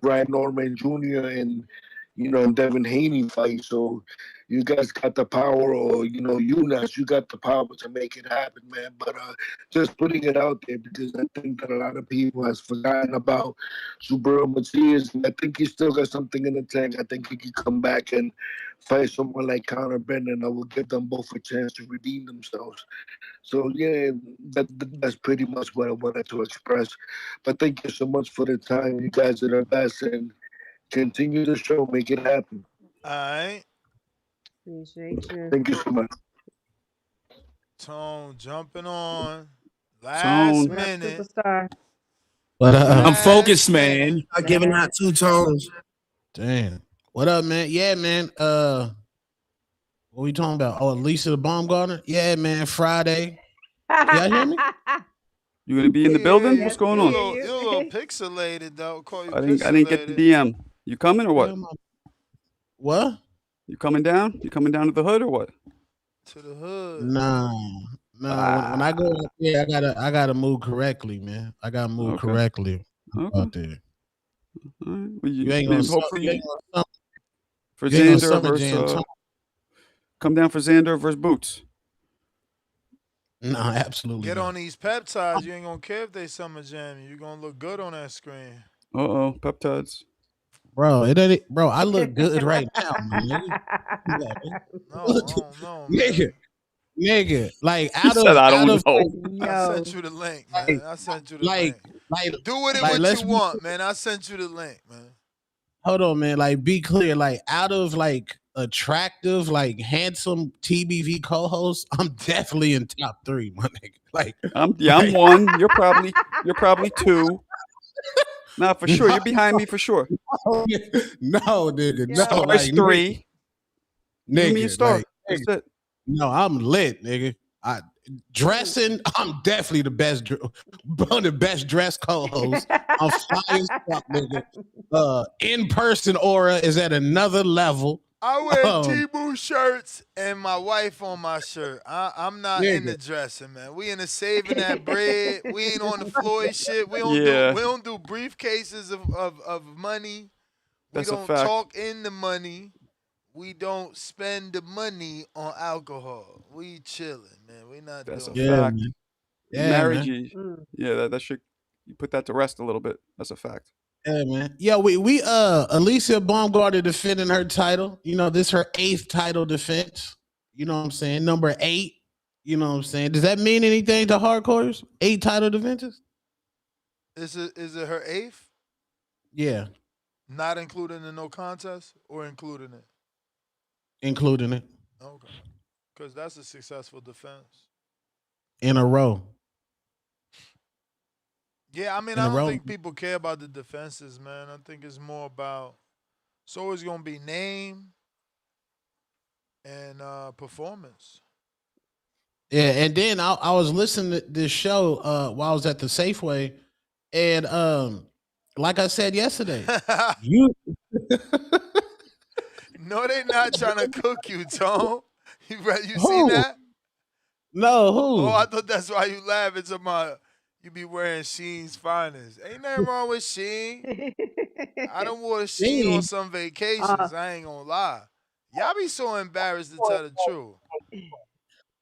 Brad Norman Jr. and Devin Haney fight. So you guys got the power, or UNAS, you got the power to make it happen, man. But just putting it out there because I think that a lot of people has forgotten about Subriel Matias, and I think he still got something in the tank. I think he could come back and fight someone like Conor Benn, and I will give them both a chance to redeem themselves. So yeah, that's pretty much what I wanted to express. But thank you so much for the time. You guys are the best, and continue the show. Make it happen. All right. Appreciate you. Thank you so much. Tone jumping on. Last Tone. What up, minute. superstar? But I'm Last focused, man. minute. You're not giving out two tones. Damn. What up, man? Yeah, man. What we talking about? Oh, Alycia Baumgardner? Yeah, man. Friday. Y'all hear me? You gonna be in the Yeah, building? What's Yes, going we on? hear you're a you. little pixelated though. Call you I didn't get the pixelated. DM. You coming or what? What? You coming down? You coming down to the hood or what? To the hood. Nah. When I go up there, I gotta move correctly, man. I gotta move correctly out there. Right. Well, You ain't gonna hopefully for you ain't Xander gonna versus come down for Xander versus Boots. No, absolutely. Get not. on these peptides. You ain't gonna care if they summer jam you. You're gonna look good on that screen. Peptides. Bro, I look good right now, man. No, Nigga, like He said, I don't know. I sent you the link, man. I sent you the link. Do with it like, what you want, man. I sent you the link, man. Hold on, man. Like, be clear. Like, out of like attractive, like handsome TBV co-hosts, I'm definitely in top 3, my nigga. Like, I'm 1. You're probably 2. Nah, for sure. You're behind me for sure. No, nigga. No, Star's like, 3. Nigga, Give me a star. like, That's it. No, I'm lit, nigga. Dressing, I'm definitely the best, one of the best dressed co-hosts. I'm fly as fuck, nigga. In person aura is at another level. I wear T-Boo shirts and my wife on my shirt. I'm not in the dressing, man. We in the saving that bread. We ain't on the Floyd shit. We don't do briefcases of money. We That's a don't fact. talk in the money. We don't spend the money on alcohol. We chilling, man. We not That's doing a fact. Man. Yeah, Marriage, man. yeah, that should you put that to rest a little bit. That's a fact. Yeah, man. Yeah, we Alycia Baumgardner defending her title. You know, this her 8th title defense. You know what I'm saying? Number 8. You know what I'm saying? Does that mean anything to hardcores? 8 title defenses? Is it her 8th? Yeah. Not including the no contest or including it? Including it. Okay. Because that's a successful defense. In a row. Yeah, I mean, I don't think people care about the defenses, man. I think it's more about it's always going to be name and performance. Yeah, and then I was listening to this show while I was at the Safeway, and like I said yesterday, you No, they not trying to cook you, Tom. You seen that? No, who? Oh, I thought that's why you laugh. It's about you be wearing Sheen's finest. Ain't nothing wrong with Sheen. I done wore Sheen on some vacations. I ain't gonna lie. Y'all be so embarrassed to tell the truth.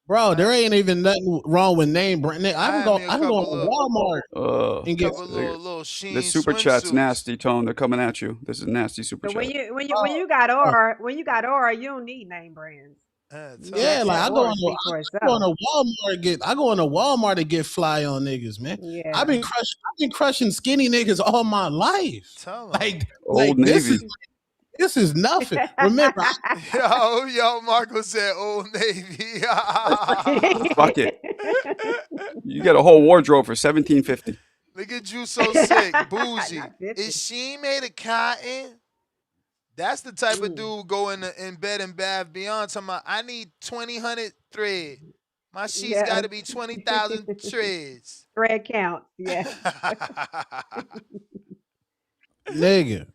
Bro, there ain't even nothing wrong with name brand. I can go to Walmart and get a little Sheen. The super chat's nasty, Tone. They're coming at you. This is nasty super So chat. when you got aura, you don't need name brands. Yeah, like I go into Walmart to get fly on niggas, man. Yeah. I've been crushing skinny niggas all my life. Tell like Old Navy. This is nothing. Remember, Yo, Marco said Old Navy. Fuck it. You get a whole wardrobe for $17.50. Look at you so sick, bougie. Not 50. Is she made of cotton? That's the type of dude go in bed and bath beyond talking about, I need 2,000 thread. My sheets Yeah. got to be 20,000 threads. Thread count. Yeah. nigga,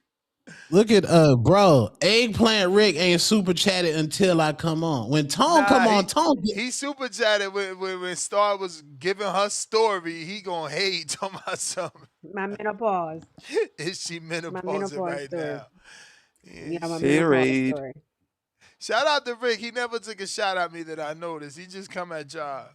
look at bro. Eggplant Rick ain't super chatted until I come on. When Tone come on, Tone. He super chatted when Star was giving her story. He gonna hate talking about something. My menopause. Is she menopausing menopause right story. now? Yeah, my menopause Haterade. story. Shout out to Rick. He never took a shot at me that I noticed. He just come at y'all.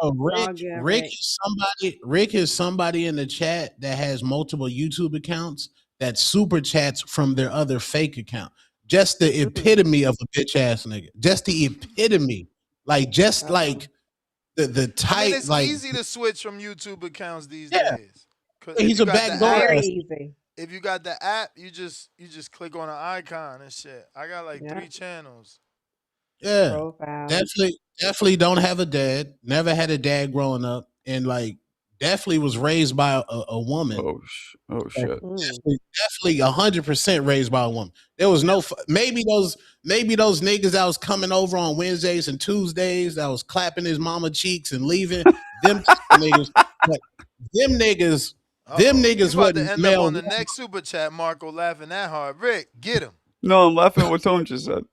Bro, Good, Rick is somebody in the chat that has multiple YouTube accounts that super chats from their other fake account. Just the epitome of a bitch ass nigga. Just the epitome. Like the type. I mean, it's like easy to switch from YouTube accounts these Yeah. days. 'Cause He's a backdoor Very ass. easy. If you got the app, you just click on an icon and shit. I got like 3 channels. Yeah. Profile. Definitely don't have a dad. Never had a dad growing up, and like definitely was raised by a woman. Oh shit. Definitely 100% raised by a woman. There was no maybe those niggas that was coming over on Wednesdays and Tuesdays that was clapping his mama cheeks and leaving them niggas. But them niggas You about to wasn't end up male. on the next super chat, Marco, laughing that hard. Rick, get him. No, I'm laughing at what Tone just said.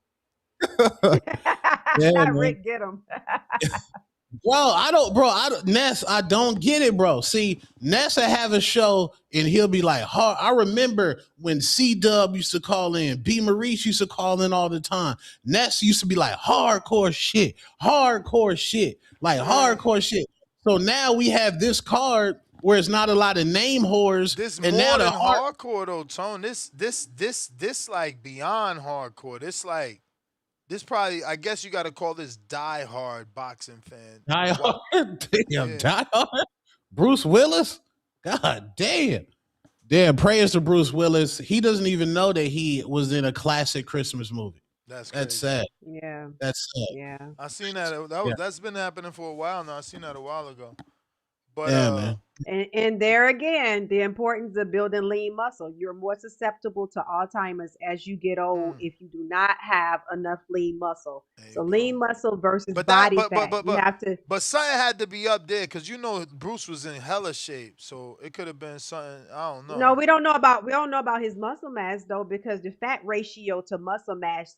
Yeah, man. Rick, get him. Ness, I don't get it, bro. See, Ness will have a show and he'll be like, I remember when C-Dub used to call in, B. Maurice used to call in all the time. Ness used to be like, hardcore shit. Like hardcore shit. So now we have this card where it's not a lot of name whores. This and more now than hardcore though, Tone. This like beyond hardcore. This probably, I guess you got to call this die-hard boxing fan. Die-hard? Damn, die-hard? Bruce Willis? God damn. Damn, prayers to Bruce Willis. He doesn't even know that he was in a classic Christmas movie. That's sad. Yeah. That's sad. Yeah. I seen that. That's been happening for a while now. I seen that a while ago. But yeah, man. And there again, the importance of building lean muscle. You're more susceptible to Alzheimer's as you get old if you do not have enough lean muscle. So lean muscle versus body fat. You have to. But something had to be up there because Bruce was in hella shape, so it could have been something. I don't know. No, we don't know about his muscle mass though, because the fat ratio to muscle mass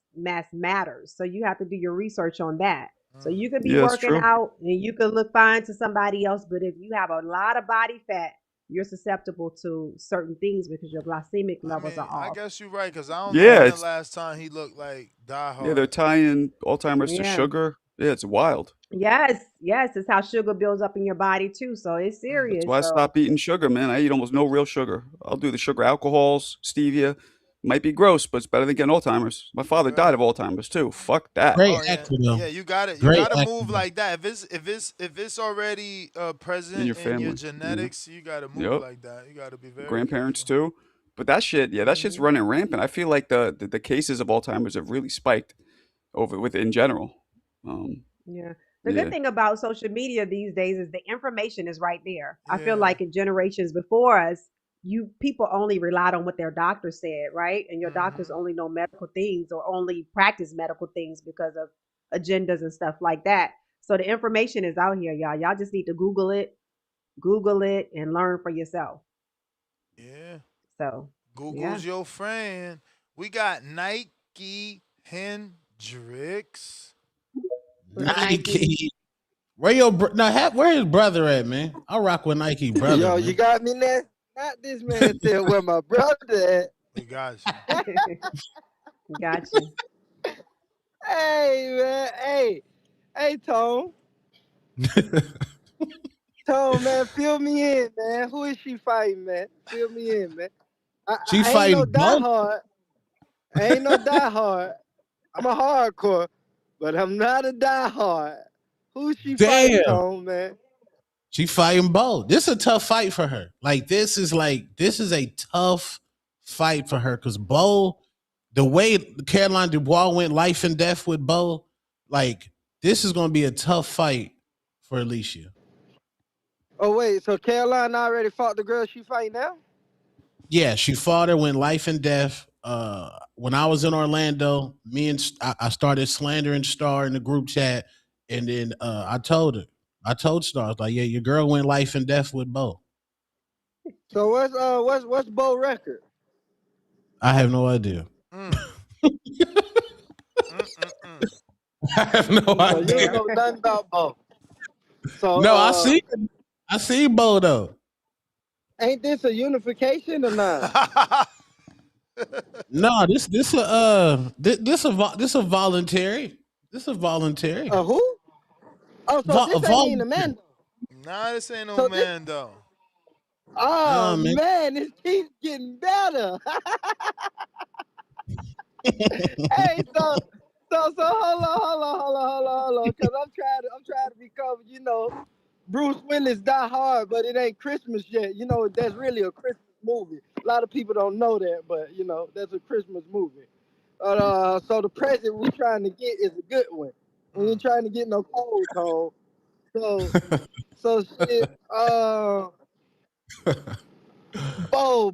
matters. So you have to do your research on that. So you could be working out and you could look fine to somebody else, but if you have a lot of body fat, you're susceptible to certain things because your glycemic levels are off. I guess you're right because I don't know when the last time he looked like Die Hard. Yeah, they're tying Alzheimer's to sugar. Yeah, it's wild. Yes, it's how sugar builds up in your body too. So it's serious. That's why I stopped eating sugar, man. I eat almost no real sugar. I'll do the sugar alcohols, stevia. Might be gross, but it's better than getting Alzheimer's. My father died of Alzheimer's too. Fuck that. Yeah, you got it. You got to move like that. If it's already present in your family, in your genetics, you got to move like that. You got to be very grandparents too. But that shit, that shit's running rampant. I feel like the cases of Alzheimer's have really spiked in general. The good thing about social media these days is the information is right there. I feel like in generations before us, people only relied on what their doctor said, right? And your doctors only know medical things or only practice medical things because of agendas and stuff like that. So the information is out here, y'all. Y'all just need to Google it and learn for yourself. Yeah. So Google's your friend. We got Nike Hendricks. Nike. Where his brother at, man? I rock with Nike brother. Yo, man. you got me there? Not this man said where my brother at. We got you. Got you. Hey, man. Hey, Tone. Tone, man, fill me in, man. Who is she fighting, man? Fill me in, man. She fighting ain't no diehard. I ain't no diehard. I'm a hardcore, but I'm not a diehard. Who's she fighting, Tone, man? She fighting both. This is a tough fight for her. This is a tough fight for her because Bo, the way Caroline Dubois went life and death with Bo, like this is gonna be a tough fight for Alycia. Oh wait, so Caroline already fought the girl she fight now? Yeah, she fought her, went life and death. When I was in Orlando, I started slandering Star in the group chat, and then I told Star, I was like, yeah, your girl went life and death with Bo. So what's Bo record? I have no idea. I have no So you idea. don't know nothing about Bo. So No, I see Bo though. ain't this a unification or not? No, this a voluntary. This a voluntary. Who? Oh, so this ain't even a man. Nah, this ain't no So man though. Oh man. man, this keeps getting better. Hey, so hold on, because I'm trying to become, Bruce Willis Die Hard, but it ain't Christmas yet. That's really a Christmas movie. A lot of people don't know that, but that's a Christmas movie. So the present we trying to get is a good one. We ain't trying to get no cold tone. So shit. Bo.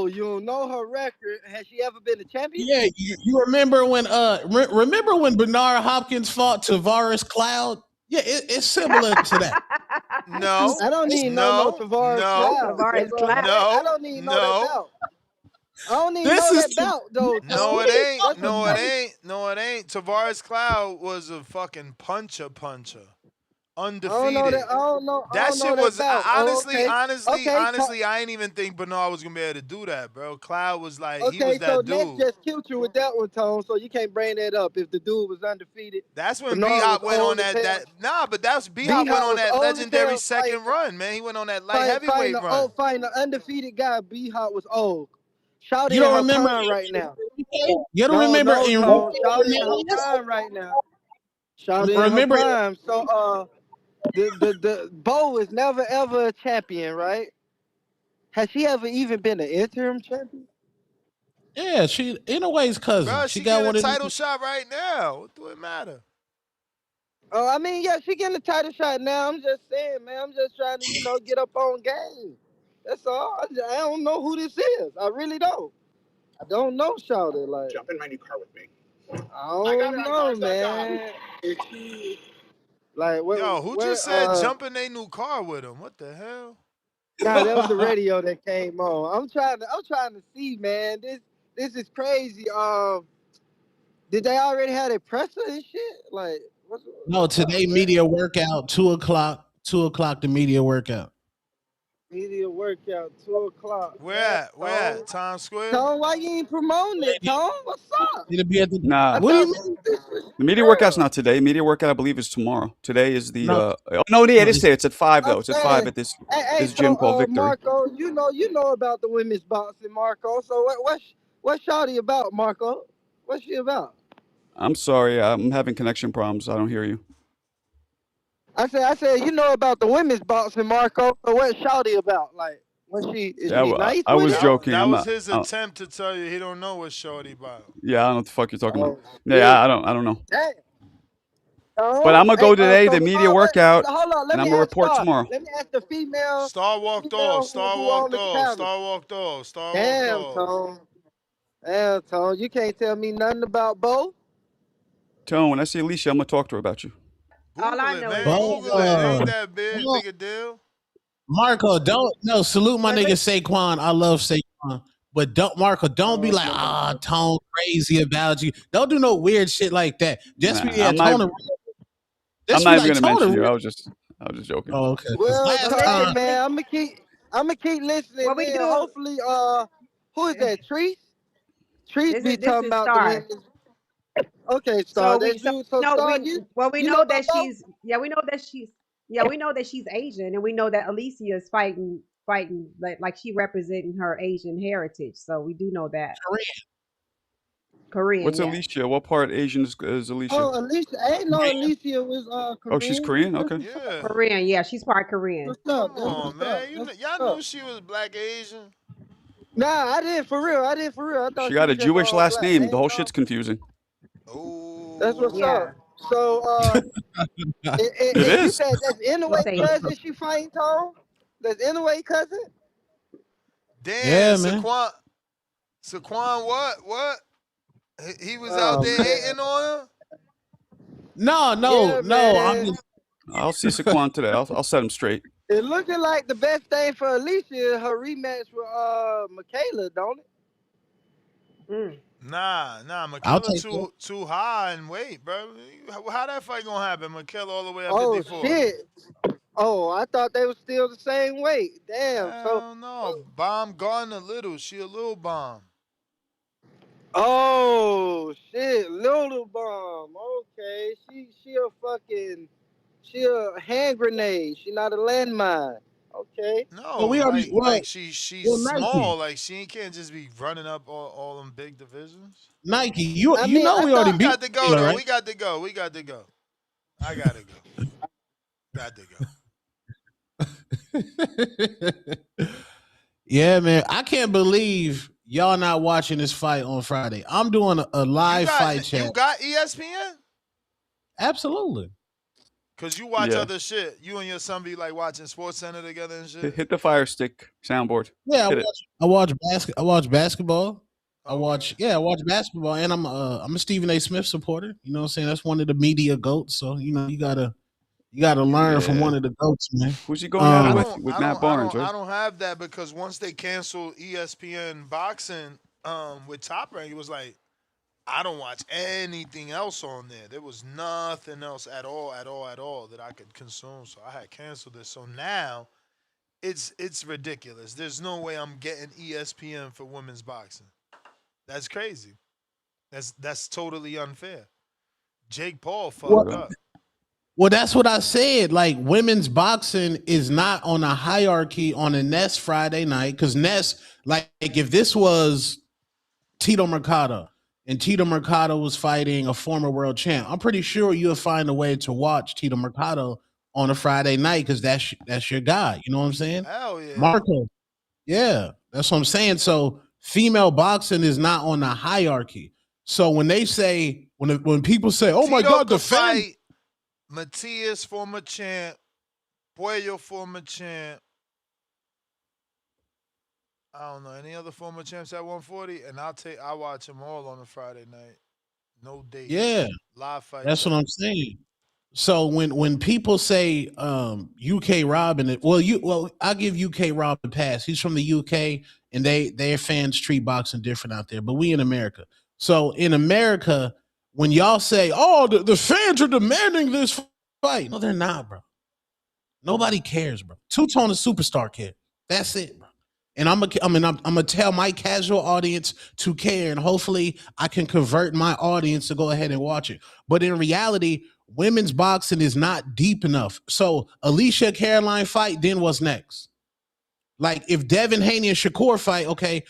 You don't know her record. Has she ever been a champion? Yeah, you remember when remember when Bernard Hopkins fought Tavares Cloud? Yeah, it's similar to that. No. I don't need no Tavares Cloud. I don't need know that belt. I don't need know that belt though. No, it ain't. No, it ain't. Tavares Cloud was a fucking puncher. Undefeated. I don't know That shit that was belt. honestly, Okay. I ain't even think Bernard was gonna be able to do that, bro. Cloud was like, he Okay, was so that Ned dude. just killed you with that one, Tone. So you can't bring that up. If the dude was undefeated, That's when B Bernard Hop was went on old as hell. that. Nah, but that's B Hop went on was that old as legendary hell second run, man. He went on that light heavyweight run. Fighting the undefeated guy. B Hop was old. Shouty You in don't her remember? prime right now. You don't remember No, in Tone. Shouty in her prime right now. Shouty in her remember prime. So the Bo is never ever a champion, right? Has she ever even been an interim champion? Yeah, she in a way's cousin. Bro, She she got getting a one of title these. shot right now. What do it matter? Oh, I mean, yeah, she getting a title shot now. I'm just saying, man. I'm just trying to, get up on game. That's all. I don't know who this is. I really don't. I don't know, Shawty. Like, jump in my new car with me. I don't know, man. Is she like what? Yo, who What? just said jump in their new car with him? What the hell? Nah, that was the radio that came on. I'm trying to see, man. This is crazy. Did they already have a presser and shit? Like, what's No, today media workout 2:00. 2:00 the media workout. media workout 2:00? Where at? Where at? Times Square? Tone, why you ain't promoting it, Tone? What's up? It'll be at the. Nah, What do you mean? the media workout's not today. Media workout, I believe, is tomorrow. Today is the. No, No, yeah, it is it's today. It's at 5 though. I'm It's at 5 saying, at this hey, gym so called Victory. Marco, you know about the women's boxing, Marco. So what's Shawty about, Marco? What's she about? I'm sorry, I'm having connection problems. I don't hear you. I said, you know about the women's boxing, Marco. So what's Shawty about? Like, is Yeah, she nice I with was it? joking. That I'm was not. his attempt to tell you he don't know what shorty about. Yeah, I don't know what the fuck you're talking about. Oh, Yeah, I don't know. Damn. But I'm gonna Hey, go today, so the media workout, hold on. Let and I'm me gonna ask report Star. tomorrow. Let me ask the female. Star walked off. Who Star walked on the off. panel? Star walked off. Star walked Damn, off. Tone. You can't tell me nothing about Bo. Tone, when I see Alycia, I'm gonna talk to her about you. All Google I it, know is man. that Bo, she's Google it. It ain't beautiful. that big a deal. Marco, don't salute my But nigga listen, Saquon. I love Saquon. But don't be like, Tone crazy about you. Don't do no weird shit like that. Just be Nah, I'm not. I'm Just not be even like gonna mention you. I was just joking. Oh, okay. Well, Last Tone, time, man, I'm gonna keep listening. what we In. do, Hopefully, who is that? Treese? Treese be this talking is about the Star. women's. Okay, Star, So that's you. So no, Star, you we know know that about Bo? we know that she's Asian, and we know that Alycia is fighting like she representing her Asian heritage. So we do know that. Korean, What's yeah. Alycia? What part Asian is Alycia? Oh, Alycia, I ain't know Alycia was Oh, she's Korean. Korean. Okay. Yeah. Korean, yeah, she's part Korean. What's up? Come That's on, what's up. man. That's Y'all what's knew up. she was black Asian. Nah, I did for real. I did for real. I thought She she got was a just Jewish all last black. name. The Ain't whole no. shit's confusing. That's what's Yeah. up. So, It and you is. said that's We'll Inouye say cousin she fighting, Tone? That's Inouye cousin? Damn, Yeah, man. Saquon, what? He was out Oh there man. hating on her? No. Yeah, I'm man. just I'll see Saquon today. I'll set him straight. It looking like the best thing for Alycia is her rematch with Michaela, don't it? Nah, I'll Michaela take that. too high in weight, bro. How that fight gonna happen? Michaela all the way at Oh 54. shit. Oh, I thought they were still the same weight. Damn. So Hell no. Baumgardner little. She a little bomb. oh shit, little bomb. Okay. She a hand grenade. She not a landmine. Okay. Well, No, we already like she's Nike. small. Like she can't just be running up all them big divisions. Nike, I you mean, know I we already thought We beat got to go Taylor, though. right? We got to go. I gotta go. Got to go. Yeah, man. I can't believe y'all not watching this fight on Friday. I'm doing a live fight chat. You got ESPN? Absolutely. Cause you watch Yeah. other shit. You and your son be like watching Sports Center together and shit. Hit the Fire Stick soundboard. Yeah, Hit it. I watch basketball. I watch basketball, and I'm a Stephen A. Smith supporter. You know what I'm saying? That's one of the media goats. So, you know, you gotta learn from Yeah. one of the goats, man. Who's he going at it with? I Matt Barnes, don't right? I don't have that because once they canceled ESPN boxing with Top Rank, it was like I don't watch anything else on there. There was nothing else at all that I could consume. So I had canceled it. So now it's ridiculous. There's no way I'm getting ESPN for women's boxing. That's crazy. That's totally unfair. Jake Paul fucked up. Well, that's what I said. Like, women's boxing is not on a hierarchy on a Nest Friday night because Nest, like, if this was Tito Mercado and Tito Mercado was fighting a former world champ, I'm pretty sure you'll find a way to watch Tito Mercado on a Friday night because that's your guy. You know what I'm saying? Hell yeah. Marco. Yeah, that's what I'm saying. So female boxing is not on a hierarchy. So when they say when people say, "Oh my Tito God, the could fan," fight Matias, former champ, Puello, former champ. I don't know any other former champs at 140, and I watch them all on a Friday night. No dates. yeah, Live fight. that's what I'm saying. So when people say UK Robin, I'll give UK Rob a pass. He's from the UK, and their fans treat boxing different out there. But we in America. So in America, when y'all say, "Oh, the fans are demanding this fight," no, they're not, bro. Nobody cares, bro. Two-Tone a superstar kid. That's it, bro. And I'm gonna tell my casual audience to care, and hopefully I can convert my audience to go ahead and watch it. But in reality, women's boxing is not deep enough. So Alycia Caroline fight, then what's next? Like if Devin Haney and Shakur fight, okay,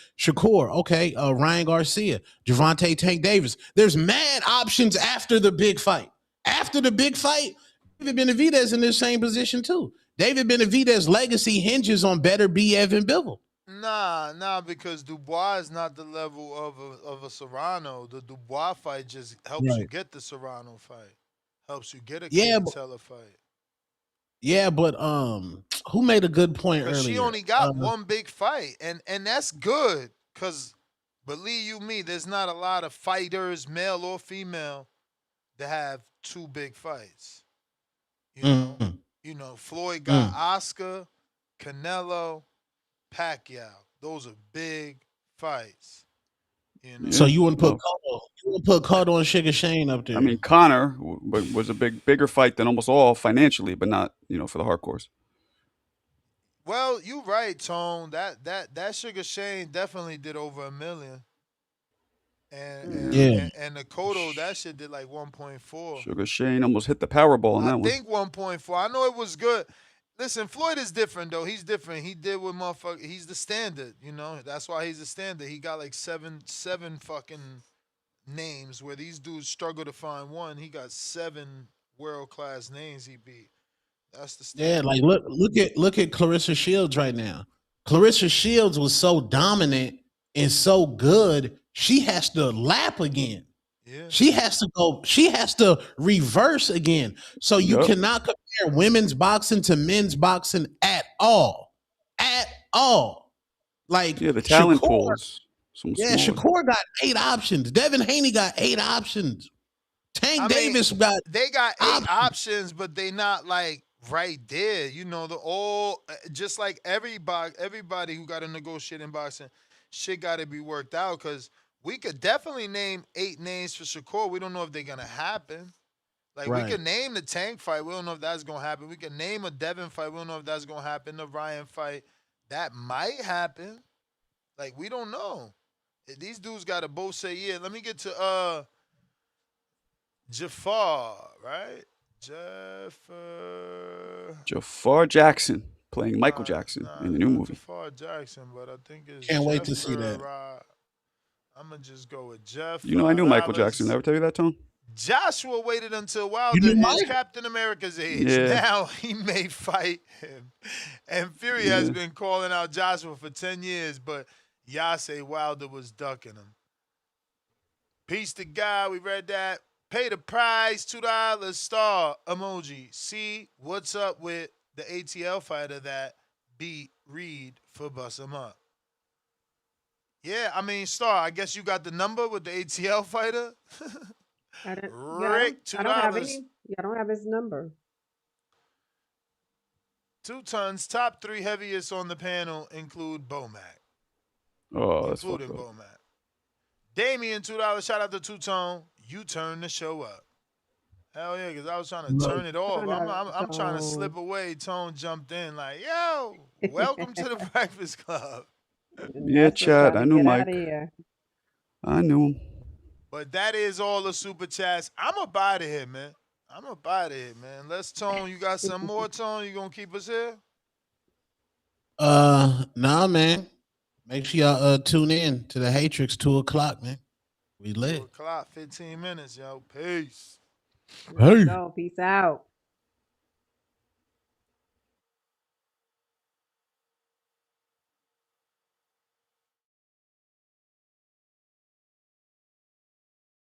Ryan Garcia, Gervonta Tank Davis. There's mad options after the big fight. After the big fight, David Benavidez in the same position too. David Benavidez's legacy hinges on better B. Evan Bivol. Nah, because Dubois is not the level of a Serrano. The Dubois fight just helps you get the Serrano fight. Helps you get a Katie Taylor fight. Yeah, but who made a good point earlier? She only got one big fight, and that's good. Cause believe you me, there's not a lot of fighters, male or female, that have two big fights. You know, Floyd got Oscar, Canelo, Pacquiao. Those are big fights. You know? So you wouldn't put Cotto and Sugar Shane up there. I mean, Connor was a bigger fight than almost all financially, but not for the hardcores. Well, you're right, Tone. That Sugar Shane definitely did over $1 million. And the Cotto, that shit did like 1.4. Sugar Shane almost hit the Powerball on that one. I think 1.4. I know it was good. Listen, Floyd is different though. He's different. He did with motherfucker. He's the standard. That's why he's the standard. He got like seven fucking names where these dudes struggle to find one. He got 7 world class names he beat. That's the standard. Yeah, like look at Clarissa Shields right now. Clarissa Shields was so dominant is so good, she has to lap again. Yeah. She has to go, she has to reverse again. So you cannot compare women's boxing to men's boxing at all. At all. Like the talent Shakur, pools. Shakur got 8 options. Devin Haney got 8 options. Tank Davis got they got 8 options, but they not like right there. You know, the all just like everybody who got to negotiate in boxing, shit got to be worked out because we could definitely name 8 names for Shakur. We don't know if they're gonna happen. Like we could name the Tank fight. We don't know if that's gonna happen. We could name a Devin fight. We don't know if that's gonna happen. The Ryan fight that might happen. Like we don't know. These dudes got to both say yeah. Let me get to Jafar, right? Jafar Jackson playing Michael Jackson in the new movie. Jafar Jackson, but I think it's Can't wait to see that. I'm gonna just go with Jeff. You know, I knew Michael Jackson. Did I ever tell you that, Tone? Joshua waited until Wilder is Captain America's age. Yeah. Now he may fight him. And Fury has been calling out Joshua for 10 years, but y'all say Wilder was ducking him. Peace to God. We read that. Pay the price, $2 star emoji. See what's up with the ATL fighter that beat Reed for bust him up. Yeah, I mean, Star, I guess you got the number with the ATL fighter? Rick, $2. I don't have his number. 2 tons. Top 3 heaviest on the panel include Bomac. Oh, that's including fucked up. Bomac. Damien, $2. Shout out to Two Tone. You turn the show up. Hell yeah, because I was trying to turn it off. I'm trying to slip away. Tone jumped in like, yo, welcome to the Breakfast Club. Yeah, Chad. I knew Mike. I knew him. But that is all the super chats. I'm up out of here, man. Let's Tone. You got some more, Tone? You gonna keep us here? Nah, man. Make sure y'all tune in to the Hatrix 2:00, man. We lit. 2:00, 15 minutes, yo. Peace. Go. Peace out.